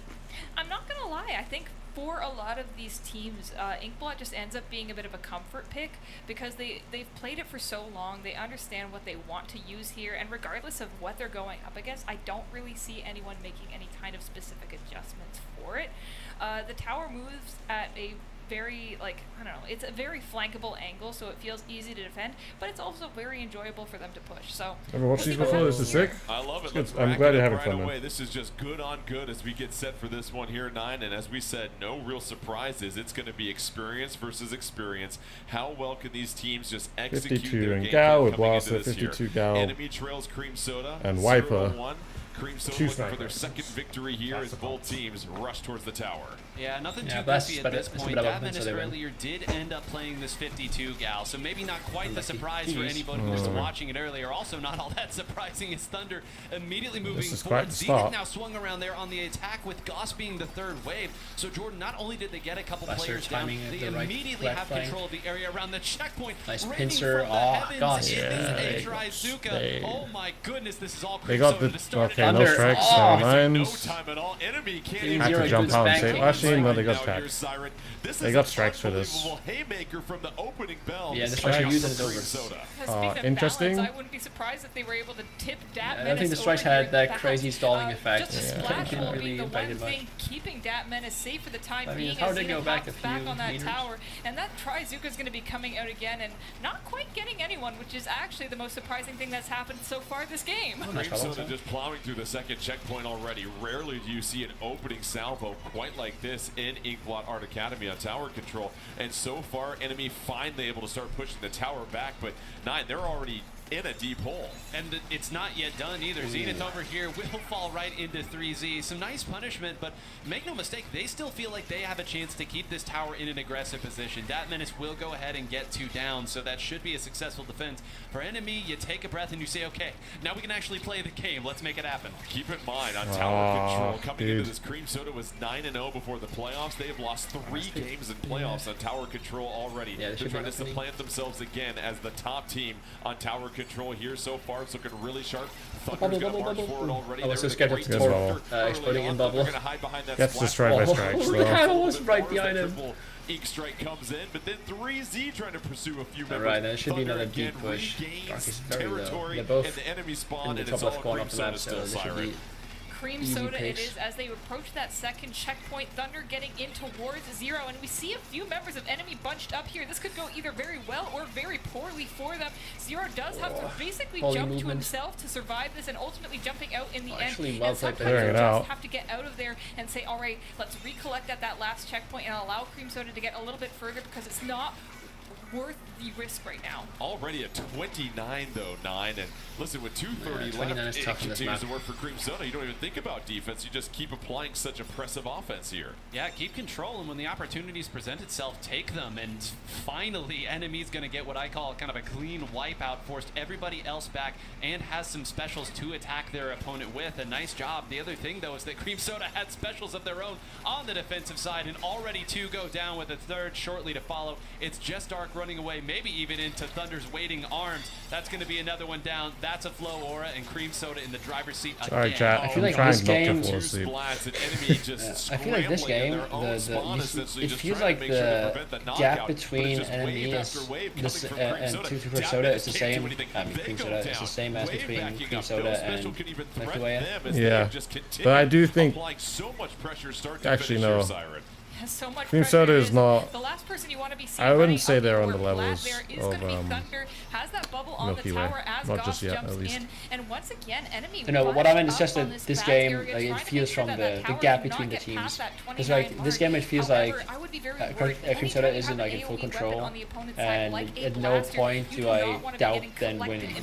I'm not going to lie. I think for a lot of these teams, Inkblot just ends up being a bit of a comfort pick because they've played it for so long. They understand what they want to use here, and regardless of what they're going up against, I don't really see anyone making any kind of specific adjustments for it. The tower moves at a very, like, I don't know, it's a very flankable angle, so it feels easy to defend, but it's also very enjoyable for them to push. So ever watched these before? This is sick. I love it. I'm glad you're having fun, man. This is just good on good as we get set for this one here, 9. And as we said, no real surprises. It's going to be experience versus experience. How well can these teams just execute 52 their and game Gal with coming Blaster, into this 52 year? Gal. Enemy trails Cream Soda and Wiper. 0-1. Cream Soda looking for their second victory here as both teams rush towards the tower. Yeah, nothing too goofy at this point. Davin earlier did end up playing this 52 Gal, so maybe not quite the surprise for anybody who was watching it earlier. Also not all that surprising is Thunder immediately moving forward. Zenith now swung around there on the attack with Goss being the third wave. So Jordan, not only did they get a couple players down, they immediately have control of the area around the checkpoint. Nice pincer. Oh, Goss. Oh my goodness, this is all They Cream got Soda the to start okay. no strikes. Oh, No time at all. Enemy can't have to jump out and save. Actually, no, they got strikes. They got strikes for this. Yeah, the strikes are using it over. Interesting. I wouldn't be surprised if they were able to tip Dat I don't think the strikes had that crazy stalling effect. Just the splash wall being the one thing keeping Dat Menace safe for the time being. It's hard to go back a few on that meters. tower, and that Trizuka's going to be coming out again and not quite getting anyone, which is actually the most surprising thing that's happened so far this game. Creamsoda just plowing through the second checkpoint already. Rarely do you see an opening salvo quite like this in Inkblot Art Academy on tower control. And so far, enemy finally able to start pushing the tower back, but Nine, they're already in a deep hole. And it's not yet done either. Zenith over here will fall right into 3Z. Some nice punishment, but make no mistake, they still feel like they have a chance to keep this tower in an aggressive position. Dat Menace will go ahead and get 2 down, so that should be a successful defense. For enemy, you take a breath and you say, okay, now we can actually play the game. Let's make it happen. Keep in mind, on tower control, coming into this, Creamsoda was 9-0 before the playoffs. They have lost 3 games in playoffs on tower control already. Yeah, they're trying to supplant themselves again as the top team on tower control here so far. It's looking really sharp. Thunder's going to march forward already. I was so scared of the torp exploding in bubble. Gets destroyed by strikes. I was right behind him. Ink strike comes in, but then 3Z trying to pursue a few members. Alright, that should be another deep push. Dark is very low. They're both the enemy spawn, in the top left corner of the map, so they should be Creamsoda it is as they approach that second checkpoint. Thunder getting in towards Zero, and we see a few members of enemy bunched up here. This could go either very well or very poorly for them. Zero does have to basically jump to himself to survive this, and ultimately jumping out in the end. Well, and sometimes you just have to get out of there and say, all right, let's recollect at that last checkpoint and allow Creamsoda to get a little bit further, because it's not worth the risk right now. Already at 29 though, 9, and listen, with 2:30 left, it continues to work for Creamsoda. You don't even think about defense, you just keep applying such impressive offense here. Yeah, keep control, and when the opportunities present itself, take them, and finally, enemy's gonna get what I call kind of a clean wipeout, forced everybody else back, and has some specials to attack their opponent with. A nice job. The other thing though is that Creamsoda had specials of their own on the defensive side, and already 2 go down with a 3rd shortly to follow. It's just Dark running away, maybe even into Thunder's waiting arms. That's going to be another one down. That's a flow aura, and Creamsoda in the driver's seat again. Sorry, chat. I feel like this game, I feel like this game, it feels like the gap between enemies and Creamsoda is the same. Creamsoda is the same as between Creamsoda and Mekuea. Yeah, but I do think. Actually, no. So much Creamsoda is not. The last person you want to be I wouldn't say they're on the levels of Thunder has that bubble on the tower as not just yet, at least. In, and once again, enemy. You know what I meant is just that this game, like, it feels from the gap between the teams. Because like this game, it feels like Creamsoda isn't like in full control, and at no point do I doubt them winning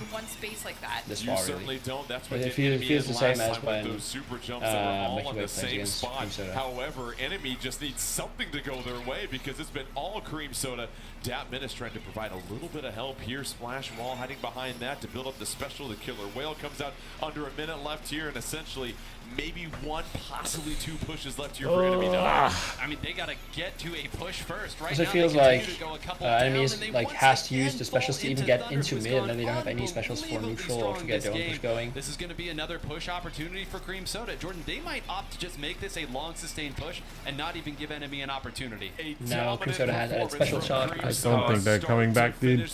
this far. Really, it feels the same as when Mekuea plays against Creamsoda. However, enemy just needs something to go their way, because it's been all Creamsoda. Dat Menace trying to provide a little bit of help here. Splash Wall hiding behind that to build up the special. The Killer Whale comes out under a minute left here, and essentially maybe 1, possibly 2 pushes left here for enemy. I mean, they gotta get to a push first. Right now, it feels like enemies like has to use the specials to even get into mid, and then they don't have any specials for neutral or to get their own push going. This is going to be another push opportunity for Creamsoda. Jordan, they might opt to just make this a long sustained push and not even give enemy an opportunity. No, Creamsoda has that special shot. I don't think they're coming back, dude.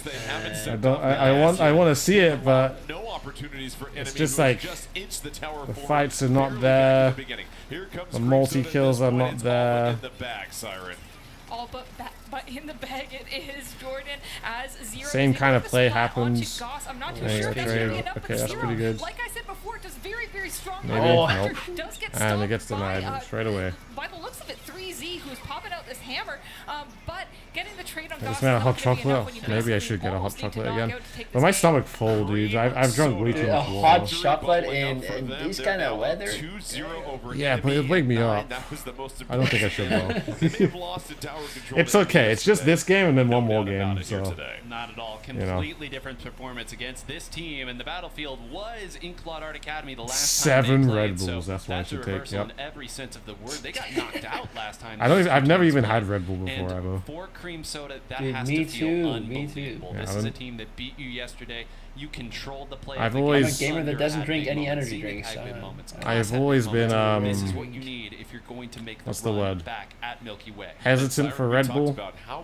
I want to see it, but it's just like the fights are not there. The multi-kills are not there. All but in the bag it is Jordan as Zero. Same kind of play happens. I'm not too sure if that's really enough, okay, that's pretty good. Like I said before, it does very, very strong. Maybe. Nope. Does get and it gets denied straight away. By the looks of it, 3Z, who's popping out this hammer, but getting the trade on Is man a hot chocolate? Maybe I should get a hot chocolate again. But my stomach full, dude. I've drunk way too much water. A hot chocolate in this kind of weather? Yeah, but it'll wake me up. I don't think I should though. It's okay. It's just this game and then one more game. So not at all. Completely different performance against this team, and the battlefield was Inkblot Art Academy the last time 7 they played, Red Bulls. So that's what I should take. Yep. In every sense of the word. They got knocked out last time. I've never even had Red Bull before ever. For Cream Soda, that Dude, has me to feel too, unbelievable. me too. This is a team that beat you yesterday. You controlled the play. I'm a gamer that doesn't drink any energy drinks. I've always been This is what you need if you're going to make what's the word? Back at Milky Way. Hesitant for Red Bull,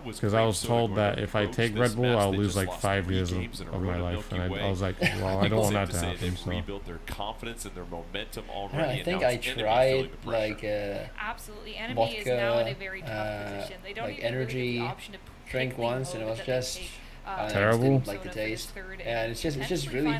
because I was told that if I take Red Bull, I'll lose like 5 years of my life, and I was like, well, I don't want that to happen. So rebuilt their confidence and their momentum I already. think I tried like absolutely. Enemy vodka, is now in a very tough position. They don't like even energy really have the option to drink once, and it was just terrible. Didn't like the taste, and it's just really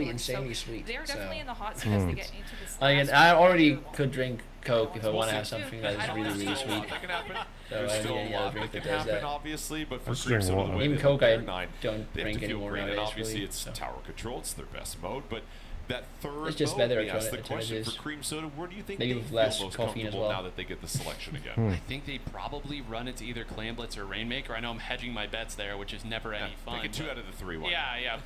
insanely sweet. They're definitely in the hot seat Hmm. as they get into this. Like, I already could drink Coke if I want to have something that is really sweet. So There's I still think a lot drink that that can does happen, that. obviously, but for That's Cream just Soda, water. the way Even they Coke, play I their 9, don't they have drink to feel anymore great, and nowadays, obviously really, it's so. tower control, it's their best mode, but that third It's just mode, better we asked the question alternatives. for Cream Soda, where do you think Maybe they with feel less most caffeine as comfortable well. now that they get the selection again? I think they probably run it to either Clam Blitz or Rainmaker. I know I'm hedging my bets there, which is never any fun. Take it 2 out of the 3. One. Yeah.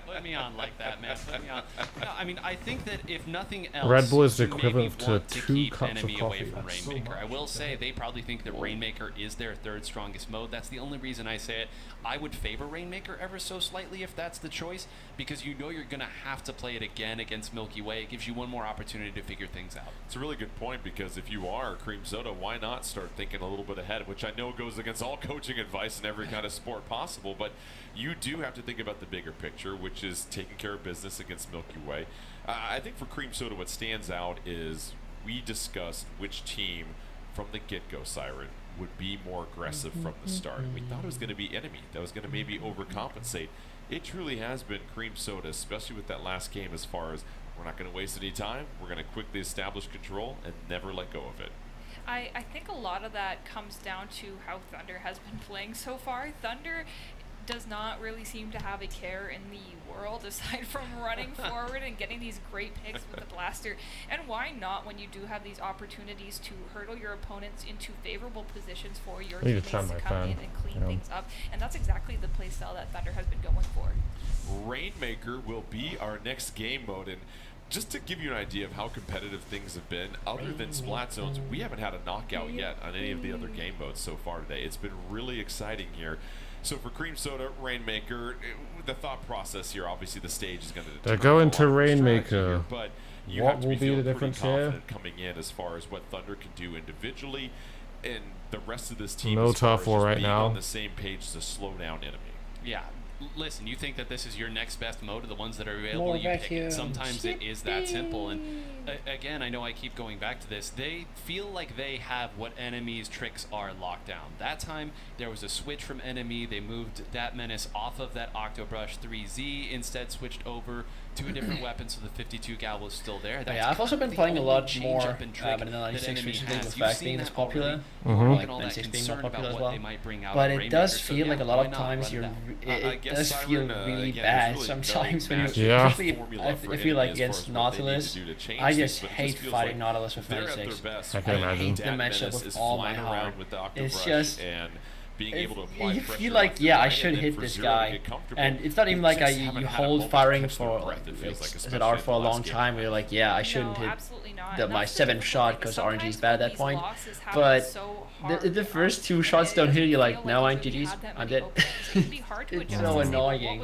Put me on like that, man. Put me on. No, I mean, I think that if nothing else, Red Bull is the you maybe equivalent to want 2 keep cups of enemy away coffee. from Rainmaker. I will say they probably think that Rainmaker is their third strongest mode. That's the only reason I say it. I would favor Rainmaker ever so slightly if that's the choice, because you know you're going to have to play it again against Milky Way. It gives you one more opportunity to figure things out. It's a really good point, because if you are Cream Soda, why not start thinking a little bit ahead, which I know goes against all coaching advice in every kind of sport possible, but you do have to think about the bigger picture, which is taking care of business against Milky Way. I think for Cream Soda, what stands out is we discussed which team from the get-go, Siren, would be more aggressive from the start. We thought it was going to be Enemy that was going to maybe overcompensate. It truly has been Cream Soda, especially with that last game, as far as we're not going to waste any time, we're going to quickly establish control and never let go of it. I think a lot of that comes down to how Thunder has been playing so far. Thunder does not really seem to have a care in the world aside from running forward and getting these great picks with the blaster. And why not, when you do have these opportunities to hurdle your opponents into favorable positions for your teammates to come in and clean things up. And that's exactly the playstyle that Thunder has been going for. Rainmaker will be our next game mode, and just to give you an idea of how competitive things have been, other than Splat Zones, we haven't had a knockout yet on any of the other game modes so far today. It's been really exciting here. So for Cream Soda, Rainmaker, the thought process here, obviously the stage is going to They're going to Rainmaker. Here, but you What have to will be be the pretty difference confident here? coming in as far as what Thunder can do individually, and the rest of this team No as far tough as war just right being now. on the same page to slow down Enemy. Yeah. Listen, you think that this is your next best mode of the ones that are available, you pick it. Sometimes it is that simple. And again, I know I keep going back to this. They feel like they have what Enemy's tricks are locked down. That time, there was a switch from Enemy. They moved that Menace off of that Octobrush 3Z, instead switched over to a different weapon, so the 52 gal was still there. That's I've also been playing a lot more Vanilla 96 recently, with Fact being as popular, like 96 being more popular as well. But it does feel like a lot of times it does feel really bad sometimes when you, especially I feel like against Nautilus, I just hate fighting Nautilus with 96. I can imagine. hate the matchup with all my heart. It's just being able to apply you pressure feel like, off yeah, the I right should and then hit for this zero to guy, get comfortable. and it's not even They like just you haven't had a hold moment to firing catch their for breath, it feels like, is it especially R in for a the last long game. time where you're like, yeah, I shouldn't hit my 7 shot because RNG is bad at that point. But the first 2 shots don't hit, you're like, no, I'm GG's, I'm dead. It's so annoying.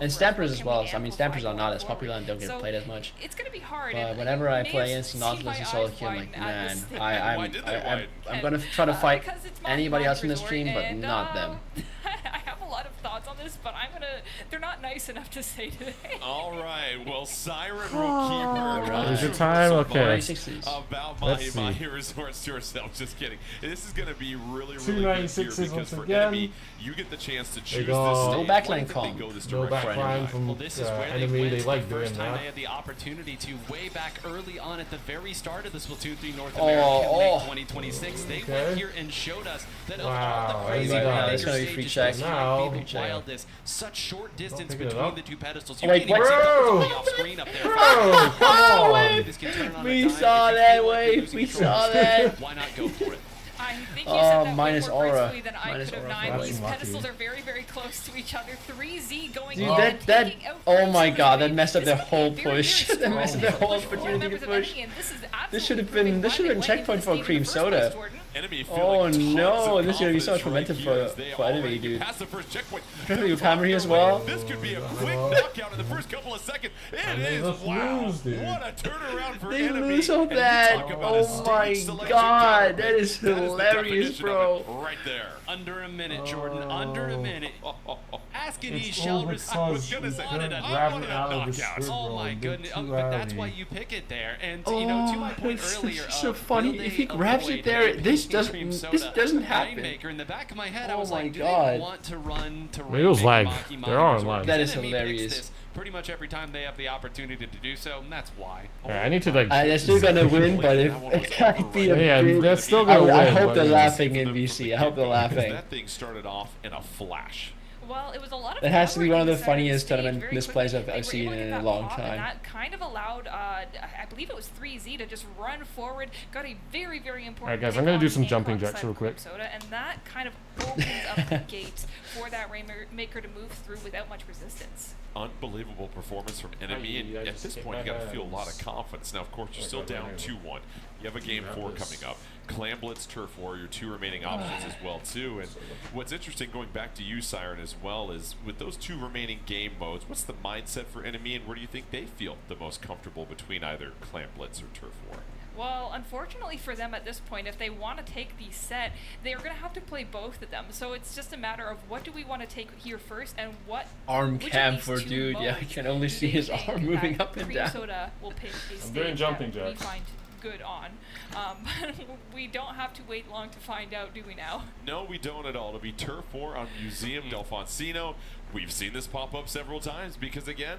And Stampers as well. I mean, Stampers are not as popular and don't get played as much. It's gonna be hard. But whenever I play against Nautilus and solo queue, I'm like, man, I'm gonna try to fight anybody else in the stream, but not them. I have a lot of thoughts on this, but they're not nice enough to say today. All right, well, Siren will keep her. Is it time? Okay. About Let's my see. resorts to herself. Just kidding. This is going to be really, Two really good here 96s because once for again. Enemy, you get the chance to choose this go- stage. No backline Why do you think comp. they go this No direction? backline from Well, this is where they Enemy. went They the like doing first time that. they had the opportunity to way back early on at the very start of the Splatoon 3 North Oh, American League oh. 2026. They Okay. went here and showed us that Wow, of all the crazy Enemy Rainmaker guys. It's gonna be free stages, check. this Now, might be the yeah. wildest. Such short distance picking it between up. the 2 pedestals. Oh, wait, can't even see bro! the off screen up there. Bro, come on. This can turn on a We dime. saw If you that feel like wave, you're losing we control saw of the stage, that. Why not go for it? I think you said that minus way more aura. gracefully than I Minus could have aura. known. That's These lucky. pedestals are very, very close to each other. 3Z going Dude, in and that taking out oh my Cream god, Soda. that messed up This their could be whole a very, push. very That messed up their strong whole push for opportunity to members of push. Enemy, and this is This should have absolutely been proving why they checkpoint went for into this Cream game in the first Soda. place, Jordan. Enemy oh no, this is going to be so much momentum for enemy, dude. Especially with Hammer here as well. This could be a quick knockout in the first couple of seconds. It is, wow, what a turnaround for enemy. They lose on that. Oh my god, that is hilarious, bro. Right there. Under a minute, Jordan, under a minute. Ask and ye shall receive. I was gonna say, I wanted a knockout. Oh my goodness, but that's why you pick it there. And you know, to my point earlier, so funny. If he grabs it there, this doesn't happen. In the back of my head, I oh was my like, do god. they want to run to it was lag. There are lag. That is hilarious. Pretty much every time they have the opportunity to do so, and that's why. Yeah, I need to like. They're still gonna win, but if it can't be a big, they're still gonna win. I hope they're laughing in VC. I hope they're laughing. That thing started off in a flash. Well, it was a lot of. It has to be one of the funniest tournament displays I've seen in a long time. And that kind of allowed, I believe it was 3Z to just run forward. Got a very, very important. Alright, guys, I'm gonna do some jumping jacks real quick. And that kind of opens up the gates for that Rainmaker to move through without much resistance. Unbelievable performance from enemy, and at this point you got to feel a lot of confidence. Now, of course, you're still down 2-1. You have a game 4 coming up. Clam Blitz, Turf War, your 2 remaining options as well too. And what's interesting, going back to you, Siren, as well, is with those 2 remaining game modes, what's the mindset for enemy, and where do you think they feel the most comfortable between either Clam Blitz or Turf War? Well, unfortunately for them at this point, if they want to take the set, they are going to have to play both of them. So it's just a matter of what do we want to take here first, and what arm cam for dude. Yeah, I can only see his arm moving up and down. Soda will pick a I'm doing jumping jacks. We find good on. We don't have to wait long to find out, do we now? No, we don't at all. It'll be Turf War on Museum Delfonsino. We've seen this pop up several times because, again,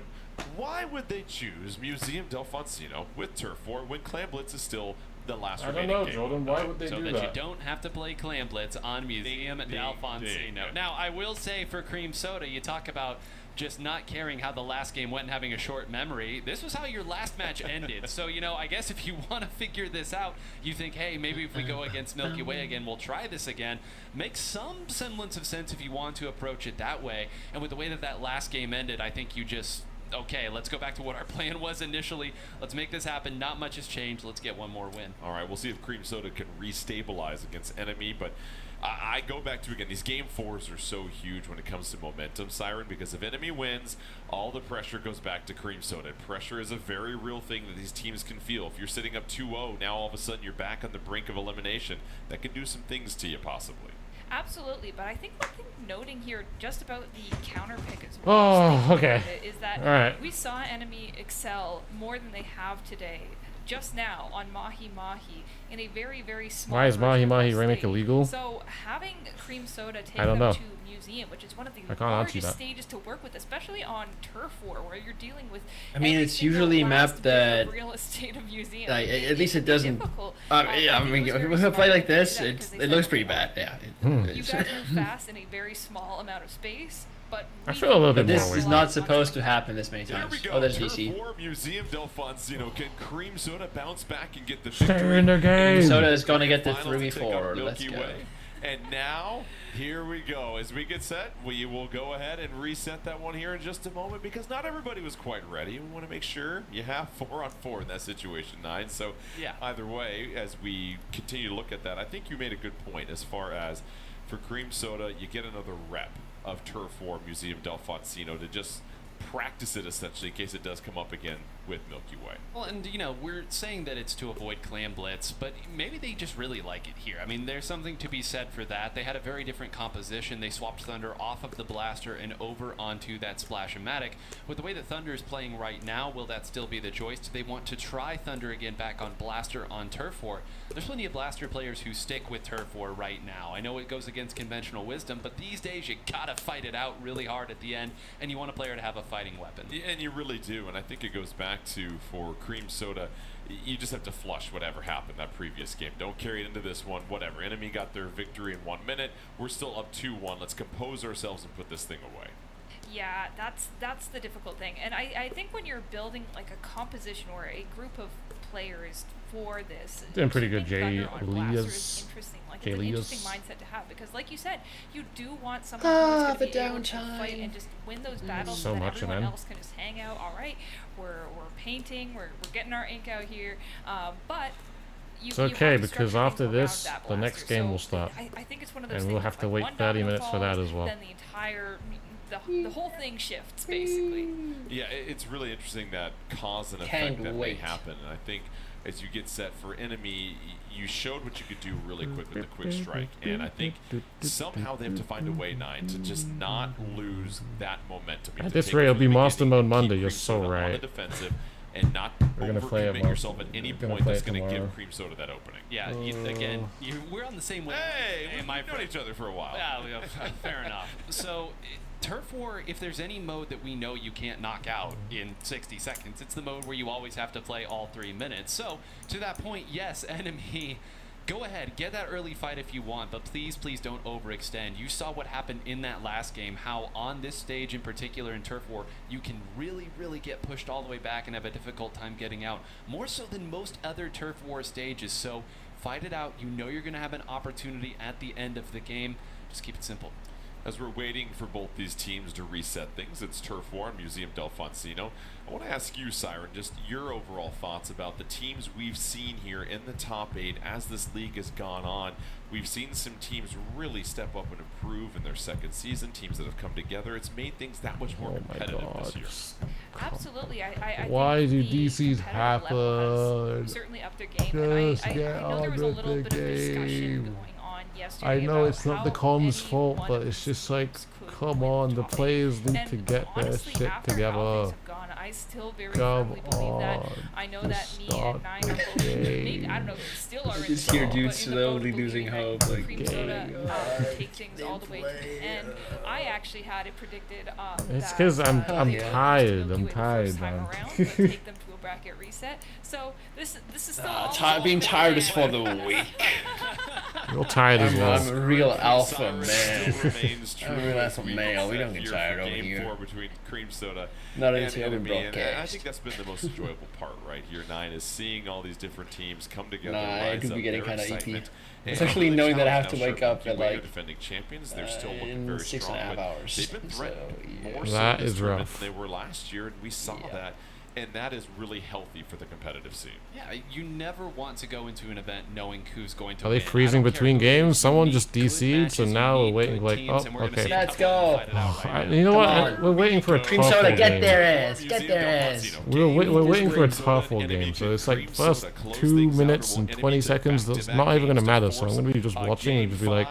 why would they choose Museum Delfonsino with Turf War when Clam Blitz is still the last remaining game? I don't know, Jordan. Why would they do that? So that you don't have to play Clam Blitz on Museum Delfonsino. Now, I will say for Cream Soda, you talk about just not caring how the last game went and having a short memory. This was how your last match ended. So, you know, I guess if you want to figure this out, you think, hey, maybe if we go against Milky Way again, we'll try this again. Makes some semblance of sense if you want to approach it that way. And with the way that that last game ended, I think you just, okay, let's go back to what our plan was initially. Let's make this happen. Not much has changed. Let's get one more win. All right, we'll see if Cream Soda can restabilize against enemy, but I go back to, again, these game 4s are so huge when it comes to momentum, Siren, because if enemy wins, all the pressure goes back to Cream Soda. Pressure is a very real thing that these teams can feel. If you're sitting up 2-0, now all of a sudden you're back on the brink of elimination. That can do some things to you, possibly. Absolutely, but I think one thing noting here just about the counter pick as well is that we saw enemy excel more than they have today. Just now on Mahi Mahi in a very, very small. Why is Mahi Mahi remake illegal? So having Cream Soda take them to Museum, which is one of the largest stages to work with, especially on Turf War, where you're dealing with. I mean, it's usually mapped that. Real estate of Museum. At least it doesn't. Yeah, I mean, if we play like this, it looks pretty bad. Yeah. You guys move fast in a very small amount of space. But I feel a little bit more. This is not supposed to happen this many times. There we go. Oh, there's DC. Museum Delfonsino. Can Cream Soda bounce back and get the victory? Stay in the game. Cream Soda is going to get the 3-4. Let's go. And now, here we go. As we get set, we will go ahead and reset that one here in just a moment because not everybody was quite ready. We want to make sure you have 4-on-4 in that situation, 9. So either way, as we continue to look at that, I think you made a good point as far as for Cream Soda, you get another rep of Turf War Museum Delfonsino to just practice it essentially in case it does come up again with Milky Way. Well, and you know, we're saying that it's to avoid Clam Blitz, but maybe they just really like it here. I mean, there's something to be said for that. They had a very different composition. They swapped Thunder off of the Blaster and over onto that Splash-O-Matic. With the way that Thunder is playing right now, will that still be the choice? Do they want to try Thunder again back on Blaster on Turf War? There's plenty of Blaster players who stick with Turf War right now. I know it goes against conventional wisdom, but these days you gotta fight it out really hard at the end, and you want a player to have a fighting weapon. Yeah, and you really do, and I think it goes back to, for Cream Soda, you just have to flush whatever happened that previous game. Don't carry it into this one, whatever. Enemy got their victory in 1 minute. We're still up 2-1. Let's compose ourselves and put this thing away. Yeah, that's the difficult thing. And I think when you're building like a composition or a group of players for this, doing pretty good, Elias. Like it's an interesting mindset to have because, like you said, you do want someone who's going to be able to fight and just win those battles so that everyone else can just hang out. All right, we're painting, we're getting our ink out here, but It's okay, because after this, the next game will start. I think it's one of those and we'll have to wait 30 minutes for that as well. Then the entire, the whole thing shifts, basically. Yeah, it's really interesting that cause and effect that may happen. And I think as you get set for enemy, you showed what you could do really quick with the quick strike. And I think somehow they have to find a way, Nine, to just not lose that momentum. At this rate, it'll be Master Mode Monday, you're so right. On the defensive, and not overcommit yourself at any point that's going to give Cream Soda that opening. Yeah, again, we're on the same way. Hey, we've known each other for a while. Yeah, fair enough. So, Turf War, if there's any mode that we know you can't knock out in 60 seconds, it's the mode where you always have to play all 3 minutes. So, to that point, yes, enemy, go ahead, get that early fight if you want, but please don't overextend. You saw what happened in that last game, how on this stage in particular in Turf War, you can really get pushed all the way back and have a difficult time getting out, more so than most other Turf War stages. So fight it out. You know you're going to have an opportunity at the end of the game. Just keep it simple. As we're waiting for both these teams to reset things, it's Turf War and Museum Del Foncino. I want to ask you, Siren, just your overall thoughts about the teams we've seen here in the top 8 as this league has gone on. We've seen some teams really step up and improve in their second season, teams that have come together. It's made things that much more competitive this year. Absolutely. I Why do think the DCs happen? certainly upped their game. And I know there was a little bit of discussion going on yesterday. I know it's not the comms fault, but it's just like, come on, the players need to get their shit together. I still very firmly believe that. I know that me and Nine are both maybe, I don't know, still are in Just hear dudes slowly losing hope. Like, Cream Soda take things all the way to the end. I actually had it predicted. It's because I'm tired. I'm tired, man. Take them to a bracket reset. So this is still being tired is for the weak. You're tired as well. I'm a real alpha man. I'm a real alpha male. We don't get tired over here. Between Cream Soda not until we broadcast. And I think that's been the most enjoyable part right here, Nine, is seeing all these different teams come together. It could be getting kind of EP. Especially knowing that I have to wake up at like defending champions. They're still looking very 6.5 hours. They've been threatened more that is rough than they were last year, and we saw that. And that is really healthy for the competitive scene. Yeah, you never want to go into an event knowing who's going to Are they freezing between games? Someone just DC'd, so now we're waiting like, oh, okay. Let's go. You know what? We're waiting for a Cream Turf War Soda, get game. their ass. Get their ass. We're waiting for a Turf War game, so it's like first 2 minutes and 20 seconds. That's not even going to matter, so I'm going to be just watching and just be like,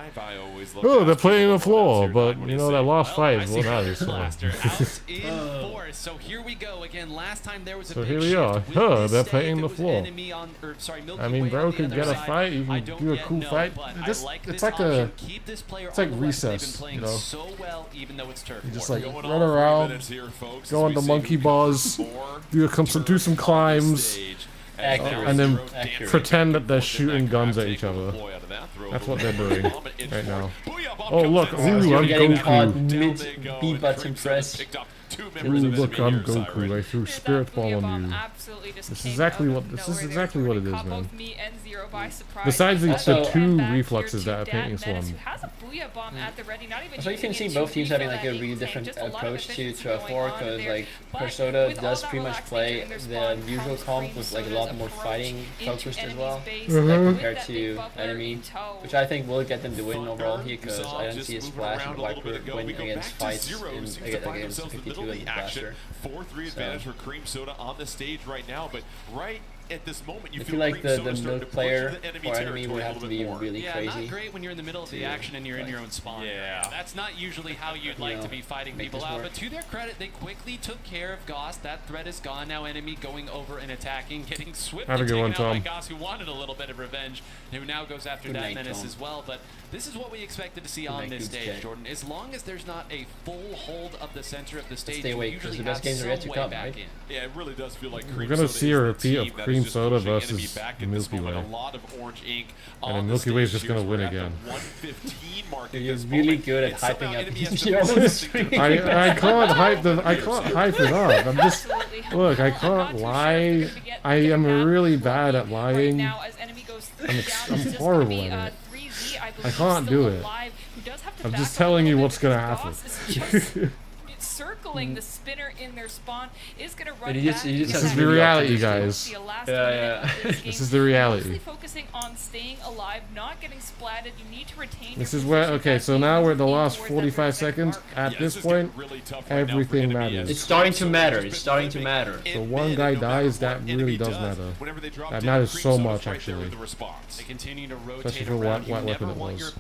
oh, they're playing the floor, but you know, that last fight is what matters. So here we go again. Last time there was a so here we are. They're playing the floor. I mean, bro could get a fight. You can do a cool fight. It's like recess, you know. You just like run around, go on the monkey bars, do some climbs, and then pretend that they're shooting guns at each other. That's what they're doing right now. Oh look, ooh, I'm getting caught Goku. mid B-button press. Ooh, look, I'm Goku. I threw Spirit Ball on you. This is exactly what it is, man. Besides the 2 reflexes that are painting swans. So you can see both teams having like a really different approach to Turf War, because like Persona does pretty much play the usual comp with like a lot more fighting focused as well, compared to enemy, which I think will get them the win overall here, because I don't see a Splash and Viper win against fights against 52 and Blaster. 4-3 advantage for Cream Soda on the stage right now, but right at this moment you feel like the milk player or enemy would have to be really crazy. Not great when you're in the middle of the action and you're in your own spawn. Yeah. That's not usually how you'd like to be fighting people out, but to their credit, they quickly took care of Goss. That threat is gone now. Enemy going over and attacking, getting swiftly taken out by Goss, who wanted a little bit of revenge, who now goes after that menace as well. But this is what we expected to see on this stage, Jordan. As long as there's not a full hold of the center of the stage, stay awake, because the best games are yet to come, right? Yeah, it really does feel like we're gonna see a repeat of Cream Soda versus Milky Way. And then Milky Way is just gonna win again. You're really good at hyping up these I can't hype it up. I'm just look. I can't lie. I am really bad at lying. I'm horrible at it. I can't do it. I'm just telling you what's gonna happen. circling the spinner in their spawn is going to run this is the reality, guys. This is the reality. Focusing on staying alive, not getting splatted. You need to retain. This is where, okay, so now we're at the last 45 seconds. At this point, everything matters. It's starting to matter. It's starting to matter. So one guy dies, that really does matter. That matters so much, actually. Especially for what weapon it was.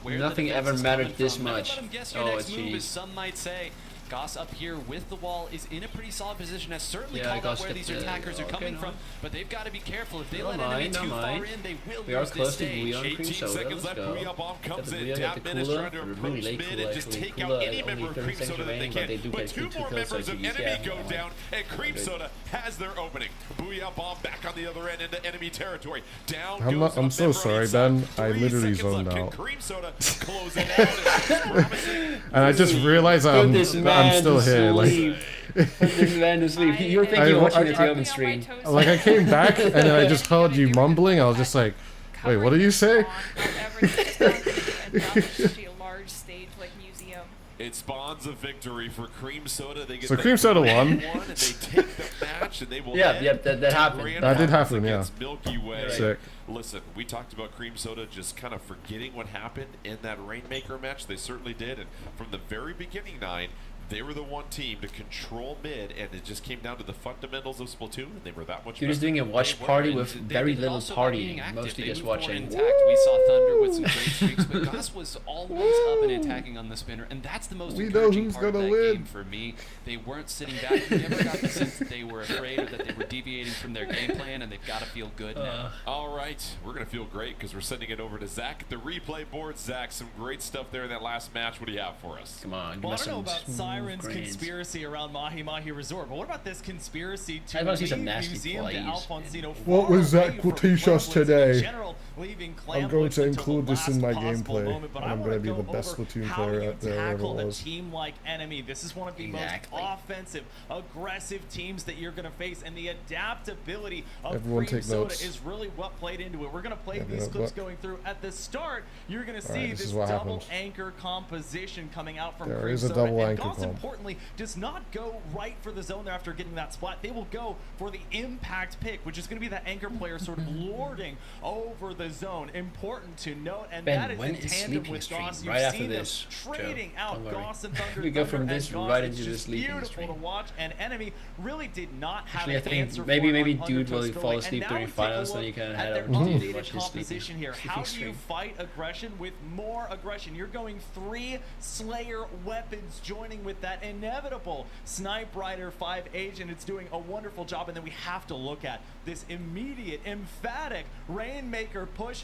Nothing ever mattered this much. Oh, jeez. Some might say. Goss up here with the wall is in a pretty solid position. Has certainly called out where these attackers are coming from, but they've got to be careful. If they let enemy too far in, they will lose this stage. 18 seconds left. Booyah Bomb comes in. Tap Menace trying to approach mid and just take out any member of Cream Soda that they can. But two more members of enemy go down, and Cream Soda has their opening. Booyah Bomb back on the other end into enemy territory. Down goes I'm so sorry, Ben. I literally zoned out. Cream Soda close it out. And I just realized I'm still here. Like, this man to sleep. You were thinking watching the Tioman stream. Like, I came back and then I just heard you mumbling. I was just like, wait, what did you say? It spawns a victory for Cream Soda. They get so Cream Soda won. They take the match and they will that happened. That did happen, yeah. Milky Way. Sick. Listen, we talked about Cream Soda just kind of forgetting what happened in that Rainmaker match. They certainly did. And from the very beginning, 9, they were the one team to control mid, and it just came down to the fundamentals of Splatoon, and they were that much better. You're just doing a watch party with very little partying, mostly just watching. We saw Thunder with some great streaks, but Goss was always up and attacking on the spinner, and that's the most encouraging part of that game for me. They weren't sitting back. You never got the sense that they were afraid or that they were deviating from their game plan, and they've got to feel good now. All right, we're going to feel great because we're sending it over to Zach at the replay board. Zach, some great stuff there in that last match. What do you have for us? Come on, well, I don't know about Siren's conspiracy around Mahi Mahi Resort, but what about this conspiracy to the museum to Alfonsino? What was that T-shirt today? I'm going to include this in my gameplay, and I'm going to be the best Splatoon player out there ever was. A team like enemy. This is one of the most offensive, aggressive teams that you're going to face, and the adaptability of Cream Soda is really what played into it. We're going to play these clips going through. At the start, you're going to see this double anchor composition coming out from Cream Soda. Double anchor comp. Importantly, does not go right for the zone there after getting that splat. They will go for the impact pick, which is going to be that anchor player sort of lording over the zone. Important to note, and that is in tandem with Goss. You've seen them trading out Goss and Thunder. We go from this right into the sleeping beautiful stream. To watch, and enemy really did not have an answer. Maybe Dude will fall asleep during finals, so you can head over to watch his composition here. How do you fight aggression with more aggression? You're going 3 Slayer weapons, joining with that inevitable Snipe Rider 5H, and it's doing a wonderful job. And then we have to look at this immediate, emphatic Rainmaker push.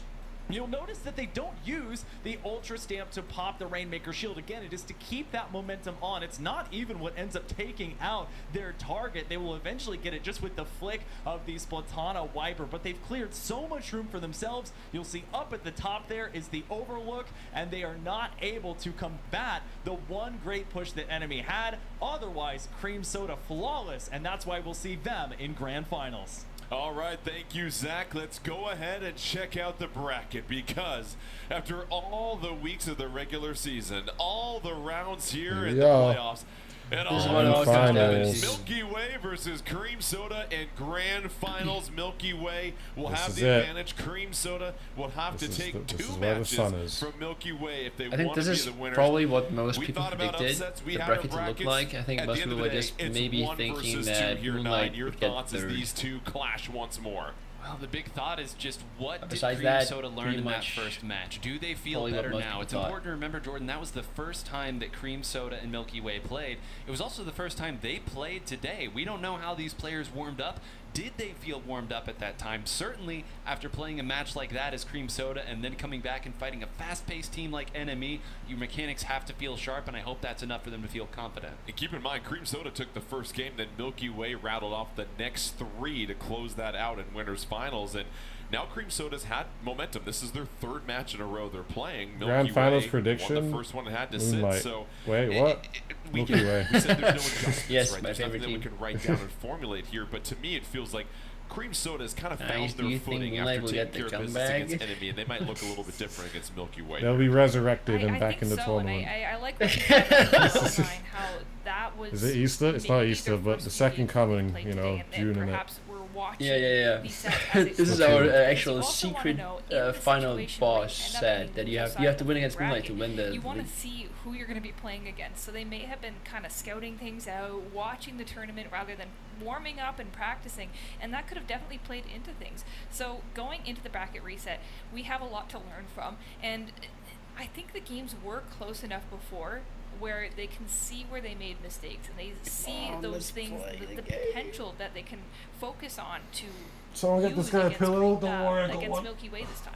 You'll notice that they don't use the Ultra Stamp to pop the Rainmaker shield. Again, it is to keep that momentum on. It's not even what ends up taking out their target. They will eventually get it just with the flick of the Splatana Wiper, but they've cleared so much room for themselves. You'll see up at the top there is the Overlook, and they are not able to combat the one great push that enemy had. Otherwise, Cream Soda flawless, and that's why we'll see them in Grand Finals. All right, thank you, Zach. Let's go ahead and check out the bracket, because after all the weeks of the regular season, all the rounds here in the playoffs, and all the Milky Way versus Cream Soda in Grand Finals. Milky Way will have the advantage. Cream Soda will have to take 2 matches from Milky Way if they want to be the winners. I think this is probably what most people predicted the bracket to look like. I think most people were just maybe thinking that Moonlight would get third. These two clash once more. Well, the big thought is just what did Cream Soda learn in that first match? Do they feel better now? It's important to remember, Jordan, that was the first time that Cream Soda and Milky Way played. It was also the first time they played today. We don't know how these players warmed up. Did they feel warmed up at that time? Certainly, after playing a match like that as Cream Soda and then coming back and fighting a fast-paced team like NME, your mechanics have to feel sharp, and I hope that's enough for them to feel confident. And keep in mind, Cream Soda took the first game, then Milky Way rattled off the next 3 to close that out in Winners Finals, and now Cream Soda's had momentum. This is their 3rd match in a row they're playing. Milky Grand Finals Way prediction. Won the first one and had to sit. So wait, what? Milky Way. We said there's no adjustments, yes, right? My there's favorite nothing team. that we can write down and formulate here. But to me, it feels like Cream Soda has kind of found their footing after taking care of business against enemy, and they might look a little bit different against Milky Way. They'll be resurrected and back in the tournament. I like what you said about how that was. Is it Easter? It's not Easter, but the second coming, you know, June and it. Yeah. This is our actual secret final boss set that you have to win against Moonlight to win the. You want to see who you're going to be playing against, so they may have been kind of scouting things out, watching the tournament rather than warming up and practicing, and that could have definitely played into things. So going into the bracket reset, we have a lot to learn from, and I think the games were close enough before where they can see where they made mistakes and they see those things, the potential that they can focus on to Someone get this guy a pillow, don't worry, against Milky Way this time.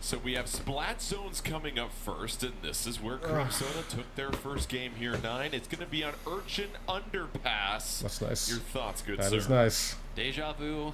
So we have Splat Zones coming up first, and this is where Cream Soda took their first game here, 9. It's going to be on Urchin Underpass. That's nice. Your thoughts, good sir? That is nice. Deja vu.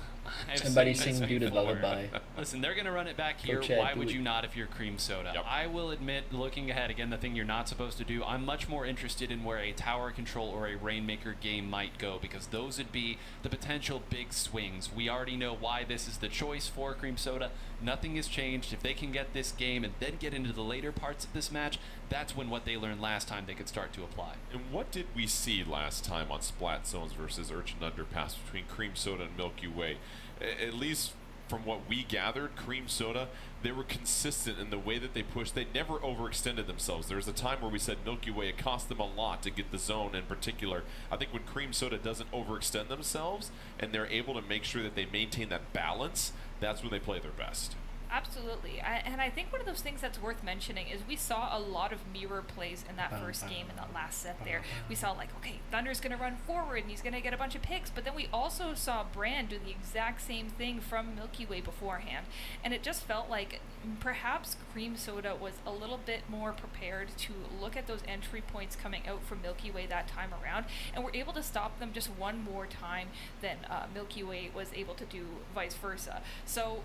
Somebody sing Dude a Lullaby. Listen, they're going to run it back here. Why would you not if you're Cream Soda? Yep. I will admit, looking ahead, again, the thing you're not supposed to do, I'm much more interested in where a Tower Control or a Rainmaker game might go, because those would be the potential big swings. We already know why this is the choice for Cream Soda. Nothing has changed. If they can get this game and then get into the later parts of this match, that's when what they learned last time they could start to apply. And what did we see last time on Splat Zones versus Urchin Underpass between Cream Soda and Milky Way? At least from what we gathered, Cream Soda, they were consistent in the way that they pushed. They never overextended themselves. There was a time where we said Milky Way, it cost them a lot to get the zone in particular. I think when Cream Soda doesn't overextend themselves and they're able to make sure that they maintain that balance, that's when they play their best. Absolutely, and I think one of those things that's worth mentioning is we saw a lot of mirror plays in that first game in that last set there. We saw like, okay, Thunder's going to run forward and he's going to get a bunch of picks, but then we also saw Brand do the exact same thing from Milky Way beforehand, and it just felt like perhaps Cream Soda was a little bit more prepared to look at those entry points coming out from Milky Way that time around, and were able to stop them just one more time than Milky Way was able to do vice versa. So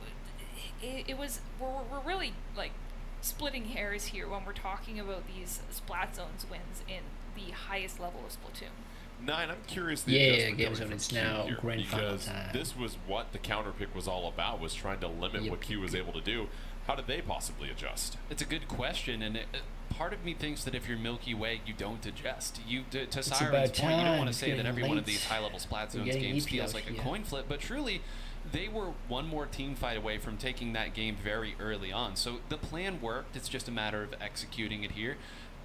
it was, we're really like splitting hairs here when we're talking about these Splat Zones wins in the highest level of Splatoon. 9, I'm curious. Game Zone is now grand final time. This was what the counter pick was all about, was trying to limit what Q was able to do. How did they possibly adjust? It's a good question, and part of me thinks that if you're Milky Way, you don't adjust. To Siren's point, you don't want to say that every one of these high-level Splat Zones games feels like a coin flip, but truly, they were one more team fight away from taking that game very early on. So the plan worked. It's just a matter of executing it here.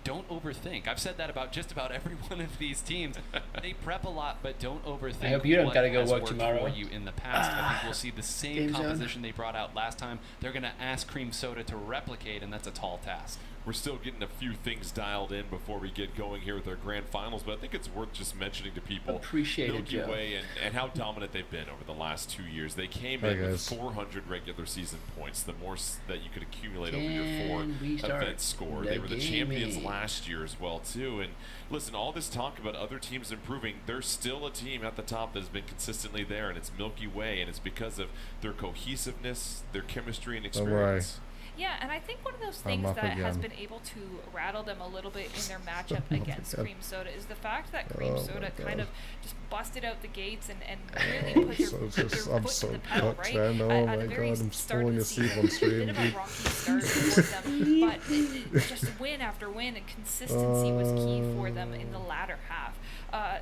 Don't overthink. I've said that about just about every one of these teams. They prep a lot, but don't overthink. I hope you don't gotta go work tomorrow. For you in the past, I think we'll see the same composition they brought out last time. They're going to ask Cream Soda to replicate, and that's a tall task. We're still getting a few things dialed in before we get going here with our grand finals, but I think it's worth just mentioning to people Milky Way and how dominant they've been over the last 2 years. They came in with 400 regular season points, the more that you could accumulate over your 4 event score. They were the champions last year as well, too. And listen, all this talk about other teams improving, there's still a team at the top that has been consistently there, and it's Milky Way, and it's because of their cohesiveness, their chemistry, and experience. Yeah, and I think one of those things that has been able to rattle them a little bit in their matchup against Cream Soda is the fact that Cream Soda kind of just busted out the gates and really put their foot in the pedal, right? At the very start of the season, a bit of a rocky start for them, but just win after win, and consistency was key for them in the latter half.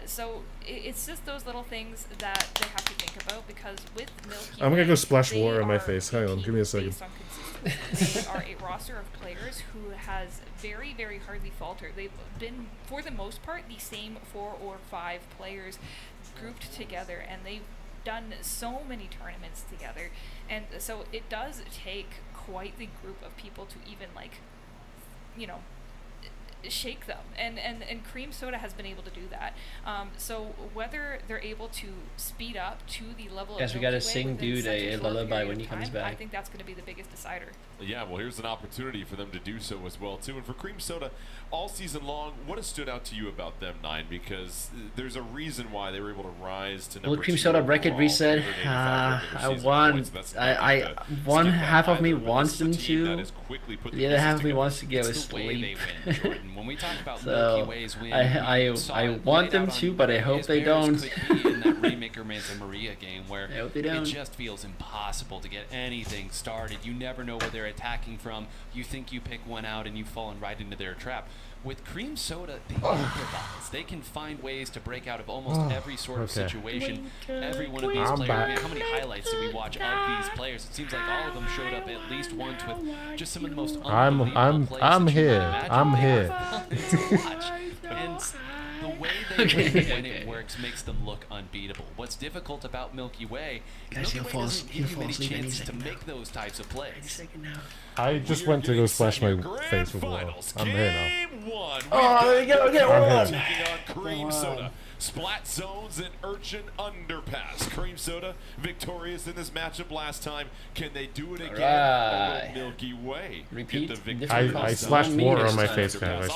So it's just those little things that they have to think about, because with Milky I'm gonna go splash water on my face. Hang on, give me a second. They are a roster of players who has very, very hardly faltered. They've been, for the most part, the same 4 or 5 players grouped together, and they've done so many tournaments together. And so it does take quite the group of people to even, like, you know, shake them, and Cream Soda has been able to do that. So whether they're able to speed up to the level of we gotta sing Dude a lullaby when he comes back. I think that's going to be the biggest decider. Yeah, well, here's an opportunity for them to do so as well, too. And for Cream Soda, all season long, what has stood out to you about them, 9? Because there's a reason why they were able to rise to number 2. Cream Soda bracket reset. I one half of me wants them to. The other half of me wants to go to sleep. When we talk about Milky Way's win, I want them to, but I hope they don't. In that Rainmaker Manta Maria game where it just feels impossible to get anything started. You never know where they're attacking from. You think you pick one out and you've fallen right into their trap. with Cream Soda, they improvise. They can find ways to break out of almost every sort of situation. Every one of these players, I mean, how many highlights did we watch of these players? It seems like all of them showed up at least once with just some of the most unbelievable plays. I'm here. I'm here. And the way they win when it works makes them look unbeatable. What's difficult about Milky Way is Milky Way doesn't give you many chances to make those types of plays. I just went to go splash my face with water. I'm here now. Oh, there you go. Get one. Taking on Cream Soda. Splat zones and Urchin Underpass. Cream Soda victorious in this matchup last time. Can they do it again? Right. Milky Way. Repeat. I splashed water on my face, guys.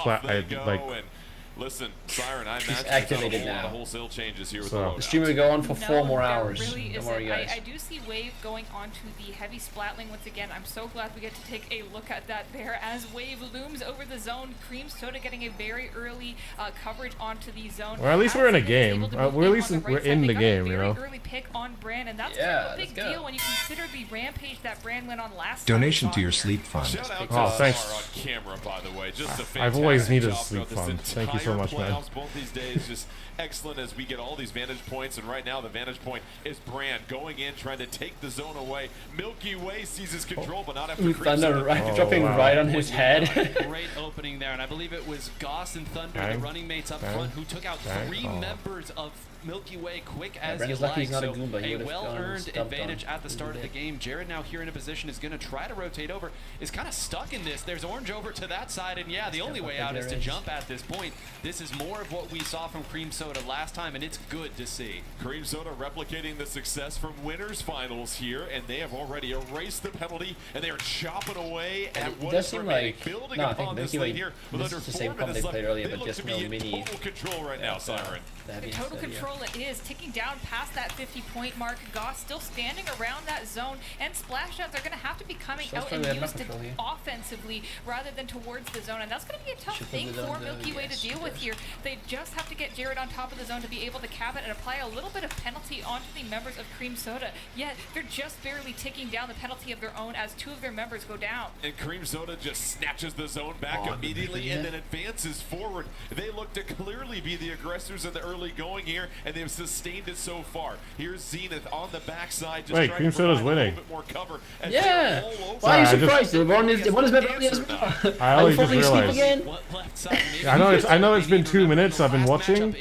Listen, Siren, I imagine activated a lot now. of wholesale changes here with the loadout. The stream will go on for 4 more hours. Really Don't worry, guys. I do see Wave going onto the heavy splatling once again. I'm so glad we get to take a look at that there as Wave looms over the zone. Cream Soda getting a very early coverage onto the zone. Well, at least we're in a game. We're in the game, you know. Early pick on Brand, and that's kind of a big deal when you consider the rampage that Brand went on last Donation to your sleep fund. Oh, thanks. On camera, by the way. Just a I've always needed a job sleep throughout fund. this Thank you so much, man. Both these days, just excellent as we get all these vantage points, and right now the vantage point is Brand going in, trying to take the zone away. Milky Way seizes control, but not after Thunder dropping right on his head. Great opening there, and I believe it was Goss and Thunder, the running mates up front, who took out 3 members of Milky Way quick as you like. He's not so a Goomba. a well-earned advantage at the start of the game. Jared now here in a position is going to try to rotate over, is kind of stuck in this. There's Orange over to that side, and yeah, the only way out is to jump at this point. This is more of what we saw from Cream Soda last time, and it's good to see. Cream Soda replicating the success from winners finals here, and they have already erased the penalty, and they are chopping away at what is remaining. Building upon this lead here with under 4 minutes left. They look to be in total control right now, Siren. The total control it is, ticking down past that 50-point mark. Goss still standing around that zone, and splashdowns are going to have to be coming out and used offensively rather than towards the zone, and that's going to be a tough thing for Milky Way to deal with here. They just have to get Jared on top of the zone to be able to cap it and apply a little bit of penalty onto the members of Cream Soda, yet they're just barely ticking down the penalty of their own as 2 of their members go down. And Cream Soda just snatches the zone back immediately and then advances forward. They look to clearly be the aggressors in the early going here, and they've sustained it so far. Here's Zenith on the backside, just trying Cream to provide Soda's winning. a little bit more cover. Yeah. Why are you surprised? One is better than the other. I only just realized. I know it's been 2 minutes I've been watching,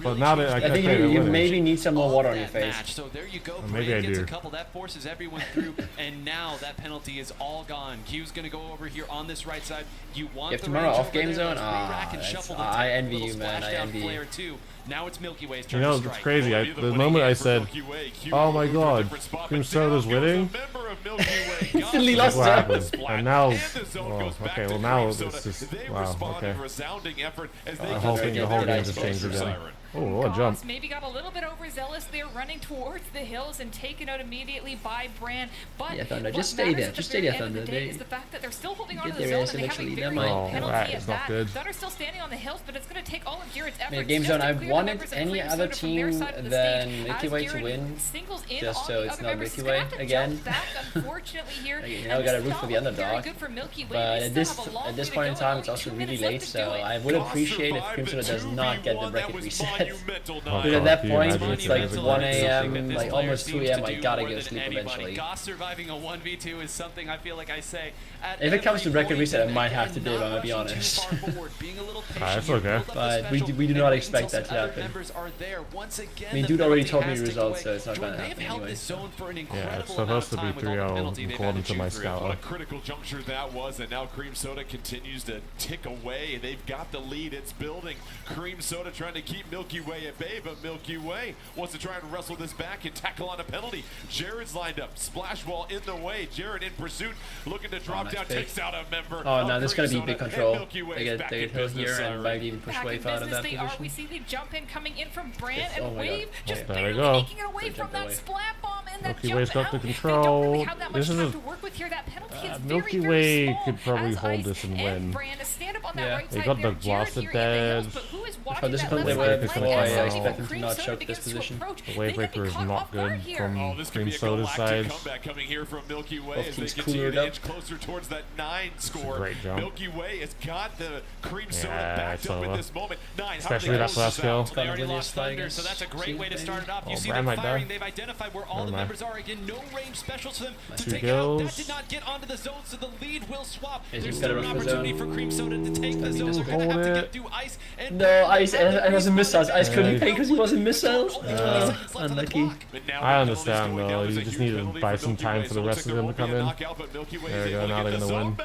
but now that I think you maybe need some more water on your face. So there you go. Maybe I do. A couple that forces everyone through, and now that penalty is all gone. Q's going to go over here on this right side. You want the tomorrow off game zone? I envy you, man. I envy you. Now it's Milky Way's turn. You know, it's crazy. The moment I said, "Oh my God, Cream Soda's winning," instantly lost what happened. And now, okay, well now it's just wow. Okay, the whole game just changed again. Oh, what a jump. Maybe got a little bit overzealous there, running towards the hills and taken out immediately by Brand. But yeah, Thunder, just stay there. Just stay there, Thunder. Is the fact that they're still holding on to the zone and they have a very low penalty at that. Thunder's still standing on the hills, but it's going to take all of Jared's efforts. Game zone, I wanted any other team than Milky Way to win, just so it's not Milky Way again. Unfortunately here, you know, gotta root for the underdog. But at this point in time, it's also really late, so I would appreciate if Cream Soda does not get the bracket reset. Because at that point, it's like 1 a.m., like almost 2 a.m., I gotta go to sleep eventually. Goss surviving a 1v2 is something I feel like I say. If it comes to bracket reset, I might have to do it, I'm gonna be honest. That's okay. But we do not expect that to happen. I mean, dude already told me the results, so it's not gonna happen anyway. Yeah, it's supposed to be 3-0 according to my scout. What a critical juncture that was, and now Cream Soda continues to tick away. They've got the lead, it's building. Cream Soda trying to keep Milky Way at bay, but Milky Way wants to try and wrestle this back and tackle on a penalty. Jared's lined up, splash wall in the way. Jared in pursuit, looking to drop down, takes out a member. Oh no, this is gonna be big control. They get hit here and might even push Wave out of that position. We see the jump in coming in from Brand and Wave just barely taking it away from that splat bomb and that Milky Way's got the control. This is Milky Way could probably hold this and win. They got the blasted beds. How disciplined they were before, I expect them to not choke this position. The wave breaker is not good from Cream Soda's side. Coming here from Milky Way Both as they teams continue coolered to up. inch closer towards that 9 score. Great jump. Milky Way has got the Cream Soda Yeah, backed it's up in over. this moment. 9, Especially that last kill. They already lost Thunder, so that's a great way to start it off. You Oh, see Brand them might firing. die. They've identified where all the members are. Again, no range specials for them to Two take it out. That kills. did not get onto the zone, so the lead will swap. Is There's he still better an off the opportunity zone? for Cream Soda to take the zone. Hold They're going to have to it. get through Ice. And No, Ice, it wasn't missiles. Ice couldn't pay because he wasn't missiles. Unlucky. I understand though, you just need to buy some time for the rest of them to come in. There we go, now they're gonna win.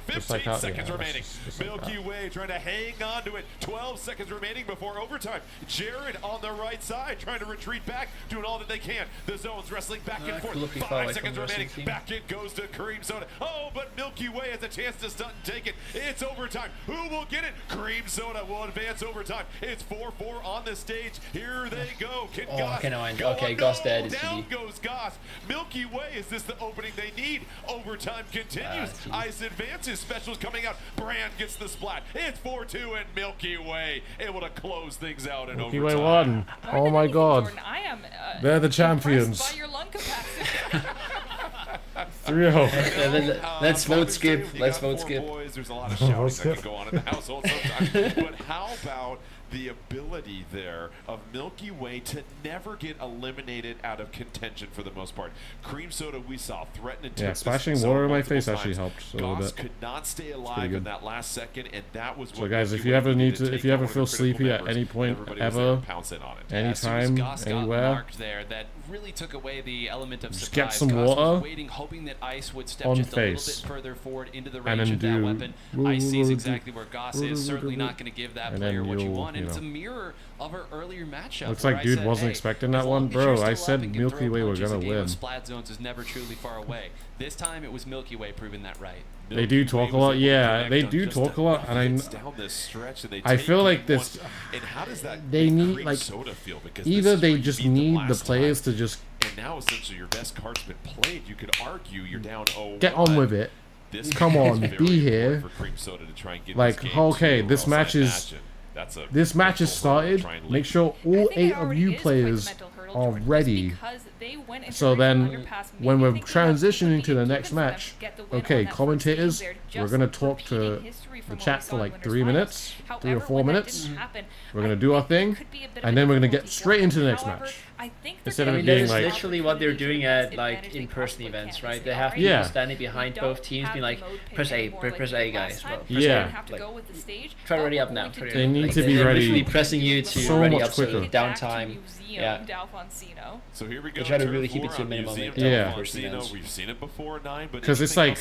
Just like how, seconds remaining. Milky Way trying to hang on to it. 12 seconds remaining before overtime. Jared on the right side trying to retreat back, doing all that they can. The zone's wrestling back and forth. 5 seconds remaining. Back it goes to Cream Soda. Oh, but Milky Way has a chance to stunt and take it. It's overtime. Who will get it? Cream Soda will advance overtime. It's 4-4 on the stage. Here they go. Can Goss go okay, on? Goss No, dead. down goes Goss. Milky Way, is this the opening they need? Overtime continues. Ice advances. Specials coming out. Brand gets the splat. It's 4-2 and Milky Way able to close things out in Milky overtime. Way won. Oh my god. I am, They're the champions. by your lung capacity. 3-0. Let's vote skip. Let's vote skip. Boys, there's a lot of shouting that can go on in the household sometimes. But how about the ability there of Milky Way to never get eliminated out of contention for the most part? Cream Soda, we saw threaten and Yeah, splashing water in my face actually helped a little Goss bit. could not stay alive in that last second, and that was what. So guys, Milky if you Way ever needed to if take you ever down feel one of the critical sleepy at members. any point Everybody was there ever, to pounce in on it. anytime, Goss got anywhere, marked there, that really took away the element of just surprise. get some Goss was water waiting, hoping that Ice would step on just a little face, bit further forward into the and range then of that do weapon. Ice sees exactly where Goss is, certainly not going to give that and player then what you you'll, want, and you it's a know. mirror of our earlier matchup. Looks where like I dude said, wasn't hey, expecting as that long one, as you're bro. still I up said and can Milky throw Way were punches, gonna the game of win. Splat zones is never truly far away. This time it was Milky Way proving that right. They do talk a lot, yeah. They do talk a lot, and I feel like this. They need like either they just need the players to just and now essentially your best card's been played. You could argue you're down 0-1. get on with it. Come on, be here. Like, okay, this match is. This match is started. Make sure all 8 of you players are ready. So then, when we're transitioning to the next match, okay, commentators, we're gonna talk to the chat for like 3 minutes, 3 or 4 minutes. We're gonna do our thing, and then we're gonna get straight into the next match. Instead of it being That's like, literally what they're doing at like in-person events, right? They have people standing behind both teams, being like, "Press A, press A, guys." Well, press yeah. A. Like, try ready up now. They need to be they're ready literally pressing you to so ready much up, so quicker. downtime. Yeah. So here we go. They try to really keep it to a minimum. Yeah. We've seen it before, 9, but because it's like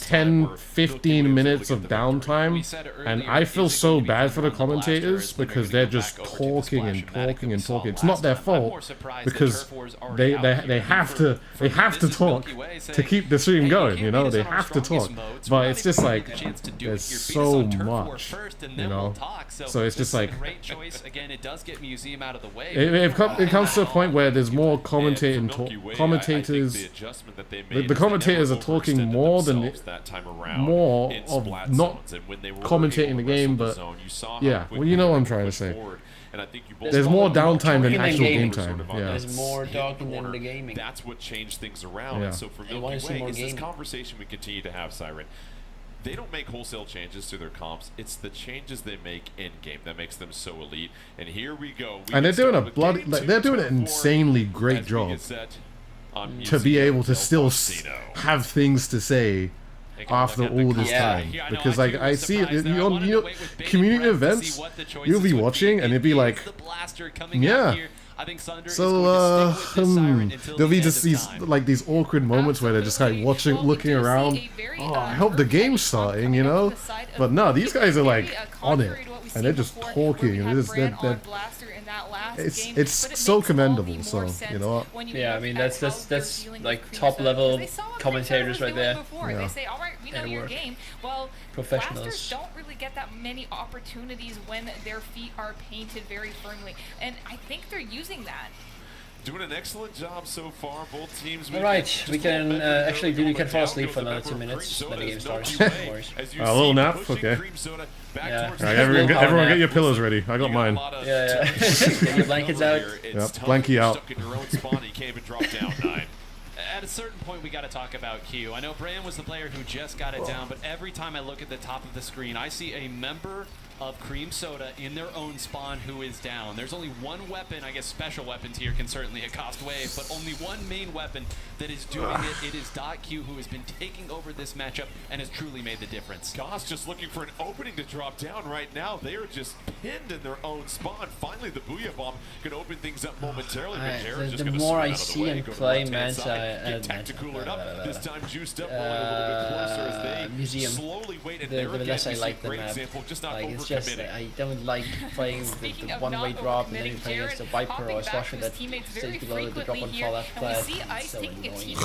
10, 15 minutes of downtime, and I feel so bad for the commentators because they're just talking and talking and talking. It's not their fault because they have to talk to keep the stream going. You know, they have to talk, but it's just like there's so much, you know. So it's just like it comes to a point where there's more commentators. The commentators are talking more than more of not commentating the game, but yeah, well, you know what I'm trying to say. There's more downtime than actual game time. Yeah. There's more talking than the gaming. That's what changed things around. Yeah. And so for Milky Way, it's this conversation we continue to have, Siren. They don't make wholesale changes to their comps. It's the changes they make in game that makes them so elite. And here we go. And they're doing they're doing an insanely great job to be able to still have things to say after all this time. Because like I see it, you know, community events, you'll be watching and it'll be like, yeah. So there'll be just these awkward moments where they're just like looking around. Oh, I hope the game's starting, you know. But no, these guys are like on it, and they're just talking, and it's so commendable. So you know what? Yeah, I mean that's like top level commentators right there. They say, all right, we know your game. Well, professionals blasters don't really get that many opportunities when their feet are painted very firmly, and I think they're using that. Doing an excellent job so far, both teams. All right, we can actually you can fall asleep for another 2 minutes when the game starts. No worries. A little nap, okay. Yeah. All right, everyone get your pillows ready. I got mine. Yeah. Get your blankets out. Yep, blankie out. At a certain point, we got to talk about Q. I know Bran was the player who just got it down, but every time I look at the top of the screen, I see a member of Cream Soda in their own spawn who is down. There's only one weapon, I guess special weapons here can certainly accost wave, but only one main weapon that is doing it. It is .Q who has been taking over this matchup and has truly made the difference. Goss just looking for an opening to drop down right now. They are just pinned in their own spawn. Finally, the Booyah Bomb can open things up momentarily. The more I see him play Manta, this time juiced up, rolling a little bit closer as they Museum, slowly wait. And the less I like the map. It's just I don't like playing the one-way drop and then you're playing against a Viper or a Slasher that stays below the drop and fall out flat. It's so annoying.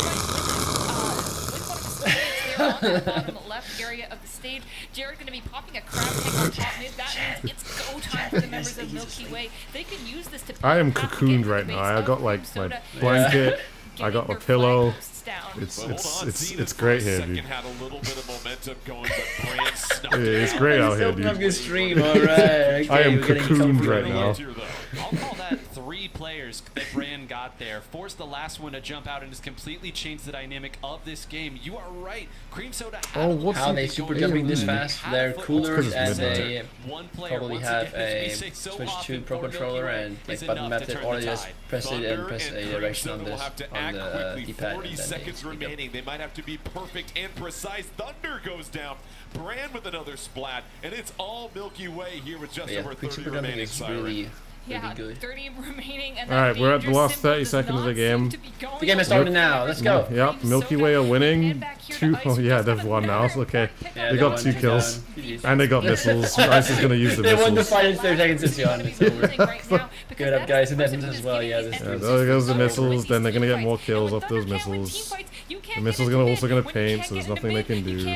They're on the bottom left area of the stage. Jared going to be popping a crab tank on top mid. That means it's go time for the members of Milky Way. They can use this to. I am cocooned right now. I got like my blanket. I got my pillow. It's great here, dude. It's great out here, dude. Good stream, all right. I am cocooned right now. I'll call that 3 players that Bran got there. Forced the last one to jump out and has completely changed the dynamic of this game. You are right. Cream Soda how they super jumping this fast. They're cooler and they probably have a Switch 2 Pro Controller and like button method, or just press it and press a direction on this on the D-pad. 40 seconds remaining. They might have to be perfect and precise. Thunder goes down. Bran with another splat, and it's all Milky Way here with just over 30 remaining. Yeah, 30 remaining. And alright, we're at the last 30 seconds of the game. The game is starting now. Let's go. Yep, Milky Way are winning. Oh yeah, they've won now. Okay, they got 2 kills. And they got missiles. Ice is gonna use the missiles. They won the fight in 30 seconds. It's on. It's over. Good up, guys. And then as well, yeah. There goes the missiles. Then they're gonna get more kills off those missiles. The missiles are also gonna paint, so there's nothing they can do.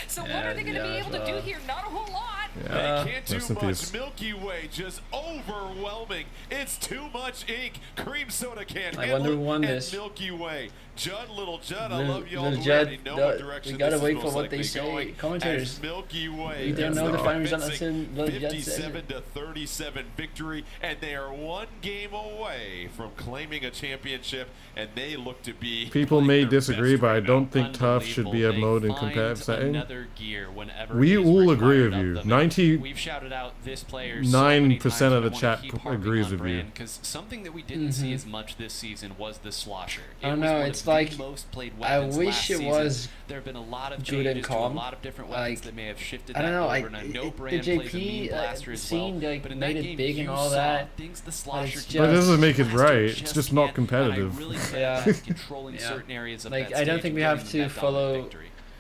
So what are they gonna be able to do here? Not a whole lot. Yeah, they can't do much. Milky Way just overwhelming. It's too much ink. Cream Soda can't handle it. I wonder who won this. Milky Way. Judd, little Judd, I love you all already. Know what direction we gotta wait for what they say. Commentators. Milky Way. We don't know the final result until Little Judd says it. 57-37 victory, and they are 1 game away from claiming a championship, and they look to be. People may disagree, but I don't think tough should be a mode in competitive setting. We all agree with you. 99% of the chat agrees with you. Because something that we didn't see as much this season was the slosher. I don't know. It's like I wish it was there have been a lot of good and calm. A lot of different weapons that may have shifted. I don't know. The JP scene like made it big and all that. But it doesn't make it right. It's just not competitive. Yeah. Like I don't think we have to follow.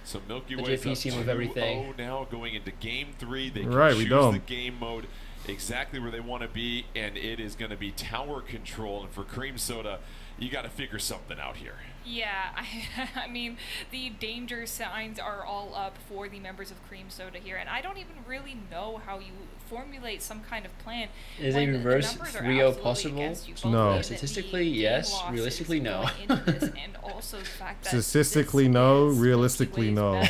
So Milky Way scene with everything. Now going into game 3, they can choose the game mode exactly where they want to be, and it is going to be tower control. And for Cream Soda, you got to figure something out here. Yeah, I mean, the danger signs are all up for the members of Cream Soda here, and I don't even really know how you formulate some kind of plan. Is a reverse 3-0 possible? No. Statistically, yes. Realistically, no. Statistically, no. Realistically, no.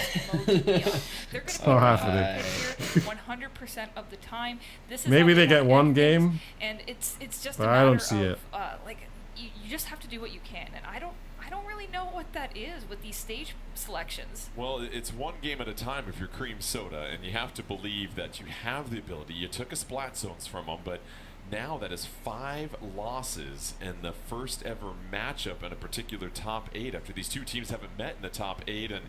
It's not happening. 100% of the time. This is maybe they get 1 game, and it's just but a matter I don't see of, it. Like you just have to do what you can, and I don't really know what that is with these stage selections. Well, it's 1 game at a time if you're Cream Soda, and you have to believe that you have the ability. You took a splat zones from them, but now that is 5 losses and the first ever matchup in a particular top 8 after these 2 teams haven't met in the top 8. And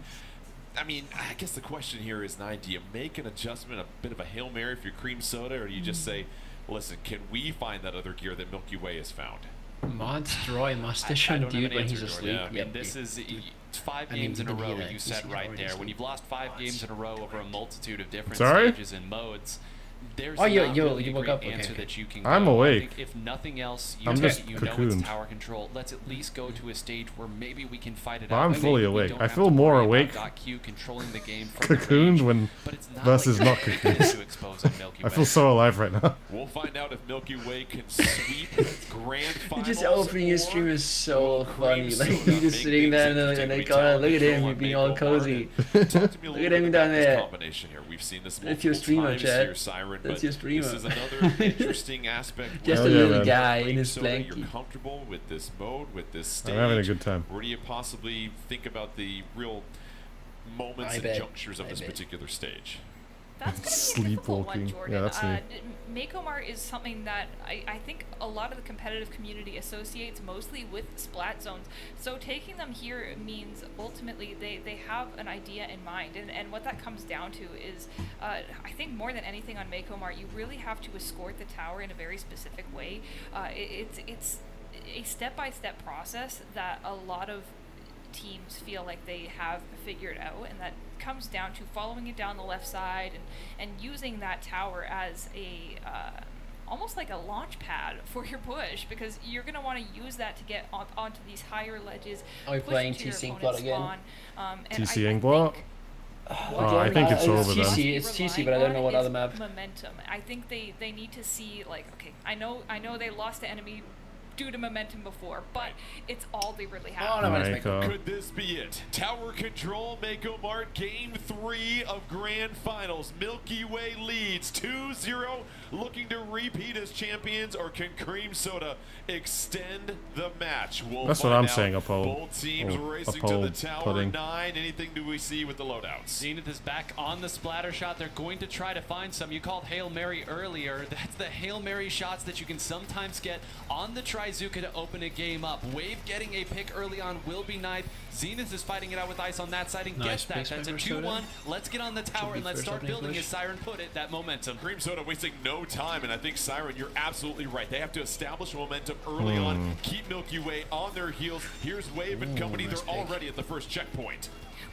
I mean, I guess the question here is, do you make an adjustment, a bit of a Hail Mary if you're Cream Soda, or do you just say, listen, can we find that other gear that Milky Way has found? Destroy mustache on dude when he's asleep. Yeah, I mean, this is 5 games in a row, you said right there. When you've lost 5 games in a row over a multitude of different stages and modes, There's you really woke a up. great answer Okay. that you can I'm go. awake. I think if nothing else, I'm just know cocooned. it's tower control. Let's at least go to a stage where maybe we can fight it Well, out. I'm fully Maybe we awake. don't I have feel to more worry awake about .Q controlling the game from the cocooned range, when but it's not versus like not cocooned. to expose a Milky I Way. feel so alive right now. We'll find out if Milky Way can sweep grand finals. Just opening his stream is so funny. Like Soda you just sitting there and they go, look at him, you're being all cozy. Look at him down there. Combination here. We've seen this That's your multiple streamer, times Chad. here, Siren, That's but your streamer. this is another interesting aspect. Just where a little man. guy in his Soda, blankie. You're comfortable with this mode, with this stage. I'm having a good time. Where do you possibly think about the real moments and junctures of this particular stage? That's going to be a difficult one, Sleepwalking. Jordan. Yeah, that's me. Mako-Mart is something that I think a lot of the competitive community associates mostly with Splat zones. So taking them here means ultimately they have an idea in mind. And what that comes down to is, I think more than anything on Mako-Mart, you really have to escort the tower in a very specific way. It's a step-by-step process that a lot of teams feel like they have figured out, and that comes down to following it down the left side and using that tower as a almost like a launch pad for your push, because you're going to want to use that to get onto these higher ledges. Are we playing TC Inkblot again? TC Inkblot? I think it's over then. It's TC, but I don't know what other map. Momentum. I think they need to see, like, okay, I know they lost to enemy due to momentum before, but it's all they really have. Could this be it? Tower control, Mako-Mart, game 3 of grand finals. Milky Way leads 2-0, looking to repeat as champions, or can Cream Soda extend the match? That's what I'm saying, Both teams racing to the tower 9. Anything do we see with the loadouts? Zenith is back on the splatter shot. They're going to try to find some. You called Hail Mary earlier. That's the Hail Mary shots that you can sometimes get on the Trizuka to open a game up. Wave getting a pick early on will be nice. Zenith is fighting it out with Ice on that side and gets that. That's a 2-1. Let's get on the tower and let's start building, as Siren put it, that momentum. Cream Soda wasting no time, and I think, Siren, you're absolutely right. They have to establish momentum early on, keep Milky Way on their heels. Here's Wave and company. They're already at the first checkpoint.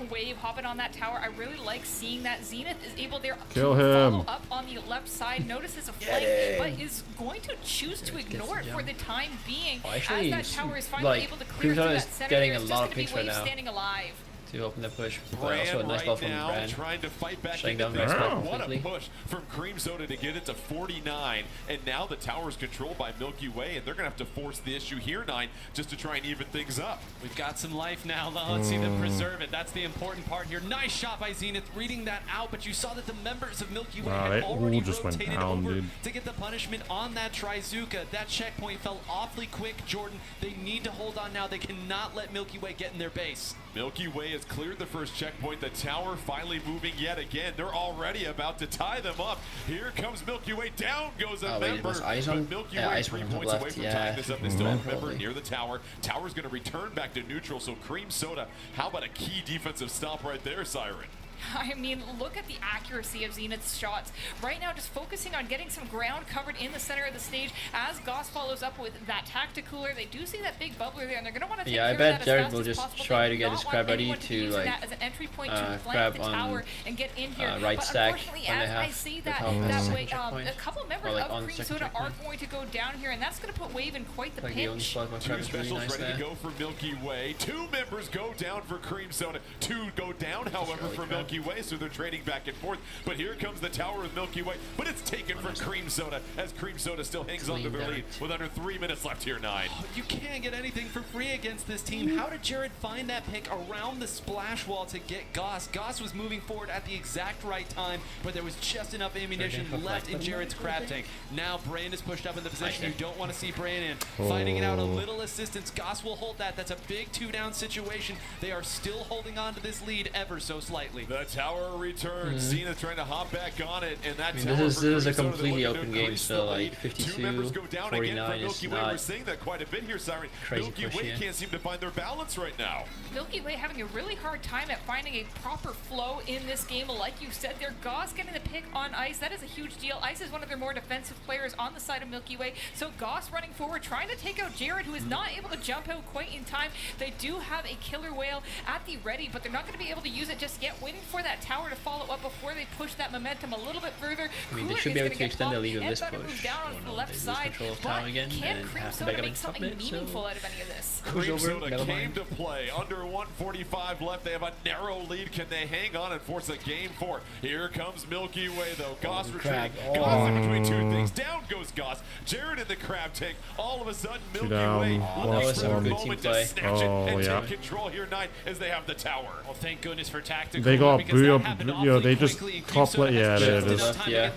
Wave hopping on that tower. I really like seeing that Zenith is able there Kill to him. follow up on the left side, notices a flank, but is going to choose to ignore it for the time being, as that tower is finally able to clear through that center. Getting There's a just lot going of to be picks right Wave now standing alive to open the push. Bran Also a nice right ball from now Bran. trying to fight back Shutting into down things. right spot What a completely. push from Cream Soda to get it to 49, and now the tower is controlled by Milky Way, and they're going to have to force the issue here, 9, just to try and even things up. We've got some life now. Let's see them preserve it. That's the important part here. Nice shot by Zenith, reading that out, but you saw that the members of Milky Way had already just went rotated down, over dude. to get the punishment on that Trizuka. That checkpoint fell awfully quick, Jordan. They need to hold on now. They cannot let Milky Way get in their base. Milky Way has cleared the first checkpoint. The tower finally moving yet again. They're already about to tie them up. Here comes Milky Way. Down goes a member. But Milky Way 3 points away from tying this up. They still have a member near the tower. Tower's going to return back to neutral. So Cream Soda, how about a key defensive stop right there, Siren? I mean, look at the accuracy of Zenith's shots. Right now, just focusing on getting some ground covered in the center of the stage as Goss follows up with that tacticooler. They do see that big bubbler there, and they're going to want to take care I of bet that Jared as fast will as just possible. try They to do get not his want crab ready anyone to to use like that as an entry point to flank grab the on tower and get in here. right but stack unfortunately, when they as have I see the that, top way, checkpoint. a couple members Like of on Cream second Soda are checkpoint. going to go down here, and that's going to put Wave in quite the Like the only pinch. spot where Two crab is really specials nice ready there. to go for Milky Way. 2 members go down for Cream Soda. 2 go down, however, for Milky Way, so they're trading back and forth. But here comes the tower with Milky Way, but it's taken from Cream Soda as Cream Soda still hangs on to their lead with under 3 minutes left here, 9. You can't get anything for free against this team. How did Jared find that pick around the splash wall to get Goss? Goss was moving forward at the exact right time, but there was just enough ammunition left in Jared's crab tank. Now Bran is pushed up in the position you don't want to see Bran in. Fighting it out, a little assistance. Goss will hold that. That's a big 2-down situation. They are still holding on to this lead ever so slightly. The tower returns. Zenith trying to hop back on it, and that this is a completely open game still, like 52, 2 members go down 49 again for is Milky Way. We're not seeing that quite a bit here, Siren. crazy Milky push Way here. can't seem to find their balance right now. Milky Way having a really hard time at finding a proper flow in this game. Like you said, their Goss getting the pick on Ice. That is a huge deal. Ice is one of their more defensive players on the side of Milky Way. So Goss running forward, trying to take out Jared, who is not able to jump out quite in time. They do have a killer whale at the ready, but they're not going to be able to use it just yet. Waiting for that tower to follow up before they push that momentum a little bit further. I mean, they should be able to extend the lead with this push. Down on the left side, control of tower again, and have to back up into top mid. Meaningful out of any of this. Cream Soda came to play. Under 145 left. They have a narrow lead. Can they hang on and force a game 4? Here comes Milky Way, though. Goss retreating. Goss in between two things. Down goes Goss. Jared in the crab tank. All of a sudden, Milky Way that was a good team play. Take control here, 9, as they have the tower. Well, thank goodness for tactical. They got booyah. They just top left. Yeah, there it is. Yeah.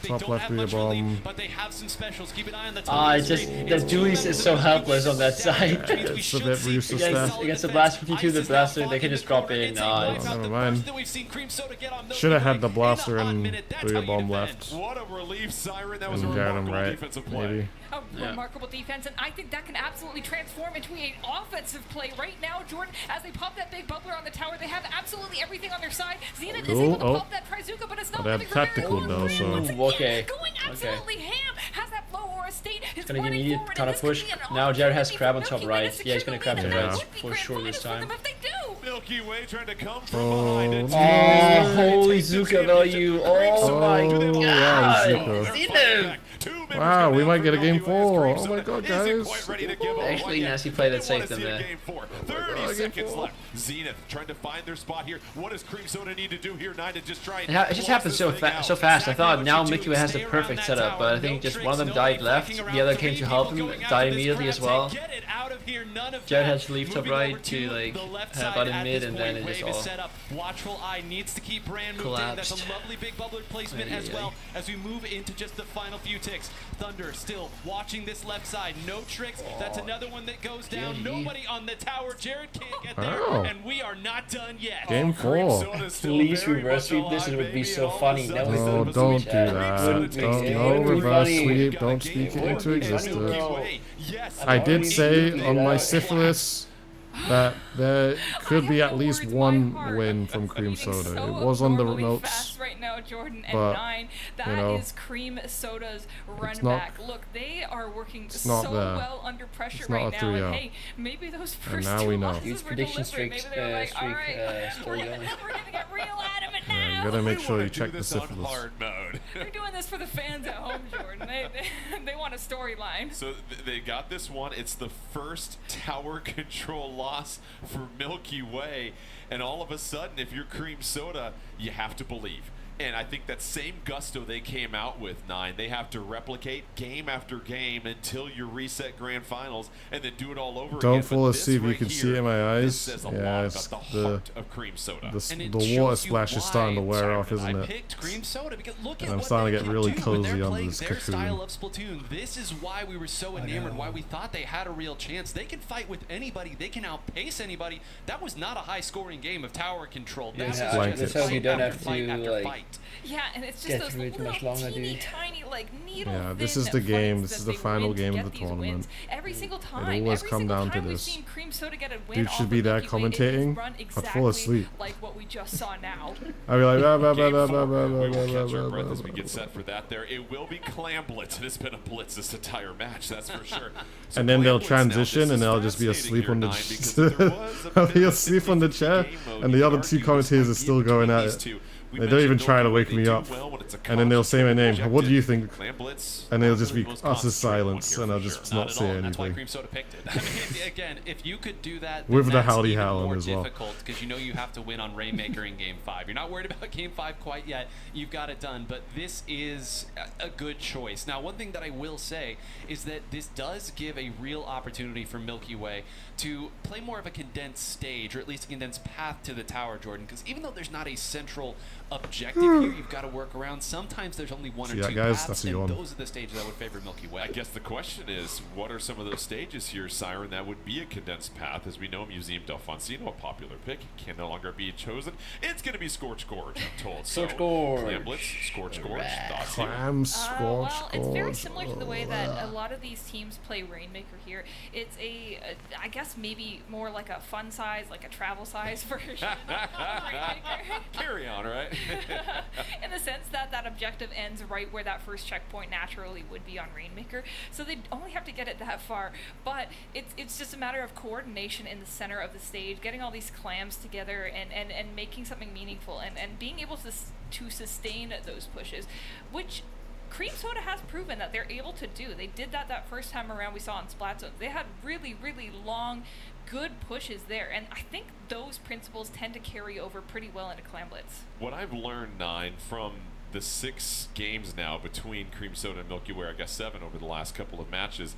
Top left booyah bomb. But they have some specials. Keep an eye on the just the Julius is so helpless on that side. It's a bit useless there. Against the Blast 52, the Blaster, they can just drop in. Never mind. Should have had the Blaster and booyah bomb left. What a relief, Siren. That was a remarkable defensive play. Maybe. Remarkable defense, and I think that can absolutely transform into an offensive play right now, Jordan. As they pop that big bubbler on the tower, they have absolutely everything on their side. Zenith is able to pop that Trizuka, but it's not really tactical though, so okay. Going absolutely ham. Has that flow or a state. It's gonna give me a ton of push. Now Jared has crab on top right. Yeah, he's gonna crab top right for sure this time. Milky Way trying to come from behind it. Oh, holy Zuka value. Oh my god. Zenith. Wow, we might get a game 4. Oh my god, guys. Actually, nasty play that saved them there. 30 seconds left. Zenith trying to find their spot here. What does Cream Soda need to do here? 9 to just try and it just happened so fast. I thought now Milky Way has the perfect setup, but I think just one of them died left. The other came to help him, died immediately as well. Jared had to leave top right to like have bottom mid, and then it just all Watchful Eye needs to keep Brand moved in. That's a lovely big bubbler placement as well as we move into just the final few ticks. Thunder still watching this left side. No tricks. That's another one that goes down. Nobody on the tower. Jared can't get there, and we are not done yet. Game 4. Please reverse sweep this. It would be so funny. No, don't do that. No reverse sweep. Don't speak it into existence. I did say on my syphilis that there could be at least one win from Cream Soda. It was on the notes. Right now, Jordan, and but, 9. That is Cream Soda's run back. Look, they are working so well under pressure right now. And hey, maybe those first two losses were deliberate. Maybe they were like, all right, we're gonna get real adamant now. You gotta make sure you check the syphilis. Hard mode. We're doing this for the fans at home, Jordan. They want a storyline. So they got this one. It's the first tower control loss for Milky Way, and all of a sudden, if you're Cream Soda, you have to believe. And I think that same gusto they came out with, 9, they have to replicate game after game until you reset grand finals and then do it all over again. Don't fall asleep, you can see it in my eyes. Yeah, it's the heart of Cream Soda. The water splash is starting to wear off, isn't it? And I'm starting to get really cozy under this cocoon. Style of Splatoon. This is why we were so enamored, why we thought they had a real chance. They can fight with anybody, they can outpace anybody. That was not a high-scoring game of tower control. That's how you don't have to like. Yeah, and it's just those little teeny tiny like needle. Yeah, this is the game. This is the final game of the tournament. Every single time, it always comes down to this. Dude should be there commentating. I'd fall asleep. Like what we just saw now. I'd be like, we will catch our breath as we get set for that. There, it will be Clam Blitz. It has been a blitz this entire match, that's for sure. And then they'll transition, and they'll just be asleep on the. I'll be asleep on the chair, and the other 2 commentators are still going at it. They don't even try to wake me up, and then they'll say my name. What do you think? And they'll just be utter silence, and I'll just not say anything. That's why Cream Soda picked it. I mean, again, if you could do that, with the Howdy Howlin' as well. Difficult because you know you have to win on Rainmaker in Game 5. You're not worried about Game 5 quite yet. You've got it done, but this is a good choice. Now, one thing that I will say is that this does give a real opportunity for Milky Way to play more of a condensed stage, or at least a condensed path to the tower, Jordan, because even though there's not a central objective here you've got to work around, sometimes there's only one or two paths, and those are the stages that would favor Milky Way. I guess the question is, what are some of those stages here, Siren, that would be a condensed path? As we know, Museum Delfonsino, a popular pick, can no longer be chosen. It's going to be Scorch Gorge, I'm told. Scorch Gorge. Clam Blitz, Scorch Gorge. Clam Scorch Gorge. Well, it's very similar to the way that a lot of these teams play Rainmaker here. It's I guess maybe more like a fun size, like a travel size version of Rainmaker. Carry on, right? in the sense that that objective ends right where that first checkpoint naturally would be on Rainmaker. So they only have to get it that far. But it's just a matter of coordination in the center of the stage, getting all these clams together and making something meaningful and being able to sustain those pushes, which Cream Soda has proven that they're able to do. They did that first time around we saw in Splatoon. They had really, really long, good pushes there, and I think those principles tend to carry over pretty well into Clam Blitz. What I've learned, Nine, from the 6 games now between Cream Soda and Milky Way, I guess 7 over the last couple of matches,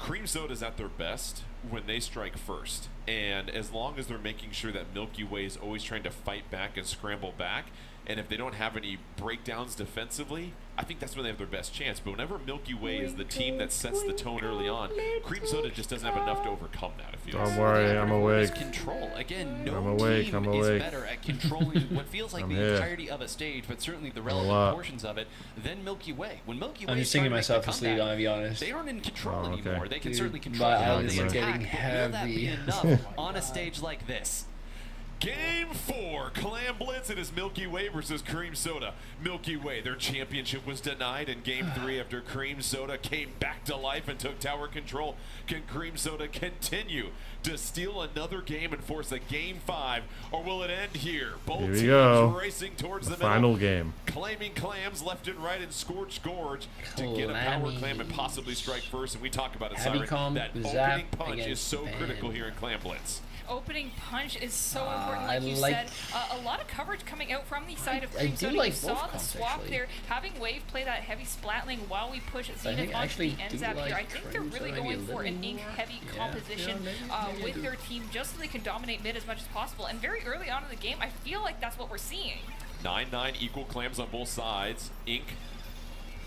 Cream Soda's at their best when they strike first. And as long as they're making sure that Milky Way is always trying to fight back and scramble back, and if they don't have any breakdowns defensively, I think that's when they have their best chance. But whenever Milky Way is the team that sets the tone early on, Cream Soda just doesn't have enough to overcome that, it feels. Don't worry, I'm awake. Control. Again, no I'm awake, team I'm is awake. better at controlling what feels like the entirety of a stage, but certainly the relevant portions of it, than Milky Way. When Milky Way I'm just singing myself to sleep, I'm gonna be honest. They aren't in control anymore. They can certainly control my how eyelids they are attack, getting but will heavy. that be enough on a stage like this? Game 4, Clam Blitz. It is Milky Way versus Cream Soda. Milky Way, their championship was denied in Game 3 after Cream Soda came back to life and took tower control. Can Cream Soda continue to steal another game and force a Game 5, or will it end here? Both Here we teams go. racing towards the final middle, game. claiming clams left and right in Scorched Gorge to get a power clam and possibly strike first. And we talk about it, Siren. That opening punch is so critical here in Clam Blitz. Opening punch is so important, like you said. A lot of coverage coming out from the side of Cream Soda. Like you saw the swap there, having Wave play that heavy splatling while we push Zenith onto the end zap here. I think they're really going for an ink-heavy composition with their team just so they can dominate mid as much as possible. And very early on in the game, I feel like that's what we're seeing. 9-9 equal clams on both sides. Ink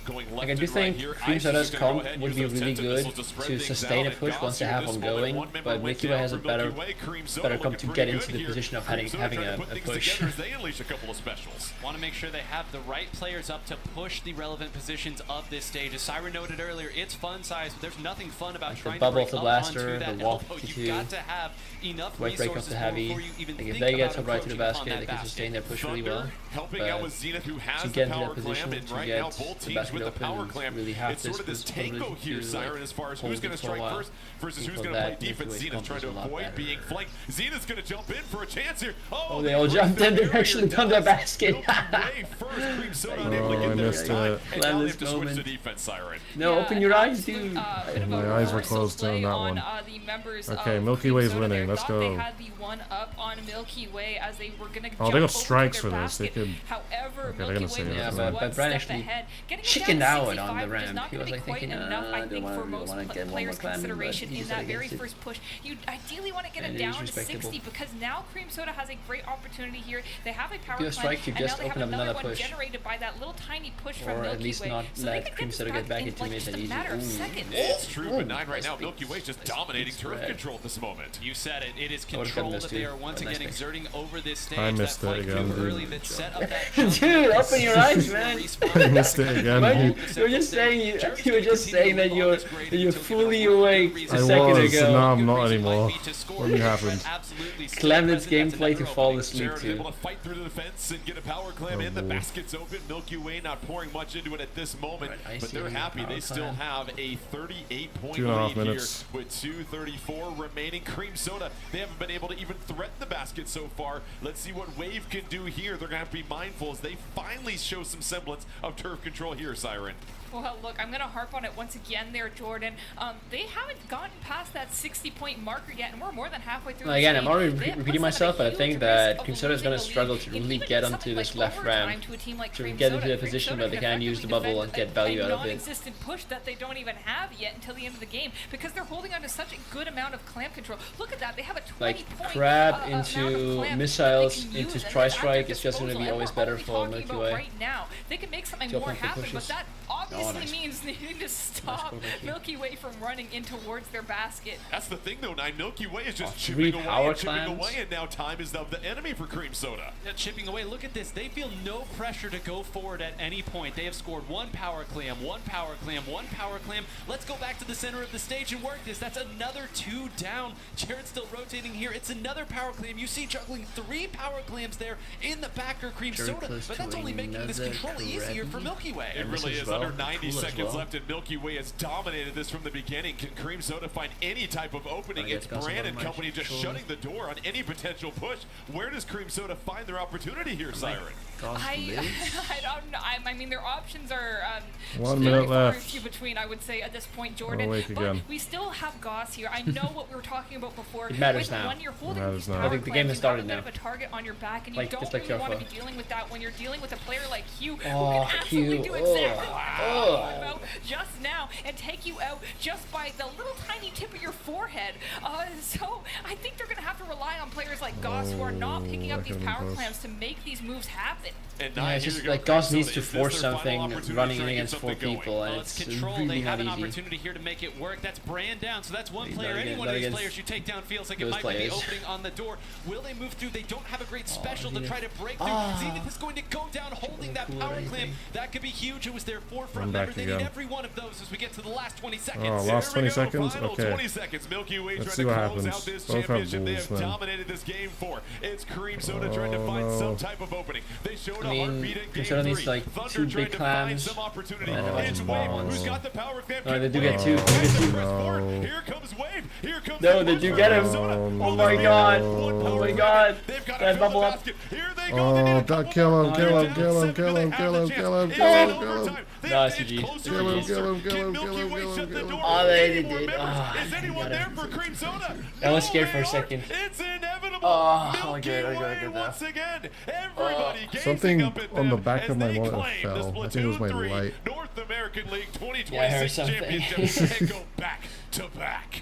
going left Like I do think Cream Soda's comp would be really good to sustain a push once they have one going, but Milky Way has a better comp to get into the position of having a push. They unleash a couple of specials. Want to make sure they have the right players up to push the relevant positions of this stage. As Siren noted earlier, it's fun size, but there's nothing fun about trying to break up onto that elbow. You've got to have enough resources before you even think if they get about right to the approaching basket, on they that can sustain their push really well. Helping out with Zenith, who has to the get into power that position, clam, and to right get now both the teams basket with the open, power clam. really have It's sort of this privilege tango here, to, Siren, as far as hold who's going to it for a strike while. first versus who's Before going to that, play defense. Milky Way's Zenith trying to comp is a lot avoid better. being flanked. Zenith's going to jump in for a chance here. Oh, they all jumped in. They're actually done their basket. Cream Soda unable to get there in time. And now they have to switch to defense, Siren. No, open your eyes, dude. My eyes were closed on that one. Okay, Milky Way's winning. Let's go. They had the one up on Milky Way as they were going to Oh, they got strikes for this. They could. However, Okay, they're gonna say Yeah, that. but Brian actually chickened out on the ramp. He was like thinking, I think for I most want to get one more players' clam, consideration but he in that very decided first push, you ideally want to get And it it is down to 60 respectable. because now Cream Soda has a great opportunity here. They have a power Do a plant, strike to and now just they have open up another another one push. generated by that little tiny push from Or Milky at least Way. not So they let could Cream get Soda this get back back in into like mid just that a easy. matter of Ooh. seconds. It's true, but Nine right Nice now, beat. Milky Way just Nice dominating beat, turf Red. control at this moment. You said it. It is I would've control missed that they it. are once But again nice exerting over this stage. I missed that it flank again, move dude. early that set up that jump. Dude, open your eyes, man. I missed it again. You were just saying you were just saying that you're fully awake I a second was, ago. now I'm not anymore. What happened? Clemens gameplay to fall asleep Jared to. able to fight through the defense and get a power clam in. The basket's open. Milky Way not pouring much into it at this moment, Right, but they're happy. They still have a 38-point 2.5 lead minutes. here with 2:34 remaining. Cream Soda, they haven't been able to even threaten the basket so far. Let's see what Wave can do here. They're going to have to be mindful as they finally show some semblance of turf control here, Siren. Well, look, I'm going to harp on it once again there, Jordan. They haven't gotten past that 60-point marker yet, and we're more than halfway through. Again, I'm already They have repeating put myself, them but at I a think huge that risk Cream of Soda is going to losing the struggle lead. to And really even get something onto this like left ramp overtime to a team like to Cream get Soda, into a Cream position Soda where they can use the bubble and get value out of it. non-existent push that they don't even have yet until the end of the game because they're holding on to such a good amount of clamp control. Look at that. They have a 20-point crab amount into of clamp missiles, that they can into use, Tri-Strike and is just going to be disposal. always And we're better only for talking Milky about Way. right now. They can make something To more open for happen, but pushes. that obviously obviously means needing to stop Milky Way from running in towards their basket. That's the thing, though. Milky Way is just chipping away, and now time is of the enemy for Cream Soda. Yeah, chipping away. Look at this. They feel no pressure to go forward at any point. They have scored one power clam, one power clam, one power clam. Let's go back to the center of the stage and work this. That's another 2 down. Jared's still rotating here. It's another power clam. You see juggling 3 power clams there in the backer Cream Soda, but that's only making this control easier for Milky Way. It really is. Under 90 seconds left, and Milky Way has dominated this from the beginning. Can Cream Soda find any type of opening? It's Brand and company just shutting the door on any potential push. Where does Cream Soda find their opportunity here, Siren? I don't know. I mean, their options are 1 minute left. Few between, I would say, at this point, Jordan. But we still have Goss here. I know what we were talking about before. It matters now. When you're holding I think the game has started now. You have a bit of a target on your back, and you don't really want to be dealing with that when you're dealing with a player like Hugh, who can absolutely do exactly what you're talking about just now and take you out just by the little tiny tip of your forehead. So I think they're going to have to rely on players like Goss who are not picking up these power clams to make these moves happen. Yeah, it's just like Goss needs to force something running against 4 people, and it's control. Really they have an not easy. opportunity here to make it work. That's Brand down, so that's one player. Any one of these players you take down feels like it might be the opening on the door. Will they move through? They don't have a great special to try to break through. Zenith is going to go down holding that power clamp. That could be huge. It was their forefront member. They need every one of those as we get to the last 20 seconds. Oh, last 20 seconds? Final Okay. 20 seconds. Milky Way Let's trying see to what close happens. out this Both championship. They have have bulls, dominated this game 4. It's Cream Soda trying to find some type of opening. They showed a heartbeat in game 3. Needs like Thunder 2 trying big to find clams. some opportunity. It's Wave who's got the power clamp. No, they do get 2. No. Here comes Wave. Here comes no, they do get him. Oh my god. Oh my god. That bubble up. Here they go. Kill him, kill him, kill him, kill him, kill him, kill him, kill him. Nice, GG. Kill him, kill him, kill him, kill him, kill him, kill him. Oh, they did. Is anyone there for Cream Soda? I was scared for a second. It's inevitable. Oh, okay. Once again, everybody something on the back of my monitor fell. I think it was my light. North American League 2026 championship and go back to back.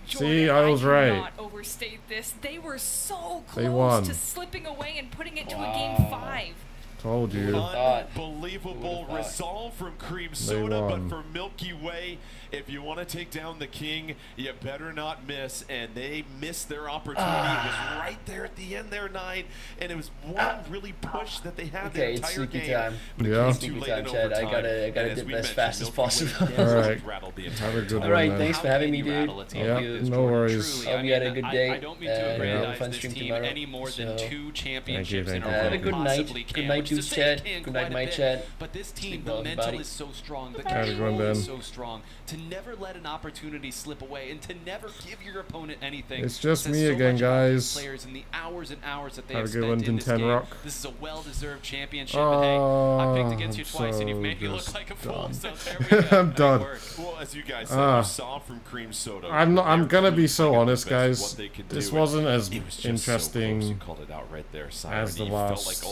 See, I was right. Not overstate this. They were so close to slipping away and putting it to a game 5. Told you. Unbelievable resolve from Cream Soda, but for Milky Way, if you want to take down the king, you better not miss. And they missed their opportunity. It was right there at the end there, 9, and it was one really push that they had the entire game. Time. Yeah. Sneaky time, Chad. I gotta dip as fast as possible. Alright. Have a good one. Alright, thanks for having me, dude. Yeah, no worries. Hope you had a good day. I don't mean to aggrandize this team any more than 2 championships in a row. Have a good night. Good night, dudes, Chad. Good night, my Chad. But this team, the mental is so strong. The control is so strong. To never let an opportunity slip away and to never give your opponent anything. It's just me again, guys. Players in the hours and hours that they have spent in this game. Rock. This is a well-deserved championship. And hey, I picked against you twice, and you've made me look like a fool. So there we go. I'm done. Well, as you guys said, you saw from Cream Soda. I'm gonna be so honest, guys. This wasn't as interesting as the last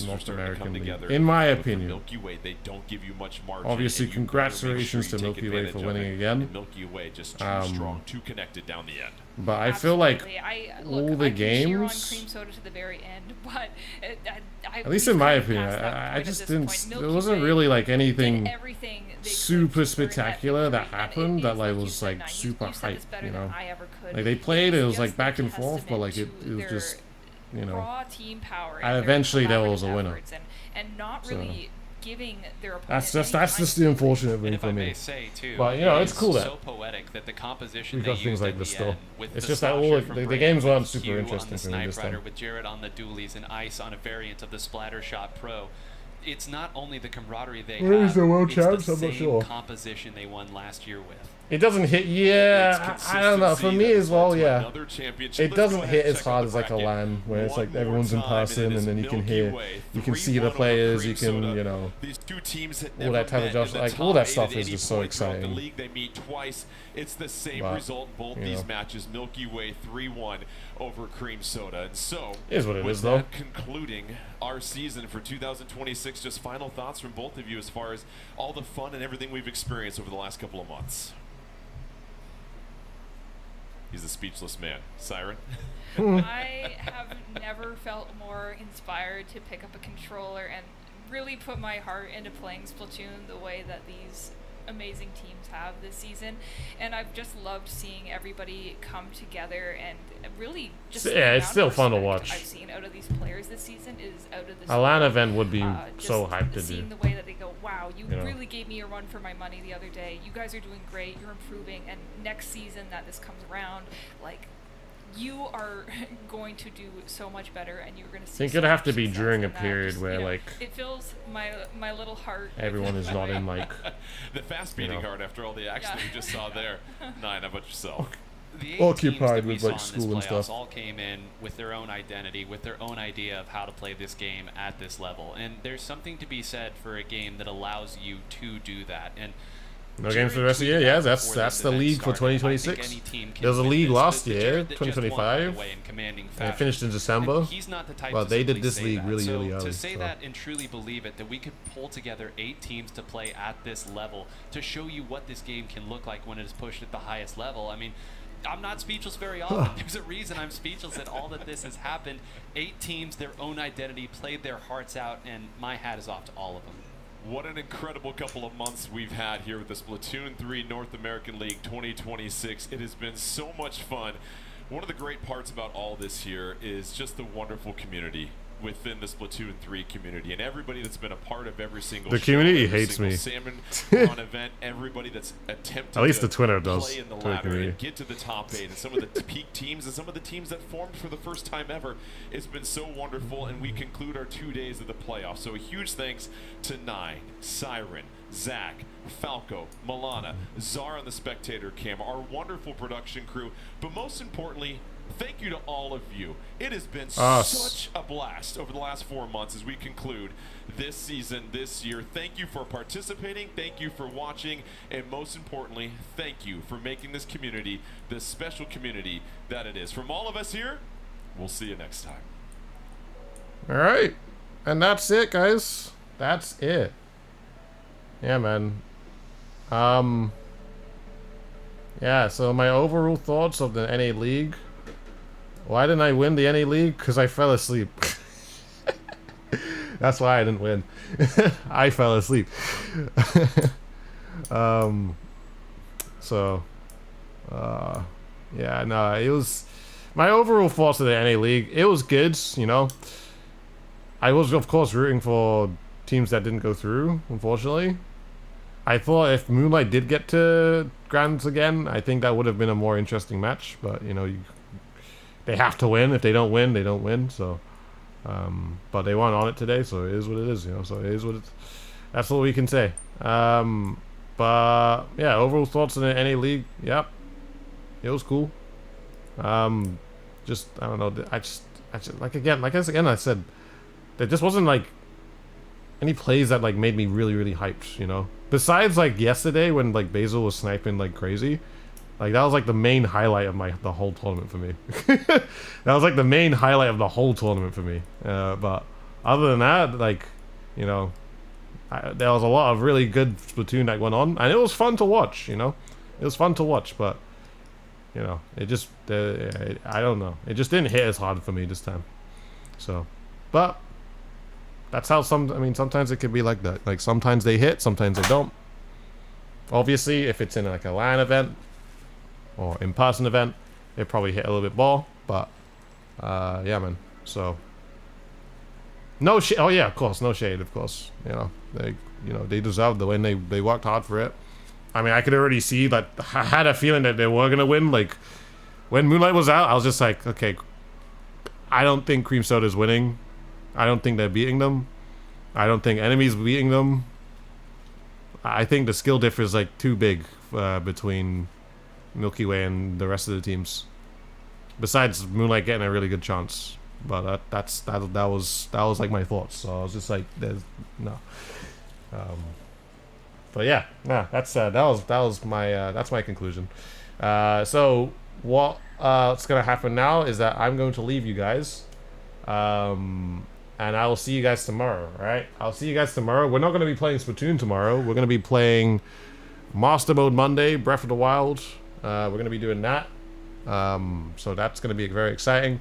North American League, in my opinion. Milky Way, they don't give you much margin. Obviously, congratulations to Milky Way for winning again. Milky Way just too strong, too connected down the end. But I feel like all the games, cheer on Cream Soda to the very end, but at least in my opinion, I just didn't. There wasn't really like anything super spectacular that happened that like was like super hype. You know, like they played, it was like back and forth, but like it was just, you know, and eventually there was a winner. And not really giving their opponent that's just the unfortunate thing for me. But you know, it's cool that so poetic that the composition we got things like this still. It's just that all the games weren't super interesting for me this time. With Jared on the dualies and Ice on a variant of the Splattershot Pro. It's not only the camaraderie they have, is the world champs? it's the I'm not same sure. composition they won last year with. It doesn't hit, I don't know, for me as well, yeah. It doesn't hit as hard as like a LAN, where it's like everyone's in person and then you can hear, you can see the players, you can, you know, all that type of stuff, like all that stuff is just so exciting. They meet twice. It's the same result in both these matches. Milky Way 3-1 over Cream Soda. And so, is what it with is, though. That concluding our season for 2026, just final thoughts from both of you as far as all the fun and everything we've experienced over the last couple of months. He's a speechless man. Siren? I have never felt more inspired to pick up a controller and really put my heart into playing Splatoon the way that these amazing teams have this season, and I've just loved seeing everybody come together and really just it's still fun to watch. I've seen out of these players this season is out of this a LAN event would be so hyped to do. Seeing the way that they go, wow, you really gave me a run for my money the other day. You guys are doing great. You're improving, and next season that this comes around, like, you are going to do so much better, and you're going to see. I think it'd have to be during a period where, like, it fills my little heart. Everyone is not in, like, the fast beating heart after all the action that we just saw there. Nine, how about yourself? The occupied with like school and stuff. All came in with their own identity, with their own idea of how to play this game at this level, and there's something to be said for a game that allows you to do that. And no games for the rest of the year. Yeah, that's the league for 2026. There was a league last year, 2025. And it finished in December. Well, they did this league really early. To say that and truly believe it, that we could pull together 8 teams to play at this level to show you what this game can look like when it is pushed at the highest level. I mean, I'm not speechless very often. There's a reason I'm speechless at all that this has happened. 8 teams, their own identity, played their hearts out, and my hat is off to all of them. What an incredible couple of months we've had here with the Splatoon 3 North American League 2026. It has been so much fun. One of the great parts about all this here is just the wonderful community within the Splatoon 3 community, and everybody that's been a part of every single community hates me. Salmon Run event, everybody that's attempted at least to the Twitter does play in the ladder and get to the top 8, and some of the peak teams and some of the teams that formed for the first time ever. It's been so wonderful, and we conclude our 2 days of the playoffs. So a huge thanks to Nine, Siren, Zach, Falco, Milana, Zara on the spectator cam, our wonderful production crew, but most importantly, thank you to all of you. It has been such a blast over the last 4 months as we conclude this season, this year. Thank you for participating. Thank you for watching. And most importantly, thank you for making this community the special community that it is. From all of us here, we'll see you next time. All right. And that's it, guys. That's it. Yeah, man. Yeah, so my overall thoughts of the NA League. Why didn't I win the NA League? Because I fell asleep. That's why I didn't win. I fell asleep. Yeah, no, it was... My overall thoughts of the NA League, it was good, you know. I was, of course, rooting for teams that didn't go through, unfortunately. I thought if Moonlight did get to Grands again, I think that would have been a more interesting match. But, you know, they have to win. If they don't win, they don't win. So, but they weren't on it today, so it is what it is, you know. So it is what that's what we can say. But, yeah, overall thoughts on the NA League, yep. It was cool. Just, I don't know, I just like I said, there just wasn't like any plays that like made me really, really hyped, you know. Besides like yesterday when like Basil was sniping like crazy, like that was like the main highlight of the whole tournament for me. That was like the main highlight of the whole tournament for me. But other than that, like, you know, there was a lot of really good Splatoon that went on, and it was fun to watch, you know. It was fun to watch, but you know, it just I don't know, it just didn't hit as hard for me this time. So, but that's how sometimes it can be like that. Like sometimes they hit, sometimes they don't. Obviously, if it's in like a LAN event or in-person event, it probably hit a little bit more. But yeah, man. So no shade. Oh yeah, of course, no shade. Of course, you know they deserved the win. They worked hard for it. I mean, I could already see that. I had a feeling that they were gonna win. Like when Moonlight was out, I was just like, okay, I don't think Cream Soda's winning. I don't think they're beating them. I don't think Enemy's beating them. I think the skill difference is like too big between Milky Way and the rest of the teams. Besides Moonlight getting a really good chance, but that was like my thoughts. So I was just like, there's no. But yeah, that's that was my conclusion. So what's gonna happen now is that I'm going to leave you guys. And I will see you guys tomorrow, right? I'll see you guys tomorrow. We're not going to be playing Splatoon tomorrow. We're going to be playing Master Mode Monday, Breath of the Wild. We're going to be doing that. So that's going to be very exciting.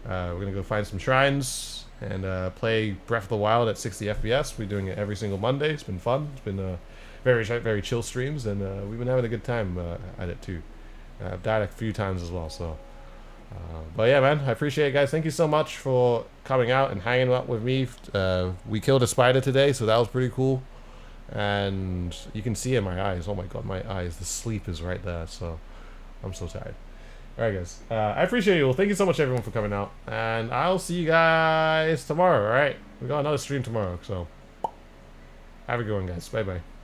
We're going to go find some shrines. and play Breath of the Wild at 60 FPS. We're doing it every single Monday. It's been fun. It's been very chill streams, and we've been having a good time at it too. I've died a few times as well, so. But yeah, man, I appreciate it, guys. Thank you so much for coming out and hanging out with me. We killed a spider today, so that was pretty cool. And you can see in my eyes. Oh my god, my eyes. The sleep is right there, so I'm so tired. Alright, guys. I appreciate you. Well, thank you so much, everyone, for coming out. And I'll see you guys tomorrow, alright? We got another stream tomorrow, so have a good one, guys. Bye-bye.